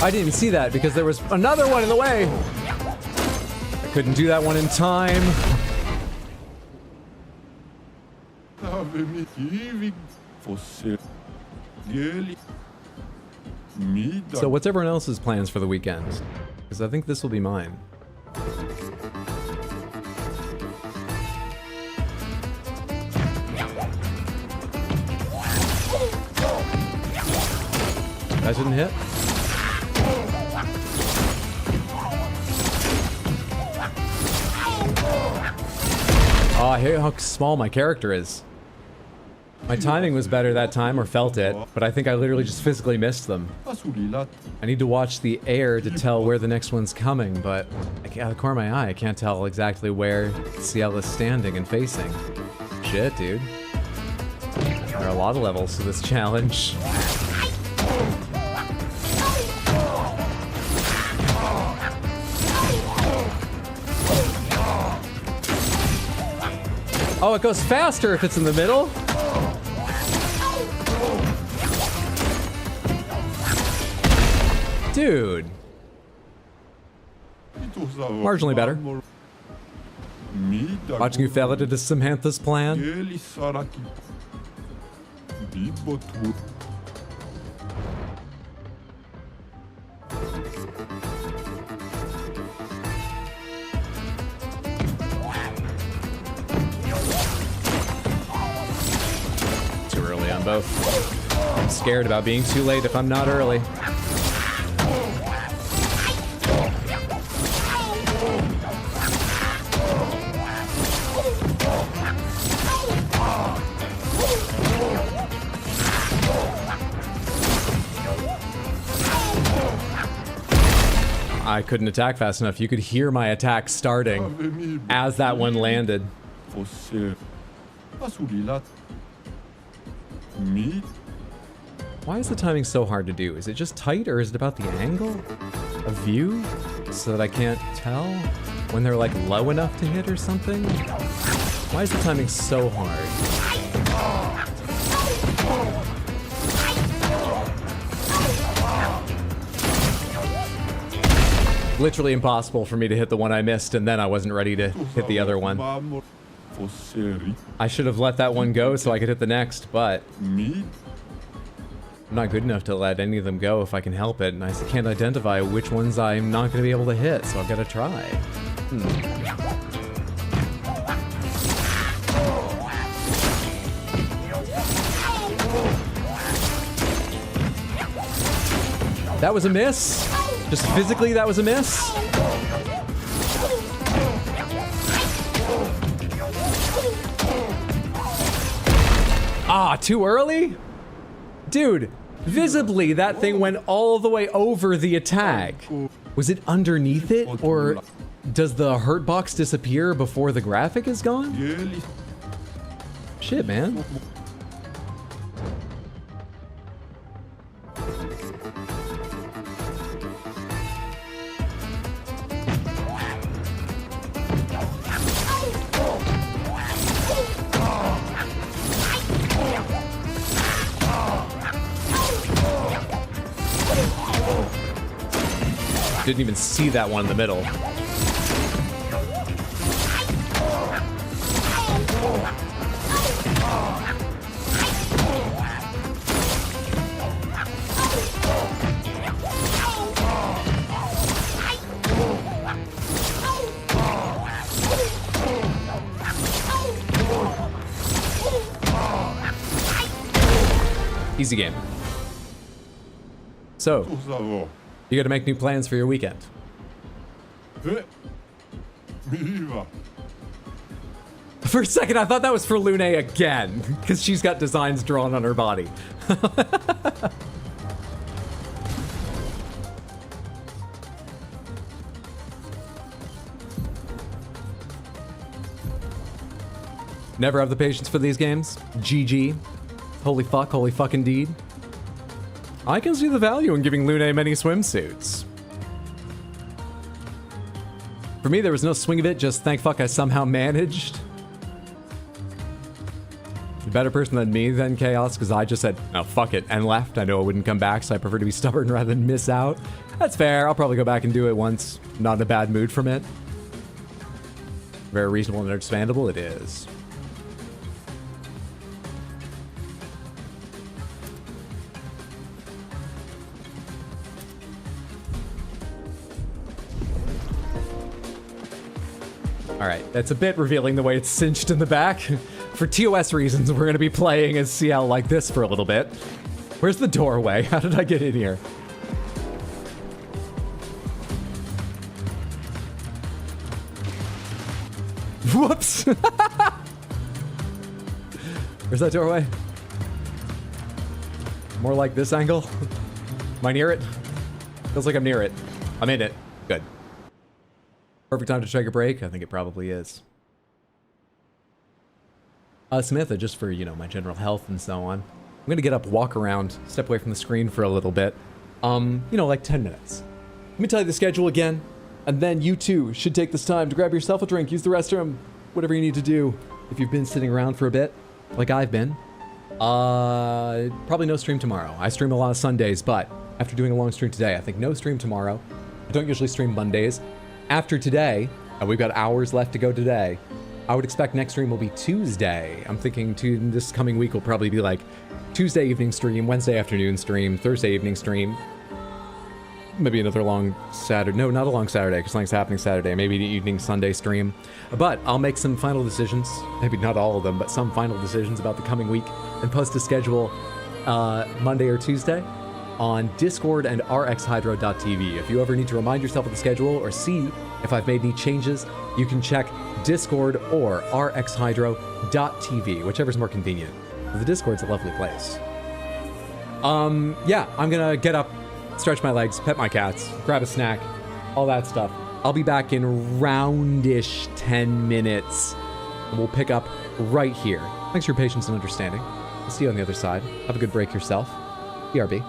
I didn't even see that because there was another one in the way. I couldn't do that one in time. So what's everyone else's plans for the weekend? Because I think this will be mine. That didn't hit? Oh, I hate how small my character is. My timing was better that time, or felt it, but I think I literally just physically missed them. I need to watch the air to tell where the next one's coming, but out of the corner of my eye, I can't tell exactly where CL is standing and facing. Shit, dude. There are a lot of levels to this challenge. Oh, it goes faster if it's in the middle. Dude. Marginally better. Watching you fail at it is Samantha's plan. Too early on both. I'm scared about being too late if I'm not early. I couldn't attack fast enough. You could hear my attack starting as that one landed. Why is the timing so hard to do? Is it just tight, or is it about the angle of view so that I can't tell when they're like low enough to hit or something? Why is the timing so hard? Literally impossible for me to hit the one I missed, and then I wasn't ready to hit the other one. I should have let that one go so I could hit the next, but I'm not good enough to let any of them go if I can help it, and I can't identify which ones I'm not going to be able to hit, so I've got to try. That was a miss. Just physically, that was a miss. Ah, too early? Dude, visibly that thing went all the way over the attack. Was it underneath it, or does the hurt box disappear before the graphic is gone? Shit, man. Didn't even see that one in the middle. Easy game. So, You got to make new plans for your weekend. For a second, I thought that was for Lune again, because she's got designs drawn on her body. Never have the patience for these games. GG. Holy fuck, holy fuck indeed. I can see the value in giving Lune many swimsuits. For me, there was no swing of it, just thank fuck I somehow managed. A better person than me than Chaos, because I just said, oh, fuck it, and left. I know I wouldn't come back, so I prefer to be stubborn rather than miss out. That's fair. I'll probably go back and do it once. Not in a bad mood from it. Very reasonable and understandable, it is. All right, that's a bit revealing the way it's cinched in the back. For TOS reasons, we're going to be playing as CL like this for a little bit. Where's the doorway? How did I get in here? Whoops! Where's that doorway? More like this angle? Am I near it? Feels like I'm near it. I'm in it. Good. Perfect time to take a break? I think it probably is. Samantha, just for, you know, my general health and so on, I'm gonna get up, walk around, step away from the screen for a little bit. You know, like 10 minutes. Let me tell you the schedule again, and then you too should take this time to grab yourself a drink, use the restroom, whatever you need to do if you've been sitting around for a bit, like I've been. Probably no stream tomorrow. I stream a lot of Sundays, but after doing a long stream today, I think no stream tomorrow. I don't usually stream Mondays. After today, we've got hours left to go today, I would expect next stream will be Tuesday. I'm thinking this coming week will probably be like Tuesday evening stream, Wednesday afternoon stream, Thursday evening stream. Maybe another long Saturday. No, not a long Saturday, because something's happening Saturday. Maybe an evening Sunday stream. But I'll make some final decisions. Maybe not all of them, but some final decisions about the coming week and post a schedule Monday or Tuesday on Discord and rxhydro.tv. If you ever need to remind yourself of the schedule or see if I've made any changes, you can check Discord or rxhydro.tv, whichever's more convenient. The Discord's a lovely place. Yeah, I'm gonna get up, stretch my legs, pet my cats, grab a snack, all that stuff. I'll be back in roundish 10 minutes, and we'll pick up right here. Thanks for your patience and understanding. I'll see you on the other side. Have a good break yourself. BRB.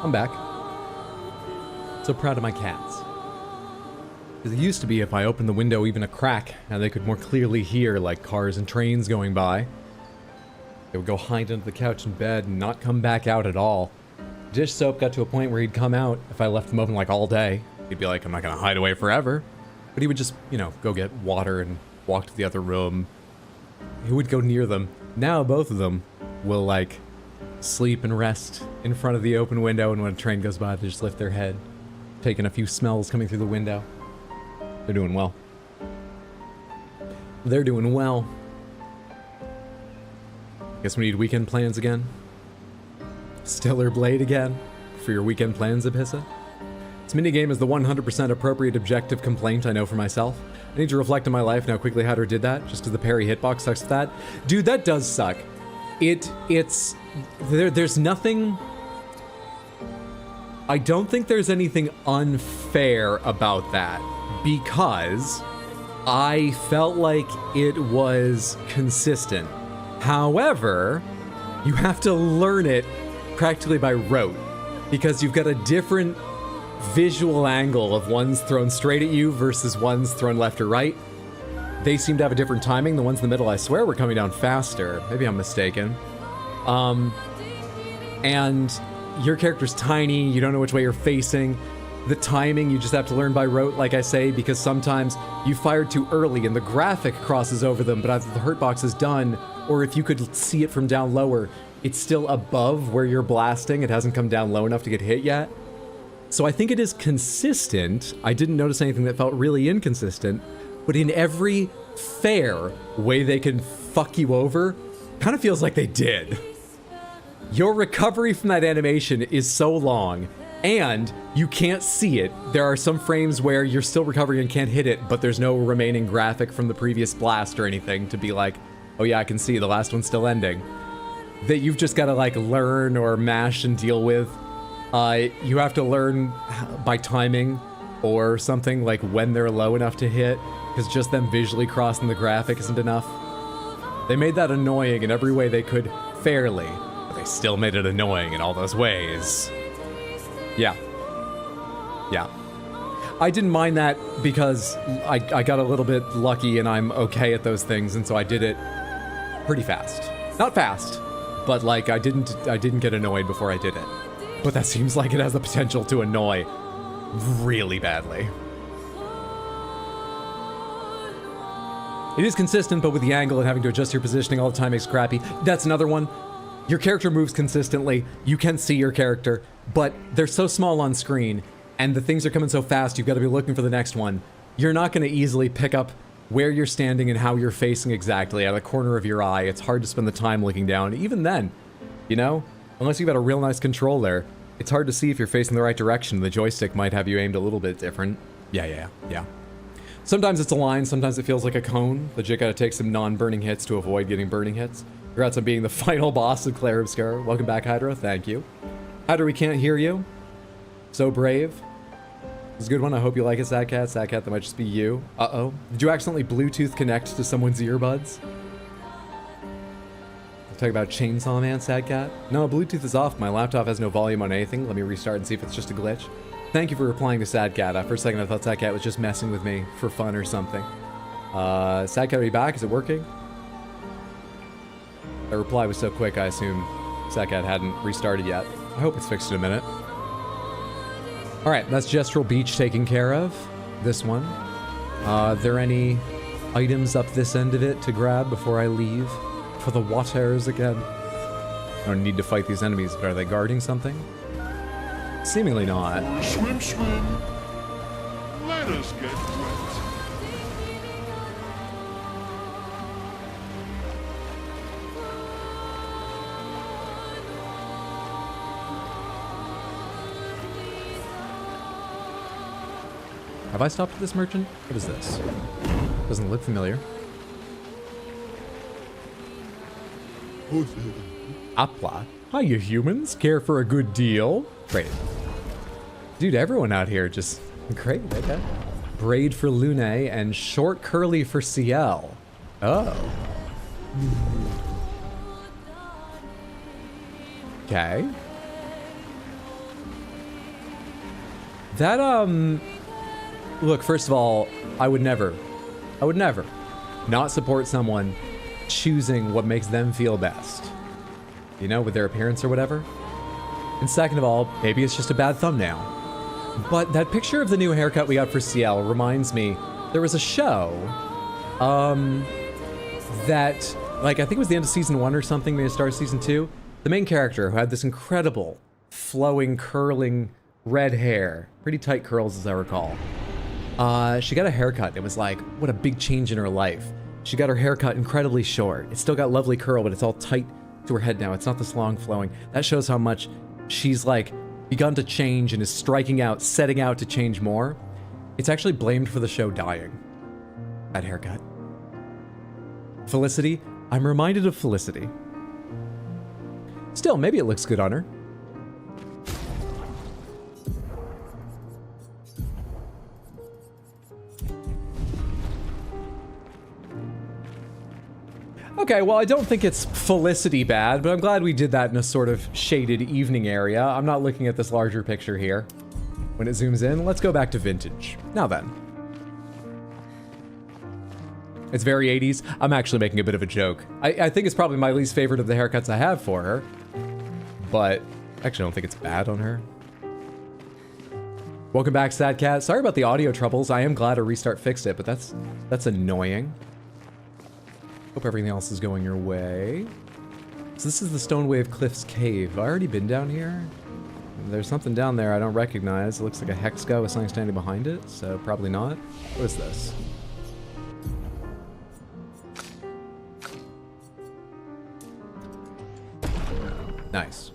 I'm back. So proud of my cats. Because it used to be if I opened the window even a crack, and they could more clearly hear, like, cars and trains going by, they would go hide under the couch in bed and not come back out at all. Dish Soap got to a point where he'd come out if I left him open, like, all day. He'd be like, I'm not gonna hide away forever. But he would just, you know, go get water and walk to the other room. He would go near them. Now both of them will, like, sleep and rest in front of the open window, and when a train goes by, they just lift their head, taking a few smells coming through the window. They're doing well. They're doing well. Guess we need weekend plans again. Stellar Blade again for your weekend plans, Abhissa. This minigame is the 100% appropriate objective complaint I know for myself. I need to reflect on my life and how quickly Hydra did that, just because the parry hitbox sucks with that. Dude, that does suck. There's nothing... I don't think there's anything unfair about that, because I felt like it was consistent. However, you have to learn it practically by rote, because you've got a different visual angle of ones thrown straight at you versus ones thrown left or right. They seem to have a different timing. The ones in the middle, I swear, were coming down faster. Maybe I'm mistaken. And your character's tiny, you don't know which way you're facing. The timing, you just have to learn by rote, like I say, because sometimes you fired too early and the graphic crosses over them, but either the hurt box is done, or if you could see it from down lower, it's still above where you're blasting. It hasn't come down low enough to get hit yet. So I think it is consistent. I didn't notice anything that felt really inconsistent, but in every fair way they can fuck you over, kind of feels like they did. Your recovery from that animation is so long, and you can't see it. There are some frames where you're still recovering and can't hit it, but there's no remaining graphic from the previous blast or anything to be like, oh yeah, I can see the last one's still ending. That you've just got to like learn or mash and deal with. You have to learn by timing or something, like when they're low enough to hit, because just them visually crossing the graphic isn't enough. They made that annoying in every way they could fairly, but they still made it annoying in all those ways. Yeah. Yeah. I didn't mind that because I got a little bit lucky and I'm okay at those things, and so I did it pretty fast. Not fast, but like I didn't get annoyed before I did it. But that seems like it has the potential to annoy really badly. It is consistent, but with the angle and having to adjust your positioning all the time makes it crappy. That's another one. Your character moves consistently. You can see your character, but they're so small on screen, and the things are coming so fast, you've got to be looking for the next one. You're not going to easily pick up where you're standing and how you're facing exactly out of the corner of your eye. It's hard to spend the time looking down. Even then, you know, unless you've got a real nice control there, it's hard to see if you're facing the right direction. The joystick might have you aimed a little bit different. Yeah. Sometimes it's a line, sometimes it feels like a cone. Legit gotta take some non-burning hits to avoid getting burning hits. Congrats on being the final boss of Clair Obscur. Welcome back, Hydra. Thank you. Hydra, we can't hear you. So brave. It's a good one. I hope you like it, Sadcat. Sadcat, that might just be you. Uh-oh. Did you accidentally Bluetooth connect to someone's earbuds? Talk about Chainsaw Man, Sadcat? No, Bluetooth is off. My laptop has no volume on anything. Let me restart and see if it's just a glitch. Thank you for replying to Sadcat. For a second, I thought Sadcat was just messing with me for fun or something. Sadcat, are you back? Is it working? The reply was so quick, I assume Sadcat hadn't restarted yet. I hope it's fixed in a minute. Alright, that's Gestural Beach taken care of. This one. Are there any items up this end of it to grab before I leave? For the waters again. I don't need to fight these enemies, but are they guarding something? Seemingly not. Swim, swim. Let us get wet. Have I stopped at this merchant? What is this? Doesn't look familiar. Appla. Hi, you humans. Care for a good deal? Great. Dude, everyone out here just great. Okay. Braid for Lune and short curly for CL. Oh. Okay. That, look, first of all, I would never not support someone choosing what makes them feel best. You know, with their appearance or whatever. And second of all, maybe it's just a bad thumbnail. But that picture of the new haircut we got for CL reminds me, there was a show, that, like, I think it was the end of season 1 or something, maybe the start of season 2. The main character who had this incredible, flowing, curling, red hair, pretty tight curls as I recall. She got a haircut. It was like, what a big change in her life. She got her haircut incredibly short. It's still got lovely curl, but it's all tight to her head now. It's not this long flowing. That shows how much she's like begun to change and is striking out, setting out to change more. It's actually blamed for the show dying. That haircut. Felicity. I'm reminded of Felicity. Still, maybe it looks good on her. Okay, well, I don't think it's Felicity bad, but I'm glad we did that in a sort of shaded evening area. I'm not looking at this larger picture here. When it zooms in, let's go back to vintage. Now then. It's very 80s. I'm actually making a bit of a joke. I think it's probably my least favorite of the haircuts I have for her. But I actually don't think it's bad on her. Welcome back, Sad Cat. Sorry about the audio troubles. I am glad a restart fixed it, but that's annoying. Hope everything else is going your way. So this is the Stone Wave Cliffs Cave. Have I already been down here? There's something down there I don't recognize. It looks like a Hexga with something standing behind it, so probably not. What is this? Nice.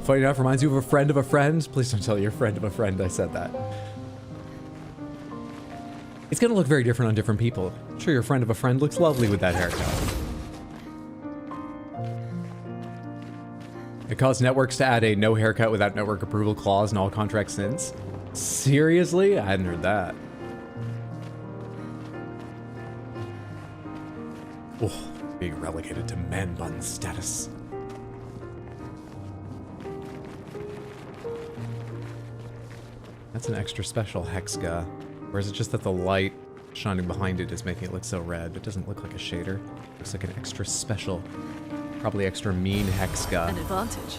Funny enough, reminds you of a friend of a friend. Please don't tell your friend of a friend I said that. It's gonna look very different on different people. I'm sure your friend of a friend looks lovely with that haircut. It caused networks to add a no haircut without network approval clause in all contracts since. Seriously? I hadn't heard that. Oh, being relegated to man bun status. That's an extra special Hexga. Or is it just that the light shining behind it is making it look so red? It doesn't look like a shader. It looks like an extra special, probably extra mean Hexga. An advantage.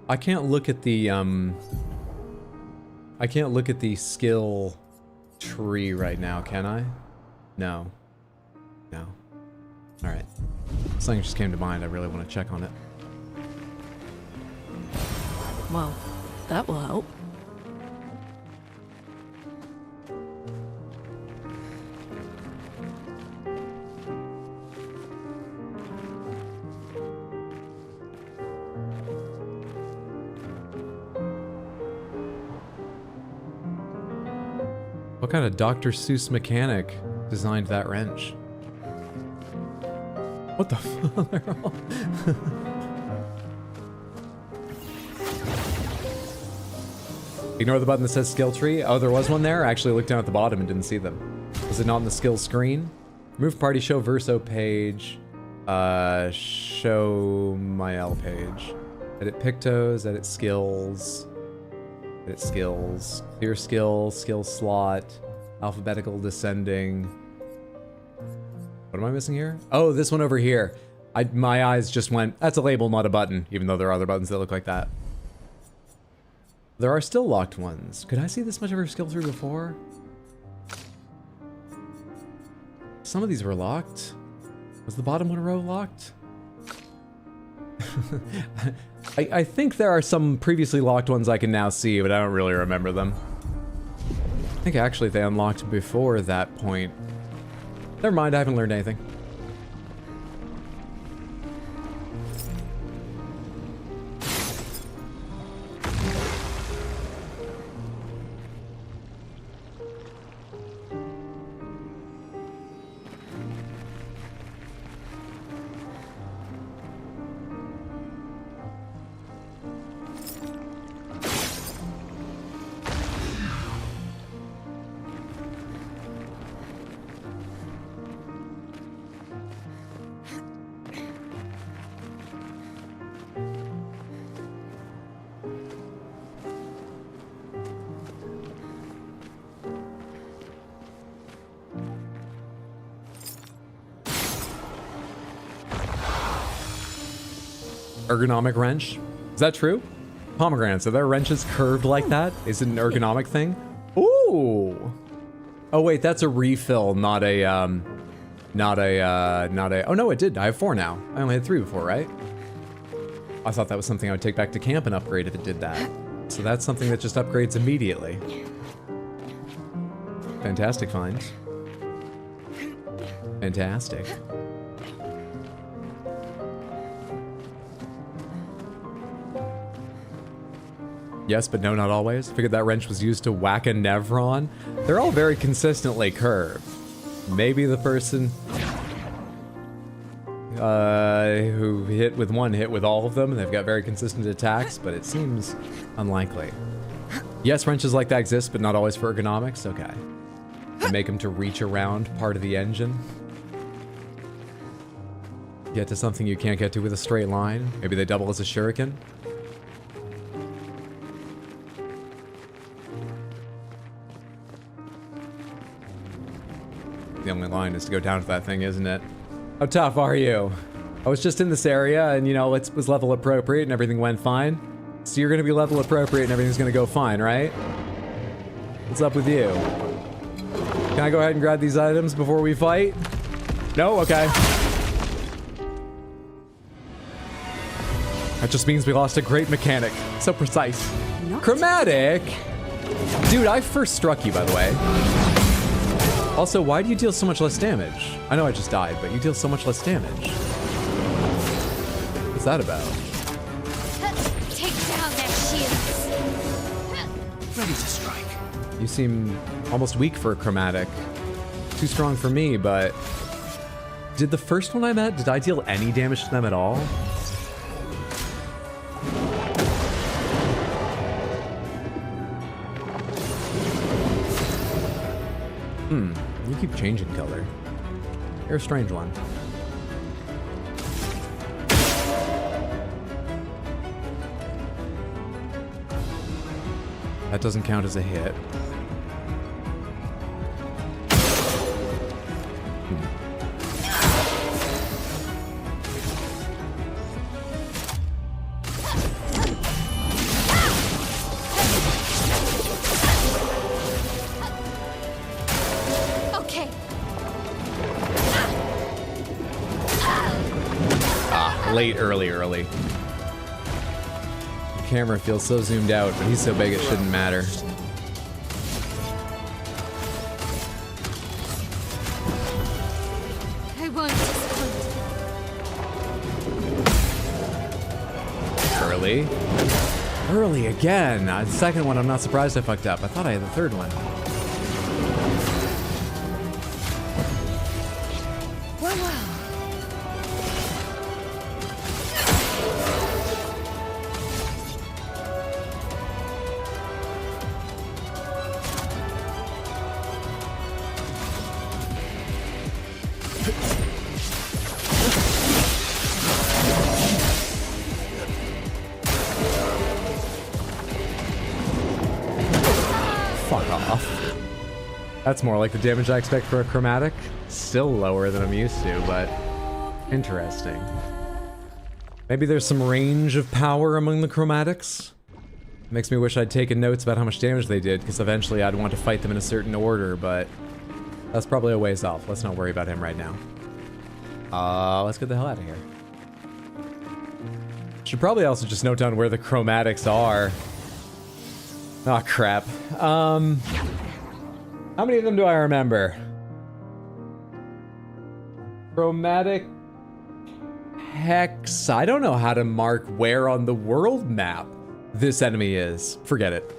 I can't look at the, I can't look at the skill tree right now, can I? No. No. Alright. Something just came to mind. I really want to check on it. Well, that will help. What kind of Dr. Seuss mechanic designed that wrench? What the fuck? Ignore the button that says skill tree. Oh, there was one there? I actually looked down at the bottom and didn't see them. Was it not on the skills screen? Remove party, show verso page. Show my L page. Edit pictos, edit skills. Edit skills. Clear skill, skill slot. Alphabetical descending. What am I missing here? Oh, this one over here. My eyes just went, that's a label, not a button, even though there are other buttons that look like that. There are still locked ones. Could I see this much of her skill through before? Some of these were locked. Was the bottom one row locked? I think there are some previously locked ones I can now see, but I don't really remember them. I think actually they unlocked before that point. Never mind, I haven't learned anything. Ergonomic wrench. Is that true? Pomegranates, are their wrenches curved like that? Is it an ergonomic thing? Ooh. Oh wait, that's a refill, not a, oh no, it did. I have 4 now. I only had 3 before, right? I thought that was something I would take back to camp and upgrade if it did that. So that's something that just upgrades immediately. Fantastic find. Fantastic. Yes, but no, not always. Figured that wrench was used to whack a Nevron. They're all very consistently curved. Maybe the person who hit with one hit with all of them. They've got very consistent attacks, but it seems unlikely. Yes, wrenches like that exist, but not always for ergonomics. Okay. They make them to reach around part of the engine. Get to something you can't get to with a straight line. Maybe they double as a shuriken. The only line is to go down to that thing, isn't it? How tough are you? I was just in this area and, you know, it was level appropriate and everything went fine. So you're gonna be level appropriate and everything's gonna go fine, right? What's up with you? Can I go ahead and grab these items before we fight? No? Okay. That just means we lost a great mechanic. So precise. Chromatic? Dude, I first struck you, by the way. Also, why do you deal so much less damage? I know I just died, but you deal so much less damage. What's that about? Take down their shields. Ready to strike. You seem almost weak for a chromatic. Too strong for me, but... Did the first one I met, did I deal any damage to them at all? You keep changing color. You're a strange one. That doesn't count as a hit. Late, early. The camera feels so zoomed out, but he's so big it shouldn't matter. I won't disappoint. Early again. The second one, I'm not surprised I fucked up. I thought I had the third one. That's more like the damage I expect for a chromatic. Still lower than I'm used to, but interesting. Maybe there's some range of power among the chromatics. Makes me wish I'd taken notes about how much damage they did, because eventually I'd want to fight them in a certain order, but that's probably a ways off. Let's not worry about him right now. Let's get the hell out of here. Should probably also just note down where the chromatics are. Oh crap. How many of them do I remember? Chromatic hex. I don't know how to mark where on the world map this enemy is. Forget it.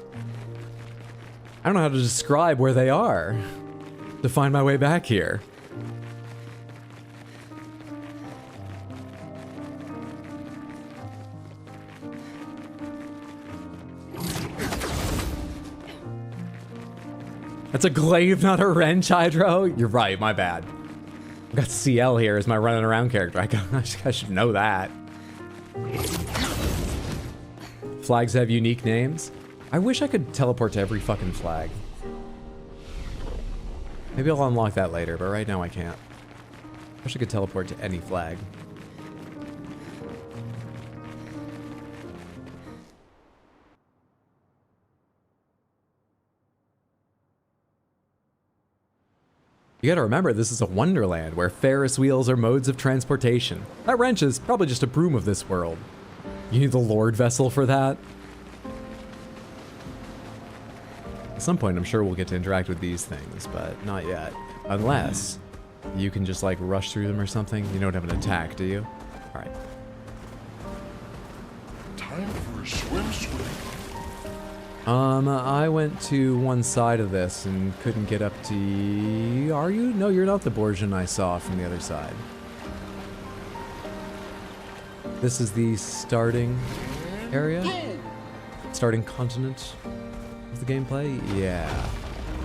I don't know how to describe where they are to find my way back here. That's a glaive, not a wrench, Hydro. You're right, my bad. I've got CL here as my running around character. I should know that. Flags have unique names. I wish I could teleport to every fucking flag. Maybe I'll unlock that later, but right now I can't. I wish I could teleport to any flag. You gotta remember, this is a wonderland where Ferris wheels are modes of transportation. That wrench is probably just a broom of this world. You need the Lord vessel for that? At some point, I'm sure we'll get to interact with these things, but not yet. Unless you can just like rush through them or something. You don't have an attack, do you? All right. Time for a swim. I went to one side of this and couldn't get up to... Are you? No, you're not the Borgian I saw from the other side. This is the starting area? Starting continent of the gameplay? Yeah.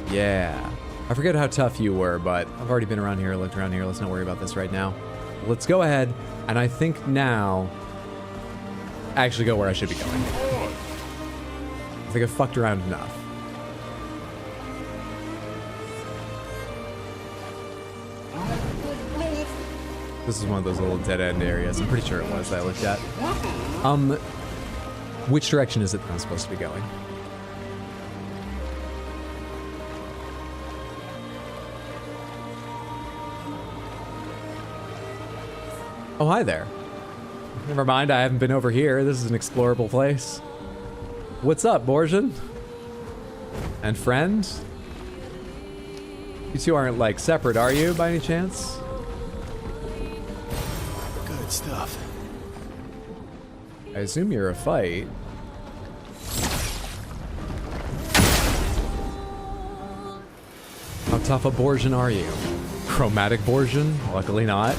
Yeah. I forget how tough you were, but I've already been around here, looked around here. Let's not worry about this right now. Let's go ahead, and I think now... actually go where I should be going. I think I fucked around enough. This is one of those little dead-end areas. I'm pretty sure it was that I looked at. Which direction is it that I'm supposed to be going? Oh, hi there. Never mind, I haven't been over here. This is an explorable place. What's up, Borgian? And friend? You two aren't, like, separate, are you, by any chance? Good stuff. I assume you're a fight. How tough a Borgian are you? Chromatic Borgian? Luckily not.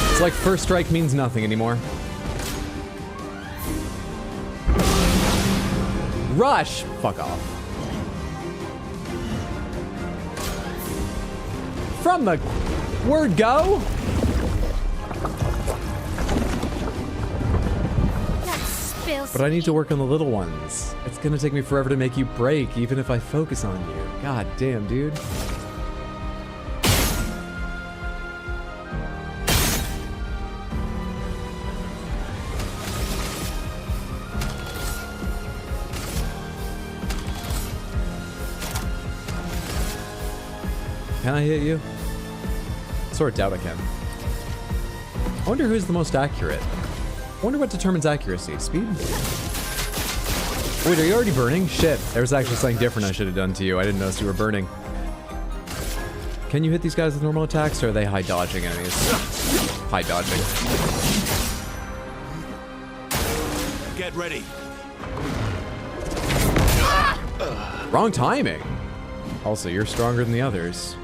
It's like first strike means nothing anymore. Rush! Fuck off. From the word go? But I need to work on the little ones. It's gonna take me forever to make you break, even if I focus on you. God damn, dude. Can I hit you? Sort of doubt I can. I wonder who's the most accurate. I wonder what determines accuracy. Speed? Wait, are you already burning? Shit, there was actually something different I should have done to you. I didn't notice you were burning. Can you hit these guys with normal attacks, or are they high dodging enemies? High dodging. Get ready. Wrong timing. Also, you're stronger than the others.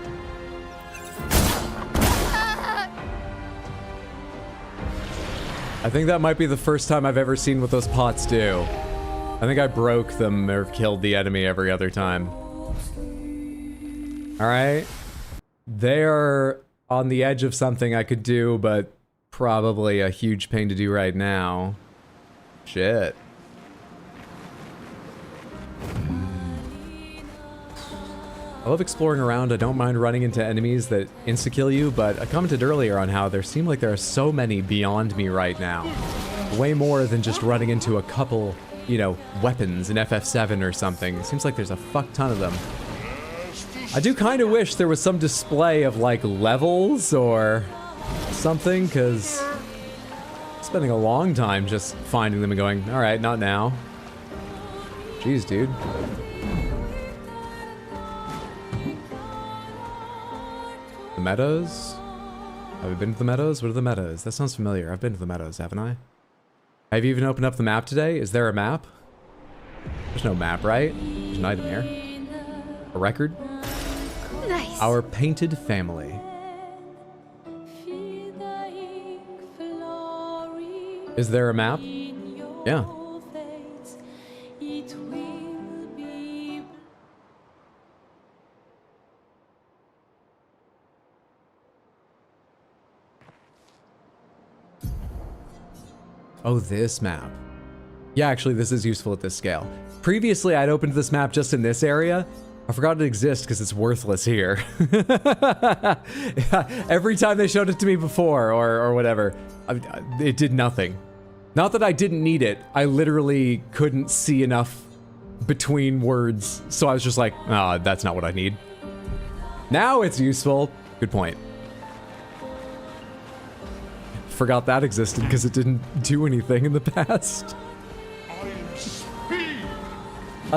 I think that might be the first time I've ever seen what those pots do. I think I broke them or killed the enemy every other time. Alright. They're on the edge of something I could do, but probably a huge pain to do right now. Shit. I love exploring around. I don't mind running into enemies that insta-kill you, but I commented earlier on how there seem like there are so many beyond me right now. Way more than just running into a couple, you know, weapons in FF7 or something. It seems like there's a fuck ton of them. I do kind of wish there was some display of, like, levels or something, because I'm spending a long time just finding them and going, alright, not now. Jeez, dude. The Meadows? Have we been to the Meadows? What are the Meadows? That sounds familiar. I've been to the Meadows, haven't I? Have you even opened up the map today? Is there a map? There's no map, right? There's an item here. A record? Nice. Our painted family. Is there a map? Yeah. Oh, this map. Yeah, actually, this is useful at this scale. Previously, I'd opened this map just in this area. I forgot it exists because it's worthless here. Yeah, every time they showed it to me before, or whatever, it did nothing. Not that I didn't need it. I literally couldn't see enough between words. So I was just like, oh, that's not what I need. Now it's useful. Good point. Forgot that existed because it didn't do anything in the past.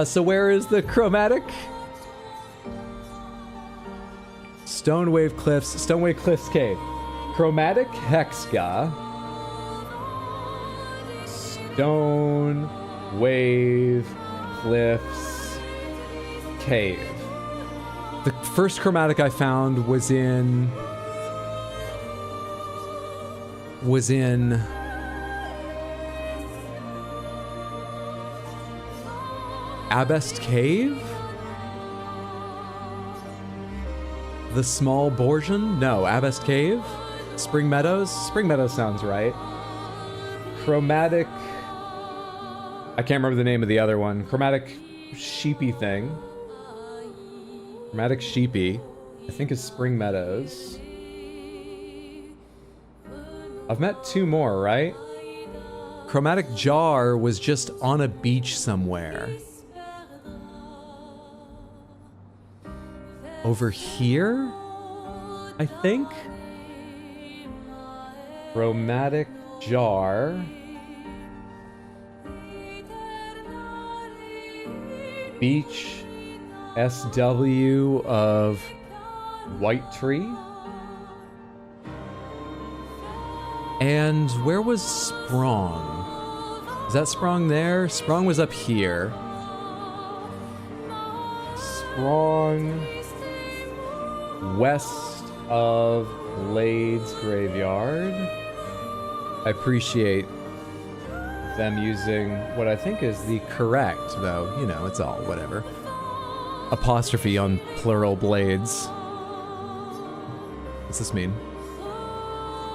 So where is the chromatic? Stonewave Cliffs Cave. Chromatic Hexga. Stone Wave Cliffs Cave. The first chromatic I found was in Abest Cave? The Small Borgian? No, Abest Cave? Spring Meadows? Spring Meadows sounds right. Chromatic... I can't remember the name of the other one. Chromatic Sheepy thing. Chromatic Sheepy. I think is Spring Meadows. I've met 2 more, right? Chromatic Jar was just on a beach somewhere. Over here? I think? Chromatic Jar. Beach SW of White Tree. And where was Sprong? Is that Sprong there? Sprong was up here. Sprong west of Blades Graveyard. I appreciate them using what I think is the correct, though, you know, it's all whatever, apostrophe on plural blades. What's this mean?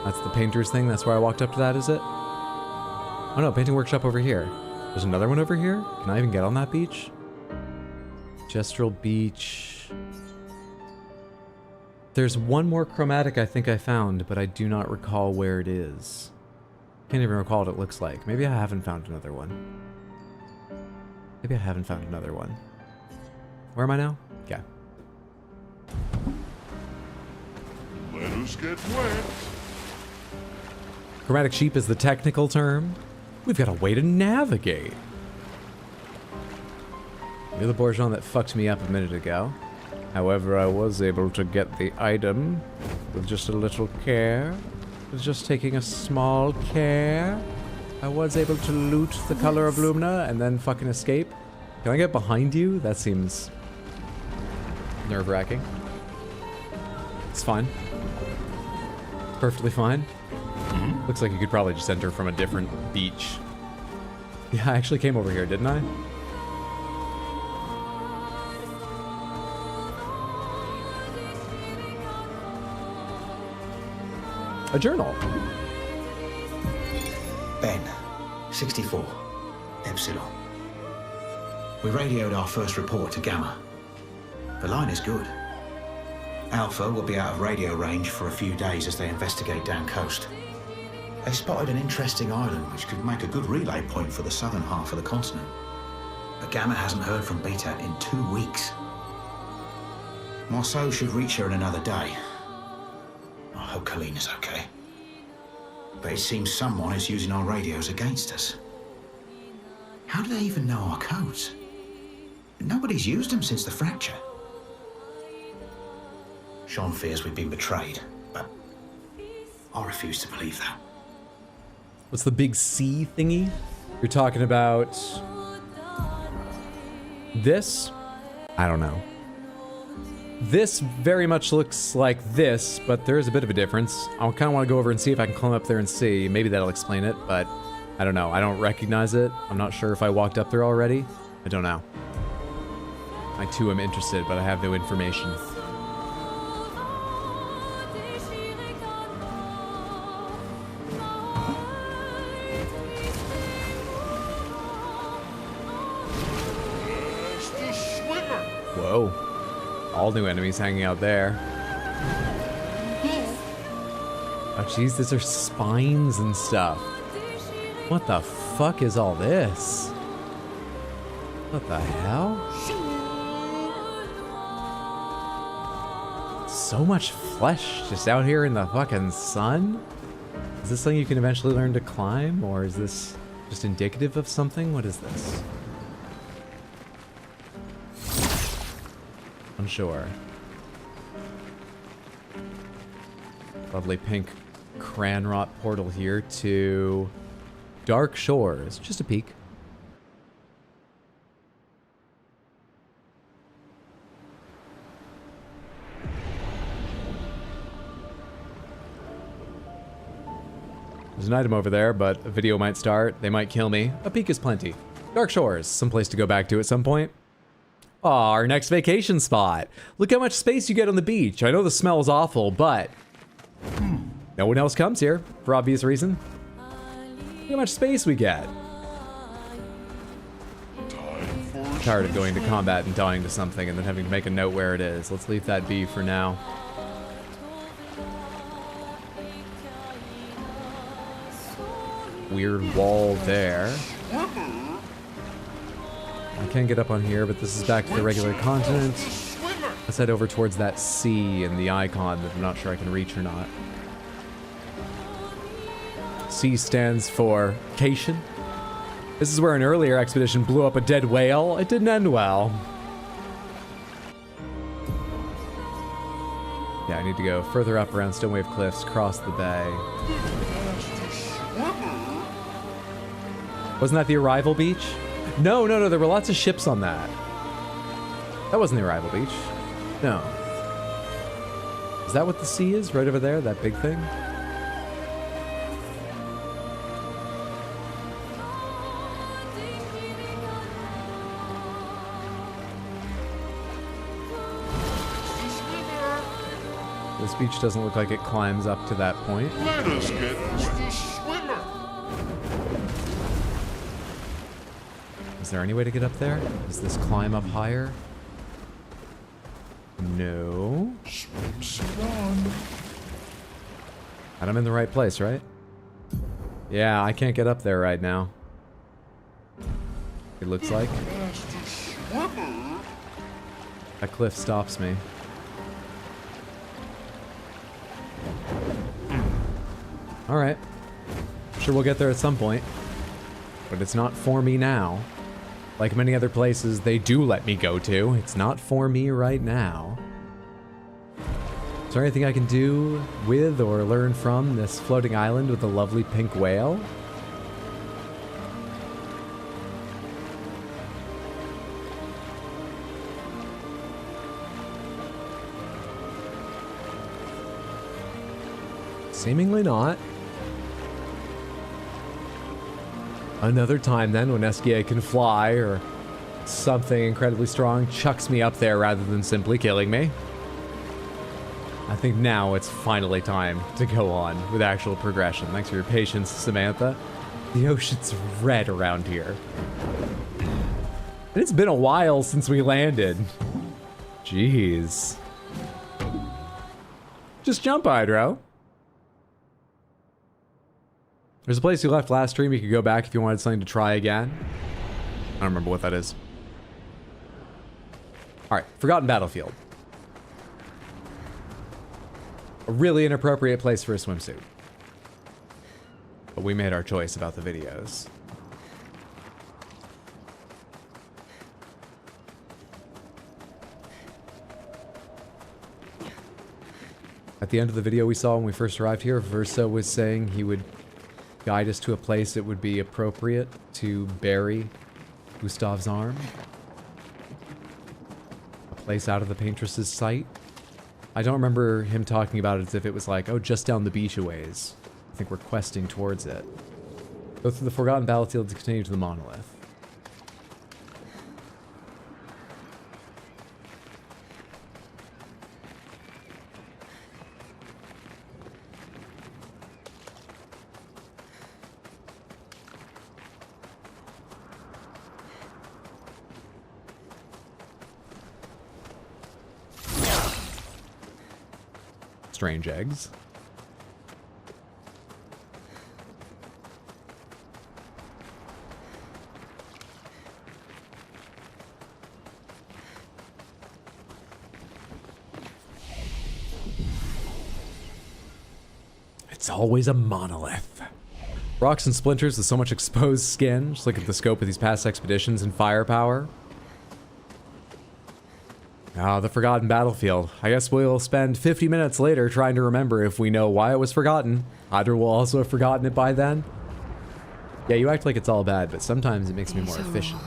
That's the painter's thing? That's where I walked up to that, is it? Oh no, painting workshop over here. There's another one over here? Can I even get on that beach? Gestural Beach. There's one more chromatic I think I found, but I do not recall where it is. Can't even recall what it looks like. Maybe I haven't found another one. Maybe I haven't found another one. Where am I now? Okay. Let us get wet. Chromatic sheep is the technical term. We've got a way to navigate. You're the bourgeon that fucked me up a minute ago. However, I was able to get the item with just a little care. With just taking a small care. I was able to loot the color of Lumina and then fucking escape. Can I get behind you? That seems nerve-wracking. It's fine. It's perfectly fine. Looks like you could probably just enter from a different beach. Yeah, I actually came over here, didn't I? A journal. Ben, 64, Epsilon. We radioed our first report to Gamma. The line is good. Alpha will be out of radio range for a few days as they investigate down coast. They spotted an interesting island which could make a good relay point for the southern half of the continent. But Gamma hasn't heard from Betat in 2 weeks. Marceau should reach her in another day. I hope Colleen is okay. But it seems someone is using our radios against us. How do they even know our codes? Nobody's used them since the fracture. Sean fears we've been betrayed, but I refuse to believe that. What's the big C thingy? You're talking about this? I don't know. This very much looks like this, but there is a bit of a difference. I kind of want to go over and see if I can climb up there and see. Maybe that'll explain it, but I don't know. I don't recognize it. I'm not sure if I walked up there already. I don't know. I too am interested, but I have no information. Whoa. All new enemies hanging out there. Oh jeez, these are spines and stuff. What the fuck is all this? What the hell? So much flesh just out here in the fucking sun? Is this something you can eventually learn to climb, or is this just indicative of something? What is this? Unsure. Lovely pink cranrot portal here to Dark Shores. Just a peek. There's an item over there, but a video might start. They might kill me. A peek is plenty. Dark Shores, someplace to go back to at some point. Aw, our next vacation spot. Look how much space you get on the beach. I know the smell is awful, but no one else comes here, for obvious reason. Look how much space we get. I'm tired of going to combat and dying to something and then having to make a note where it is. Let's leave that be for now. Weird wall there. I can get up on here, but this is back to the regular continent. Let's head over towards that C and the icon that I'm not sure I can reach or not. C stands for cation. This is where an earlier expedition blew up a dead whale. It didn't end well. Yeah, I need to go further up around Stonewave Cliffs, cross the bay. Wasn't that the arrival beach? No, there were lots of ships on that. That wasn't the arrival beach. No. Is that what the sea is? Right over there? That big thing? This beach doesn't look like it climbs up to that point. Let us get the swimmer. Is there any way to get up there? Does this climb up higher? No. And I'm in the right place, right? Yeah, I can't get up there right now. It looks like. That cliff stops me. Alright. I'm sure we'll get there at some point. But it's not for me now. Like many other places they do let me go to, it's not for me right now. Is there anything I can do with or learn from this floating island with a lovely pink whale? Seemingly not. Another time then when SKA can fly or something incredibly strong chucks me up there rather than simply killing me. I think now it's finally time to go on with actual progression. Thanks for your patience, Samantha. The ocean's red around here. And it's been a while since we landed. Jeez. Just jump, Hydro. There's a place you left last stream. You could go back if you wanted something to try again. I don't remember what that is. Alright, Forgotten Battlefield. A really inappropriate place for a swimsuit. But we made our choice about the videos. At the end of the video we saw when we first arrived here, Verso was saying he would guide us to a place that would be appropriate to bury Gustave's arm. A place out of the Paintress's sight. I don't remember him talking about it as if it was like, oh, just down the beach a ways. I think we're questing towards it. Go through the Forgotten Battlefield to continue to the monolith. Strange eggs. It's always a monolith. Rocks and splinters with so much exposed skin. Just look at the scope of these past expeditions and firepower. Ah, the forgotten battlefield. I guess we'll spend 50 minutes later trying to remember if we know why it was forgotten. Hydra will also have forgotten it by then. Yeah, you act like it's all bad, but sometimes it makes me more efficient.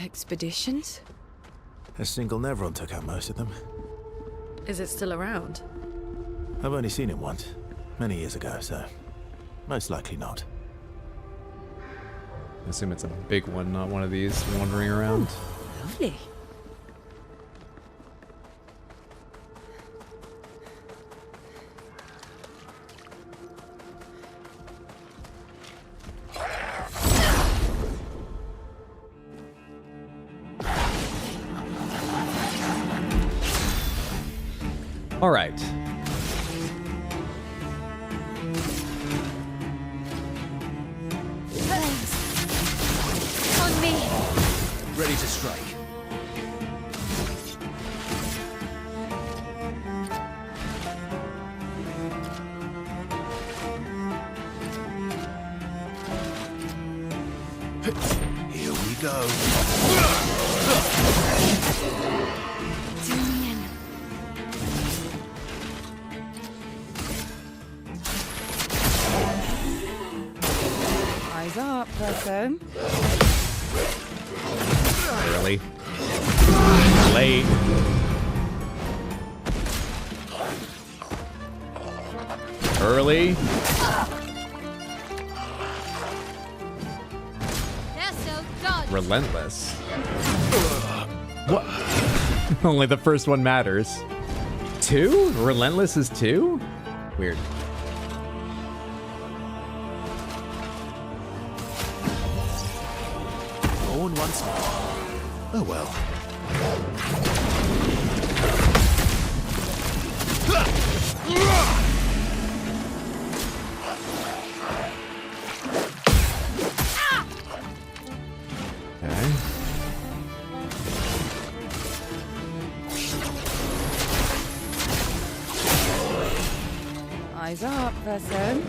Expeditions? A single Nevron took out most of them. Is it still around? I've only seen it once, many years ago, so most likely not. I assume it's a big one, not one of these wandering around. Ooh, lovely. All right. On me. Ready to strike. Here we go. Zoom in. Eyes up, person. Really? Late. Early. They're so dodgy. Relentless. What? Only the first one matters. 2? Relentless is 2? Weird. Born once more. Oh well. Okay. Eyes up, person.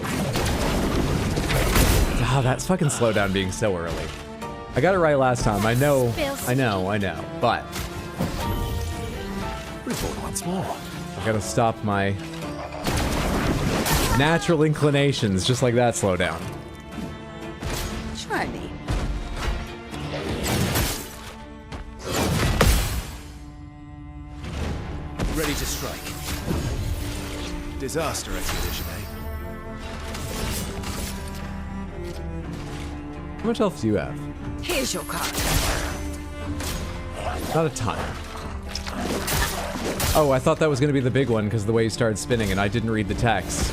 Ah, that's fucking slowdown being so early. I got it right last time. I know, but Reborn once more. I gotta stop my natural inclinations, just like that slowdown. Try me. Ready to strike. Disaster expedition, eh? How much health do you have? Here's your card. Not a ton. Oh, I thought that was going to be the big one because of the way you started spinning and I didn't read the text.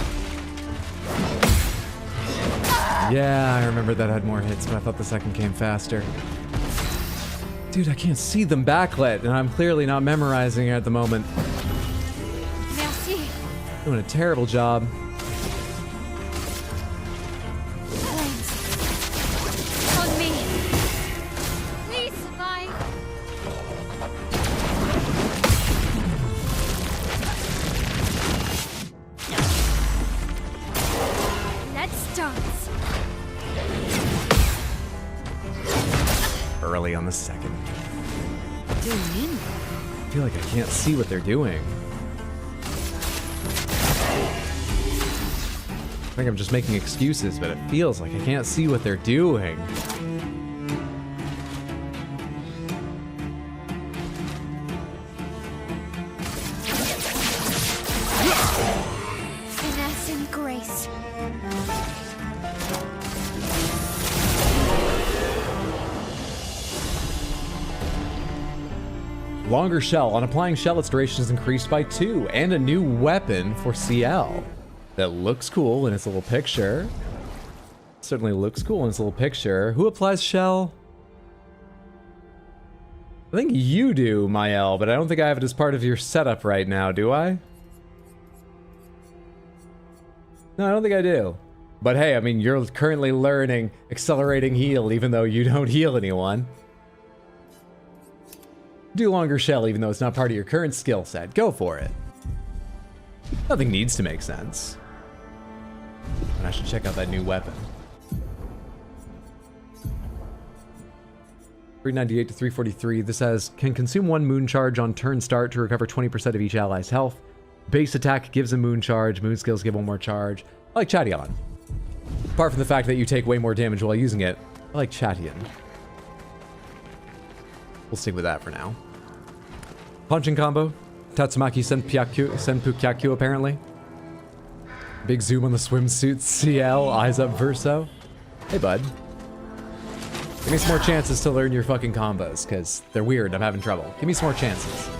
Yeah, I remember that had more hits, but I thought the second came faster. Dude, I can't see them backlit, and I'm clearly not memorizing it at the moment. Merci. Doing a terrible job. On me. Please survive. Let's dance. Early on the second. Zoom in. I feel like I can't see what they're doing. I think I'm just making excuses, but it feels like I can't see what they're doing. Finesse and grace. Longer shell. On applying shell, its duration is increased by 2, and a new weapon for CL. That looks cool in its little picture. Certainly looks cool in its little picture. Who applies shell? I think you do, Mael, but I don't think I have it as part of your setup right now, do I? No, I don't think I do. But hey, I mean, you're currently learning accelerating heal, even though you don't heal anyone. Do longer shell, even though it's not part of your current skill set. Go for it. Nothing needs to make sense. And I should check out that new weapon. 398 to 343. This says, can consume 1 moon charge on turn start to recover 20% of each ally's health. Base attack gives a moon charge. Moon skills give 1 more charge. I like Chation. Apart from the fact that you take way more damage while using it, I like Chation. We'll stick with that for now. Punching combo. Tatsumaki Senpukyaku apparently. Big zoom on the swimsuit. CL, eyes up Verso. Hey bud. Give me some more chances to learn your fucking combos, because they're weird. I'm having trouble. Give me some more chances.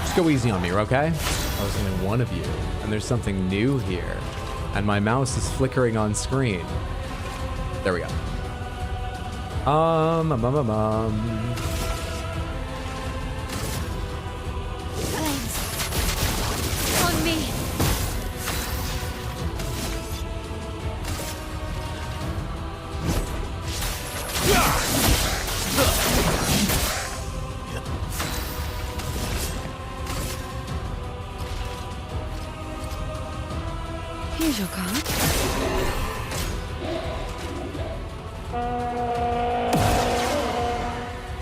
Just go easy on me, okay? I was only one of you, and there's something new here. And my mouse is flickering on screen. There we go. On me. Here's your card.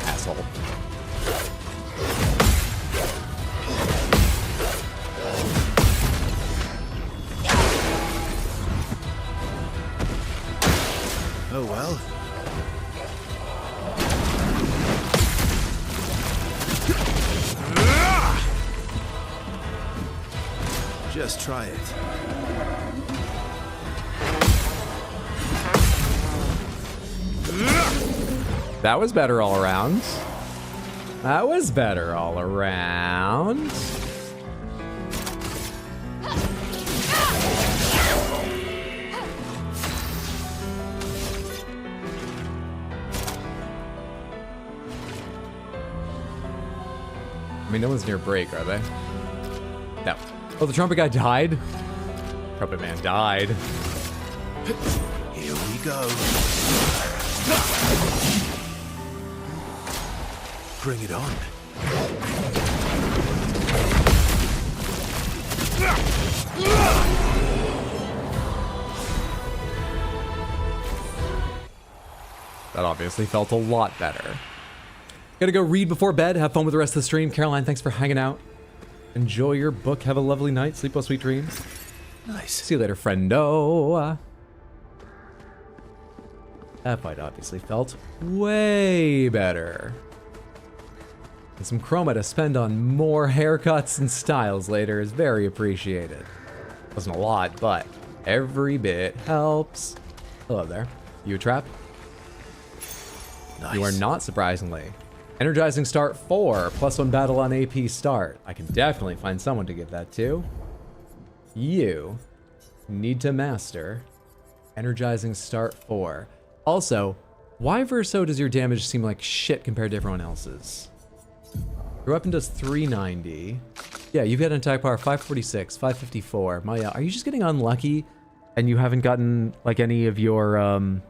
Asshole. Oh well. Just try it. That was better all around. That was better all around. I mean, no one's near break, are they? No. Oh, the trumpet guy died? Trumpet man died. Here we go. Bring it on. That obviously felt a lot better. Gotta go read before bed. Have fun with the rest of the stream. Caroline, thanks for hanging out. Enjoy your book. Have a lovely night. Sleep well, sweet dreams. Nice. See you later, friendo. That fight obviously felt way better. And some chroma to spend on more haircuts and styles later is very appreciated. Wasn't a lot, but every bit helps. Hello there. You a trap? Nice. You are not, surprisingly. Energizing start 4, +1 battle on AP start. I can definitely find someone to give that to. You need to master Energizing start 4. Also, why Verso does your damage seem like shit compared to everyone else's? Your weapon does 390. Yeah, you've got an attack power 546, 554. Maya, are you just getting unlucky and you haven't gotten like any of your oh,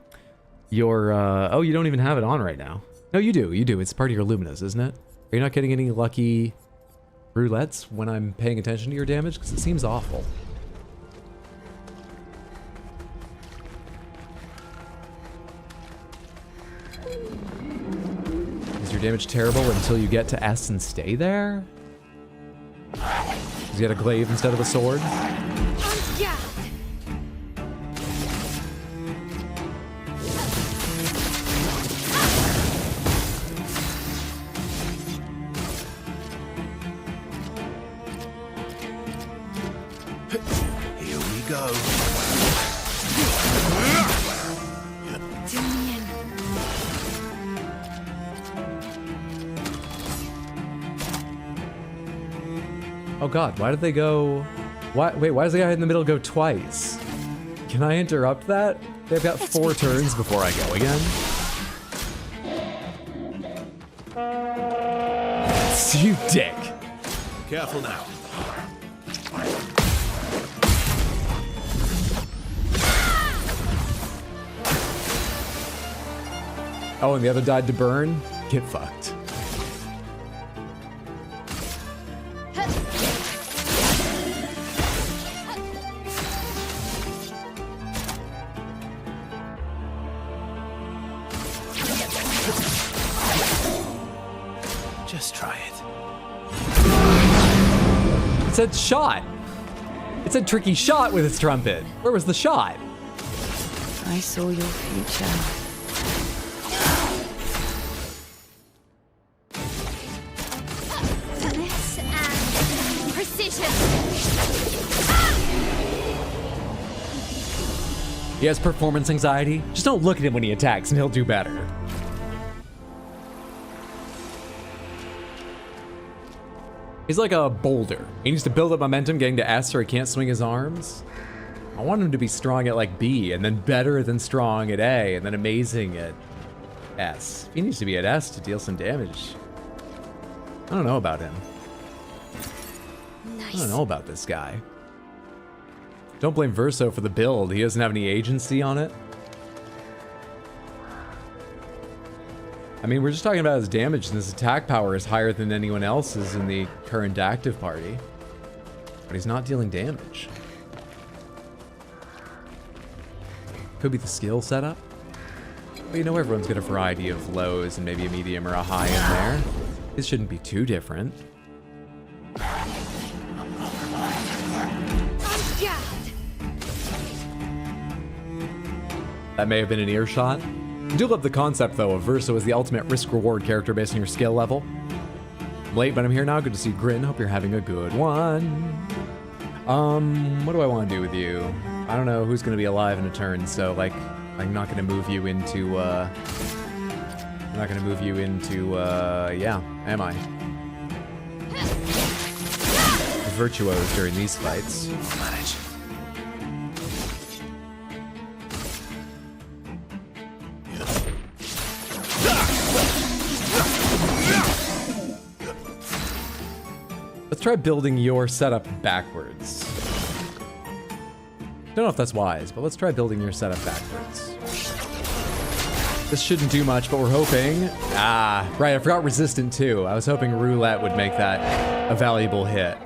you don't even have it on right now. No, you do. You do. It's part of your Luminas, isn't it? Are you not getting any lucky roulettes when I'm paying attention to your damage? Because it seems awful. Is your damage terrible until you get to S and stay there? Does he get a glaive instead of a sword? Yeah. Here we go. Zoom me in. Oh god, why did they go... Wait, why does the guy in the middle go twice? Can I interrupt that? They've got 4 turns before I go again. You dick. Careful now. Oh, and the other died to burn? Get fucked. It said shot. It said tricky shot with its trumpet. Where was the shot? I saw your future. Finesse and precision. He has performance anxiety. Just don't look at him when he attacks and he'll do better. He's like a boulder. He needs to build up momentum getting to S or he can't swing his arms. I want him to be strong at like B and then better than strong at A and then amazing at S. He needs to be at S to deal some damage. I don't know about him. Nice. I don't know about this guy. Don't blame Verso for the build. He doesn't have any agency on it. I mean, we're just talking about his damage, and his attack power is higher than anyone else's in the current active party. But he's not dealing damage. Could be the skill setup. But you know everyone's got a variety of lows and maybe a medium or a high in there. This shouldn't be too different. That may have been an earshot. I do love the concept, though, of Verso as the ultimate risk-reward character based on your skill level. I'm late, but I'm here now. Good to see you, Grin. Hope you're having a good one. What do I want to do with you? I don't know who's going to be alive in a turn, so, like, I'm not going to move you into, yeah, am I? Virtuos during these fights. Manage. Let's try building your setup backwards. Don't know if that's wise, but let's try building your setup backwards. This shouldn't do much, but we're hoping... Ah, right, I forgot resistant too. I was hoping roulette would make that a valuable hit.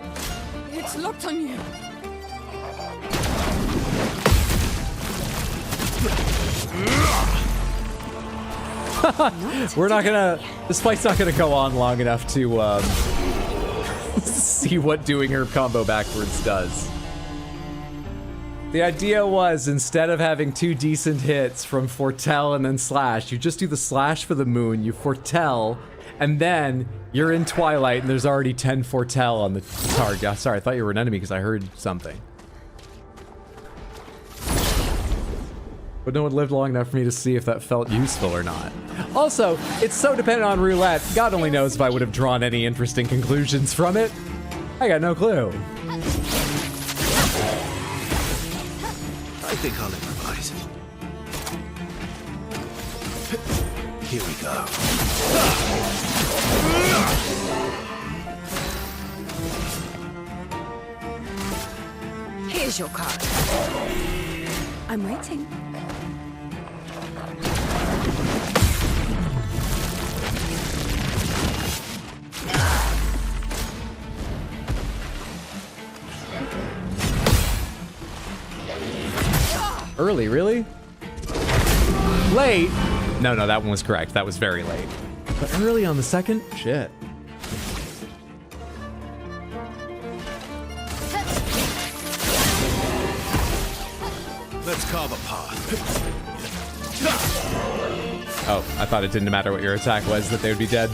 It's locked on you. We're not gonna... This fight's not gonna go on long enough to, see what doing her combo backwards does. The idea was, instead of having 2 decent hits from Foretell and then Slash, you just do the Slash for the moon, you Foretell, and then you're in Twilight and there's already 10 Foretell on the target. Sorry, I thought you were an enemy because I heard something. But no one lived long enough for me to see if that felt useful or not. Also, it's so dependent on roulette, God only knows if I would have drawn any interesting conclusions from it. I got no clue. I think I'll improvise. Here we go. Here's your card. I'm waiting. Early, really? Late? No, that one was correct. That was very late. But early on the second? Shit. Let's carve a path. Oh, I thought it didn't matter what your attack was, that they would be dead.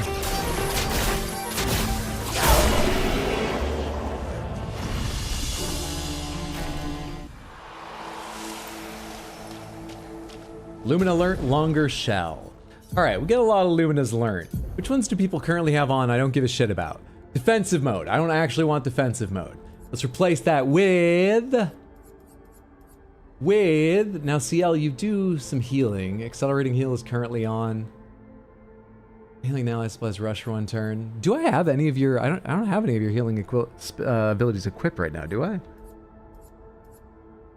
Lumina learnt longer shell. All right, we get a lot of Lumina's learnt. Which ones do people currently have on I don't give a shit about? Defensive mode. I don't actually want defensive mode. Let's replace that with... Now CL, you do some healing. Accelerating heal is currently on. Healing now supplies rush for 1 turn. Do I have any of your... I don't have any of your healing abilities equipped right now, do I?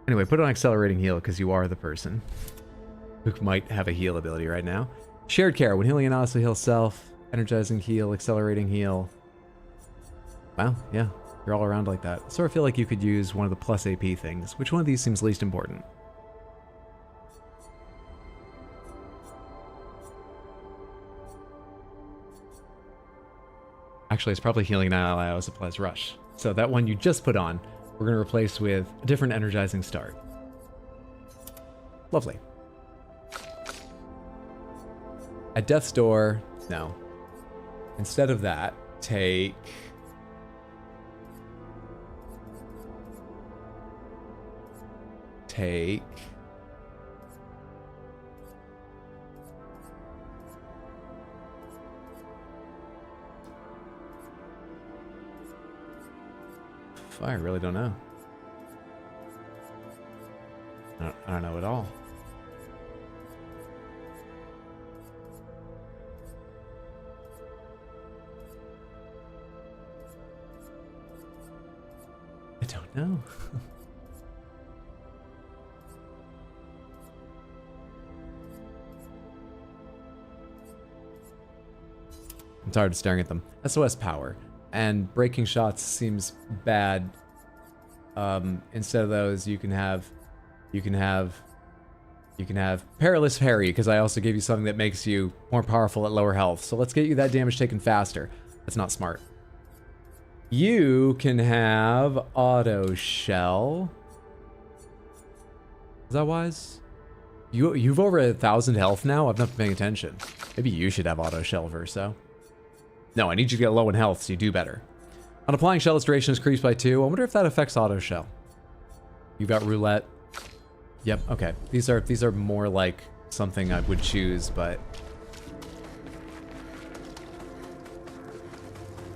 Anyway, put on accelerating heal because you are the person who might have a heal ability right now. Shared care. When healing an also heal self. Energizing heal. Accelerating heal. Wow, yeah. You're all around like that. So I feel like you could use one of the plus AP things. Which one of these seems least important? Actually, it's probably healing an ally also applies rush. So that one you just put on, we're going to replace with a different energizing start. Lovely. At death's door, no. Instead of that, take... I really don't know. I don't know at all. I don't know. I'm tired of staring at them. SOS power. And breaking shots seems bad. Instead of those, you can have perilous parry, because I also gave you something that makes you more powerful at lower health. So let's get you that damage taken faster. That's not smart. You can have auto shell. Is that wise? You've over 1,000 health now? I've not been paying attention. Maybe you should have auto shell, Verso. No, I need you to get low in health so you do better. On applying shell, its duration is increased by 2. I wonder if that affects auto shell. You've got roulette. Yep, okay. These are more like something I would choose, but...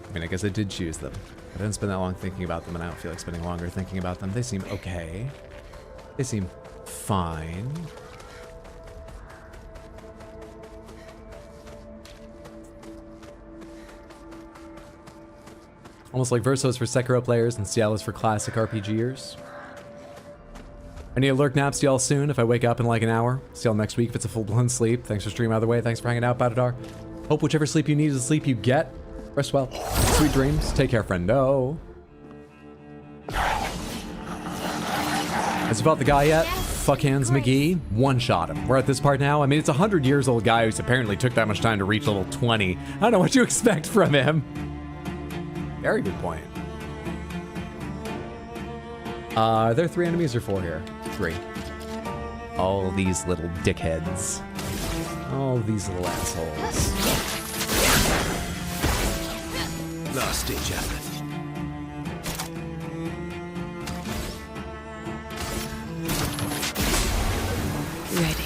I mean, I guess I did choose them. I didn't spend that long thinking about them, and I don't feel like spending longer thinking about them. They seem okay. They seem fine. Almost like Verso's for Sekiro players and Ciela's for classic RPGers. I need a lurk nap, Ciel soon if I wake up in like an hour. Ciel next week if it's a full-blown sleep. Thanks for streaming either way. Thanks for hanging out, Batadar. Hope whichever sleep you need is the sleep you get. Rest well. Sweet dreams. Take care, friendo. Has you fought the guy yet? Fuckhands McGee. One-shot him. We're at this part now. I mean, it's a 100 years old guy who's apparently took that much time to reach level 20. I don't know what you expect from him. Very good point. Are there 3 enemies or 4 here? 3. All these little dickheads. All these little assholes. Last ditch effort. Ready.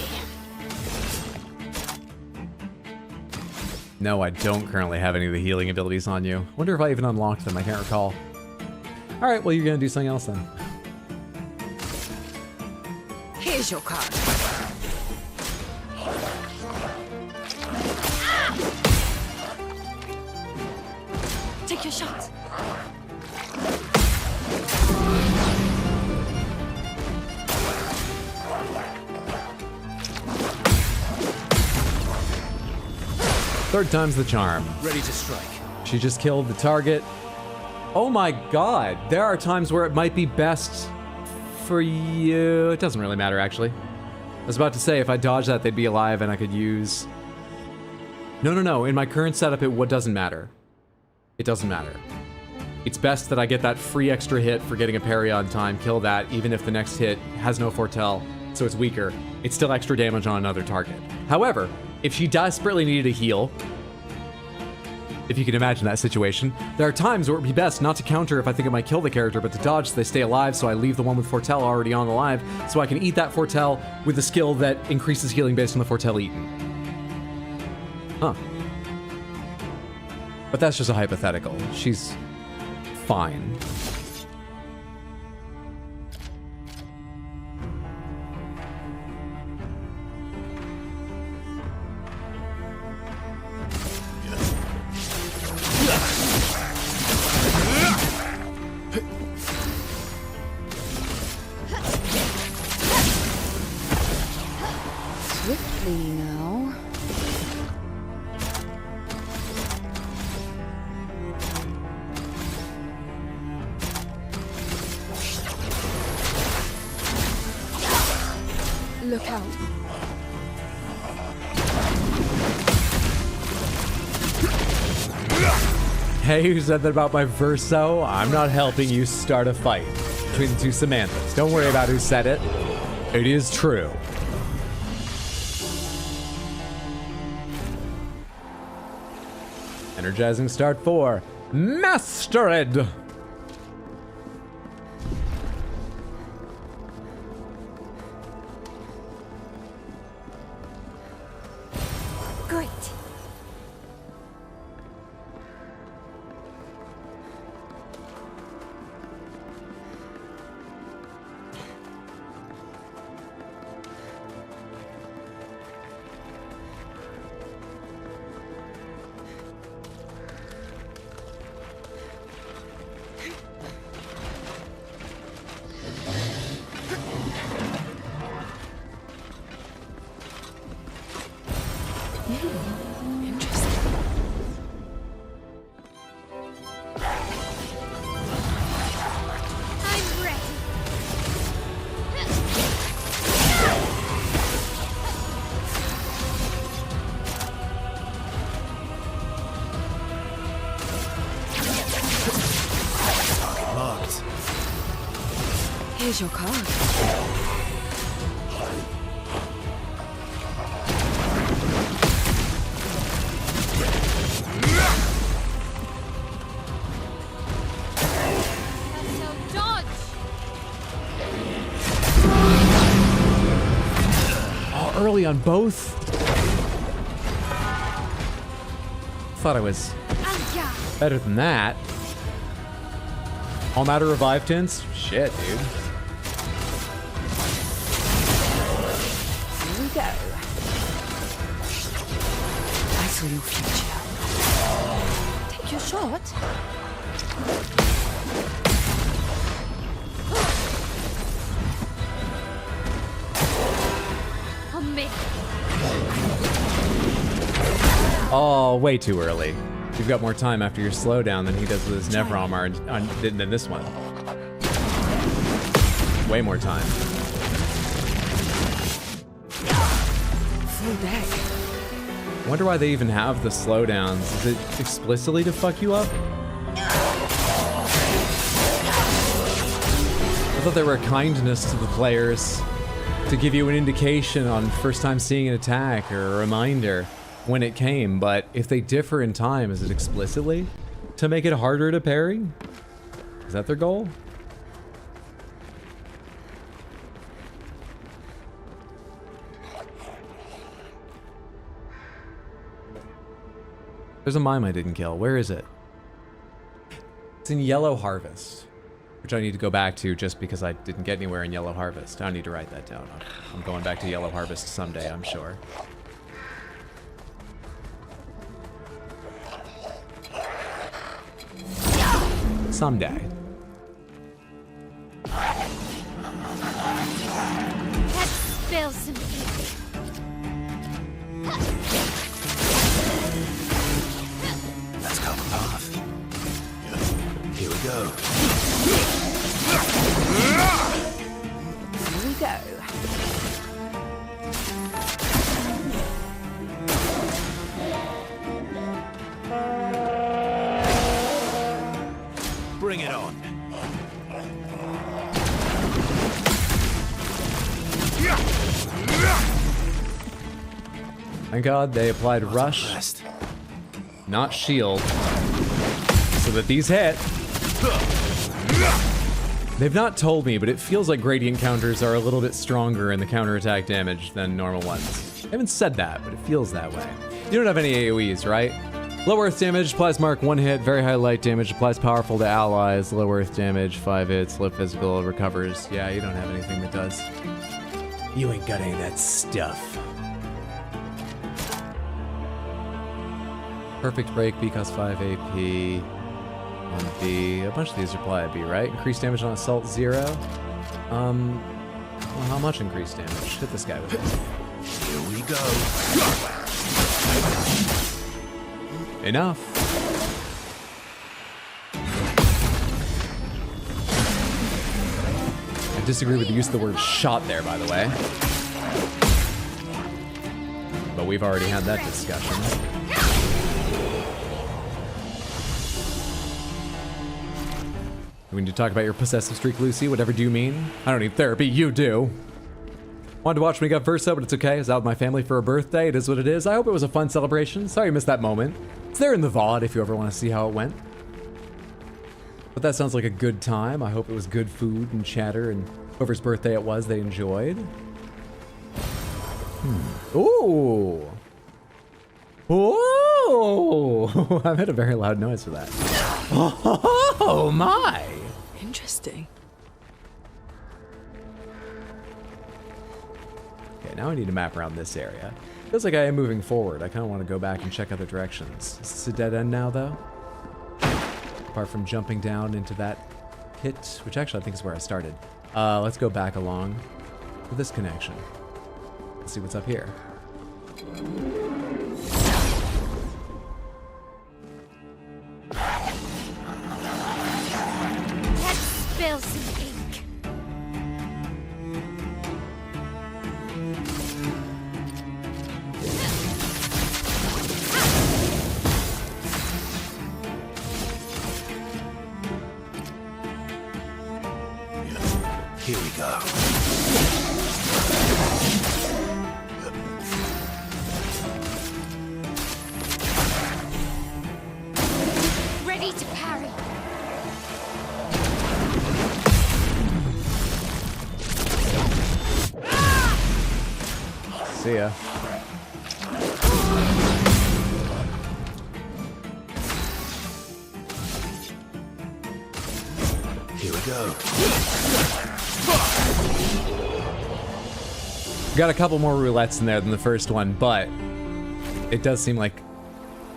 No, I don't currently have any of the healing abilities on you. Wonder if I even unlocked them. I can't recall. All right, well, you're gonna do something else then. Here's your card. Take your shot. Third time's the charm. Ready to strike. She just killed the target. Oh my god, there are times where it might be best for you. It doesn't really matter, actually. I was about to say, if I dodge that, they'd be alive and I could use... No. In my current setup, it doesn't matter. It doesn't matter. It's best that I get that free extra hit for getting a parry on time, kill that, even if the next hit has no foretell, so it's weaker. It's still extra damage on another target. However, if she desperately needed a heal, if you can imagine that situation, there are times where it would be best not to counter if I think it might kill the character, but to dodge so they stay alive, so I leave the one with foretell already on alive, so I can eat that foretell with a skill that increases healing based on the foretell eaten. Huh. But that's just a hypothetical. She's fine. Swiftly now. Look out. Hey, who said that about my verso? I'm not helping you start a fight between the two Samanthas. Don't worry about who said it. It is true. Energizing start for Mastered! Great. Here's your card. Oh, early on both? Thought I was better than that. All matter revive tints? Shit, dude. Here we go. I saw your future. Take your shot. Oh, way too early. You've got more time after your slowdown than he does with his Nevromar than this one. Way more time. Full deck. Wonder why they even have the slowdowns. Is it explicitly to fuck you up? I thought there were a kindness to the players to give you an indication on first time seeing an attack or a reminder when it came, but if they differ in time, is it explicitly to make it harder to parry? Is that their goal? There's a mime I didn't kill. Where is it? It's in Yellow Harvest, which I need to go back to just because I didn't get anywhere in Yellow Harvest. I need to write that down. I'm going back to Yellow Harvest someday, I'm sure. Someday. Let's spill some ink. Let's go the path. Here we go. Here we go. Bring it on. Thank God they applied Rush, not Shield, so that these hit. They've not told me, but it feels like Gradient counters are a little bit stronger in the counterattack damage than normal ones. I haven't said that, but it feels that way. You don't have any AoEs, right? Low earth damage, applies mark 1 hit, very high light damage, applies powerful to allies, low earth damage, 5 hits, low physical, recovers. Yeah, you don't have anything that does. You ain't got any of that stuff. Perfect break, B costs 5 AP. On B, a bunch of these apply at B, right? Increased damage on assault 0. Well, how much increased damage? Hit this guy with it. Here we go. Enough. I disagree with the use of the word shot there, by the way. But we've already had that discussion. We need to talk about your possessive streak, Lucy. Whatever do you mean? I don't need therapy, you do. Wanted to watch when he got Versa, but it's okay. I was out with my family for a birthday. It is what it is. I hope it was a fun celebration. Sorry you missed that moment. It's there in the VOD if you ever want to see how it went. But that sounds like a good time. I hope it was good food and chatter, and whoever's birthday it was, they enjoyed. Ooh. Ooh. I made a very loud noise for that. Oh my. Interesting. Okay, now I need to map around this area. Feels like I am moving forward. I kind of want to go back and check other directions. Is this a dead end now, though? Apart from jumping down into that pit, which actually I think is where I started. Let's go back along to this connection. Let's see what's up here. Let's spill some ink. Here we go. Ready to parry. See ya. Here we go. Got a couple more roulettes in there than the first one, but it does seem like,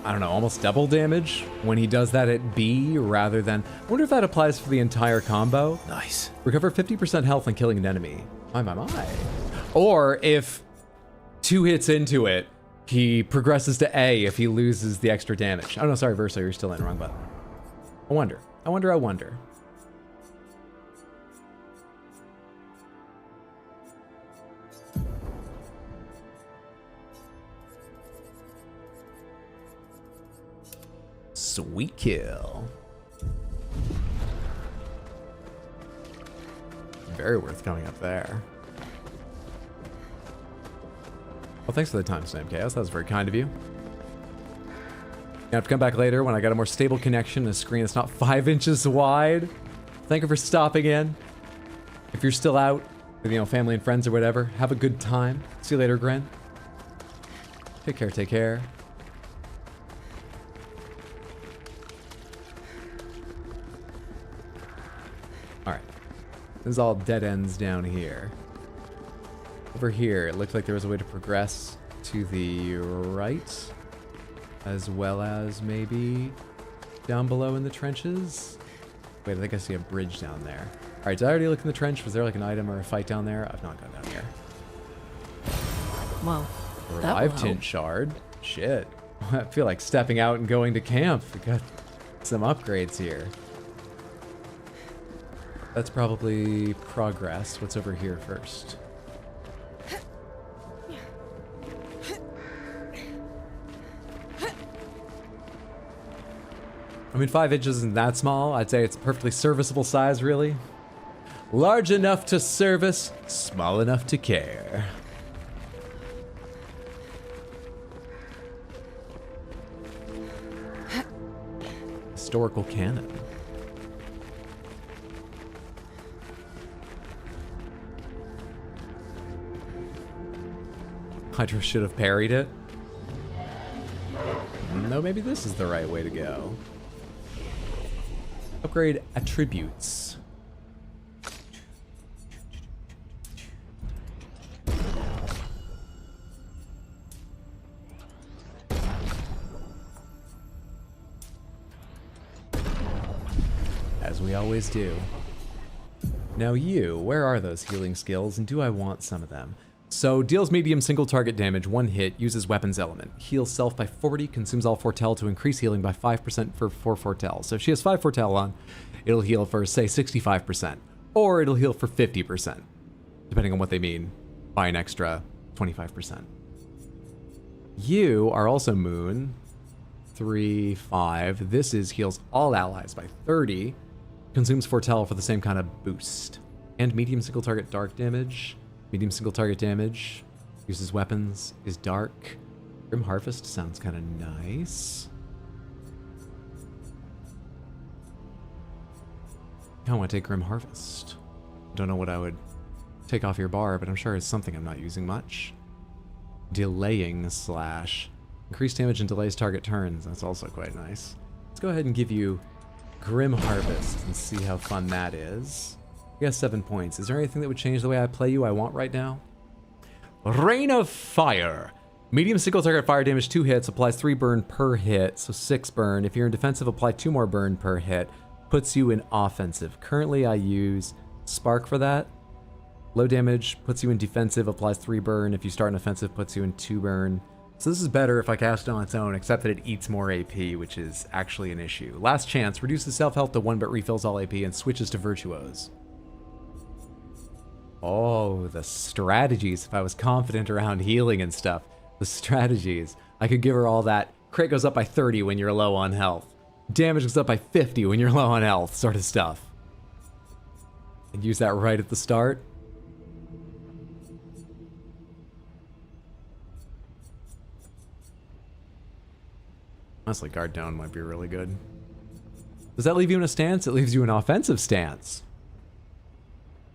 I don't know, almost double damage when he does that at B rather than... I wonder if that applies for the entire combo. Nice. Recover 50% health when killing an enemy. My. Or if 2 hits into it, he progresses to A if he loses the extra damage. Oh no, sorry, Versa, you're still in. Wrong button. I wonder. Sweet kill. Very worth coming up there. Well, thanks for the timestamp, Chaos. That was very kind of you. I have to come back later when I got a more stable connection, a screen that's not 5 inches wide. Thank you for stopping in. If you're still out with, you know, family and friends or whatever, have a good time. See you later, Gren. Take care. Alright. This is all dead ends down here. Over here, it looked like there was a way to progress to the right, as well as maybe down below in the trenches. Wait, I think I see a bridge down there. Alright, did I already look in the trench? Was there like an item or a fight down there? I've not gone down here. Well, Revive tint shard. Shit. I feel like stepping out and going to camp. We got some upgrades here. That's probably progress. What's over here first? I mean, 5 inches isn't that small. I'd say it's a perfectly serviceable size, really. Large enough to service, small enough to care. Historical canon. Hydra should have parried it. No, maybe this is the right way to go. Upgrade attributes. As we always do. Now you, where are those healing skills, and do I want some of them? So, deals medium single target damage, 1 hit, uses weapons element. Heals self by 40, consumes all foretell to increase healing by 5% for foretell. So if she has 5 foretell on, it'll heal for, say, 65%. Or it'll heal for 50%, depending on what they mean by an extra 25%. You are also Moon, 3, 5. This is heals all allies by 30, Consumes Foretell for the same kind of boost. And medium single target dark damage. Medium single target damage. Uses weapons. Is dark. Grim Harvest sounds kind of nice. I want to take Grim Harvest. Don't know what I would take off your bar, but I'm sure it's something I'm not using much. Delaying slash. Increased damage and delays target turns. That's also quite nice. Let's go ahead and give you Grim Harvest and see how fun that is. You got 7 points. Is there anything that would change the way I play you I want right now? Rain of Fire. Medium single target fire damage, 2 hits, applies 3 burn per hit, so 6 burn. If you're in defensive, apply 2 more burn per hit. Puts you in offensive. Currently, I use Spark for that. Low damage puts you in defensive, applies 3 burn. If you start in offensive, puts you in 2 burn. So this is better if I cast it on its own, except that it eats more AP, which is actually an issue. Last Chance, reduces self-health to 1 but refills all AP and switches to Virtuose. Oh, the strategies. If I was confident around healing and stuff. The strategies. I could give her all that. Crit goes up by 30 when you're low on health. Damage goes up by 50 when you're low on health, sort of stuff. And use that right at the start. Honestly, guard down might be really good. Does that leave you in a stance? It leaves you in an offensive stance.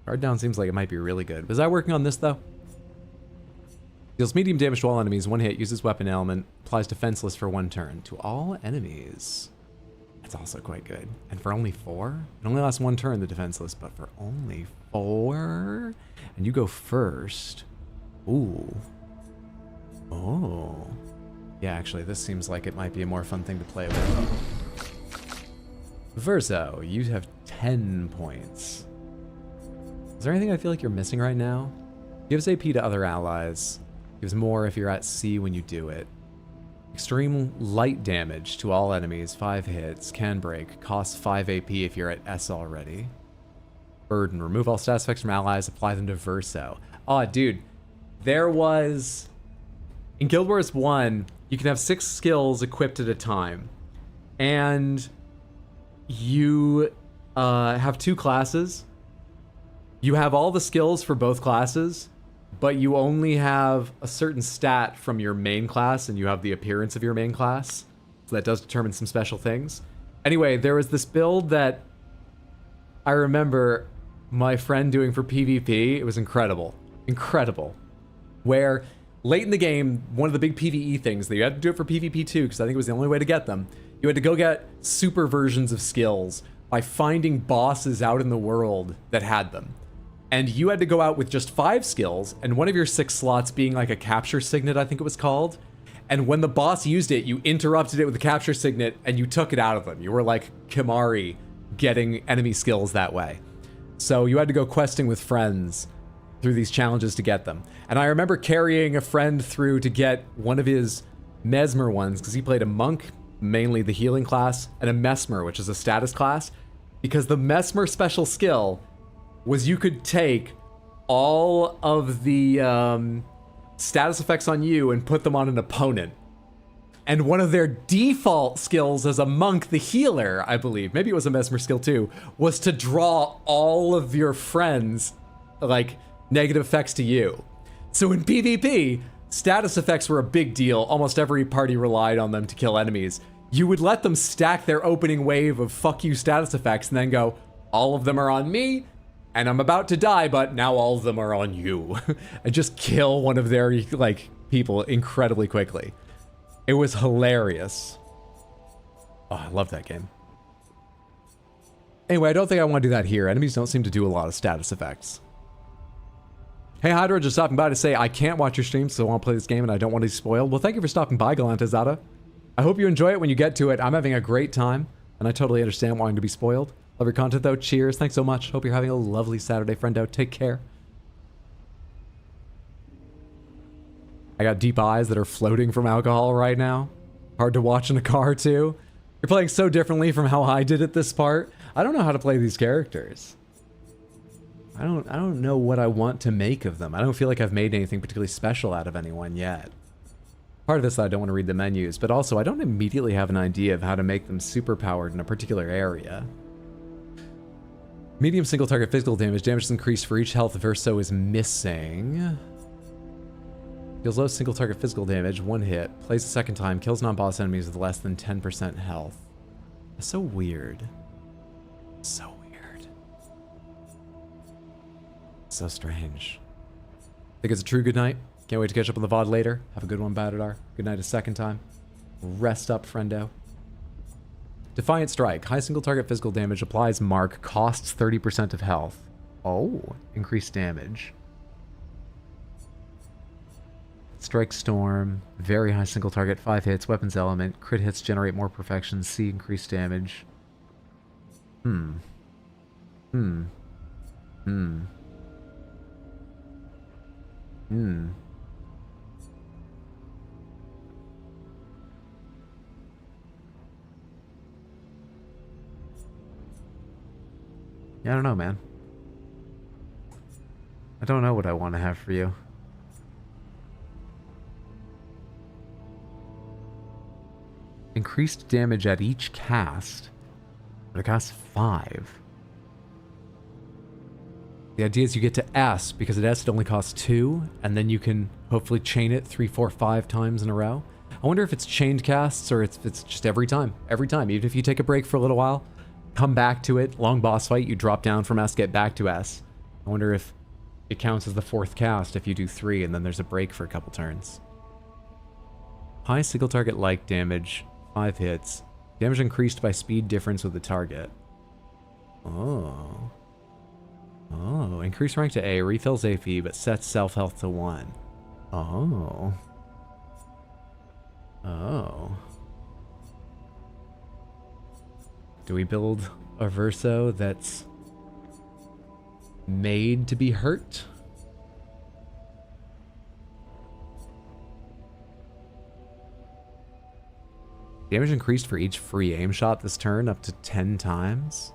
Guard down seems like it might be really good. Was I working on this, though? Deals medium damage to all enemies, 1 hit, uses weapon element, applies defenseless for 1 turn. To all enemies. That's also quite good. And for only 4? It only lasts 1 turn, the defenseless, but for only 4? And you go first. Ooh. Oh. Yeah, actually, this seems like it might be a more fun thing to play with. Verso, you have 10 points. Is there anything I feel like you're missing right now? Gives AP to other allies. Gives more if you're at C when you do it. Extreme light damage to all enemies, 5 hits, can break, costs 5 AP if you're at S already. Burden, remove all status effects from allies, apply them to Verso. Oh, dude, there was... In Guild Wars 1, you can have 6 skills equipped at a time. And you have 2 classes. You have all the skills for both classes, but you only have a certain stat from your main class, and you have the appearance of your main class. So that does determine some special things. Anyway, there was this build that I remember my friend doing for PvP. It was incredible. Incredible. Where late in the game, one of the big PvE things, that you had to do it for PvP too, because I think it was the only way to get them, you had to go get super versions of skills by finding bosses out in the world that had them. And you had to go out with just 5 skills, and one of your 6 slots being like a capture signet, I think it was called. And when the boss used it, you interrupted it with the capture signet, and you took it out of them. You were like Kimari getting enemy skills that way. So you had to go questing with friends through these challenges to get them. And I remember carrying a friend through to get one of his Mesmer ones, because he played a monk, mainly the healing class, and a Mesmer, which is a status class, because the Mesmer special skill was you could take all of the status effects on you and put them on an opponent. And one of their default skills as a monk, the healer, I believe, maybe it was a Mesmer skill too, was to draw all of your friends, like, negative effects to you. So in PvP, status effects were a big deal. Almost every party relied on them to kill enemies. You would let them stack their opening wave of fuck you status effects and then go, all of them are on me, and I'm about to die, but now all of them are on you. And just kill one of their, like, people incredibly quickly. It was hilarious. Oh, I love that game. Anyway, I don't think I want to do that here. Enemies don't seem to do a lot of status effects. Hey, Hydra, just stopping by to say I can't watch your stream, so I want to play this game and I don't want to be spoiled. Well, thank you for stopping by, Galantazada. I hope you enjoy it when you get to it. I'm having a great time, and I totally understand wanting to be spoiled. Love your content, though. Cheers. Thanks so much. Hope you're having a lovely Saturday, friendo. Take care. I got deep eyes that are floating from alcohol right now. Hard to watch in a car, too. You're playing so differently from how I did at this part. I don't know how to play these characters. I don't know what I want to make of them. I don't feel like I've made anything particularly special out of anyone yet. Part of this, I don't want to read the menus, but also I don't immediately have an idea of how to make them super powered in a particular area. Medium single target physical damage. Damage is increased for each health verso is missing. Deals low single target physical damage. 1 hit. Plays a second time. Kills non-boss enemies with less than 10% health. That's so weird. So weird. So strange. Think it's a true good night. Can't wait to catch up on the VOD later. Have a good one, Badadar. Good night a second time. Rest up, friendo. Defiant Strike. High single target physical damage. Applies mark. Costs 30% of health. Oh. Increased damage. Strike Storm. Very high single target. 5 hits. Weapons element. Crit hits generate more perfection. C. Increased damage. Yeah, I don't know, man. I don't know what I want to have for you. Increased damage at each cast. But it costs 5. The idea is you get to S, because at S it only costs 2, and then you can hopefully chain it 3, 4, 5 times in a row. I wonder if it's chained casts or it's just every time. Every time. Even if you take a break for a little while, come back to it, long boss fight, you drop down from S, get back to S. I wonder if it counts as the 4th cast if you do 3 and then there's a break for a couple turns. High single target like damage, 5 hits. Damage increased by speed difference with the target. Oh. Oh, increased rank to A, refills AP, but sets self-health to 1. Oh. Oh. Do we build a verso that's made to be hurt? Damage increased for each free aim shot this turn up to 10 times?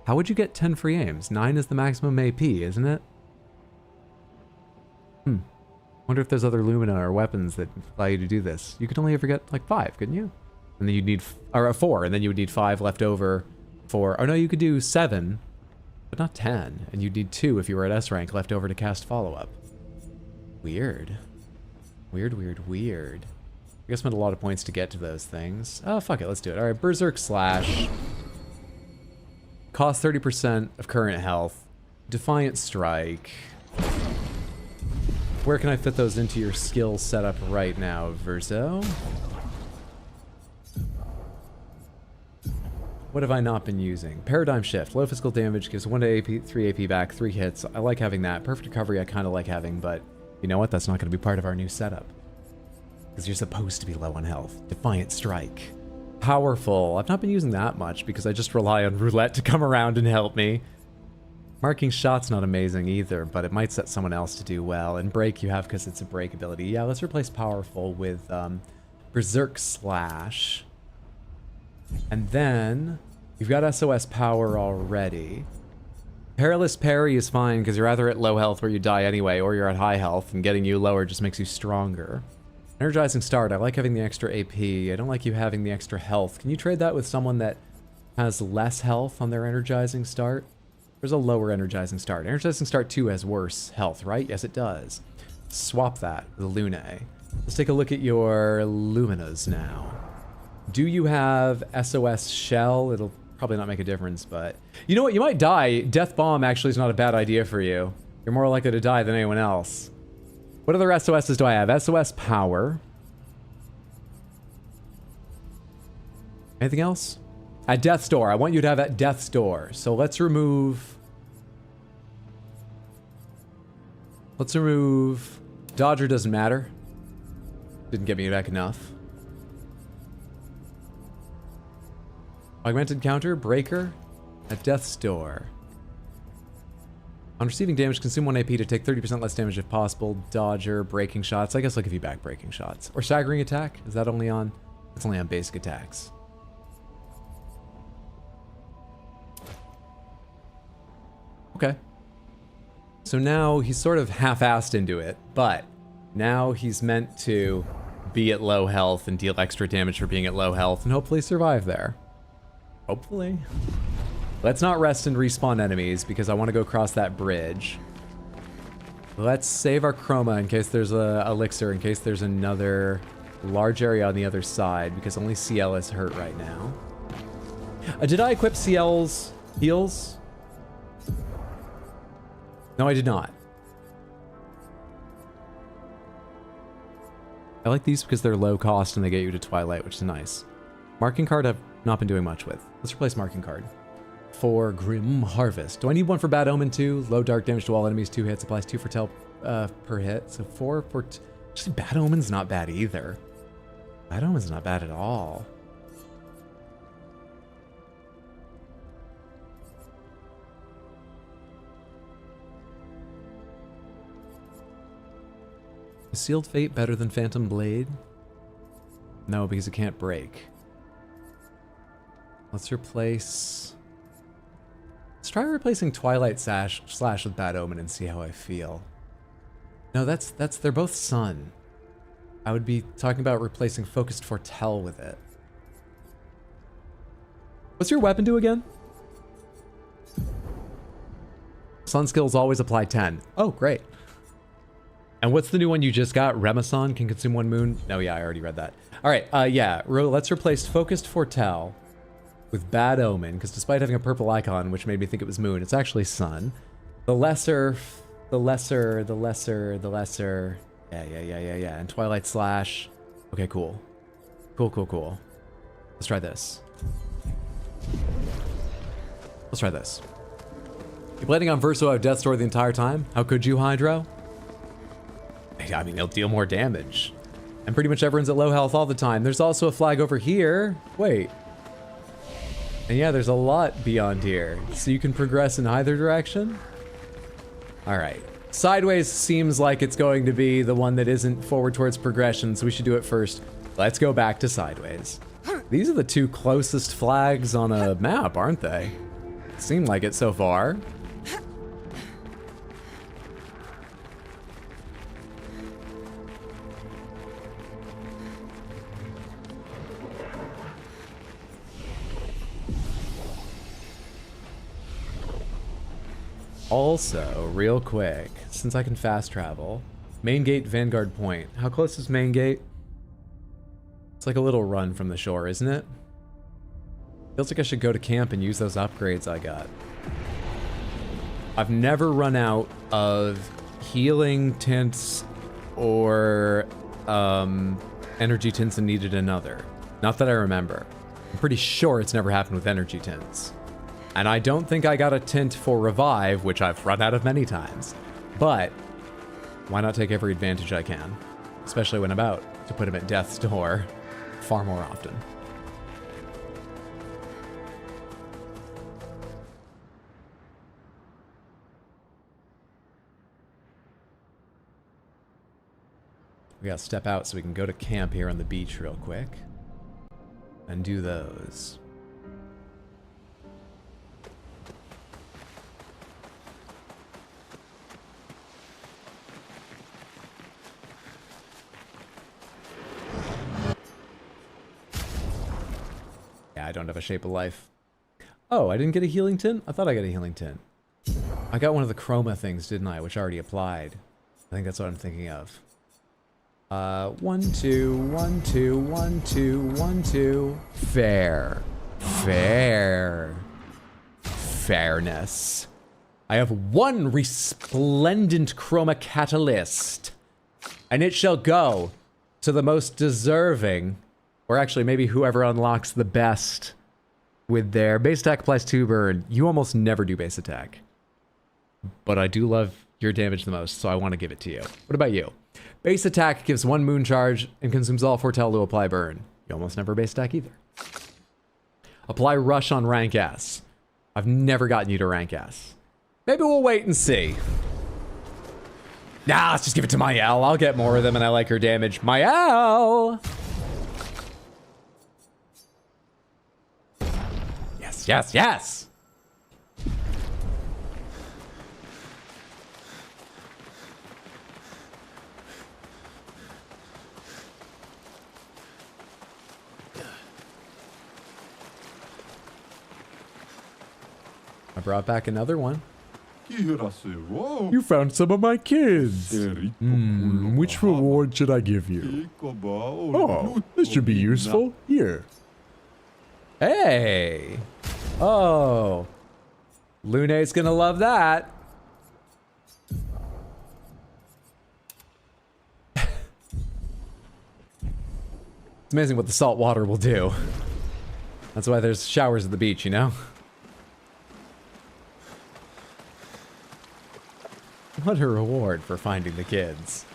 How would you get 10 free aims? 9 is the maximum AP, isn't it? Wonder if there's other Lumina or weapons that allow you to do this. You could only ever get like 5, couldn't you? And then you'd need, or 4, and then you would need 5 left over for, oh no, you could do 7, but not 10. And you'd need 2 if you were at S rank left over to cast follow-up. Weird. Weird, weird, weird. I guess spent a lot of points to get to those things. Oh, fuck it, let's do it. All right, Berserk Slash. Cost 30% of current health. Defiant Strike. Where can I fit those into your skill setup right now, Verso? What have I not been using? Paradigm Shift. Low physical damage gives 1 to AP, 3 AP back, 3 hits. I like having that. Perfect Recovery I kind of like having, but you know what? That's not going to be part of our new setup. Because you're supposed to be low on health. Defiant Strike. Powerful. I've not been using that much because I just rely on Roulette to come around and help me. Marking Shot's not amazing either, but it might set someone else to do well. And Break you have because it's a break ability. Yeah, let's replace Powerful with Berserk Slash. And then you've got SOS Power already. Perilous Parry is fine because you're either at low health where you die anyway, or you're at high health, and getting you lower just makes you stronger. Energizing Start, I like having the extra AP. I don't like you having the extra health. Can you trade that with someone that has less health on their Energizing Start? There's a lower Energizing Start. Energizing Start 2 has worse health, right? Yes, it does. Swap that with Lunae. Let's take a look at your Luminas now. Do you have SOS Shell? It'll probably not make a difference, but... You know what? You might die. Death Bomb actually is not a bad idea for you. You're more likely to die than anyone else. What other SOSs do I have? SOS Power. Anything else? At Death's Door. I want you to have at Death's Door. So let's remove... Let's remove... Dodger doesn't matter. Didn't get me back enough. Augmented Counter, Breaker, at Death's Door. On receiving damage, consume 1 AP to take 30% less damage if possible. Dodger, Breaking Shots. I guess I'll give you back Breaking Shots. Or Staggering Attack? Is that only on... It's only on basic attacks. Okay. So now he's sort of half-assed into it, but now he's meant to be at low health and deal extra damage for being at low health and hopefully survive there. Hopefully. Let's not rest and respawn enemies because I want to go across that bridge. Let's save our chroma in case there's a elixir, in case there's another large area on the other side, because only CL is hurt right now. Did I equip CL's heals? No, I did not. I like these because they're low cost and they get you to Twilight, which is nice. Marking card I've not been doing much with. Let's replace marking card. For Grim Harvest. Do I need one for Bad Omen too? Low dark damage to all enemies, 2 hits, applies 2 foretell per hit. So 4 for... Actually, Bad Omen's not bad either. Bad Omen's not bad at all. Is Sealed Fate better than Phantom Blade? No, because it can't break. Let's replace... Let's try replacing Twilight Slash with Bad Omen and see how I feel. No, they're both Sun. I would be talking about replacing Focused Foretell with it. What's your weapon do again? Sun skills always apply 10. Oh, great. And what's the new one you just got? Remason can consume 1 moon? No, yeah, I already read that. All right, yeah, let's replace Focused Foretell with Bad Omen, because despite having a purple icon, which made me think it was moon, it's actually sun. The lesser. Yeah. And Twilight Slash. Okay, cool. Cool. Let's try this. You planning on Verso out of Death's Door the entire time? How could you, Hydro? I mean, he'll deal more damage. And pretty much everyone's at low health all the time. There's also a flag over here. Wait. And yeah, there's a lot beyond here. So you can progress in either direction? Alright. Sideways seems like it's going to be the one that isn't forward towards progression, so we should do it first. Let's go back to Sideways. These are the 2 closest flags on a map, aren't they? Seem like it so far. Also, real quick, since I can fast travel, Main Gate, Vanguard Point. How close is Main Gate? It's like a little run from the shore, isn't it? Feels like I should go to camp and use those upgrades I got. I've never run out of healing tints or energy tints and needed another. Not that I remember. I'm pretty sure it's never happened with energy tints. And I don't think I got a tint for Revive, which I've run out of many times. But why not take every advantage I can? Especially when I'm about to put him at Death's Door far more often. We gotta step out so we can go to camp here on the beach real quick. And do those. I don't have a Shape of Life. Oh, I didn't get a healing tint? I thought I got a healing tint. I got one of the chroma things, didn't I? Which already applied. I think that's what I'm thinking of. 1, 2, 1, 2, 1, 2, 1, 2. Fair. Fairness. I have 1 resplendent chroma catalyst. And it shall go to the most deserving. Or actually, maybe whoever unlocks the best with their base attack applies 2 burn. You almost never do base attack. But I do love your damage the most, so I want to give it to you. What about you? Base attack gives 1 moon charge and consumes all foretell to apply burn. You almost never base attack either. Apply rush on rank S. I've never gotten you to rank S. Maybe we'll wait and see. Nah, let's just give it to Mayel. I'll get more of them and I like her damage. Mayel! Yes! I brought back another one. You found some of my kids. Which reward should I give you? Oh, this should be useful. Here. Hey! Oh! Lune's gonna love that. It's amazing what the salt water will do. That's why there's showers at the beach, you know? What a reward for finding the kids.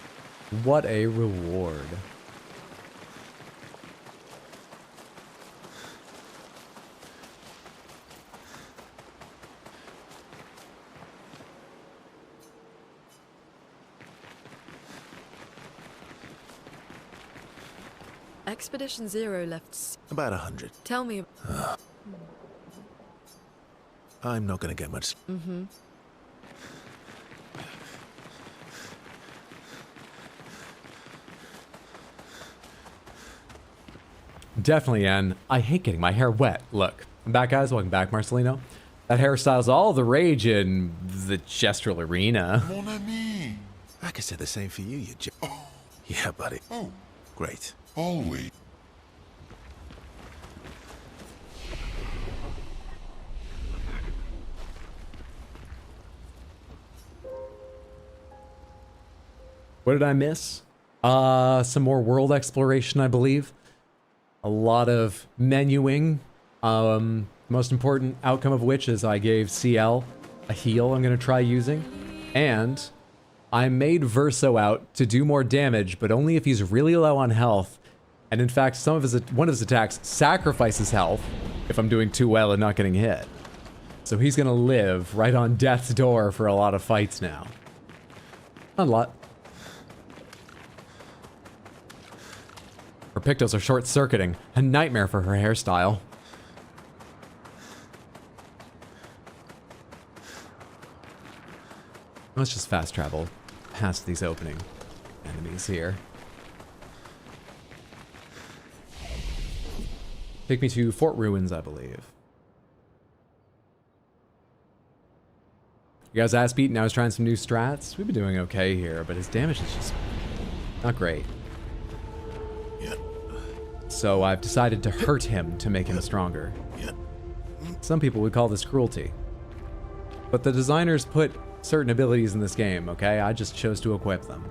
What a reward. Expedition Zero left. About 100. Tell me. I'm not gonna get much. Mm-hmm. Definitely, and I hate getting my hair wet. Look, I'm back, guys. Welcome back, Marcelino. That hairstyle's all the rage in the gestural arena. Mon ami. I could say the same for you, Yeah, buddy. Oh. Great. Always. What did I miss? Some more world exploration, I believe. A lot of menuing. Most important outcome of which is I gave CL a heal I'm going to try using. And I made Verso out to do more damage, but only if he's really low on health. And in fact, one of his attacks sacrifices health if I'm doing too well and not getting hit. So he's going to live right on death's door for a lot of fights now. Not a lot. Her pictos are short-circuiting. A nightmare for her hairstyle. Let's just fast travel past these opening enemies here. Take me to Fort Ruins, I believe. You guys ass beat, now he's trying some new strats. We've been doing okay here, but his damage is just not great. So I've decided to hurt him to make him stronger. Some people would call this cruelty. But the designers put certain abilities in this game, okay? I just chose to equip them.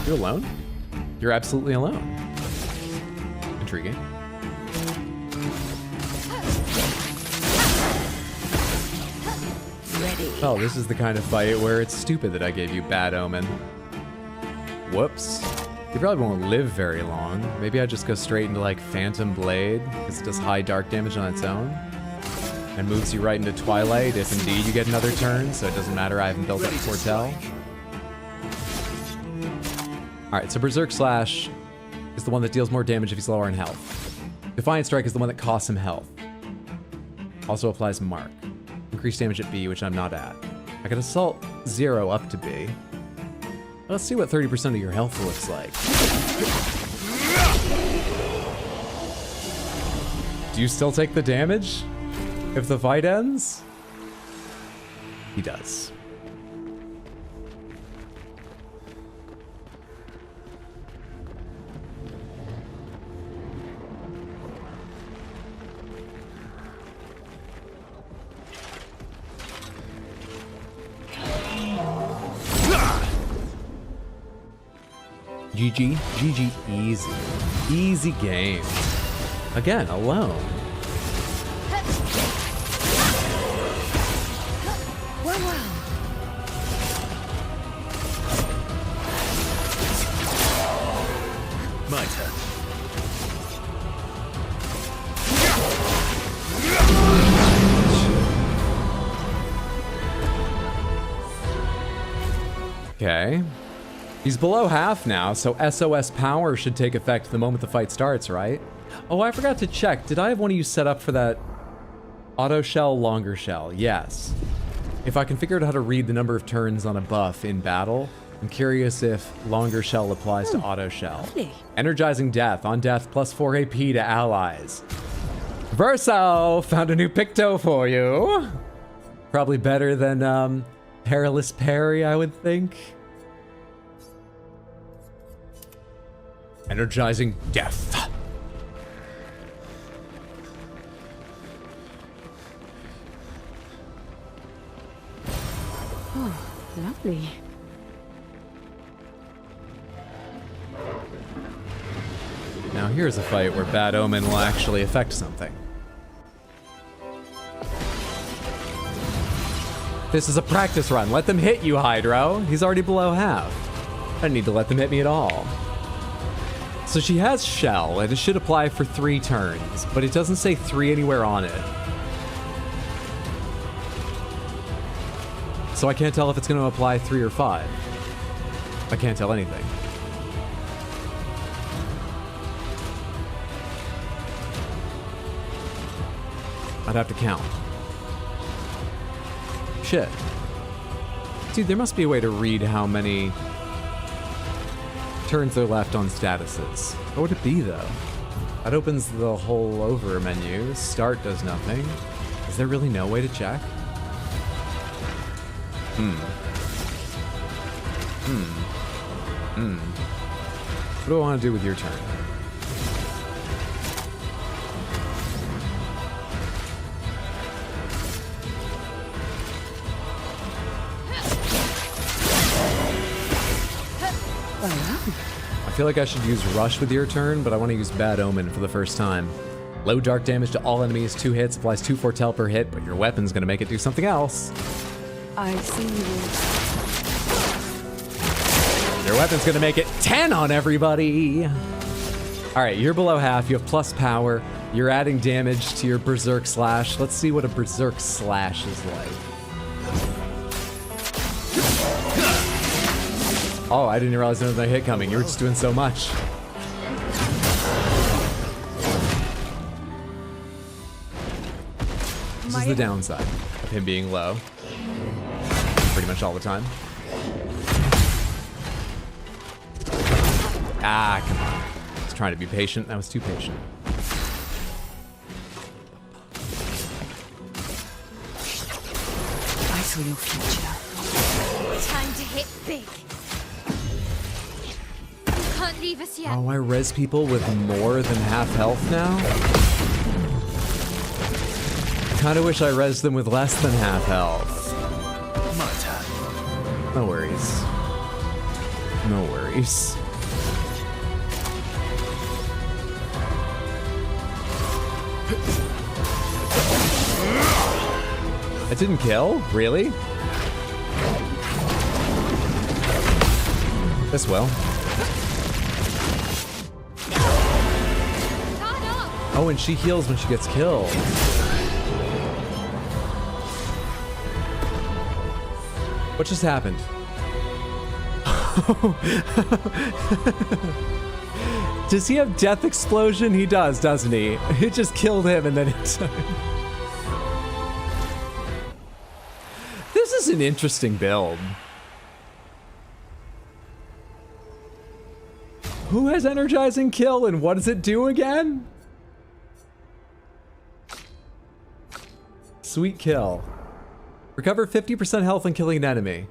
You're alone? You're absolutely alone. Intriguing. Ready. Oh, this is the kind of fight where it's stupid that I gave you Bad Omen. Whoops. You probably won't live very long. Maybe I just go straight into like Phantom Blade, because it does high dark damage on its own. And moves you right into Twilight if indeed you get another turn, so it doesn't matter, I haven't built up Foretell. Alright, so Berserk Slash is the one that deals more damage if he's lower in health. Defiant Strike is the one that costs him health. Also applies Mark. Increased damage at B, which I'm not at. I can Assault 0 up to B. Let's see what 30% of your health looks like. Do you still take the damage if the fight ends? He does. GG, GG, easy. Easy game. Again, alone. My turn. Okay. He's below half now, so SOS power should take effect the moment the fight starts, right? Oh, I forgot to check. Did I have one of you set up for that Auto shell, longer shell, yes. If I can figure out how to read the number of turns on a buff in battle, I'm curious if longer shell applies to auto shell. Lovely. Energizing death. On death, plus 4 AP to allies. Verso, found a new Picto for you. Probably better than Perilous Parry, I would think. Energizing death. Oh, lovely. Now here's a fight where Bad Omen will actually affect something. This is a practice run. Let them hit you, Hydro. He's already below half. I don't need to let them hit me at all. So she has Shell, and it should apply for 3 turns, but it doesn't say 3 anywhere on it. So I can't tell if it's going to apply 3 or 5. I can't tell anything. I'd have to count. Shit. Dude, there must be a way to read how many turns are left on statuses. What would it be, though? That opens the whole over menu. Start does nothing. Is there really no way to check? What do I want to do with your turn? I feel like I should use Rush with your turn, but I want to use Bad Omen for the first time. Low dark damage to all enemies, 2 hits, applies 2 foretell per hit, but your weapon's gonna make it do something else. I see you. Your weapon's gonna make it 10 on everybody! Alright, you're below half, you have plus power, you're adding damage to your Berserk Slash. Let's see what a Berserk Slash is like. Oh, I didn't realize there was a hit coming. You were just doing so much. This is the downside of him being low. Pretty much all the time. Ah, come on. I was trying to be patient. That was too patient. I saw your future. Time to hit big. Can't leave us yet. Oh, I res people with more than half health now? Kinda wish I resed them with less than half health. My turn. No worries. No worries. It didn't kill? Really? This will. Oh, and she heals when she gets killed. What just happened? Does he have death explosion? He does, doesn't he? It just killed him and then it... This is an interesting build. Who has energizing kill and what does it do again? Sweet kill. Recover 50% health when killing an enemy.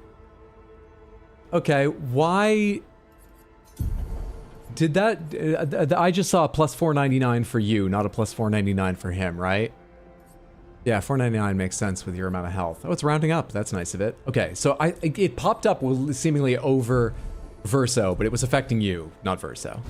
Okay, why did that... I just saw a plus 499 for you, not a plus 499 for him, right? Yeah, 499 makes sense with your amount of health. Oh, it's rounding up. That's nice of it. Okay, so it popped up seemingly over Verso, but it was affecting you, not Verso.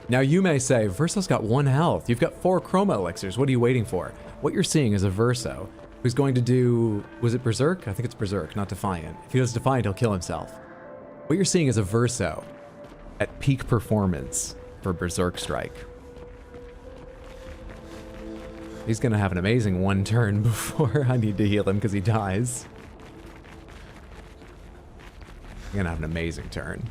Now you may say, Verso's got 1 health. You've got 4 chroma elixirs. What are you waiting for? What you're seeing is a Verso who's going to do... Was it Berserk? I think it's Berserk, not Defiant. If he does Defiant, he'll kill himself. What you're seeing is a Verso at peak performance for Berserk Strike. He's gonna have an amazing 1 turn before I need to heal him because he dies. I'm gonna have an amazing turn.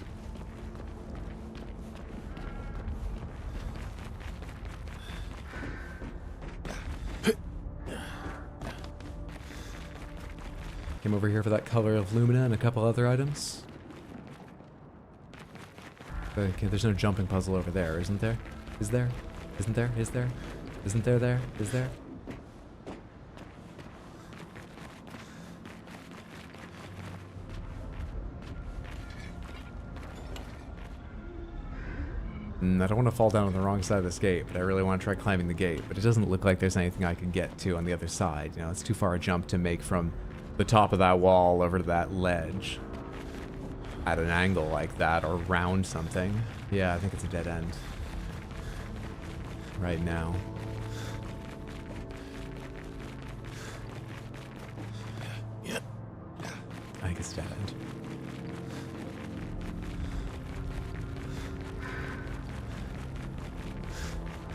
Came over here for that color of Lumina and a couple other items. Okay, there's no jumping puzzle over there, isn't there? Is there? Isn't there? Is there? Isn't there there? Is there? I don't want to fall down on the wrong side of this gate, but I really want to try climbing the gate. But it doesn't look like there's anything I can get to on the other side. You know, it's too far a jump to make from the top of that wall over to that ledge at an angle like that, or round something. Yeah, I think it's a dead end right now. I think it's a dead end.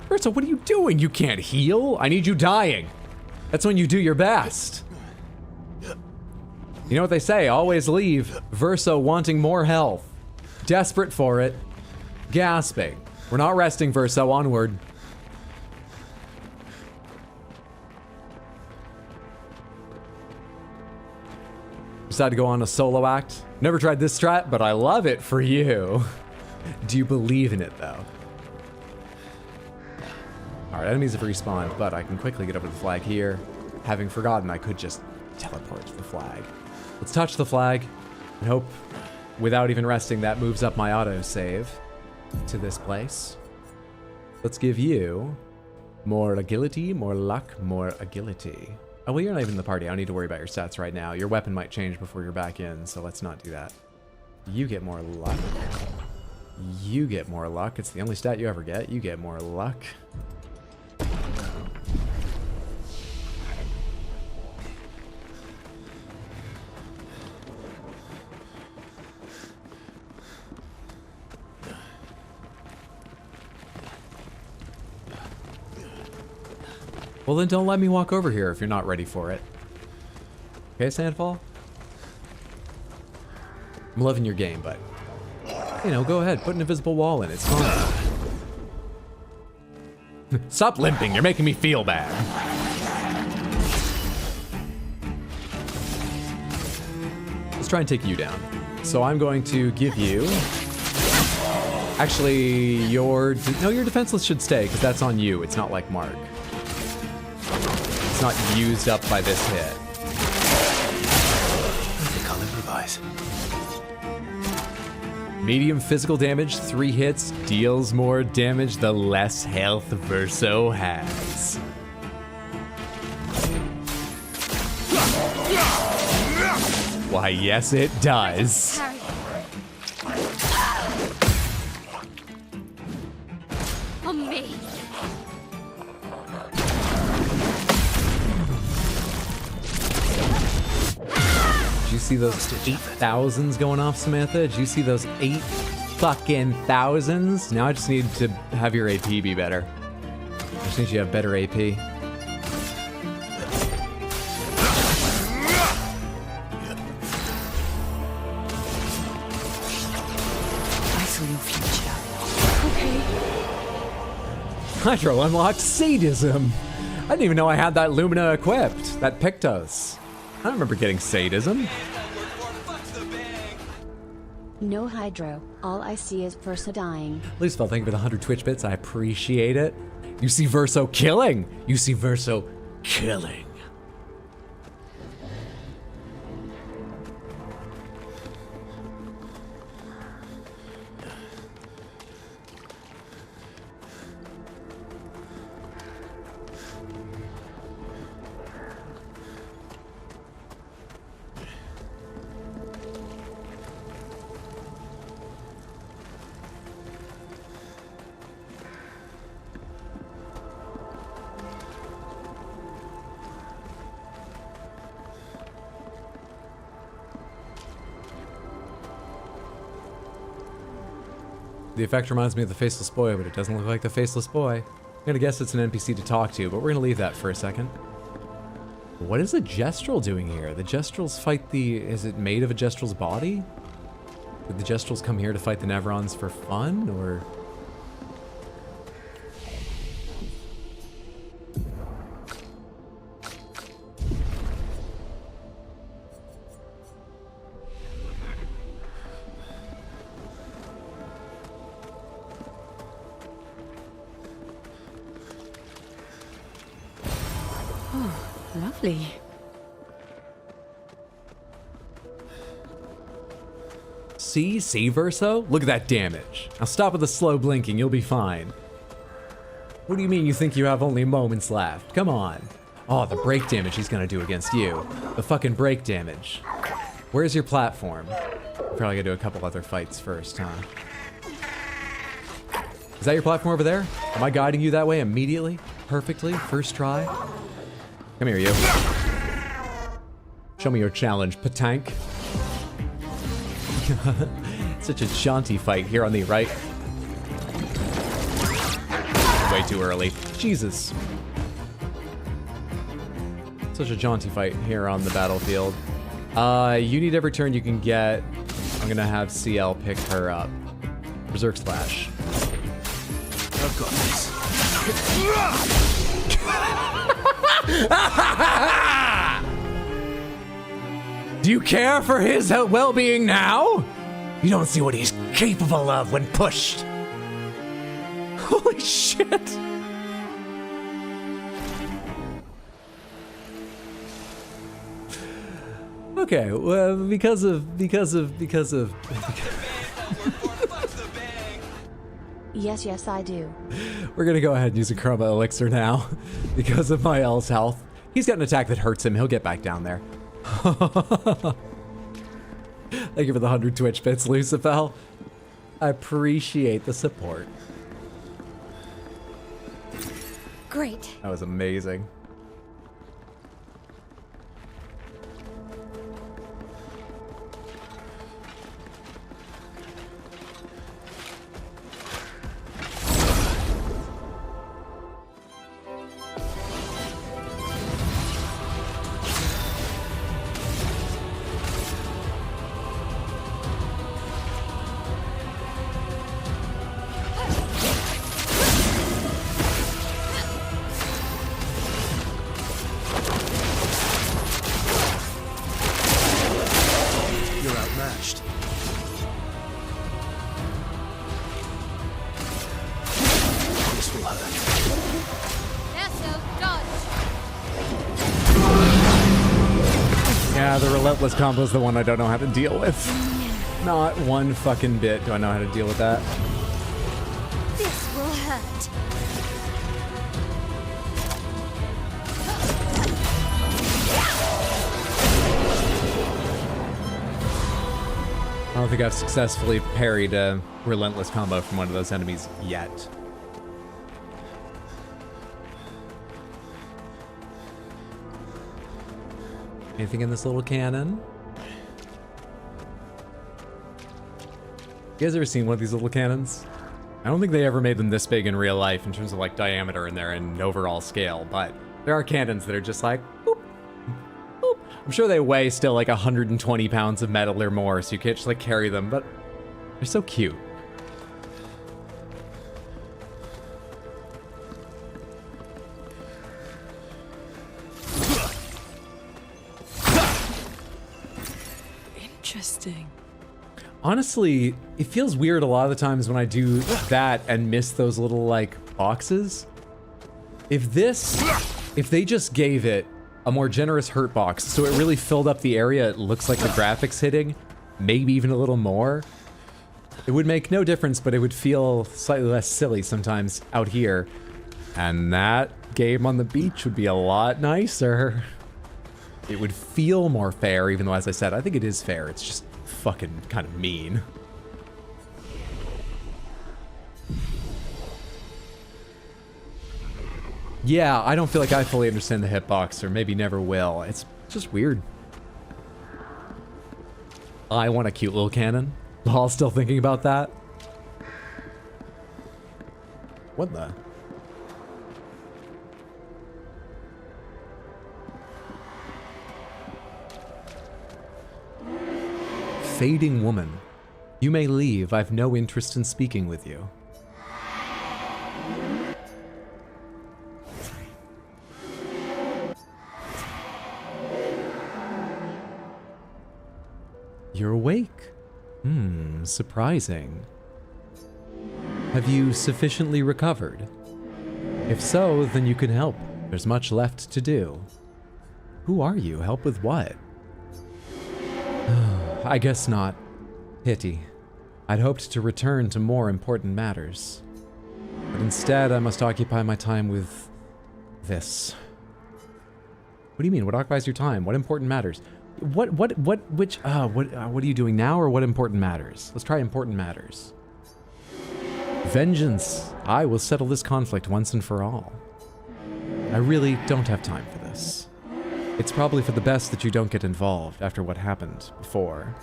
Verso, what are you doing? You can't heal? I need you dying. That's when you do your best. You know what they say, always leave Verso wanting more health. Desperate for it. Gasping. We're not resting, Verso, onward. Decided to go on a solo act. Never tried this strat, but I love it for you. Do you believe in it, though? Alright, enemies have respawned, but I can quickly get over the flag here. Having forgotten I could just teleport to the flag. Let's touch the flag and hope, without even resting, that moves up my autosave to this place. Let's give you more agility, more luck, more agility. Oh, well, you're not even in the party. I don't need to worry about your stats right now. Your weapon might change before you're back in, so let's not do that. You get more luck. You get more luck. It's the only stat you ever get. You get more luck. Well, then don't let me walk over here if you're not ready for it. Okay, Sandfall? I'm loving your game, but, you know, go ahead, put an invisible wall in. It's fine. Stop limping. You're making me feel bad. Let's try and take you down. So I'm going to give you... Actually, your defenseless should stay, because that's on you. It's not like Mark. It's not used up by this hit. I think I'll improvise. Medium physical damage, 3 hits, deals more damage the less health Verso has. Why, yes it does. On me. Did you see those 8,000s going off, Samantha? Did you see those 8 fucking thousands? Now I just need to have your AP be better. I just need you to have better AP. I saw your future. Okay. Hydro unlocked sadism. I didn't even know I had that Lumina equipped. That Pictos. I don't remember getting sadism. No Hydro. All I see is Verso dying. Lucifel, thank you for the 100 Twitch bits. I appreciate it. You see Verso killing. You see Verso killing. The effect reminds me of the Faceless Boy, but it doesn't look like the Faceless Boy. I'm gonna guess it's an NPC to talk to, but we're gonna leave that for a second. What is the Gestrel doing here? The Gestrels fight the... Is it made of a Gestrel's body? Did the Gestrals come here to fight the Nevrons for fun, or? Oh, lovely. See, Verso? Look at that damage. Now stop with the slow blinking, you'll be fine. What do you mean you think you have only moments left? Come on. Oh, the break damage he's gonna do against you. The fucking break damage. Where's your platform? Probably gotta do a couple other fights first, huh? Is that your platform over there? Am I guiding you that way immediately? Perfectly? First try? Come here, you. Show me your challenge, Patank. Such a jaunty fight here on the right. Way too early. Jesus. Such a jaunty fight here on the battlefield. You need every turn you can get. I'm gonna have CL pick her up. Berserk Slash. I've got this. Do you care for his well-being now? You don't see what he's capable of when pushed. Holy shit. Okay, well, because of Yes, I do. We're gonna go ahead and use a Chroma Elixir now. Because of my L's health. He's got an attack that hurts him, he'll get back down there. Thank you for the 100 Twitch bits, Lucifel. I appreciate the support. Great. That was amazing. Relentless combo is the one I don't know how to deal with. Not one fucking bit do I know how to deal with that. This will hurt. I don't think I've successfully parried a relentless combo from one of those enemies yet. Anything in this little cannon? You guys ever seen one of these little cannons? I don't think they ever made them this big in real life in terms of like diameter in there and overall scale, but there are cannons that are just like, boop, boop. I'm sure they weigh still like 120 pounds of metal or more, so you can't just like carry them, but they're so cute. Interesting. Honestly, it feels weird a lot of the times when I do that and miss those little like boxes. If they just gave it a more generous hurt box so it really filled up the area, it looks like the graphics hitting, maybe even a little more, it would make no difference, but it would feel slightly less silly sometimes out here. And that game on the beach would be a lot nicer. It would feel more fair, even though, as I said, I think it is fair. It's just fucking kind of mean. Yeah, I don't feel like I fully understand the hitbox, or maybe never will. It's just weird. I want a cute little cannon, while still thinking about that. What the? Fading Woman. You may leave. I have no interest in speaking with you. You're awake. Surprising. Have you sufficiently recovered? If so, then you can help. There's much left to do. Who are you? Help with what? I guess not. Pity. I'd hoped to return to more important matters. But instead, I must occupy my time with this. What do you mean? What occupies your time? What important matters? What are you doing now, or what important matters? Let's try important matters. Vengeance. I will settle this conflict once and for all. I really don't have time for this. It's probably for the best that you don't get involved after what happened before.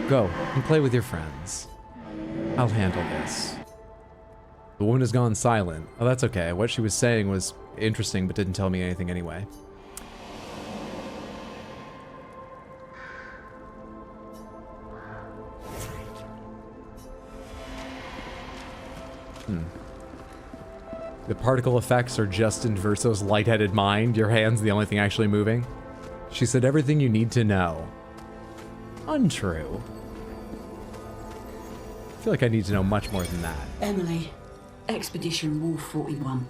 Go and play with your friends. I'll handle this. The woman has gone silent. Oh, that's okay. What she was saying was interesting, but didn't tell me anything anyway. The particle effects are just in Verso's lightheaded mind. Your hand's the only thing actually moving. She said everything you need to know. Untrue. I feel like I need to know much more than that. Emily, Expedition Wolf 41.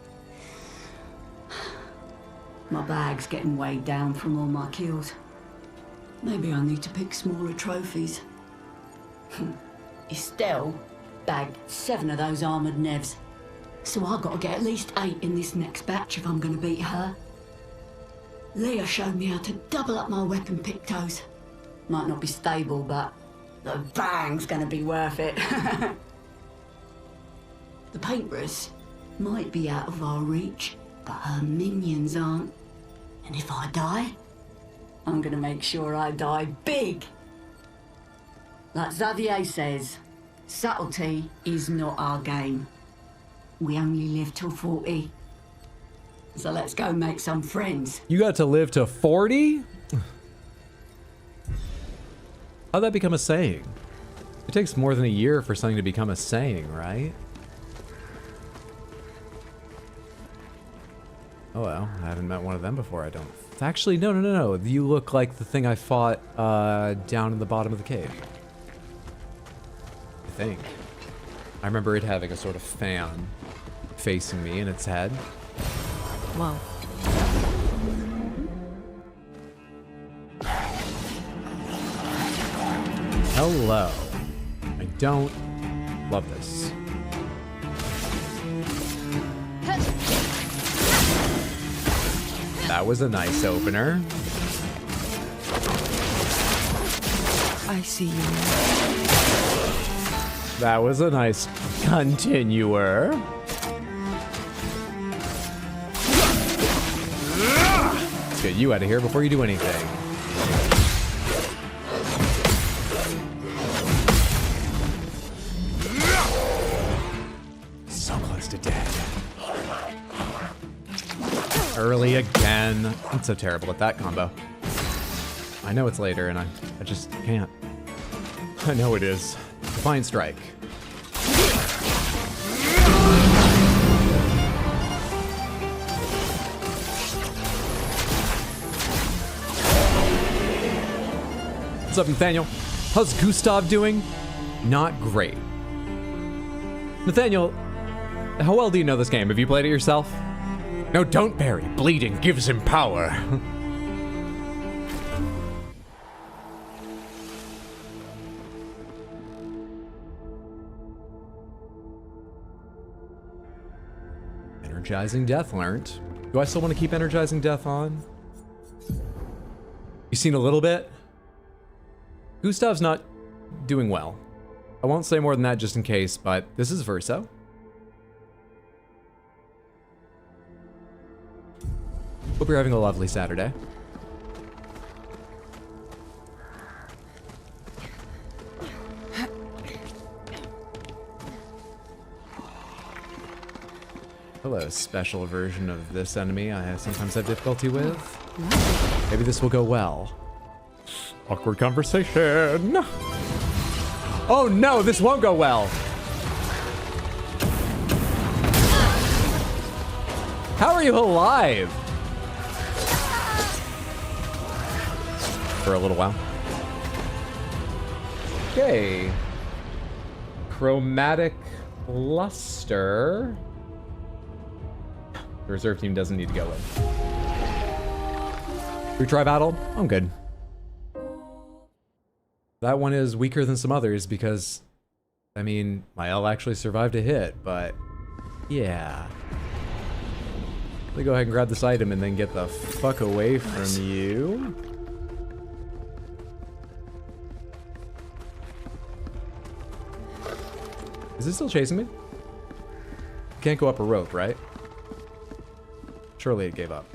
My bag's getting weighed down from all my kills. Maybe I need to pick smaller trophies. Estelle bagged 7 of those armoured nevs. So I've got to get at least 8 in this next batch if I'm going to beat her. Leah showed me how to double up my weapon pictos. Might not be stable, but the bang's going to be worth it. The paintbrush might be out of our reach, but her minions aren't. And if I die, I'm going to make sure I die big. Like Xavier says, subtlety is not our game. We only live till 40. So let's go make some friends. You got to live to 40? How'd that become a saying? It takes more than a year for something to become a saying, right? Oh well, I haven't met one of them before, I don't. Actually, no. You look like the thing I fought down in the bottom of the cave. I think. I remember it having a sort of fan facing me in its head. Wow. Hello. I don't love this. That was a nice opener. I see you. That was a nice continuer. Let's get you out of here before you do anything. So close to dead. Early again. I'm so terrible at that combo. I know it's later and I just can't. I know it is. Defiant Strike. What's up, Nathaniel? How's Gustave doing? Not great. Nathaniel, how well do you know this game? Have you played it yourself? No, don't parry. Bleeding gives him power. Energizing Death learned. Do I still want to keep Energizing Death on? You seen a little bit? Gustave's not doing well. I won't say more than that just in case, but this is Verso. Hope you're having a lovely Saturday. Hello, special version of this enemy I sometimes have difficulty with. Maybe this will go well. Awkward conversation. Oh no, this won't go well. How are you alive? For a little while. Okay. Chromatic luster. The reserve team doesn't need to go in. Retry battle? I'm good. That one is weaker than some others because, I mean, my L actually survived a hit, but yeah. Let me go ahead and grab this item and then get the fuck away from you. Is it still chasing me? Can't go up a rope, right? Surely it gave up.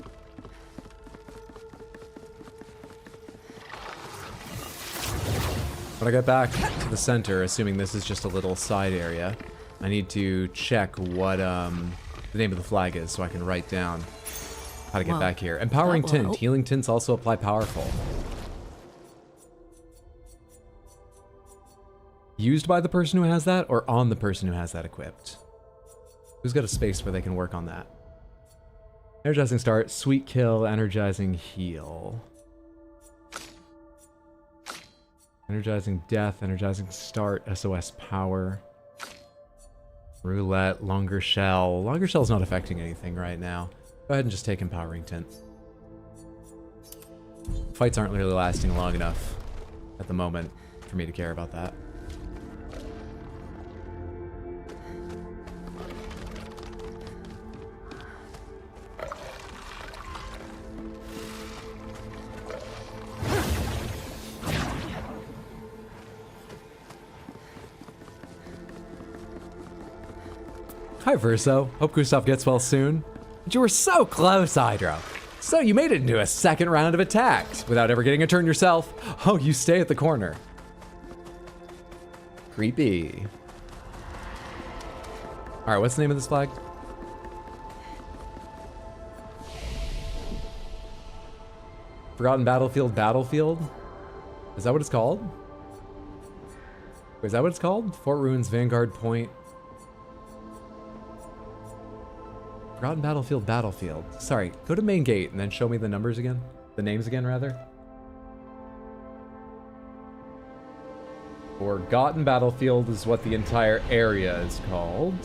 When I get back to the center, assuming this is just a little side area, I need to check what the name of the flag is so I can write down how to get back here. Empowering tint. Healing tints also apply powerful. Used by the person who has that or on the person who has that equipped? Who's got a space where they can work on that? Energizing start, sweet kill, energizing heal. Energizing death, energizing start, SOS power. Roulette, longer shell. Longer shell's not affecting anything right now. Go ahead and just take empowering tint. Fights aren't really lasting long enough at the moment for me to care about that. Hi, Verso. Hope Gustave gets well soon. But you were so close, Hydra. So you made it into a second round of attacks without ever getting a turn yourself. Oh, you stay at the corner. Creepy. All right, what's the name of this flag? Forgotten Battlefield? Is that what it's called? Wait, is that what it's called? Fort Ruins, Vanguard Point. Forgotten Battlefield. Sorry, go to main gate and then show me the numbers again. The names again, rather. Forgotten Battlefield is what the entire area is called.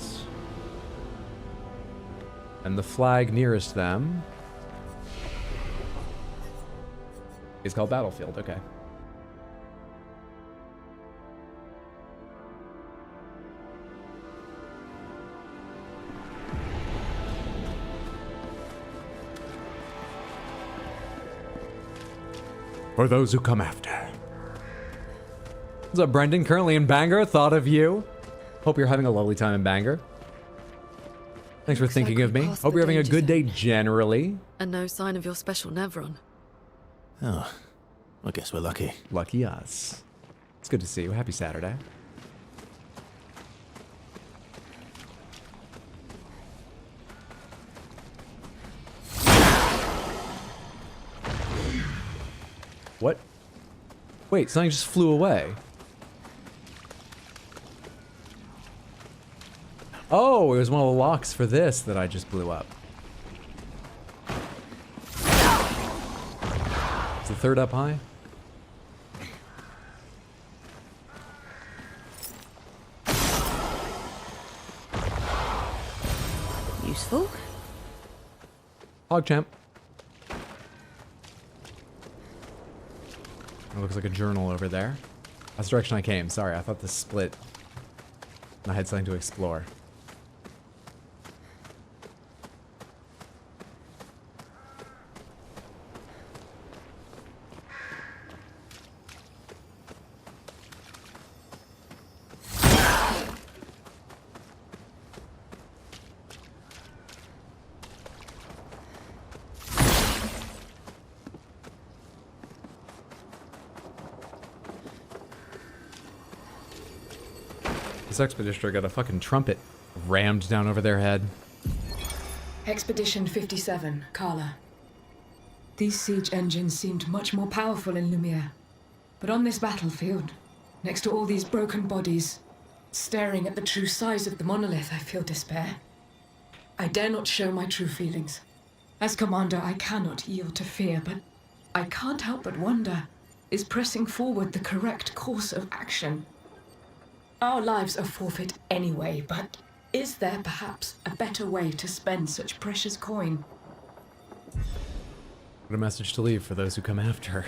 And the flag nearest them is called Battlefield, okay. For those who come after. What's up, Brendan? Currently in Bangor. Thought of you. Hope you're having a lovely time in Bangor. Thanks for thinking of me. Hope you're having a good day generally. And no sign of your special Nevron. Oh, I guess we're lucky. Lucky us. It's good to see you. Happy Saturday. What? Wait, something just flew away. Oh, it was one of the locks for this that I just blew up. Is the third up high? Useful. Hogchamp. It looks like a journal over there. That's the direction I came. Sorry, I thought this split. And I had something to explore. This expeditioner got a fucking trumpet rammed down over their head. Expedition 57, Carla. These siege engines seemed much more powerful in Lumiere. But on this battlefield, Next to all these broken bodies, staring at the true size of the monolith, I feel despair. I dare not show my true feelings. As commander, I cannot yield to fear, but I can't help but wonder, is pressing forward the correct course of action? Our lives are forfeit anyway, but is there perhaps a better way to spend such precious coin? What a message to leave for those who come after.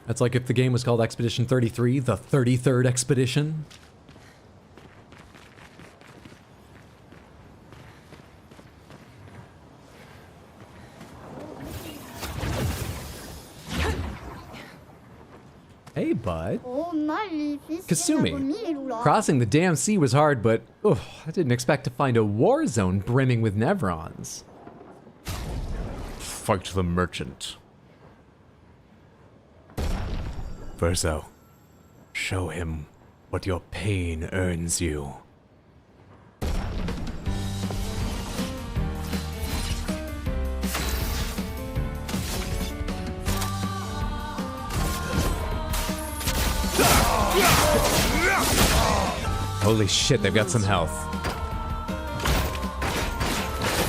That's like if the game was called Expedition 33, the 33rd Expedition. Hey, bud. Kasumi. Crossing the damn sea was hard, but I didn't expect to find a war zone brimming with Nevrons. Fight the merchant. Verso, show him what your pain earns you. Holy shit, they've got some health.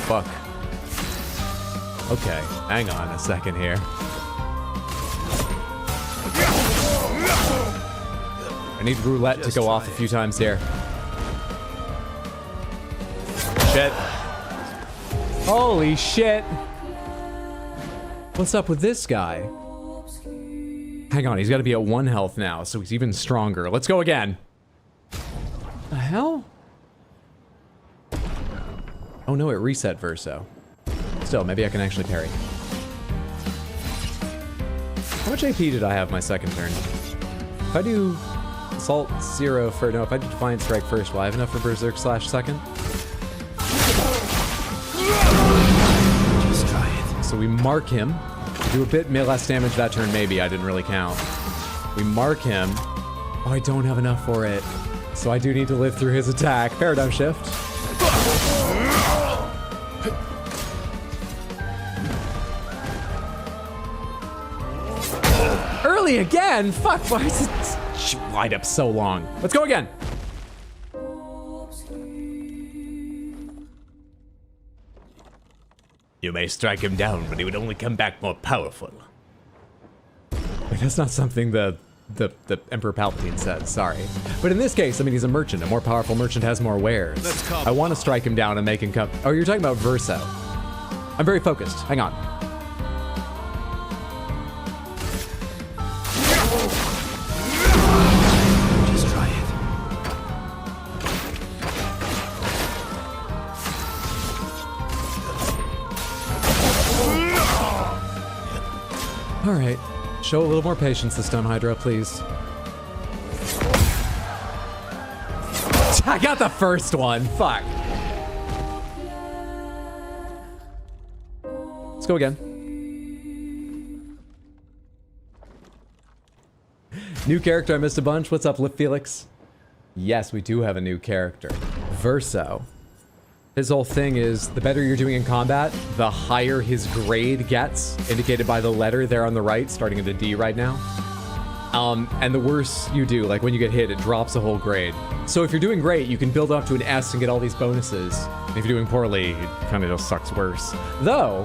Fuck. Okay, hang on a second here. I need roulette to go off a few times here. Shit. Holy shit. What's up with this guy? Hang on, he's got to be at 1 health now, so he's even stronger. Let's go again. The hell? Oh no, it reset Verso. Still, maybe I can actually parry. How much AP did I have my second turn? If I do Assault 0 for... No, if I do Defiant Strike first, will I have enough for Berserk / second? Just try it. So we mark him. Do a bit less damage that turn, maybe. I didn't really count. We mark him. Oh, I don't have enough for it. So I do need to live through his attack. Paradigm shift. Early again? Fuck, why is it light up so long? Let's go again. You may strike him down, but he would only come back more powerful. Wait, that's not something the Emperor Palpatine said, sorry. But in this case, I mean, he's a merchant. A more powerful merchant has more wares. I want to strike him down and make him come... Oh, you're talking about Verso. I'm very focused. Hang on. Just try it. All right. Show a little more patience this time, Hydra, please. I got the first one. Fuck. Let's go again. New character I missed a bunch. What's up, Lip Felix? Yes, we do have a new character. Verso. His whole thing is, the better you're doing in combat, the higher his grade gets, indicated by the letter there on the right, starting at a D right now. And the worse you do, like when you get hit, it drops a whole grade. So if you're doing great, you can build up to an S and get all these bonuses. And if you're doing poorly, it kind of just sucks worse. Though,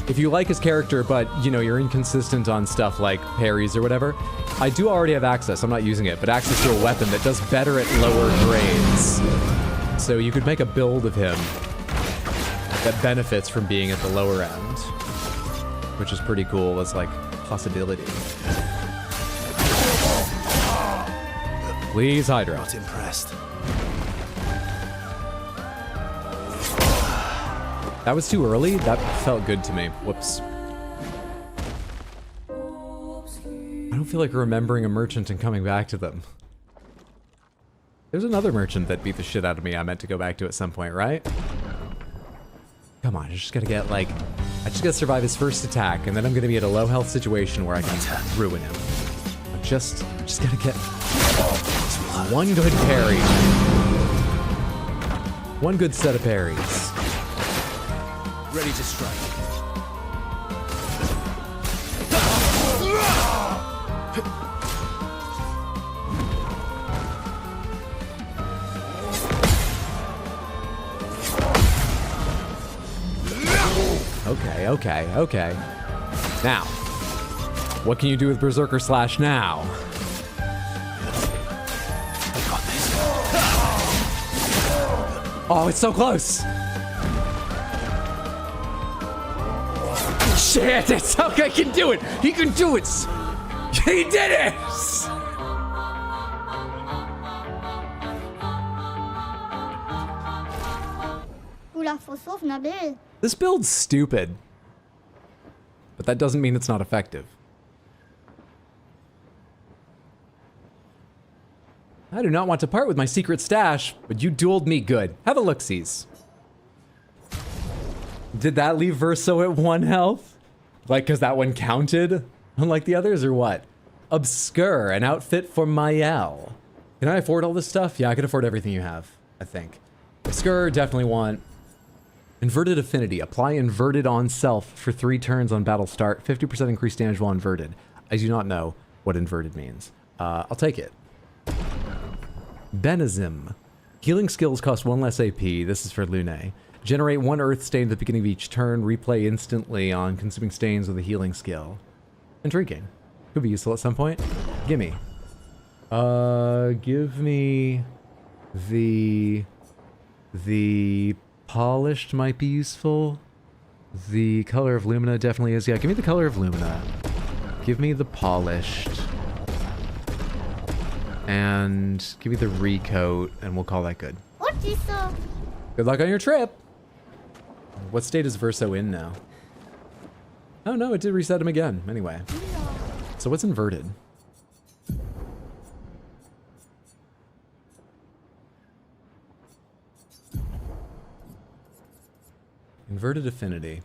if you like his character, but, you know, you're inconsistent on stuff like parries or whatever, I do already have access, I'm not using it, but access to a weapon that does better at lower grades. So you could make a build of him that benefits from being at the lower end, which is pretty cool as like possibility. Please, Hydra. Not impressed. That was too early. That felt good to me. Whoops. I don't feel like remembering a merchant and coming back to them. There's another merchant that beat the shit out of me I meant to go back to at some point, right? Come on, I just gotta get, like... I just gotta survive his first attack, and then I'm gonna be at a low health situation where I can ruin him. I just gotta get... one good parry. One good set of parries. Ready to strike. Okay. Now, what can you do with Berserker Slash now? Oh, it's so close! Shit, it's okay, he can do it! He can do it! He did it! This build's stupid. But that doesn't mean it's not effective. I do not want to part with my secret stash, but you dueled me good. Have a look-sees. Did that leave Verso at 1 health? Like, cause that one counted? Unlike the others, or what? Obscur, an outfit for Mael. Can I afford all this stuff? Yeah, I can afford everything you have, I think. Obscur, definitely want. Inverted Affinity. Apply inverted on self for 3 turns on battle start. 50% increased damage while inverted. I do not know what inverted means. I'll take it. Benazim. Healing skills cost 1 less AP. This is for Lune. Generate 1 earth stain at the beginning of each turn. Replay instantly on consuming stains with a healing skill. Intriguing. Could be useful at some point. Gimme. Give me the polished might be useful. The color of Lumina definitely is. Yeah, give me the color of Lumina. Give me the polished. And give me the recoat, and we'll call that good. Good luck on your trip. What state is Verso in now? Oh no, it did reset him again. Anyway. So what's inverted? Inverted affinity.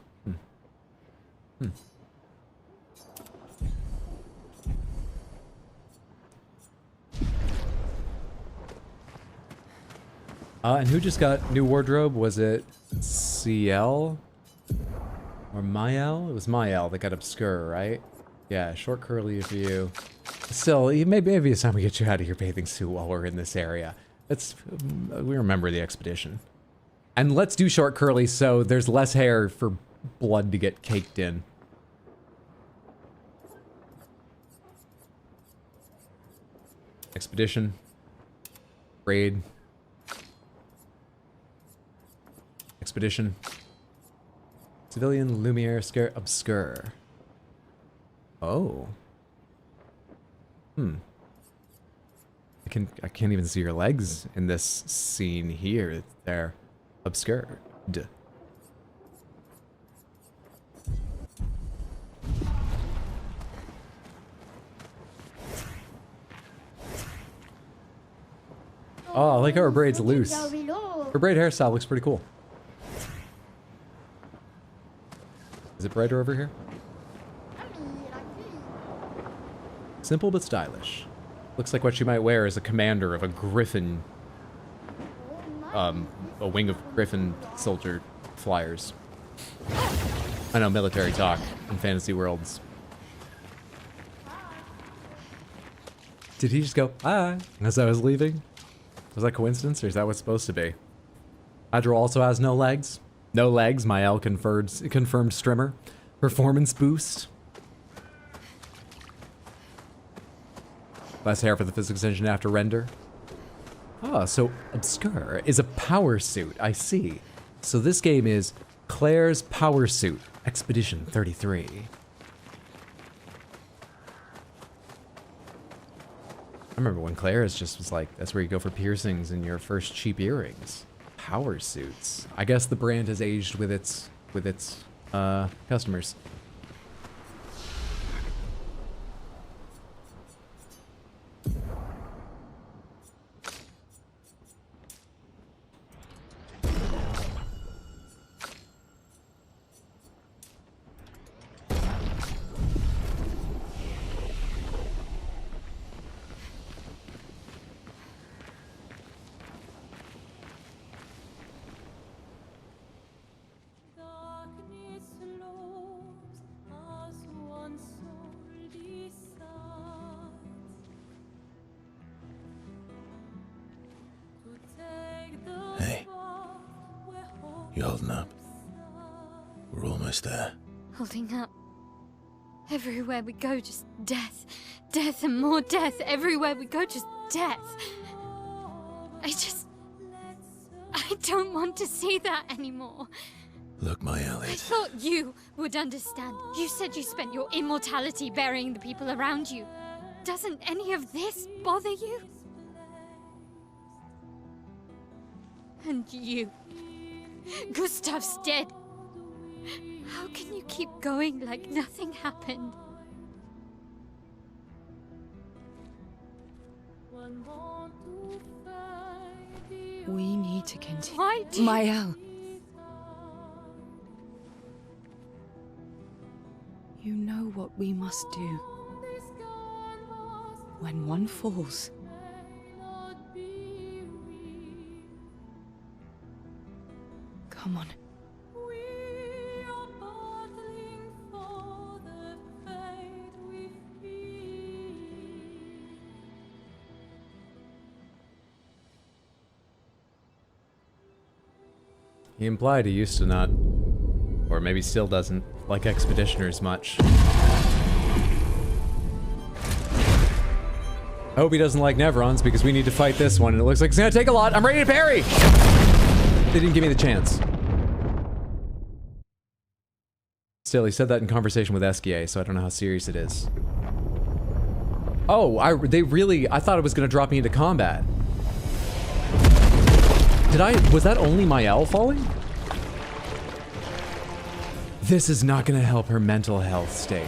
And who just got new wardrobe? Was it CL? Or Mael? It was Mael that got Obscur, right? Yeah, short curly for you. Still, maybe it's time we get you out of your bathing suit while we're in this area. We remember the expedition. And let's do short curly so there's less hair for blood to get caked in. Expedition. Raid. Expedition. Civilian Lumiere Scare Obscur. Oh. I can't even see your legs in this scene here. They're obscured. Oh, I like how her braid's loose. Her braid hairstyle looks pretty cool. Is it brighter over here? Simple but stylish. Looks like what she might wear as a commander of a griffin. A wing of griffin soldier flyers. I know, military talk in fantasy worlds. Did he just go, ah, as I was leaving? Was that coincidence, or is that what's supposed to be? Hydro also has no legs. No legs, Mael confirmed strimmer. Performance boost. Less hair for the physics engine after render. Ah, so Obscur is a power suit, I see. So this game is Clair's Power Suit, Expedition 33. I remember when Claire's just was like, that's where you go for piercings and your first cheap earrings. Power suits. I guess the brand has aged with its customers. Hey, you holding up? We're almost there. Holding up. Everywhere we go, just death. Death and more death. Everywhere we go, just death. I don't want to see that anymore. Look, my I Elliot. thought you would understand. You said you spent your immortality burying the people around you. Doesn't any of this bother you? And you. Gustave's dead. How can you keep going like nothing happened? We need to continue. Why do you... Mael. You know what we must do. When one falls, come on. He implied he used to not, or maybe still doesn't, like Expeditioners much. I hope he doesn't like Nevrons, because we need to fight this one, and it looks like it's gonna take a lot. I'm ready to parry! They didn't give me the chance. Still, he said that in conversation with Esquier, so I don't know how serious it is. Oh, I thought it was gonna drop me into combat. Was that only Mael falling? This is not gonna help her mental health state.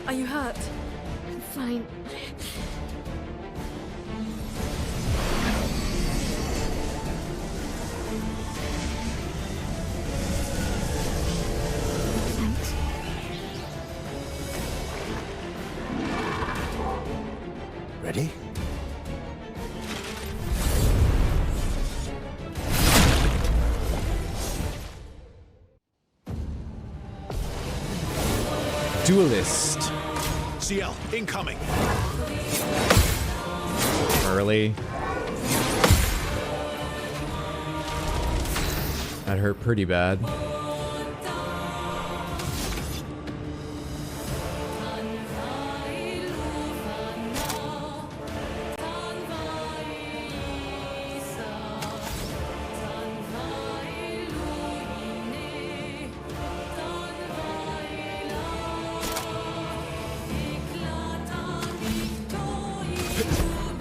Are you hurt? I'm fine. Thanks. Ready? Duelist. CL, incoming. Early. That hurt pretty bad.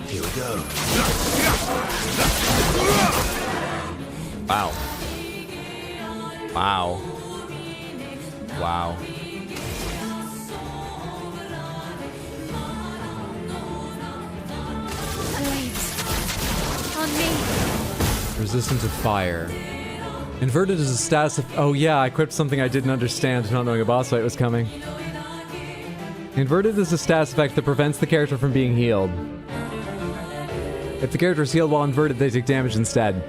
Here we go. Wow. Wow. Wow. Waves. On me. Resistant to fire. Inverted is a status of— oh yeah, I equipped something I didn't understand, not knowing a boss fight was coming. Inverted is a status effect that prevents the character from being healed. If the character is healed while inverted, they take damage instead.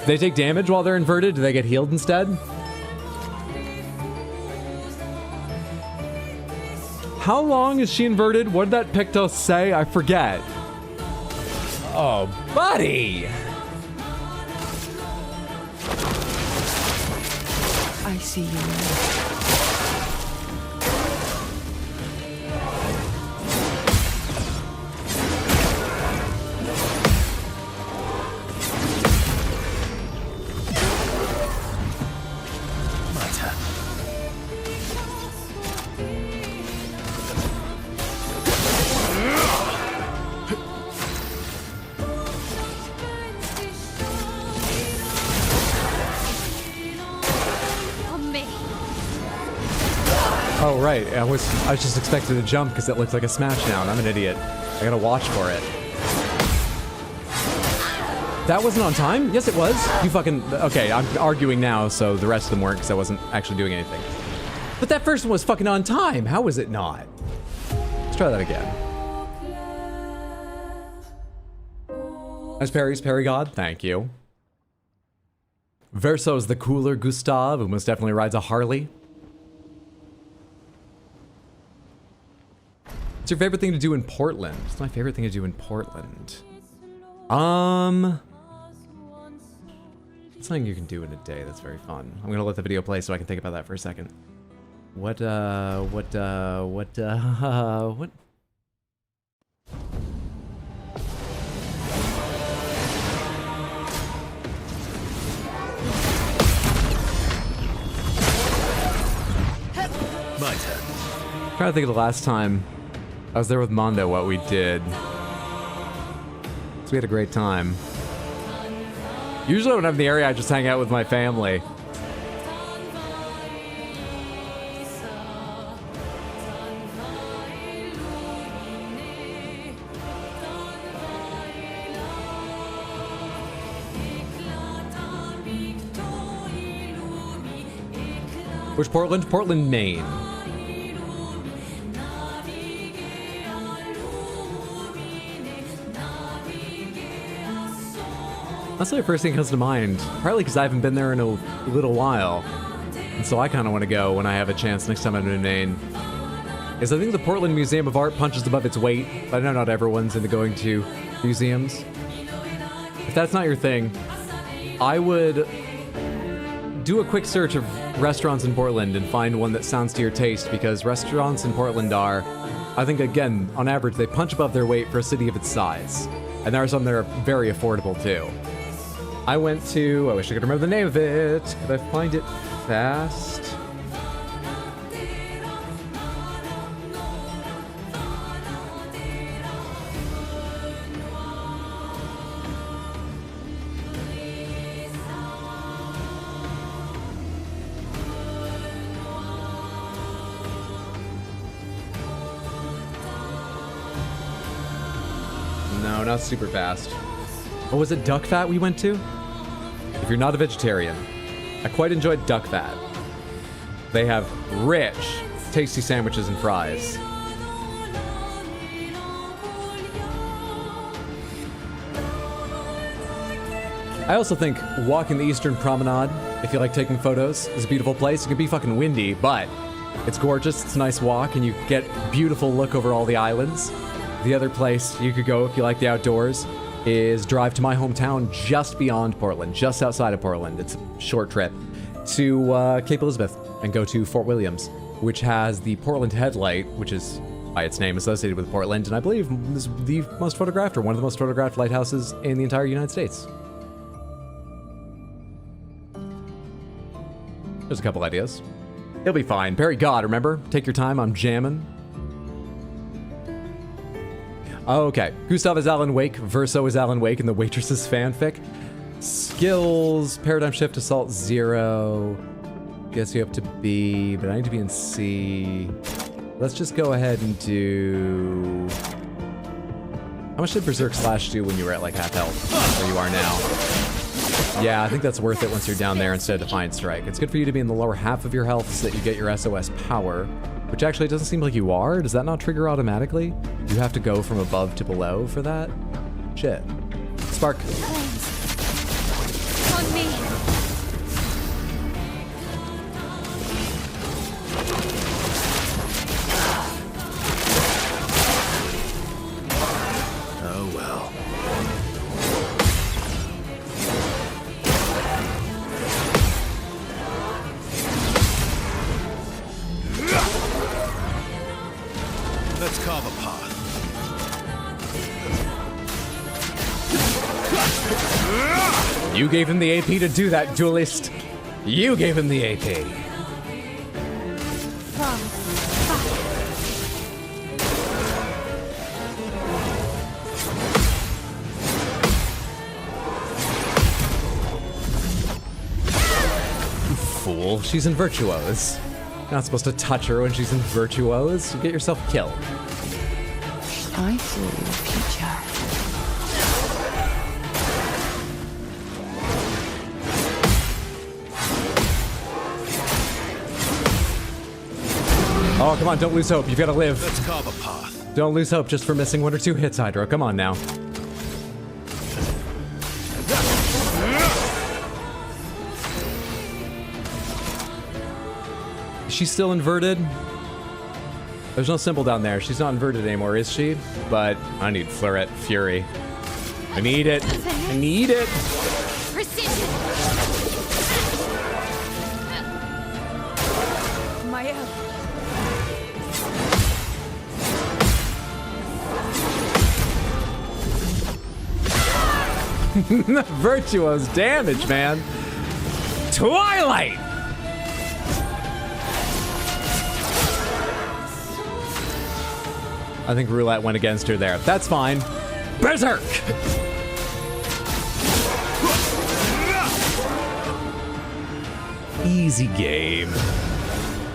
They take damage while they're inverted? Do they get healed instead? How long is she inverted? What did that Pictos say? I forget. Oh, buddy! I see you now. Oh, right. I was just expecting to jump because it looks like a smashdown. I'm an idiot. I gotta watch for it. That wasn't on time? Yes, it was. You fucking... Okay, I'm arguing now, so the rest of them weren't because I wasn't actually doing anything. But that first one was fucking on time. How was it not? Let's try that again. As Perry's Perry God, thank you. Verso's the cooler Gustave, who most definitely rides a Harley. What's your favorite thing to do in Portland? What's my favorite thing to do in Portland? It's something you can do in a day that's very fun. I'm gonna let the video play so I can think about that for a second. What? My turn. I'm trying to think of the last time I was there with Mondo, what we did. So we had a great time. Usually when I'm in the area, I just hang out with my family. Which Portland? Portland, Maine. That's the first thing that comes to mind, partly because I haven't been there in a little while. And so I kind of want to go when I have a chance next time I'm in Maine. Is I think the Portland Museum of Art punches above its weight, but I know not everyone's into going to museums. If that's not your thing, I would do a quick search of restaurants in Portland and find one that sounds to your taste, because restaurants in Portland are, I think again, on average, they punch above their weight for a city of its size. And there are some that are very affordable too. I went to, I wish I could remember the name of it. Could I find it fast? No, not super fast. Oh, was it duck fat we went to? If you're not a vegetarian, I quite enjoyed duck fat. They have rich, tasty sandwiches and fries. I also think walking the Eastern Promenade, if you like taking photos, is a beautiful place. It can be fucking windy, but it's gorgeous. It's a nice walk, and you get beautiful look over all the islands. The other place you could go if you like the outdoors is drive to my hometown just beyond Portland, just outside of Portland. It's a short trip to Cape Elizabeth and go to Fort Williams, which has the Portland Headlight, which is by its name associated with Portland, and I believe is the most photographed or one of the most photographed lighthouses in the entire United States. There's a couple ideas. It'll be fine. Perry God, remember? Take your time, I'm jamming. Okay, Gustave is Alan Wake, Verso is Alan Wake in the Waitresses fanfic. Skills, Paradigm Shift, Assault 0. Guess you have to be, but I need to be in C. Let's just go ahead and do... How much did Berserk Slash do when you were at like half health, where you are now? Yeah, I think that's worth it once you're down there instead of Defiant Strike. It's good for you to be in the lower half of your health so that you get your SOS power. Which actually doesn't seem like you are. Does that not trigger automatically? You have to go from above to below for that? Shit. Spark. On me. Oh well. Let's carve a path. You gave him the AP to do that, duelist. You gave him the AP. You fool. She's in Virtuose. You're not supposed to touch her when she's in Virtuose. You get yourself killed. I saw your future. Oh, come on, don't lose hope. You've got to live. Let's carve a path. Don't lose hope just for missing 1 or 2 hits, Hydro. Come on now. she still inverted? There's no symbol down there. She's not inverted anymore, is she? But I need Fleuret Fury. I need it. I need it. Precision. My elf. Virtuo's damage, man. Twilight! I think Roulette went against her there. That's fine. Berserk! Easy game.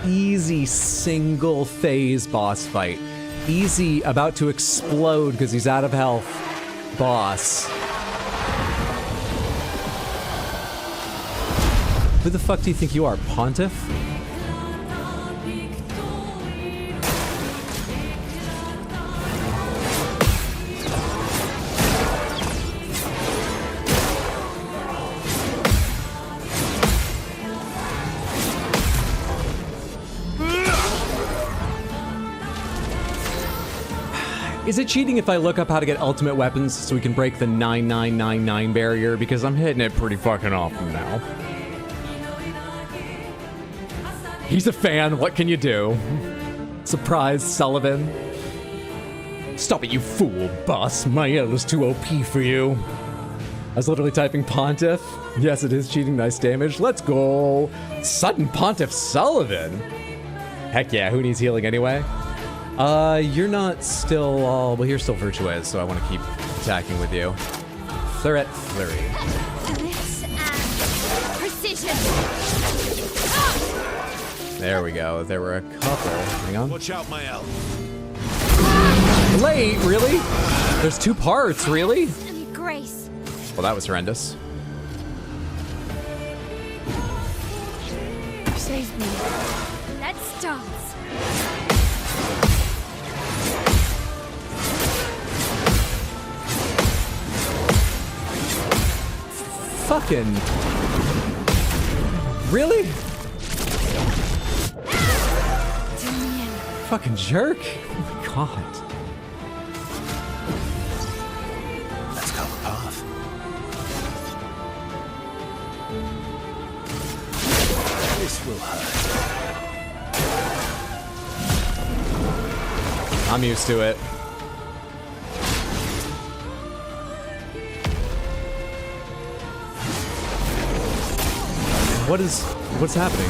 Easy single phase boss fight. Easy about to explode because he's out of health boss. Who the fuck do you think you are, Pontiff? Is it cheating if I look up how to get ultimate weapons so we can break the 9999 barrier? Because I'm hitting it pretty fucking often now. He's a fan, what can you do? Surprise, Sullivan. Stop it, you fool, boss. My L is too OP for you. I was literally typing Pontiff. Yes, it is cheating, nice damage. Let's go. Sudden Pontiff Sullivan. Heck yeah, who needs healing anyway? You're not still all... Well, you're still Virtuez, so I want to keep attacking with you. Fleuret Flurry. This and precision. There we go. There were a couple. Hang on. Watch out, my L. Late, really? There's two parts, really? And grace. Well, that was horrendous. You saved me. Let's dance. Fucking... Really? Fucking jerk. Oh my god. Let's go the path. This will hurt. I'm used to it. What's happening?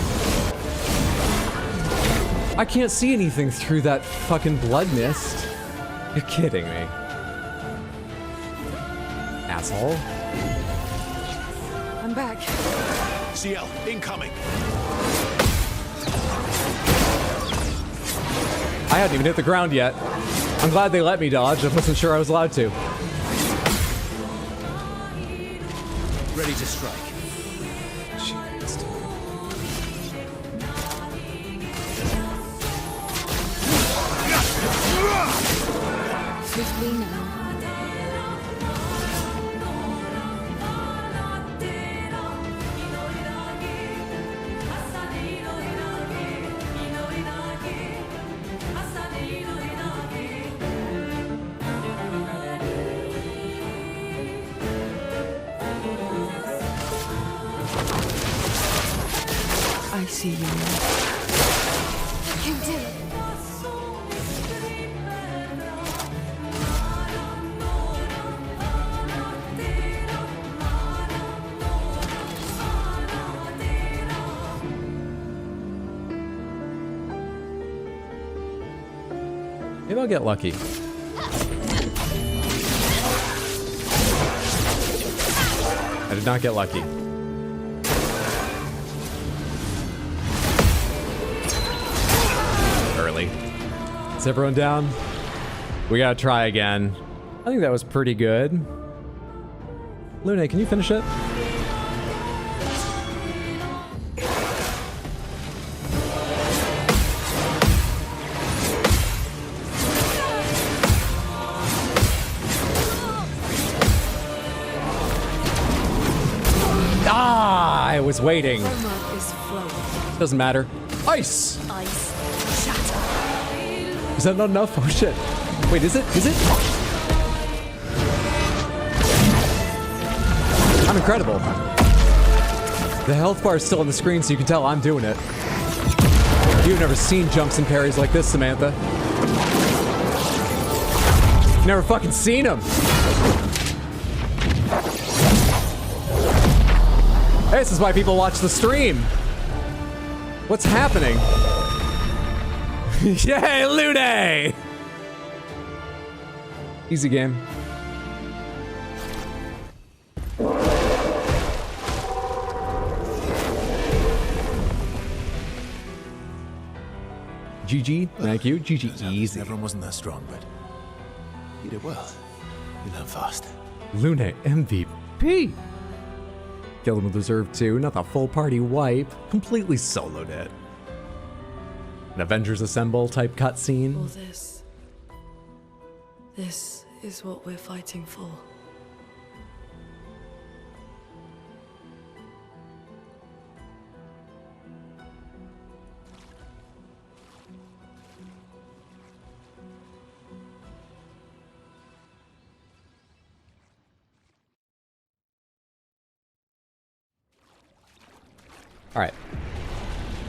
I can't see anything through that fucking blood mist. You're kidding me. Asshole. I'm back. CL, incoming. I hadn't even hit the ground yet. I'm glad they let me dodge. I wasn't sure I was allowed to. Ready to strike. Swiftly now. I see you now. I can do it. Maybe I'll get lucky. I did not get lucky. Early. Is everyone down? We gotta try again. I think that was pretty good. Lune, can you finish it? I was waiting. Is flowing. Doesn't matter. Ice! Is that not enough? Oh shit. Wait, is it? Is it? I'm incredible. The health bar is still on the screen, so you can tell I'm doing it. You've never seen jumps and parries like this, Samantha. Never fucking seen them. This is why people watch the stream. What's happening? Yay, Lune! Easy game. GG, thank you. GG, easy. Everyone wasn't that strong, but you did well. You learn fast. Lune MVP. Killed him with Reserve 2, not the full party wipe. Completely soloed it. An Avengers Assemble type cutscene. All this is what we're fighting for. Alright.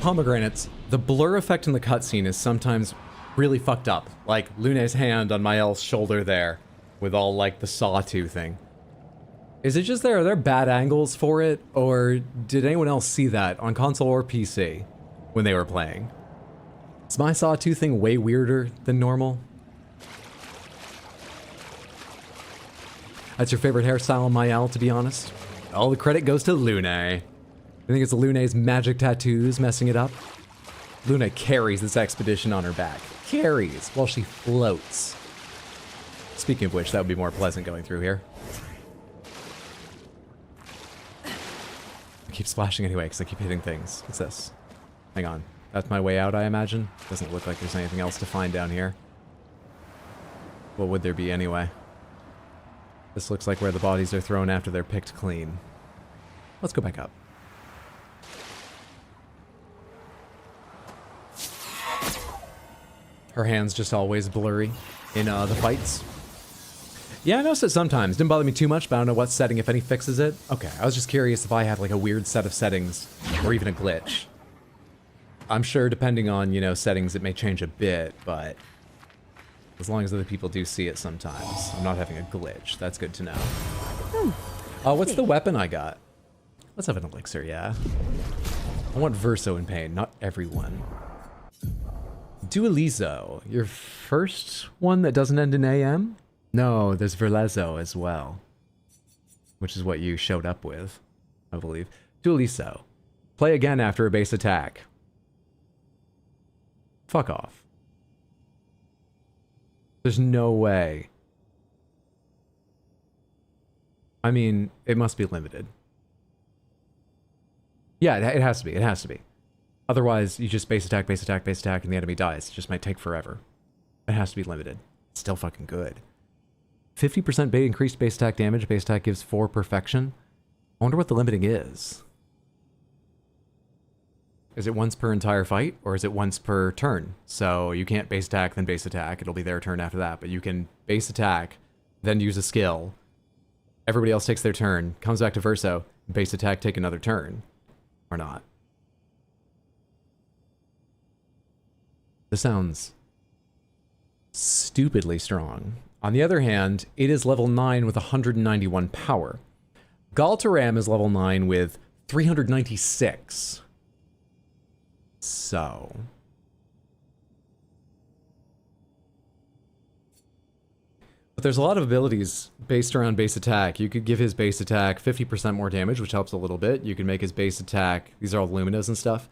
Pomegranates. The blur effect in the cutscene is sometimes really fucked up. Like Lune's hand on Mael's shoulder there, with all like the sawtoothing. Is it just are there bad angles for it, or did anyone else see that on console or PC when they were playing? Is my sawtoothing way weirder than normal? That's your favorite hairstyle, Mael, to be honest? All the credit goes to Lune. I think it's Lune's magic tattoos messing it up. Lune carries this expedition on her back. Carries while she floats. Speaking of which, that would be more pleasant going through here. I keep splashing anyway because I keep hitting things. What's this? Hang on. That's my way out, I imagine. Doesn't look like there's anything else to find down here. What would there be anyway? This looks like where the bodies are thrown after they're picked clean. Let's go back up. Her hand's just always blurry in the fights. Yeah, I noticed it sometimes. Didn't bother me too much, but I don't know what setting, if any, fixes it. Okay, I was just curious if I had like a weird set of settings or even a glitch. I'm sure depending on, you know, settings, it may change a bit, but as long as other people do see it sometimes, I'm not having a glitch. That's good to know. What's the weapon I got? Let's have an elixir, yeah. I want Verso in pain, not everyone. Dualizo, your first one that doesn't end in AM? No, there's Verlezo as well. Which is what you showed up with, I believe. Dualizo. Play again after a base attack. Fuck off. There's no way. I mean, it must be limited. Yeah, it has to be. It has to be. Otherwise, you just base attack, and the enemy dies. It just might take forever. It has to be limited. It's still fucking good. 50% increased base attack damage. Base attack gives 4 perfection. I wonder what the limiting is. Is it once per entire fight, or is it once per turn? So you can't base attack, then base attack. It'll be their turn after that. But you can base attack, then use a skill. Everybody else takes their turn, comes back to Verso, base attack, take another turn. Or not. This sounds stupidly strong. On the other hand, it is level 9 with 191 power. Galtaram is level 9 with 396. So... But there's a lot of abilities based around base attack. You could give his base attack 50% more damage, which helps a little bit. You can make his base attack, these are all Luminas and stuff,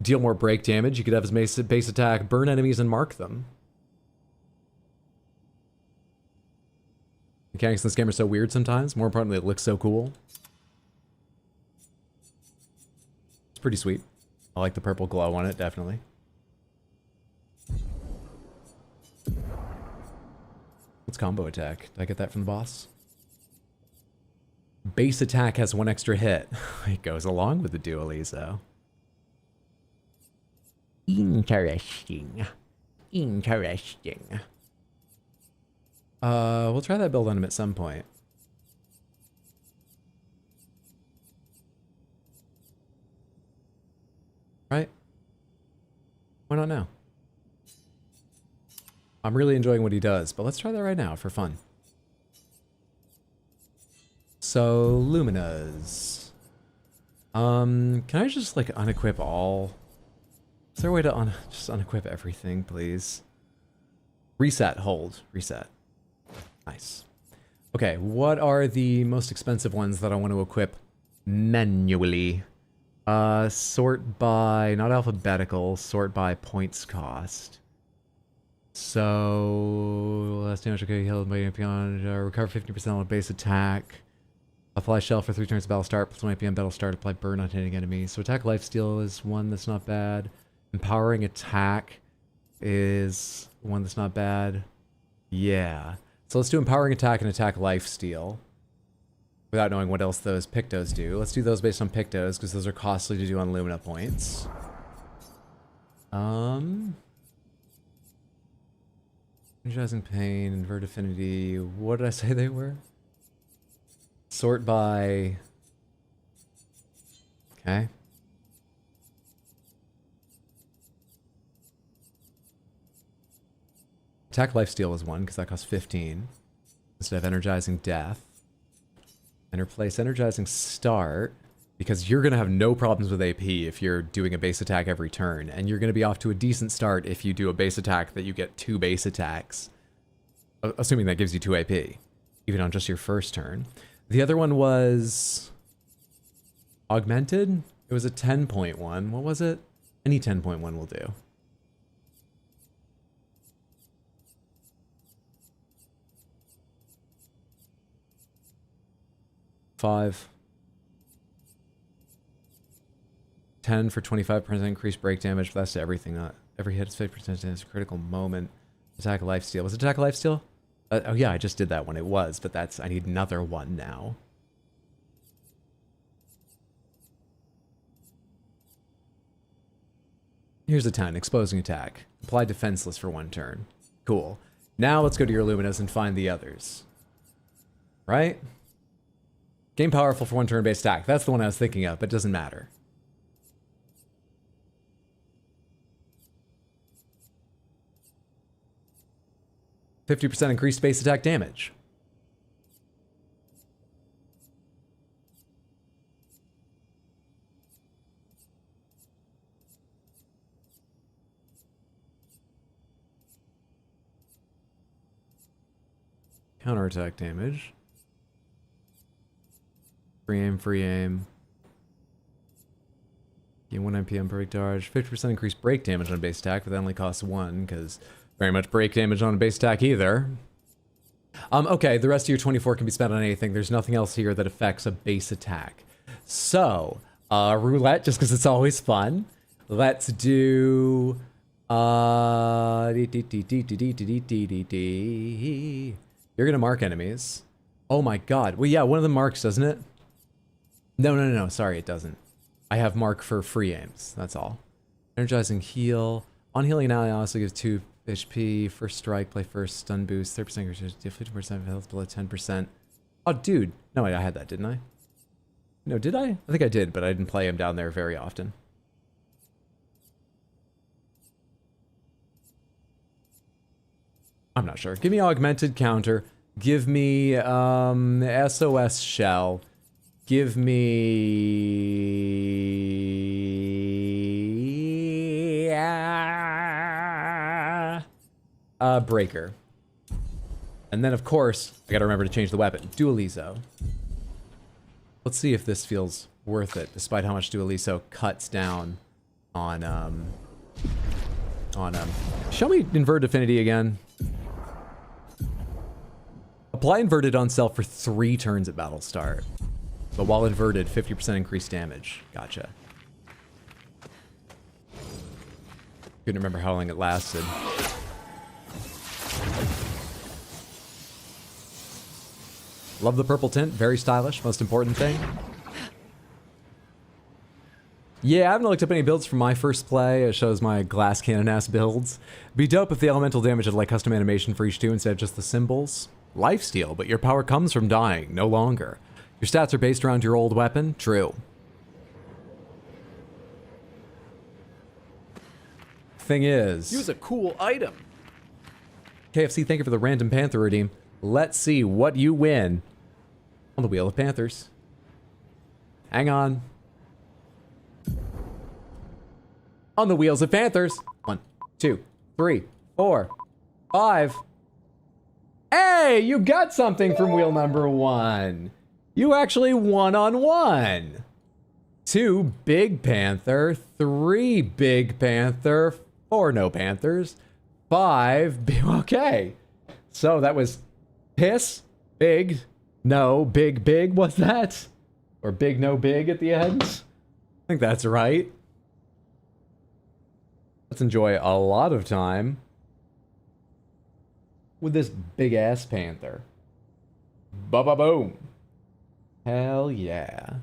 deal more break damage. You could have his base attack burn enemies and mark them. Mechanics in this game are so weird sometimes. More importantly, it looks so cool. It's pretty sweet. I like the purple glow on it, definitely. What's combo attack? Did I get that from the boss? Base attack has 1 extra hit. It goes along with the Dualizo. Interesting. Interesting. We'll try that build on him at some point. Right? Why not now? I'm really enjoying what he does, but let's try that right now for fun. So, Luminas. Can I just, like, unequip all? Is there a way to just unequip everything, please? Reset, hold, reset. Nice. Okay, what are the most expensive ones that I want to equip manually? Sort by, not alphabetical, sort by points cost. So, last damage, okay, healed by beyond, recover 50% on a base attack. Apply shell for 3 turns of battle start, plus 1 AP on battle start, apply burn on hitting enemies. So attack lifesteal is one that's not bad. Empowering attack is one that's not bad. Yeah. So let's do empowering attack and attack lifesteal. Without knowing what else those Pictos do. Let's do those based on Pictos, because those are costly to do on Lumina points. Energizing Pain, Invert Affinity. What did I say they were? Sort by... Okay. Attack Lifesteal is one, because that costs 15. Instead of Energizing Death. And replace Energizing Start, because you're going to have no problems with AP if you're doing a base attack every turn, and you're going to be off to a decent start if you do a base attack that you get 2 base attacks. Assuming that gives you 2 AP, even on just your first turn. The other one was... Augmented? It was a 10.1. What was it? Any 10.1 will do. Five. 10 for 25% increased break damage, but that's to everything. Every hit is 50% damage, critical moment. Attack lifesteal. Was it attack lifesteal? Oh yeah, I just did that one. It was, but that's... I need another one now. Here's a 10. Exposing attack. Apply defenseless for 1 turn. Cool. Now let's go to your Luminas and find the others. Right? Gain powerful for 1 turn based attack. That's the one I was thinking of, but it doesn't matter. %50 increased base attack damage. Counterattack damage. Free aim, free aim. Gain 1 MP on break dodge. 50% increased break damage on base attack, but that only costs 1, because very much break damage on a base attack either. Okay, the rest of your 24 can be spent on anything. There's nothing else here that affects a base attack. So, roulette, just because it's always fun. Let's do... You're gonna mark enemies. Oh my god. Well, yeah, one of them marks, doesn't it? No, sorry, it doesn't. I have mark for free aims, that's all. Energizing heal. On healing an ally also gives 2 HP. First strike, play first, stun boost, 30% 50% of health below 10%. Oh, dude. No, I had that, didn't I? No, did I? I think I did, but I didn't play him down there very often. I'm not sure. Give me augmented counter. Give me SOS shell. Give me breaker. And then of course, I gotta remember to change the weapon. Dualizo. Let's see if this feels worth it, despite how much Dualizo cuts down on show me invert affinity again. Apply inverted on self for 3 turns at battle start. But while inverted, 50% increased damage. Gotcha. Couldn't remember how long it lasted. Love the purple tint, very stylish, most important thing. Yeah, I haven't looked up any builds from my first play. It shows my glass cannon ass builds. Be dope if the elemental damage had like custom animation for each two instead of just the symbols. Lifesteal, but your power comes from dying, no longer. Your stats are based around your old weapon. True. Thing is, Use a cool item. KFC, thank you for the random Panther redeem. Let's see what you win on the Wheel of Panthers. Hang on. On the Wheels of Panthers. 1, 2, 3, 4, 5. Hey, you got something from wheel number 1. You actually won on 1. 2 Big Panther, 3 Big Panther, 4 No Panthers, 5 big. Okay. So that was piss, big, no, big, big. What's that? Or big, no, big at the end? I think that's right. Let's enjoy a lot of time with this big ass panther. Ba-ba-boom. Hell yeah.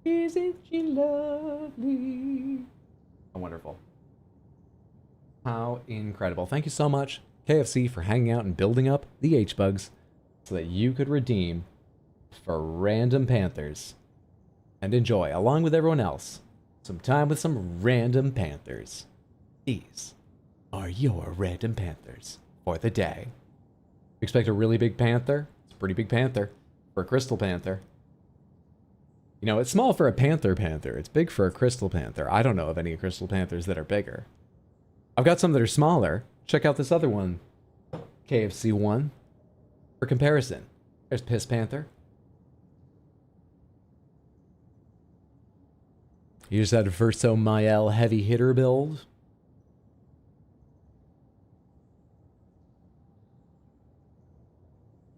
Isn't she lovely? Oh, wonderful. How incredible. Thank you so much, KFC, for hanging out and building up the H-Bugs so that you could redeem for random Panthers and enjoy, along with everyone else, some time with some random Panthers. These are your random Panthers for the day. Expect a really big panther? It's a pretty big panther for a crystal panther. You know, it's small for a panther. It's big for a crystal panther. I don't know of any crystal panthers that are bigger. I've got some that are smaller. Check out this other one, KFC one, for comparison. There's Piss Panther. You just had a Verso Mael heavy hitter build.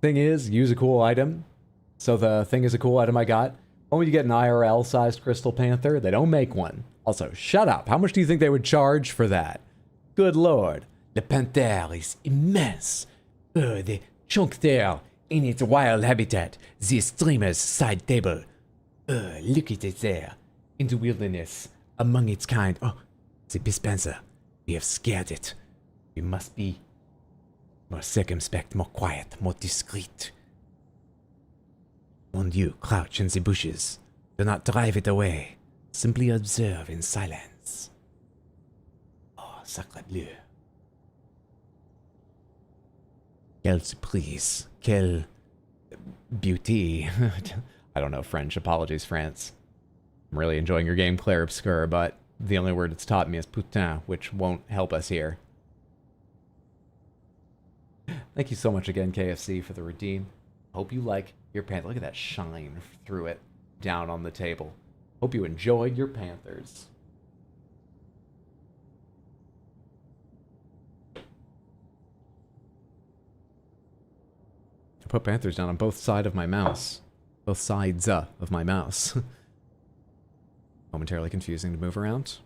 Thing is, use a cool item. So the thing is a cool item I got. When you get an IRL-sized Crystal Panther, they don't make one. Also, shut up. How much do you think they would charge for that? Good lord. The Panther is immense. The chunk there in its wild habitat. The streamer's side table. Look at it there. In the wilderness, among its kind. Oh, the dispenser. We have scared it. We must be more circumspect, more quiet, more discreet. Mon Dieu, crouch in the bushes. Do not drive it away. Simply observe in silence. Oh, sacre bleu. Quelle surprise. Quelle beauty. I don't know French. Apologies, France. I'm really enjoying your game, Clair Obscur, but the only word it's taught me is putain, which won't help us here. Thank you so much again, KFC, for the redeem. Hope you like your panther. Look at that shine through it down on the table. Hope you enjoyed your Panthers. I put Panthers down on both sides of my mouse. Both sides of my mouse. Momentarily confusing to move around.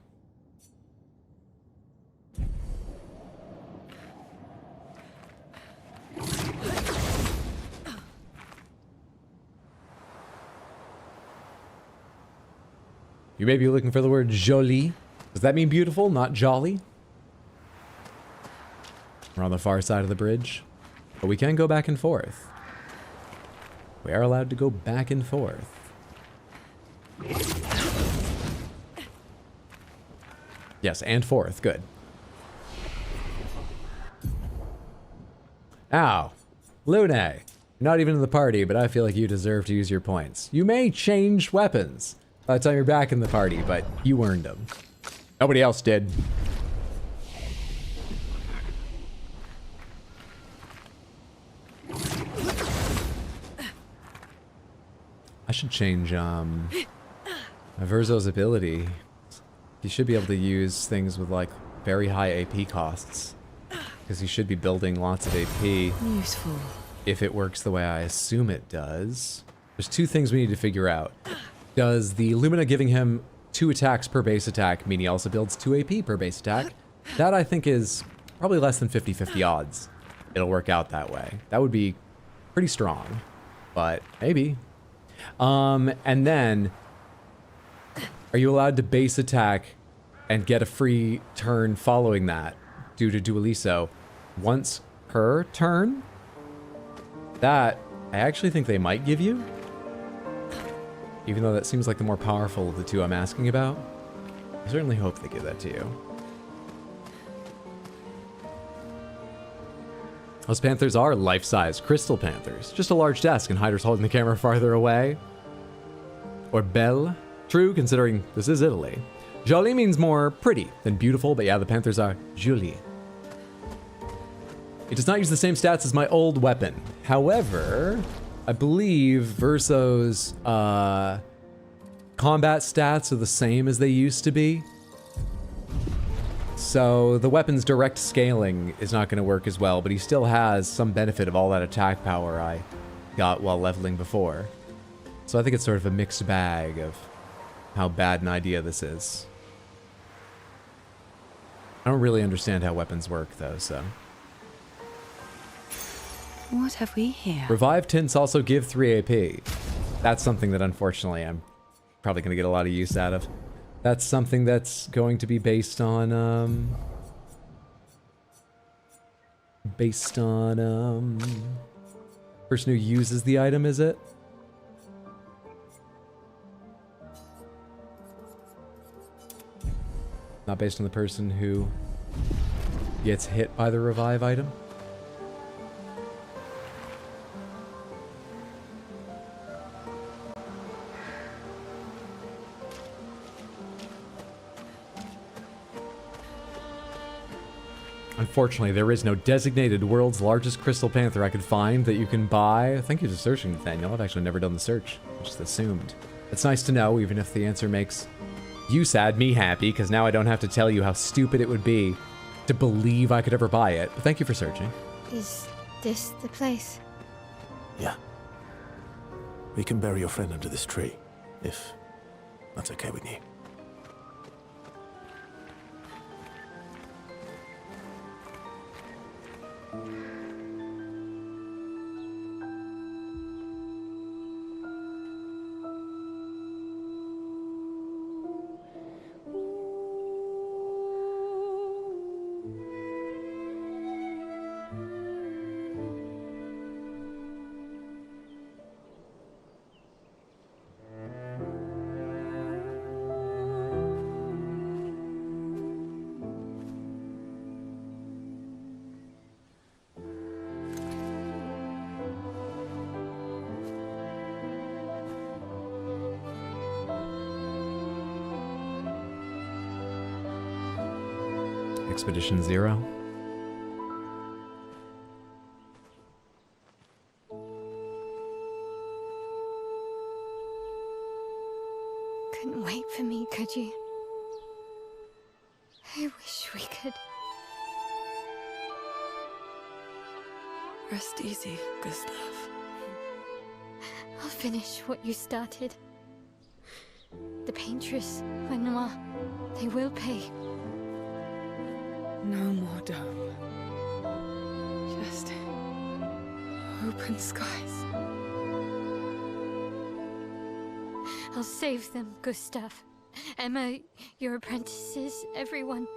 You may be looking for the word jolie. Does that mean beautiful, not jolly? We're on the far side of the bridge, but we can go back and forth. We are allowed to go back and forth. Yes, and forth. Good. Ow. Lune. You're not even in the party, but I feel like you deserve to use your points. You may change weapons by the time you're back in the party, but you earned them. Nobody else did. I should change, Verzo's ability. You should be able to use things with, like, very high AP costs. Because you should be building lots of AP. Useful. If it works the way I assume it does. There's two things we need to figure out. Does the Lumina giving him 2 attacks per base attack mean he also builds 2 AP per base attack? That, I think, is probably less than 50-50 odds. It'll work out that way. That would be pretty strong. But maybe. And then Are you allowed to base attack and get a free turn following that due to Dualiso once per turn? That, I actually think they might give you. Even though that seems like the more powerful of the two I'm asking about. I certainly hope they give that to you. Those panthers are life-size crystal panthers. Just a large desk and hiders holding the camera farther away. Or belle. True, considering this is Italy. Jolie means more pretty than beautiful, but yeah, the panthers are jolie. It does not use the same stats as my old weapon. However, I believe Verso's combat stats are the same as they used to be. So the weapon's direct scaling is not going to work as well, but he still has some benefit of all that attack power I got while leveling before. So I think it's sort of a mixed bag of how bad an idea this is. I don't really understand how weapons work though, so. What have we here? Revive tints also give 3 AP. That's something that unfortunately I'm probably going to get a lot of use out of. That's something that's going to be based on, person who uses the item, is it? Not based on the person who gets hit by the revive item? Unfortunately, there is no designated world's largest crystal panther I could find that you can buy. Thank you for searching, Nathaniel. I've actually never done the search. I just assumed. It's nice to know, even if the answer makes you sad, me happy, because now I don't have to tell you how stupid it would be to believe I could ever buy it. But thank you for searching. Is this the place? Yeah. We can bury your friend under this tree, if that's okay with you. Expedition 0. Couldn't wait for me, could you? I wish we could. Rest easy, Gustave. I'll finish what you started. The paintress, Renoir, they will pay. No more dome. Just open skies. I'll save them, Gustave. Emma, your apprentices, everyone.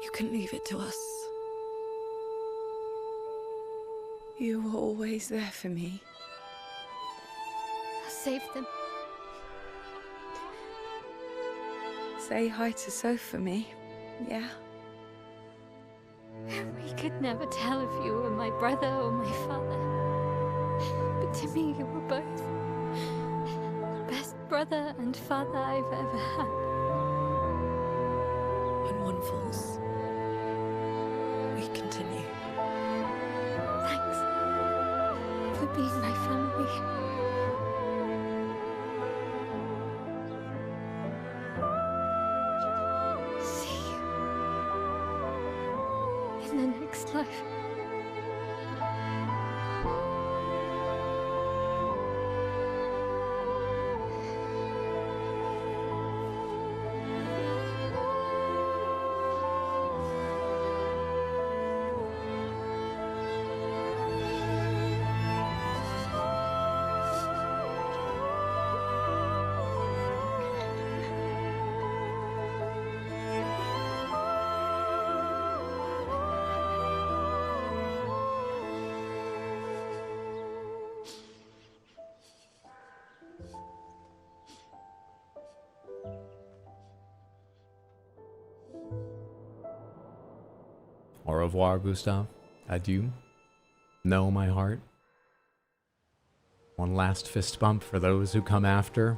You can leave it to us. You were always there for me. I'll save them. Say hi to Soph for me, yeah? We could never tell if you were my brother or my father. But to me, you were both. Best brother and father I've ever had. When one falls, we continue. Thanks for being my family. See you in the next life. Au revoir, Gustave. Adieu. Know my heart. One last fist bump for those who come after.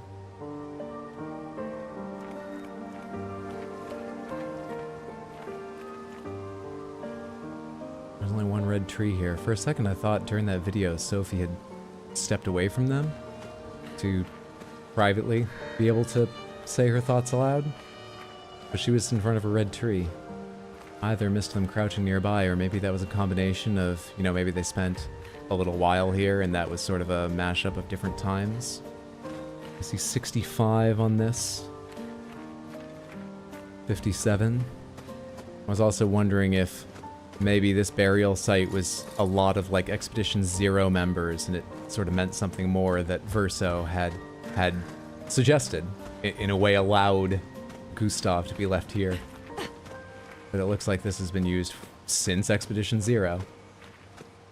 There's only one red tree here. For a second I thought during that video Sophie had stepped away from them to privately be able to say her thoughts aloud. But she was in front of a red tree. Either missed them crouching nearby, or maybe that was a combination of, you know, maybe they spent a little while here and that was sort of a mashup of different times. I see 65 on this. 57. I was also wondering if maybe this burial site was a lot of like Expedition 0 members and it sort of meant something more that Verso had suggested, in a way allowed Gustave to be left here. But it looks like this has been used since Expedition 0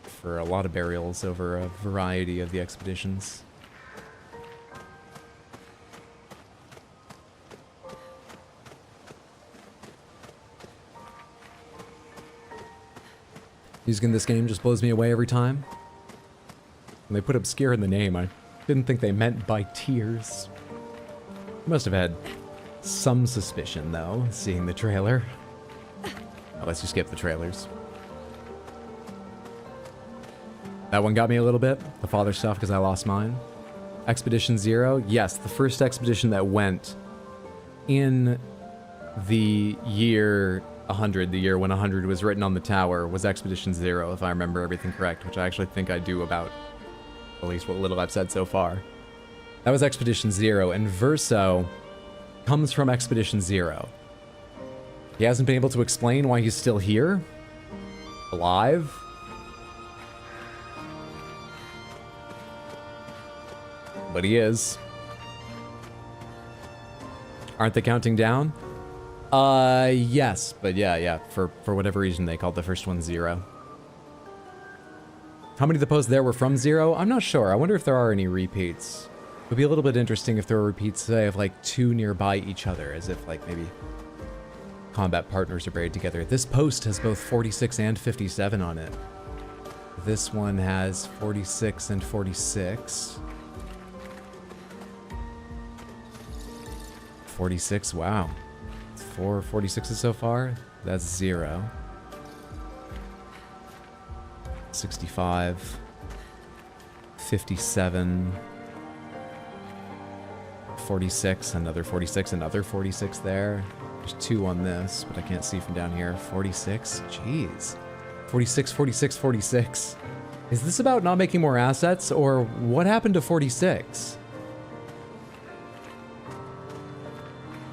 for a lot of burials over a variety of the expeditions. Music in this game just blows me away every time. When they put obscure in the name, I didn't think they meant by tears. I must have had some suspicion, though, seeing the trailer. Unless you skip the trailers. That one got me a little bit, the father stuff, because I lost mine. Expedition 0, yes, the first expedition that went in the year 100, the year when 100 was written on the tower, was Expedition 0, if I remember everything correct, which I actually think I do about at least what little I've said so far. That was Expedition 0, and Verso comes from Expedition 0. He hasn't been able to explain why he's still here? Alive? But he is. Aren't they counting down? Yes, but yeah, for whatever reason they called the first one 0. How many of the posts there were from 0? I'm not sure. I wonder if there are any repeats. It would be a little bit interesting if there were repeats, say, of like 2 nearby each other, as if like maybe combat partners are buried together. This post has both 46 and 57 on it. This one has 46 and 46. 46, wow. 4 46s so far. That's 0. 65. 57. 46, another 46, another 46 there. There's 2 on this, but I can't see from down here. 46? Jeez. 46, 46, 46. Is this about not making more assets, or what happened to 46?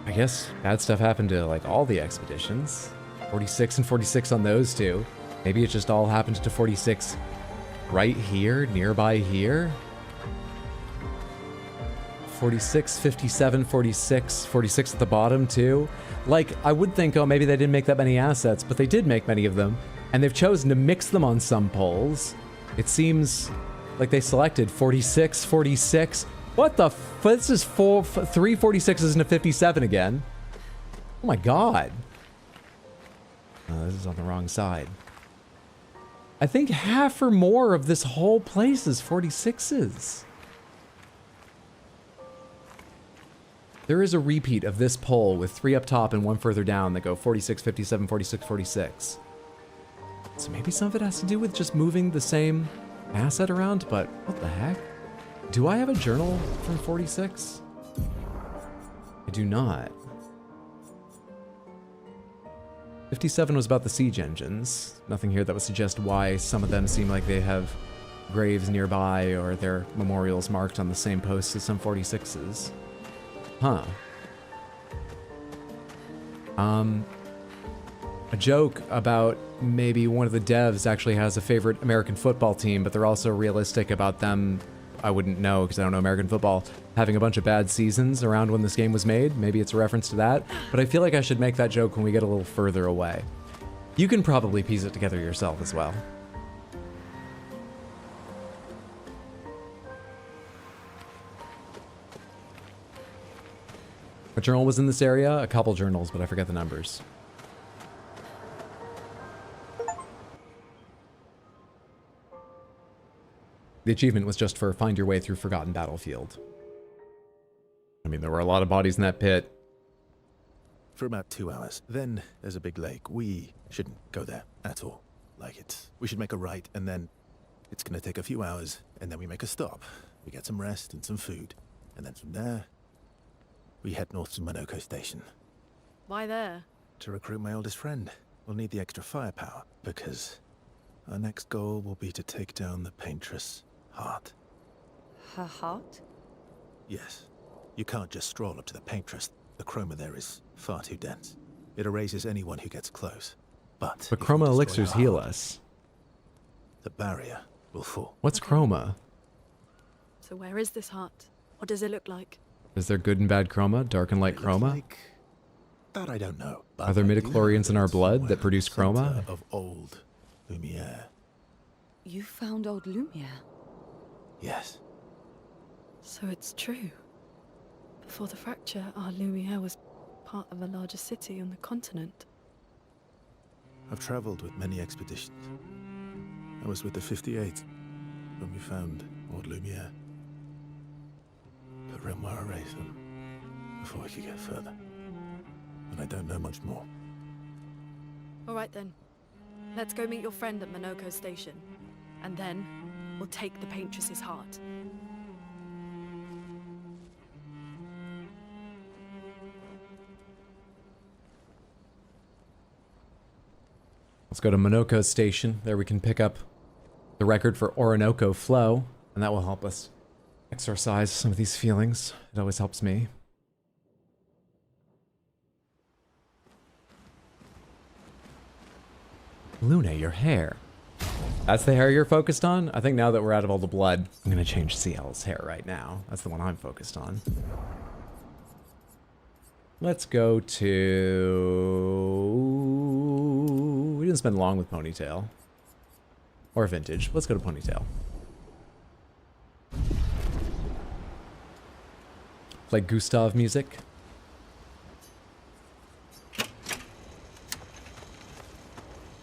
I guess bad stuff happened to, like, all the expeditions. 46 and 46 on those 2. Maybe it just all happened to 46 right here, nearby here? 46, 57, 46, 46 at the bottom too. Like, I would think, oh, maybe they didn't make that many assets, but they did make many of them. And they've chosen to mix them on some polls. It seems like they selected 46, 46. What the f- this is 3 46s and a 57 again. Oh my god. This is on the wrong side. I think half or more of this whole place is 46s. There is a repeat of this poll with 3 up top and 1 further down that go 46, 57, 46, 46. So maybe some of it has to do with just moving the same asset around, but what the heck? Do I have a journal from 46? I do not. 57 was about the siege engines. Nothing here that would suggest why some of them seem like they have graves nearby or their memorials marked on the same posts as some 46s. Huh. A joke about maybe one of the devs actually has a favorite American football team, but they're also realistic about them. I wouldn't know because I don't know American football, having a bunch of bad seasons around when this game was made. Maybe it's a reference to that, but I feel like I should make that joke when we get a little further away. You can probably piece it together yourself as well. What journal was in this area? A couple journals, but I forget the numbers. The achievement was just for find your way through Forgotten Battlefield. I mean, there were a lot of bodies in that pit. For about 2 hours. Then there's a big lake. We shouldn't go there at all. We should make a right, and then it's gonna take a few hours, and then we make a stop. We get some rest and some food. And then from there, we head north to Monoko Station. Why there? To recruit my oldest friend. We'll need the extra firepower, because our next goal will be to take down the Paintress' heart. Her heart? Yes. You can't just stroll up to the Paintress. The chroma there is far too dense. It erases anyone who gets close. But chroma elixirs heal us. The barrier will fall. What's chroma? So where is this heart? What does it look like? Is there good and bad chroma? Dark and light chroma? That I don't know. Are there midichlorians in our blood that produce chroma? Of old Lumiere. You found old Lumiere? Yes. So it's true. Before the fracture, our Lumiere was part of a larger city on the continent. I've traveled with many expeditions. I was with the 58th when we found old Lumiere. But Renoir erased them before we could get further. And I don't know much more. All right then. Let's go meet your friend at Monoko Station. And then, we'll take the Paintress's heart. Let's go to Monoko Station. There we can pick up the record for Orinoco Flow, and that will help us exorcise some of these feelings. It always helps me. Luna, your hair. That's the hair you're focused on? I think now that we're out of all the blood, I'm gonna change CL's hair right now. That's the one I'm focused on. Let's go to... We didn't spend long with Ponytail. Or Vintage. Let's go to Ponytail. Play Gustave music.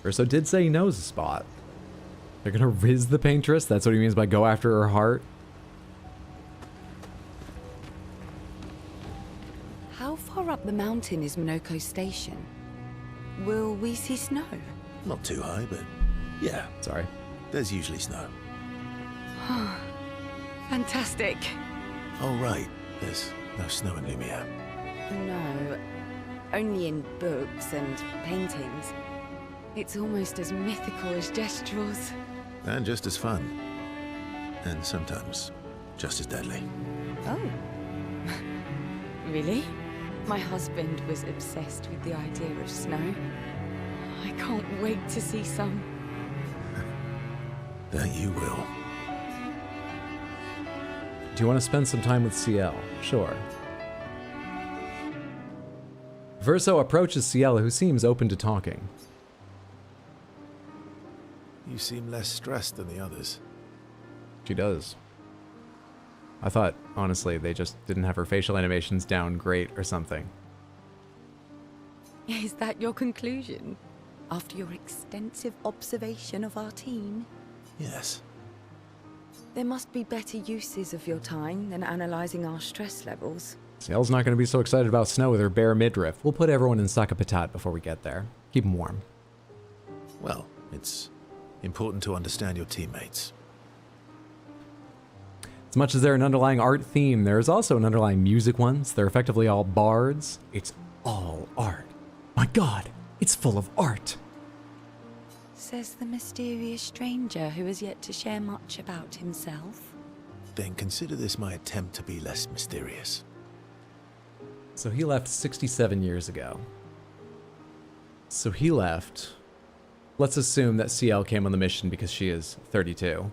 Urso did say he knows a spot. They're gonna riz the Paintress? That's what he means by go after her heart? How far up the mountain is Monoko Station? Will we see snow? Not too high, but yeah. Sorry. There's usually snow. Fantastic. Oh, right. There's no snow in Lumiere. No, only in books and paintings. It's almost as mythical as Gestrels. And just as fun. And sometimes just as deadly. Oh. Really? My husband was obsessed with the idea of snow. I can't wait to see some. That you will. Do you want to spend some time with CL? Sure. Verso approaches CL, who seems open to talking. You seem less stressed than the others. She does. I thought, honestly, they just didn't have her facial animations down great or something. Is that your conclusion? After your extensive observation of our team? Yes. There must be better uses of your time than analyzing our stress levels. CL's not going to be so excited about snow with her bare midriff. We'll put everyone in sac a patat before we get there. Keep them warm. Well, it's important to understand your teammates. As much as they're an underlying art theme, there is also an underlying music one. They're effectively all bards. It's all art. My God, it's full of art. Says the mysterious stranger who has yet to share much about himself. Then consider this my attempt to be less mysterious. So he left 67 years ago. So he left. Let's assume that CL came on the mission because she is 32.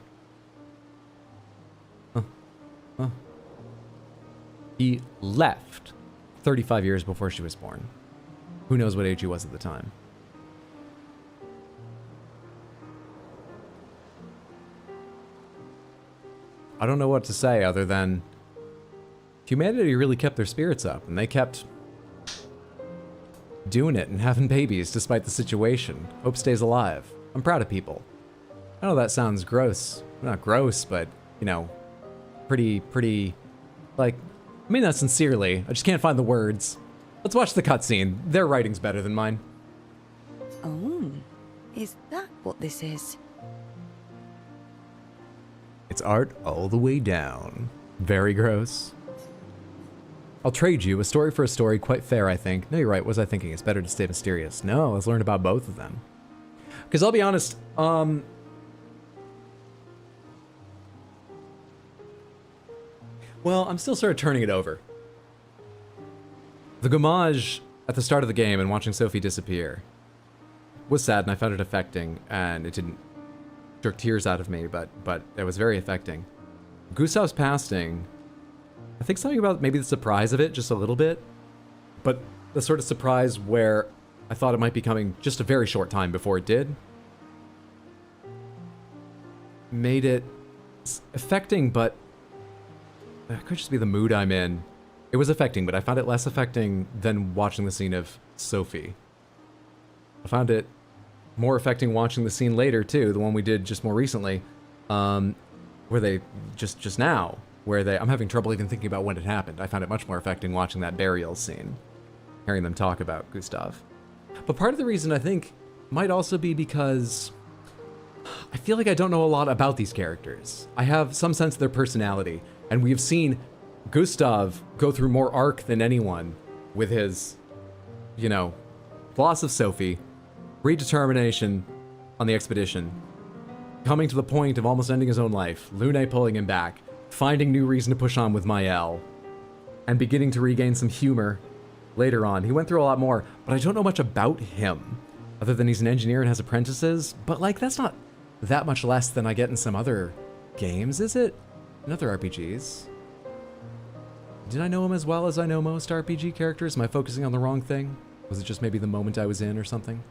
He left 35 years before she was born. Who knows what age he was at the time? I don't know what to say other than humanity really kept their spirits up, and they kept doing it and having babies despite the situation. Hope stays alive. I'm proud of people. I know that sounds gross, not gross, but, you know, pretty, like, I mean that sincerely. I just can't find the words. Let's watch the cutscene. Their writing's better than mine. Oh, is that what this is? It's art all the way down. Very gross. I'll trade you a story for a story. Quite fair, I think. No, you're right. What was I thinking? It's better to stay mysterious. No, let's learn about both of them. Because I'll be honest, well, I'm still sort of turning it over. The gommage at the start of the game and watching Sophie disappear was sad, and I found it affecting, and it didn't jerk tears out of me, but it was very affecting. Gustave's passing, I think something about maybe the surprise of it, just a little bit, but the sort of surprise where I thought it might be coming just a very short time before it did, made it affecting, but it could just be the mood I'm in. It was affecting, but I found it less affecting than watching the scene of Sophie. I found it more affecting watching the scene later, too, the one we did just more recently, where they, just now, where they, I'm having trouble even thinking about when it happened. I found it much more affecting watching that burial scene, hearing them talk about Gustave. But part of the reason, I think, might also be because I feel like I don't know a lot about these characters. I have some sense of their personality, and we've seen Gustave go through more arc than anyone with his, you know, loss of Sophie, redetermination on the expedition, coming to the point of almost ending his own life, Lune pulling him back, finding new reason to push on with Mael, and beginning to regain some humor later on. He went through a lot more, but I don't know much about him, other than he's an engineer and has apprentices, but like, that's not that much less than I get in some other games, is it? In other RPGs. Did I know him as well as I know most RPG characters? Am I focusing on the wrong thing? Was it just maybe the moment I was in or something?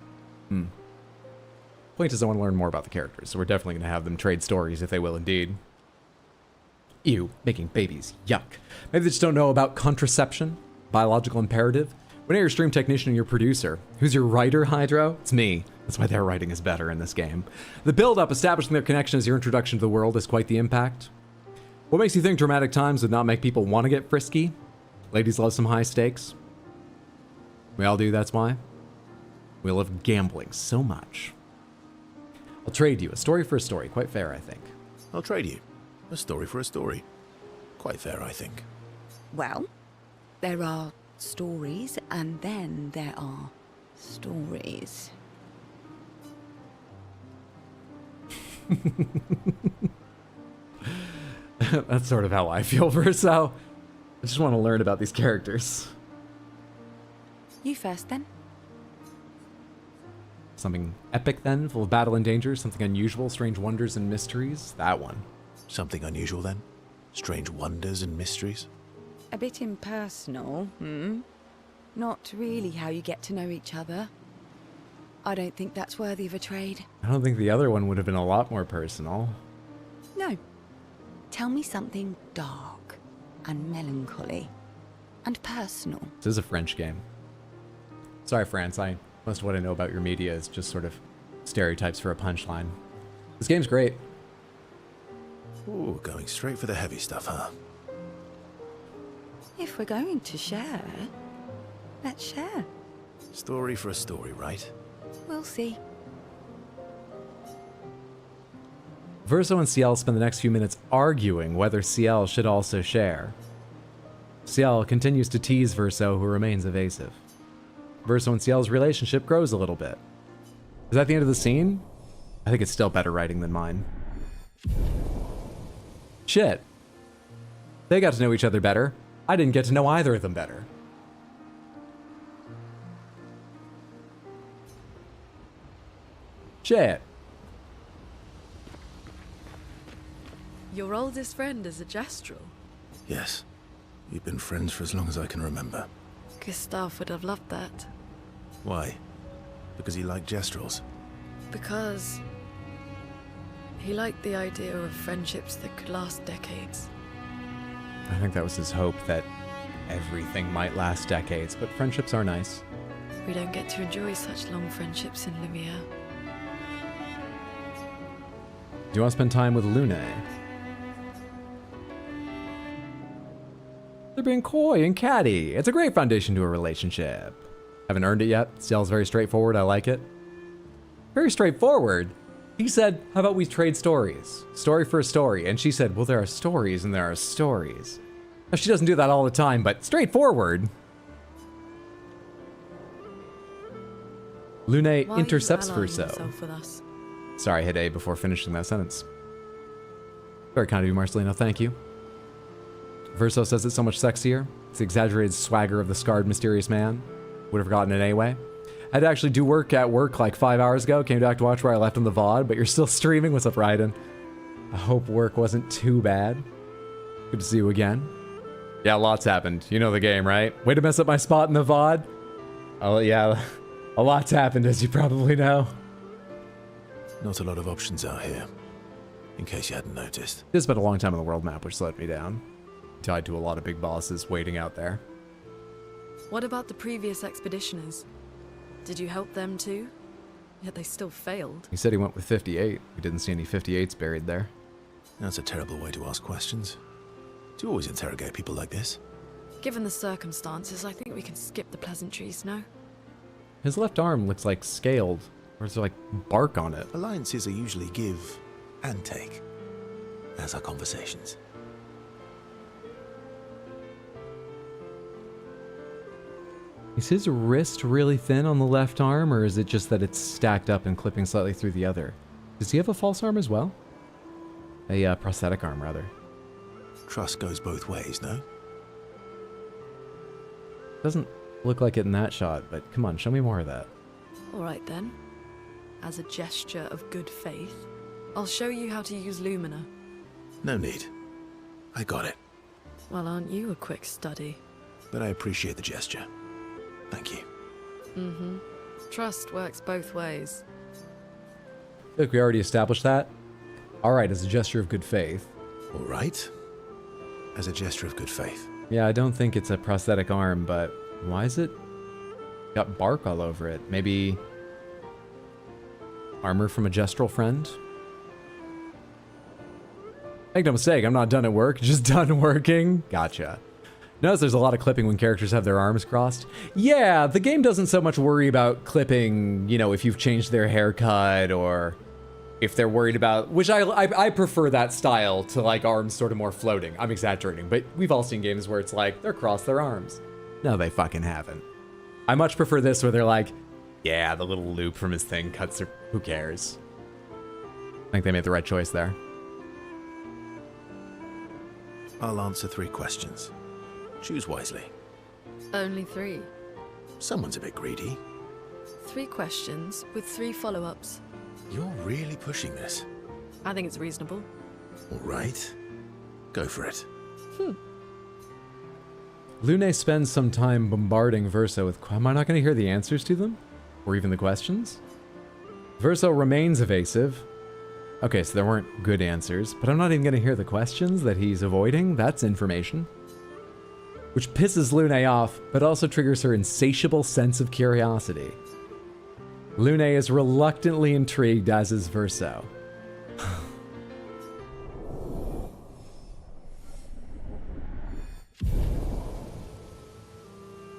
Point is, I want to learn more about the characters, so we're definitely going to have them trade stories if they will indeed. Ew, making babies, yuck. Maybe they just don't know about contraception, biological imperative. When you're your stream technician and your producer, who's your writer, Hydro? It's me. That's why their writing is better in this game. The build-up, establishing their connection as your introduction to the world, is quite the impact. What makes you think dramatic times would not make people want to get frisky? Ladies love some high stakes. We all do, that's why. We love gambling so much. I'll trade you a story for a story. Quite fair, I think. I'll trade you a story for a story. Quite fair, I think. Well, there are stories, and then there are stories. That's sort of how I feel, Verso. I just want to learn about these characters. You first, then. Something epic, then, full of battle and danger, something unusual, strange wonders and mysteries. That one. Something unusual, then? Strange wonders and mysteries? A bit impersonal, Not really how you get to know each other. I don't think that's worthy of a trade. I don't think the other one would have been a lot more personal. No. Tell me something dark and melancholy and personal. This is a French game. Sorry, France. Most of what I know about your media is just sort of stereotypes for a punchline. This game's great. Ooh, going straight for the heavy stuff, huh? If we're going to share, let's share. Story for a story, right? We'll see. Verso and Ciel spend the next few minutes arguing whether Ciel should also share. Ciel continues to tease Verso, who remains evasive. Verso and Ciel's relationship grows a little bit. Is that the end of the scene? I think it's still better writing than mine. Shit. They got to know each other better. I didn't get to know either of them better. Shit. Your oldest friend is a Gestrel. Yes. You've been friends for as long as I can remember. Gustave would have loved that. Why? Because he liked Gestrels? Because he liked the idea of friendships that could last decades. I think that was his hope, that everything might last decades, but friendships are nice. We don't get to enjoy such long friendships in Lumiere. you want to spend time with Lune? They're being coy and catty. It's a great foundation to a relationship. Haven't earned it yet. Still very straightforward. I like it. Very straightforward. He said, how about we trade stories? Story for a story. And she said, well, there are stories and there are stories. Now, she doesn't do that all the time, but straightforward. Lune intercepts Verso. Sorry, I hit A before finishing that sentence. Very kind of you, Marcelino. Thank you. Verso says it's so much sexier. It's the exaggerated swagger of the scarred, mysterious man. Would have gotten it anyway. I had to actually do work at work like 5 hours ago. Came back to watch where I left on the VOD, but you're still streaming. What's up, Raiden? I hope work wasn't too bad. Good to see you again. Yeah, lots happened. You know the game, right? Way to mess up my spot in the VOD. Oh, yeah. A lot's happened, as you probably know. Not a lot of options out here, in case you hadn't noticed. This has been a long time on the world map, which slowed me down. Tied to a lot of big bosses waiting out there. What about the previous expeditioners? Did you help them too? Yet they still failed. He said he went with 58. We didn't see any 58s buried there. That's a terrible way to ask questions. Do you always interrogate people like this? Given the circumstances, I think we can skip the pleasantries, no? His left arm looks like scaled, or is there like bark on it? Alliances are usually give and take, as are conversations. Is his wrist really thin on the left arm, or is it just that it's stacked up and clipping slightly through the other? Does he have a false arm as well? A prosthetic arm, rather. Trust goes both ways, no? Doesn't look like it in that shot, but come on, show me more of that. Alright then. As a gesture of good faith, I'll show you how to use Lumina. No need. I got it. Well, aren't you a quick study? But I appreciate the gesture. Thank you. Mm-hmm. Trust works both ways. Look, we already established that. Alright, as a gesture of good faith. Alright. As a gesture of good faith. Yeah, I don't think it's a prosthetic arm, but why is it got bark all over it? Maybe armor from a gestural friend? Make no mistake, I'm not done at work, just done working. Gotcha. Notice there's a lot of clipping when characters have their arms crossed. Yeah, the game doesn't so much worry about clipping, you know, if you've changed their haircut or if they're worried about, which I prefer that style to like arms sort of more floating. I'm exaggerating, but we've all seen games where it's like they're crossed their arms. No, they fucking haven't. I much prefer this where they're like, yeah, the little loop from his thing cuts their, who cares? I think they made the right choice there. I'll answer 3 questions. Choose wisely. Only 3. Someone's a bit greedy. 3 questions with 3 follow-ups. You're really pushing this. I think it's reasonable. All right. Go for it. Lune spends some time bombarding Verso with... Am I not going to hear the answers to them? Or even the questions? Verso remains evasive. Okay, so there weren't good answers, but I'm not even going to hear the questions that he's avoiding. That's information. Which pisses Lune off, but also triggers her insatiable sense of curiosity. Lune is reluctantly intrigued, as is Verso.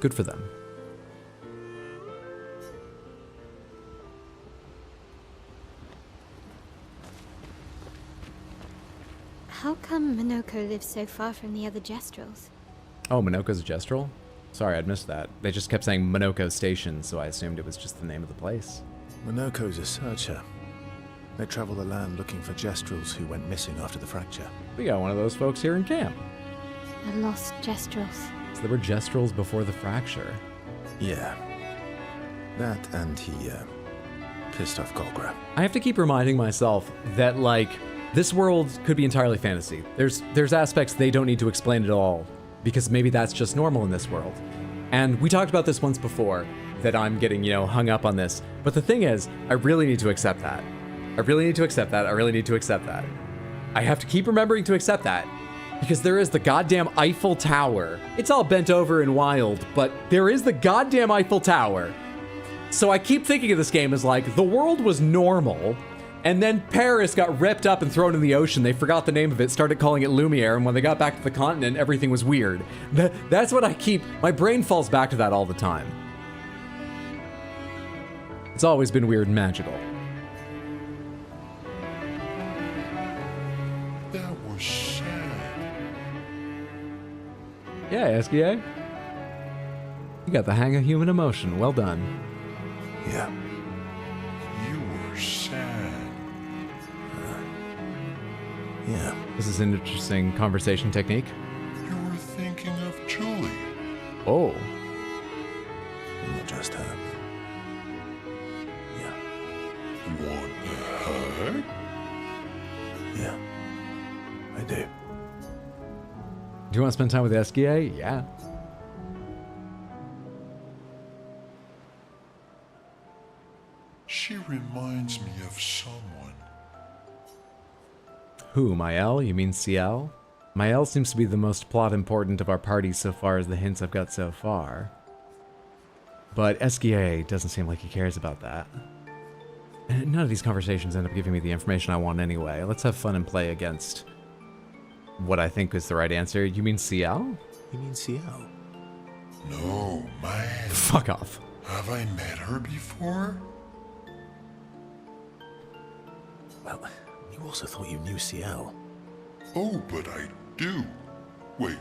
Good for them. How come Minoko lives so far from the other Gestrels? Oh, Minoko's a Gestral? Sorry, I'd missed that. They just kept saying Minoko Station, so I assumed it was just the name of the place. Minoko's a searcher. They travel the land looking for Gestrels who went missing after the fracture. We got one of those folks here in camp. The lost Gestrels. So there were Gestrals before the fracture. Yeah. That and he, pissed off Golgra. I have to keep reminding myself that, like, this world could be entirely fantasy. There's aspects they don't need to explain at all, because maybe that's just normal in this world. And we talked about this once before, that I'm getting, you know, hung up on this. But the thing is, I really need to accept that. I really need to accept that. I really need to accept that. I have to keep remembering to accept that. Because there is the goddamn Eiffel Tower. It's all bent over and wild, but there is the goddamn Eiffel Tower. So I keep thinking of this game as like, the world was normal, And then Paris got ripped up and thrown in the ocean. They forgot the name of it, started calling it Lumiere, and when they got back to the continent, everything was weird. That's what I keep... My brain falls back to that all the time. It's always been weird and magical. That was sad. Yeah, SKA. You got the hang of human emotion. Well done. Yeah. You were sad. Yeah. This is an interesting conversation technique. You were thinking of Julie. Oh. Not just her. Yeah. Want a hug? Yeah. I do. Do you want to spend time with SKA? Yeah. She reminds me of someone. Who, Mael? You mean CL? Mael seems to be the most plot important of our party so far as the hints I've got so far. But SKA doesn't seem like he cares about that. And none of these conversations end up giving me the information I want anyway. Let's have fun and play against what I think is the right answer. You mean CL? You mean CL? No, man. Fuck off. Have I met her before? Well, you also thought you knew CL. Oh, but I do. Wait,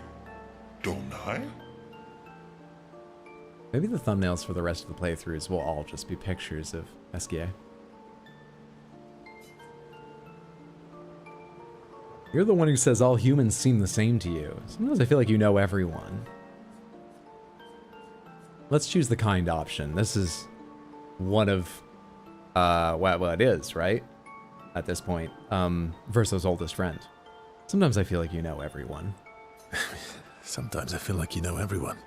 don't I? Maybe the thumbnails for the rest of the playthroughs will all just be pictures of SKA. You're the one who says all humans seem the same to you. Sometimes I feel like you know everyone. Let's choose the kind option. This is one of, well, it is, right? At this point, Verso's oldest friend. Sometimes I feel like you know everyone. Sometimes I feel like you know everyone.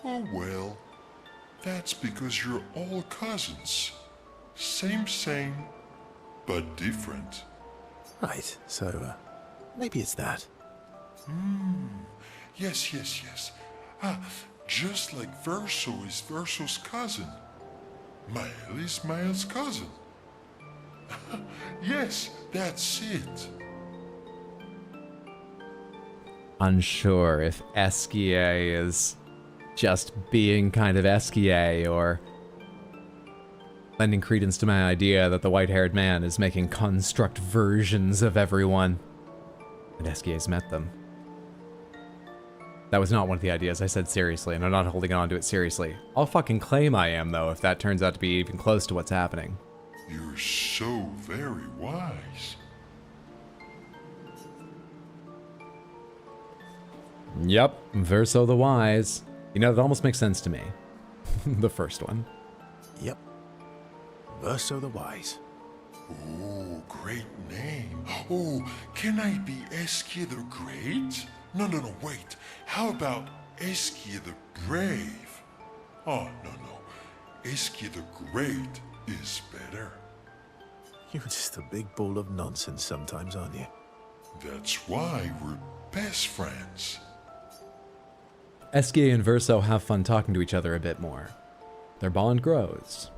Oh, well, that's because you're all cousins. Same, but different. Right, so, maybe it's that. Yes. Just like Verso is Verso's cousin. Mael is Mael's cousin. Yes, that's it. Unsure if SKA is just being kind of SKA or lending credence to my idea that the white-haired man is making construct versions of everyone. And SKA's met them. That was not one of the ideas I said seriously, and I'm not holding on to it seriously. I'll fucking claim I am, though, if that turns out to be even close to what's happening. You're so very wise. Yep, Verso the Wise. You know, that almost makes sense to me. The first one. Yep. Verso the Wise. Oh, great name. Oh, can I be Eskia the Great? No, wait. How about Eskia the Brave? Oh, no. Eskia the Great is better. You're just a big ball of nonsense sometimes, aren't you? That's why we're best friends. SKA and Verso have fun talking to each other a bit more. Their bond grows.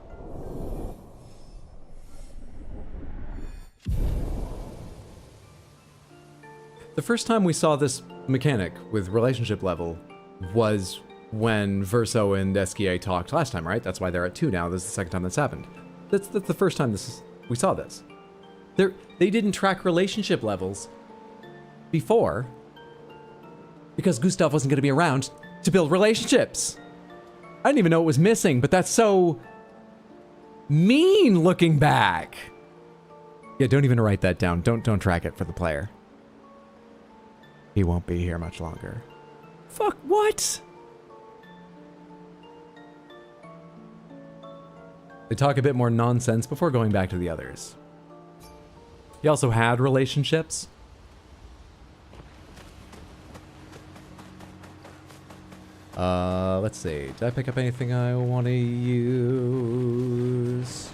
The first time we saw this mechanic with relationship level was when Verso and SKA talked last time, right? That's why they're at 2 now. This is the second time that's happened. That's the first time we saw this. They didn't track relationship levels before because Gustave wasn't going to be around to build relationships. I didn't even know it was missing, but that's so mean looking back. Yeah, don't even write that down. Don't track it for the player. He won't be here much longer. Fuck, what? They talk a bit more nonsense before going back to the others. He also had relationships. Let's see. Did I pick up anything I want to use?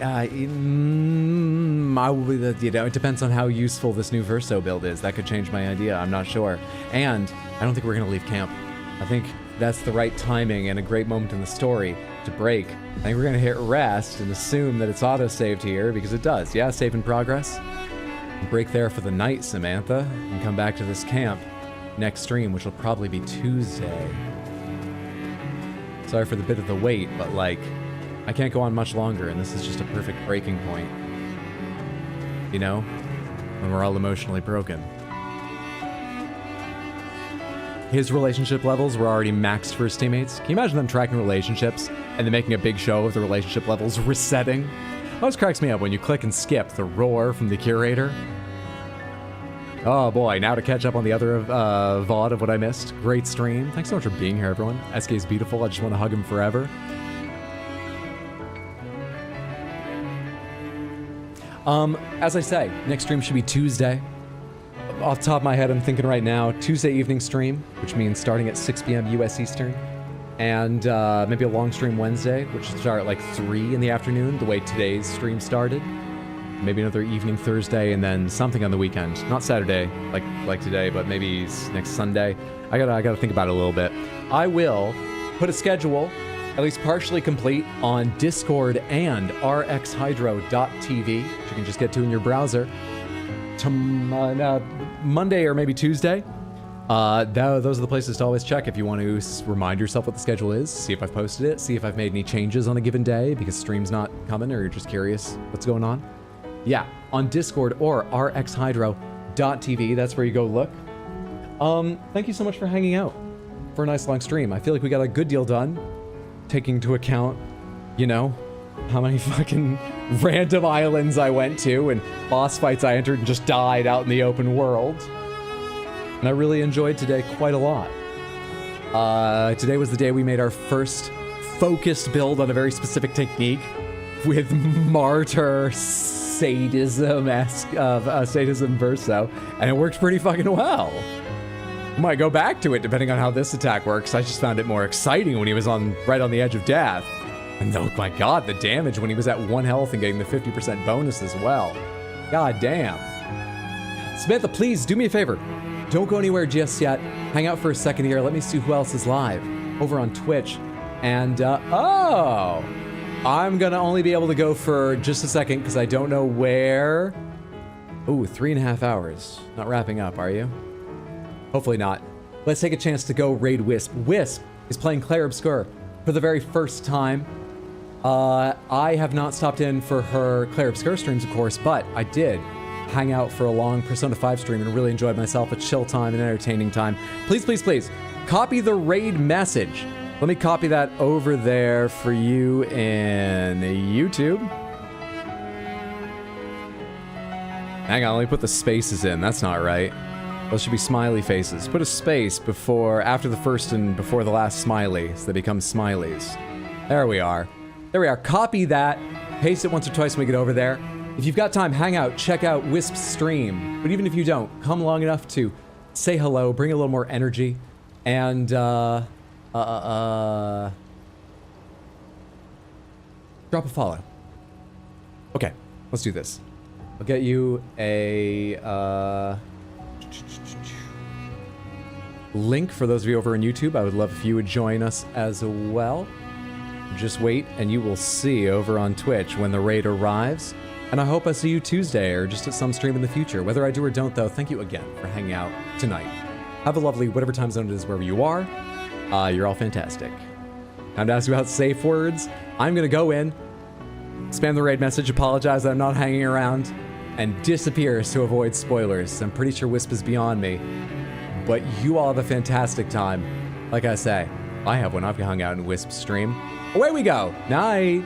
It depends on how useful this new Verso build is. That could change my idea. I'm not sure. And I don't think we're going to leave camp. I think that's the right timing and a great moment in the story to break. I think we're gonna hit rest and assume that it's auto-saved here, because it does. Yeah, save in progress. Break there for the night, Samantha, and come back to this camp next stream, which will probably be Tuesday. Sorry for the bit of the wait, but like, I can't go on much longer, and this is just a perfect breaking point. You know? When we're all emotionally broken. His relationship levels were already maxed for his teammates. Can you imagine them tracking relationships and then making a big show of the relationship levels resetting? Always cracks me up when you click and skip the roar from the curator. Oh boy, now to catch up on the other VOD of what I missed. Great stream. Thanks so much for being here, everyone. SK is beautiful. I just want to hug him forever. As I say, next stream should be Tuesday. Off the top of my head, I'm thinking right now, Tuesday evening stream, which means starting at 6 p.m. US Eastern. And maybe a long stream Wednesday, which will start at like 3 in the afternoon, the way today's stream started. Maybe another evening Thursday, and then something on the weekend. Not Saturday, like today, but maybe next Sunday. I gotta think about it a little bit. I will put a schedule, at least partially complete, on Discord and rxhydro.tv, which you can just get to in your browser. Monday or maybe Tuesday. Those are the places to always check if you want to remind yourself what the schedule is, see if I've posted it, see if I've made any changes on a given day because stream's not coming or you're just curious what's going on. Yeah, on Discord or rxhydro.tv, that's where you go look. Thank you so much for hanging out for a nice long stream. I feel like we got a good deal done, taking into account, you know, how many fucking random islands I went to and boss fights I entered and just died out in the open world. And I really enjoyed today quite a lot. Today was the day we made our first focused build on a very specific technique with martyr sadism-esque sadism verso, and it worked pretty fucking well. Might go back to it depending on how this attack works. I just found it more exciting when he was right on the edge of death. And oh my god, the damage when he was at 1 health and getting the 50% bonus as well. God damn. Samantha, please do me a favor. Don't go anywhere just yet. Hang out for a second here. Let me see who else is live over on Twitch. And, oh! I'm gonna only be able to go for just a second because I don't know where. Ooh, 3.5 hours. Not wrapping up, are you? Hopefully not. Let's take a chance to go raid Wisp. Wisp is playing Clair Obscur for the very first time. I have not stopped in for her Clair Obscur streams, of course, but I did hang out for a long Persona 5 stream and really enjoyed myself. A chill time and entertaining time. Please, please, please, copy the raid message. Let me copy that over there for you in YouTube. Hang on, let me put the spaces in. That's not right. Those should be smiley faces. Put a space after the first and before the last smiley, so they become smileys. There we are. There we are. Copy that. Paste it once or twice when we get over there. If you've got time, hang out, check out Wisp's stream. But even if you don't, come long enough to say hello, bring a little more energy, and drop a follow. Okay, let's do this. I'll get you a link for those of you over on YouTube. I would love if you would join us as well. Just wait and you will see over on Twitch when the raid arrives. And I hope I see you Tuesday or just at some stream in the future. Whether I do or don't though, thank you again for hanging out tonight. Have a lovely whatever time zone it is wherever you are. You're all fantastic. Time to ask you about safe words. I'm gonna go in, spam the raid message, apologize that I'm not hanging around, and disappears to avoid spoilers. I'm pretty sure Wisp is beyond me. But you all have a fantastic time. Like I say, I have when I've hung out in Wisp's stream. Away we go. Night.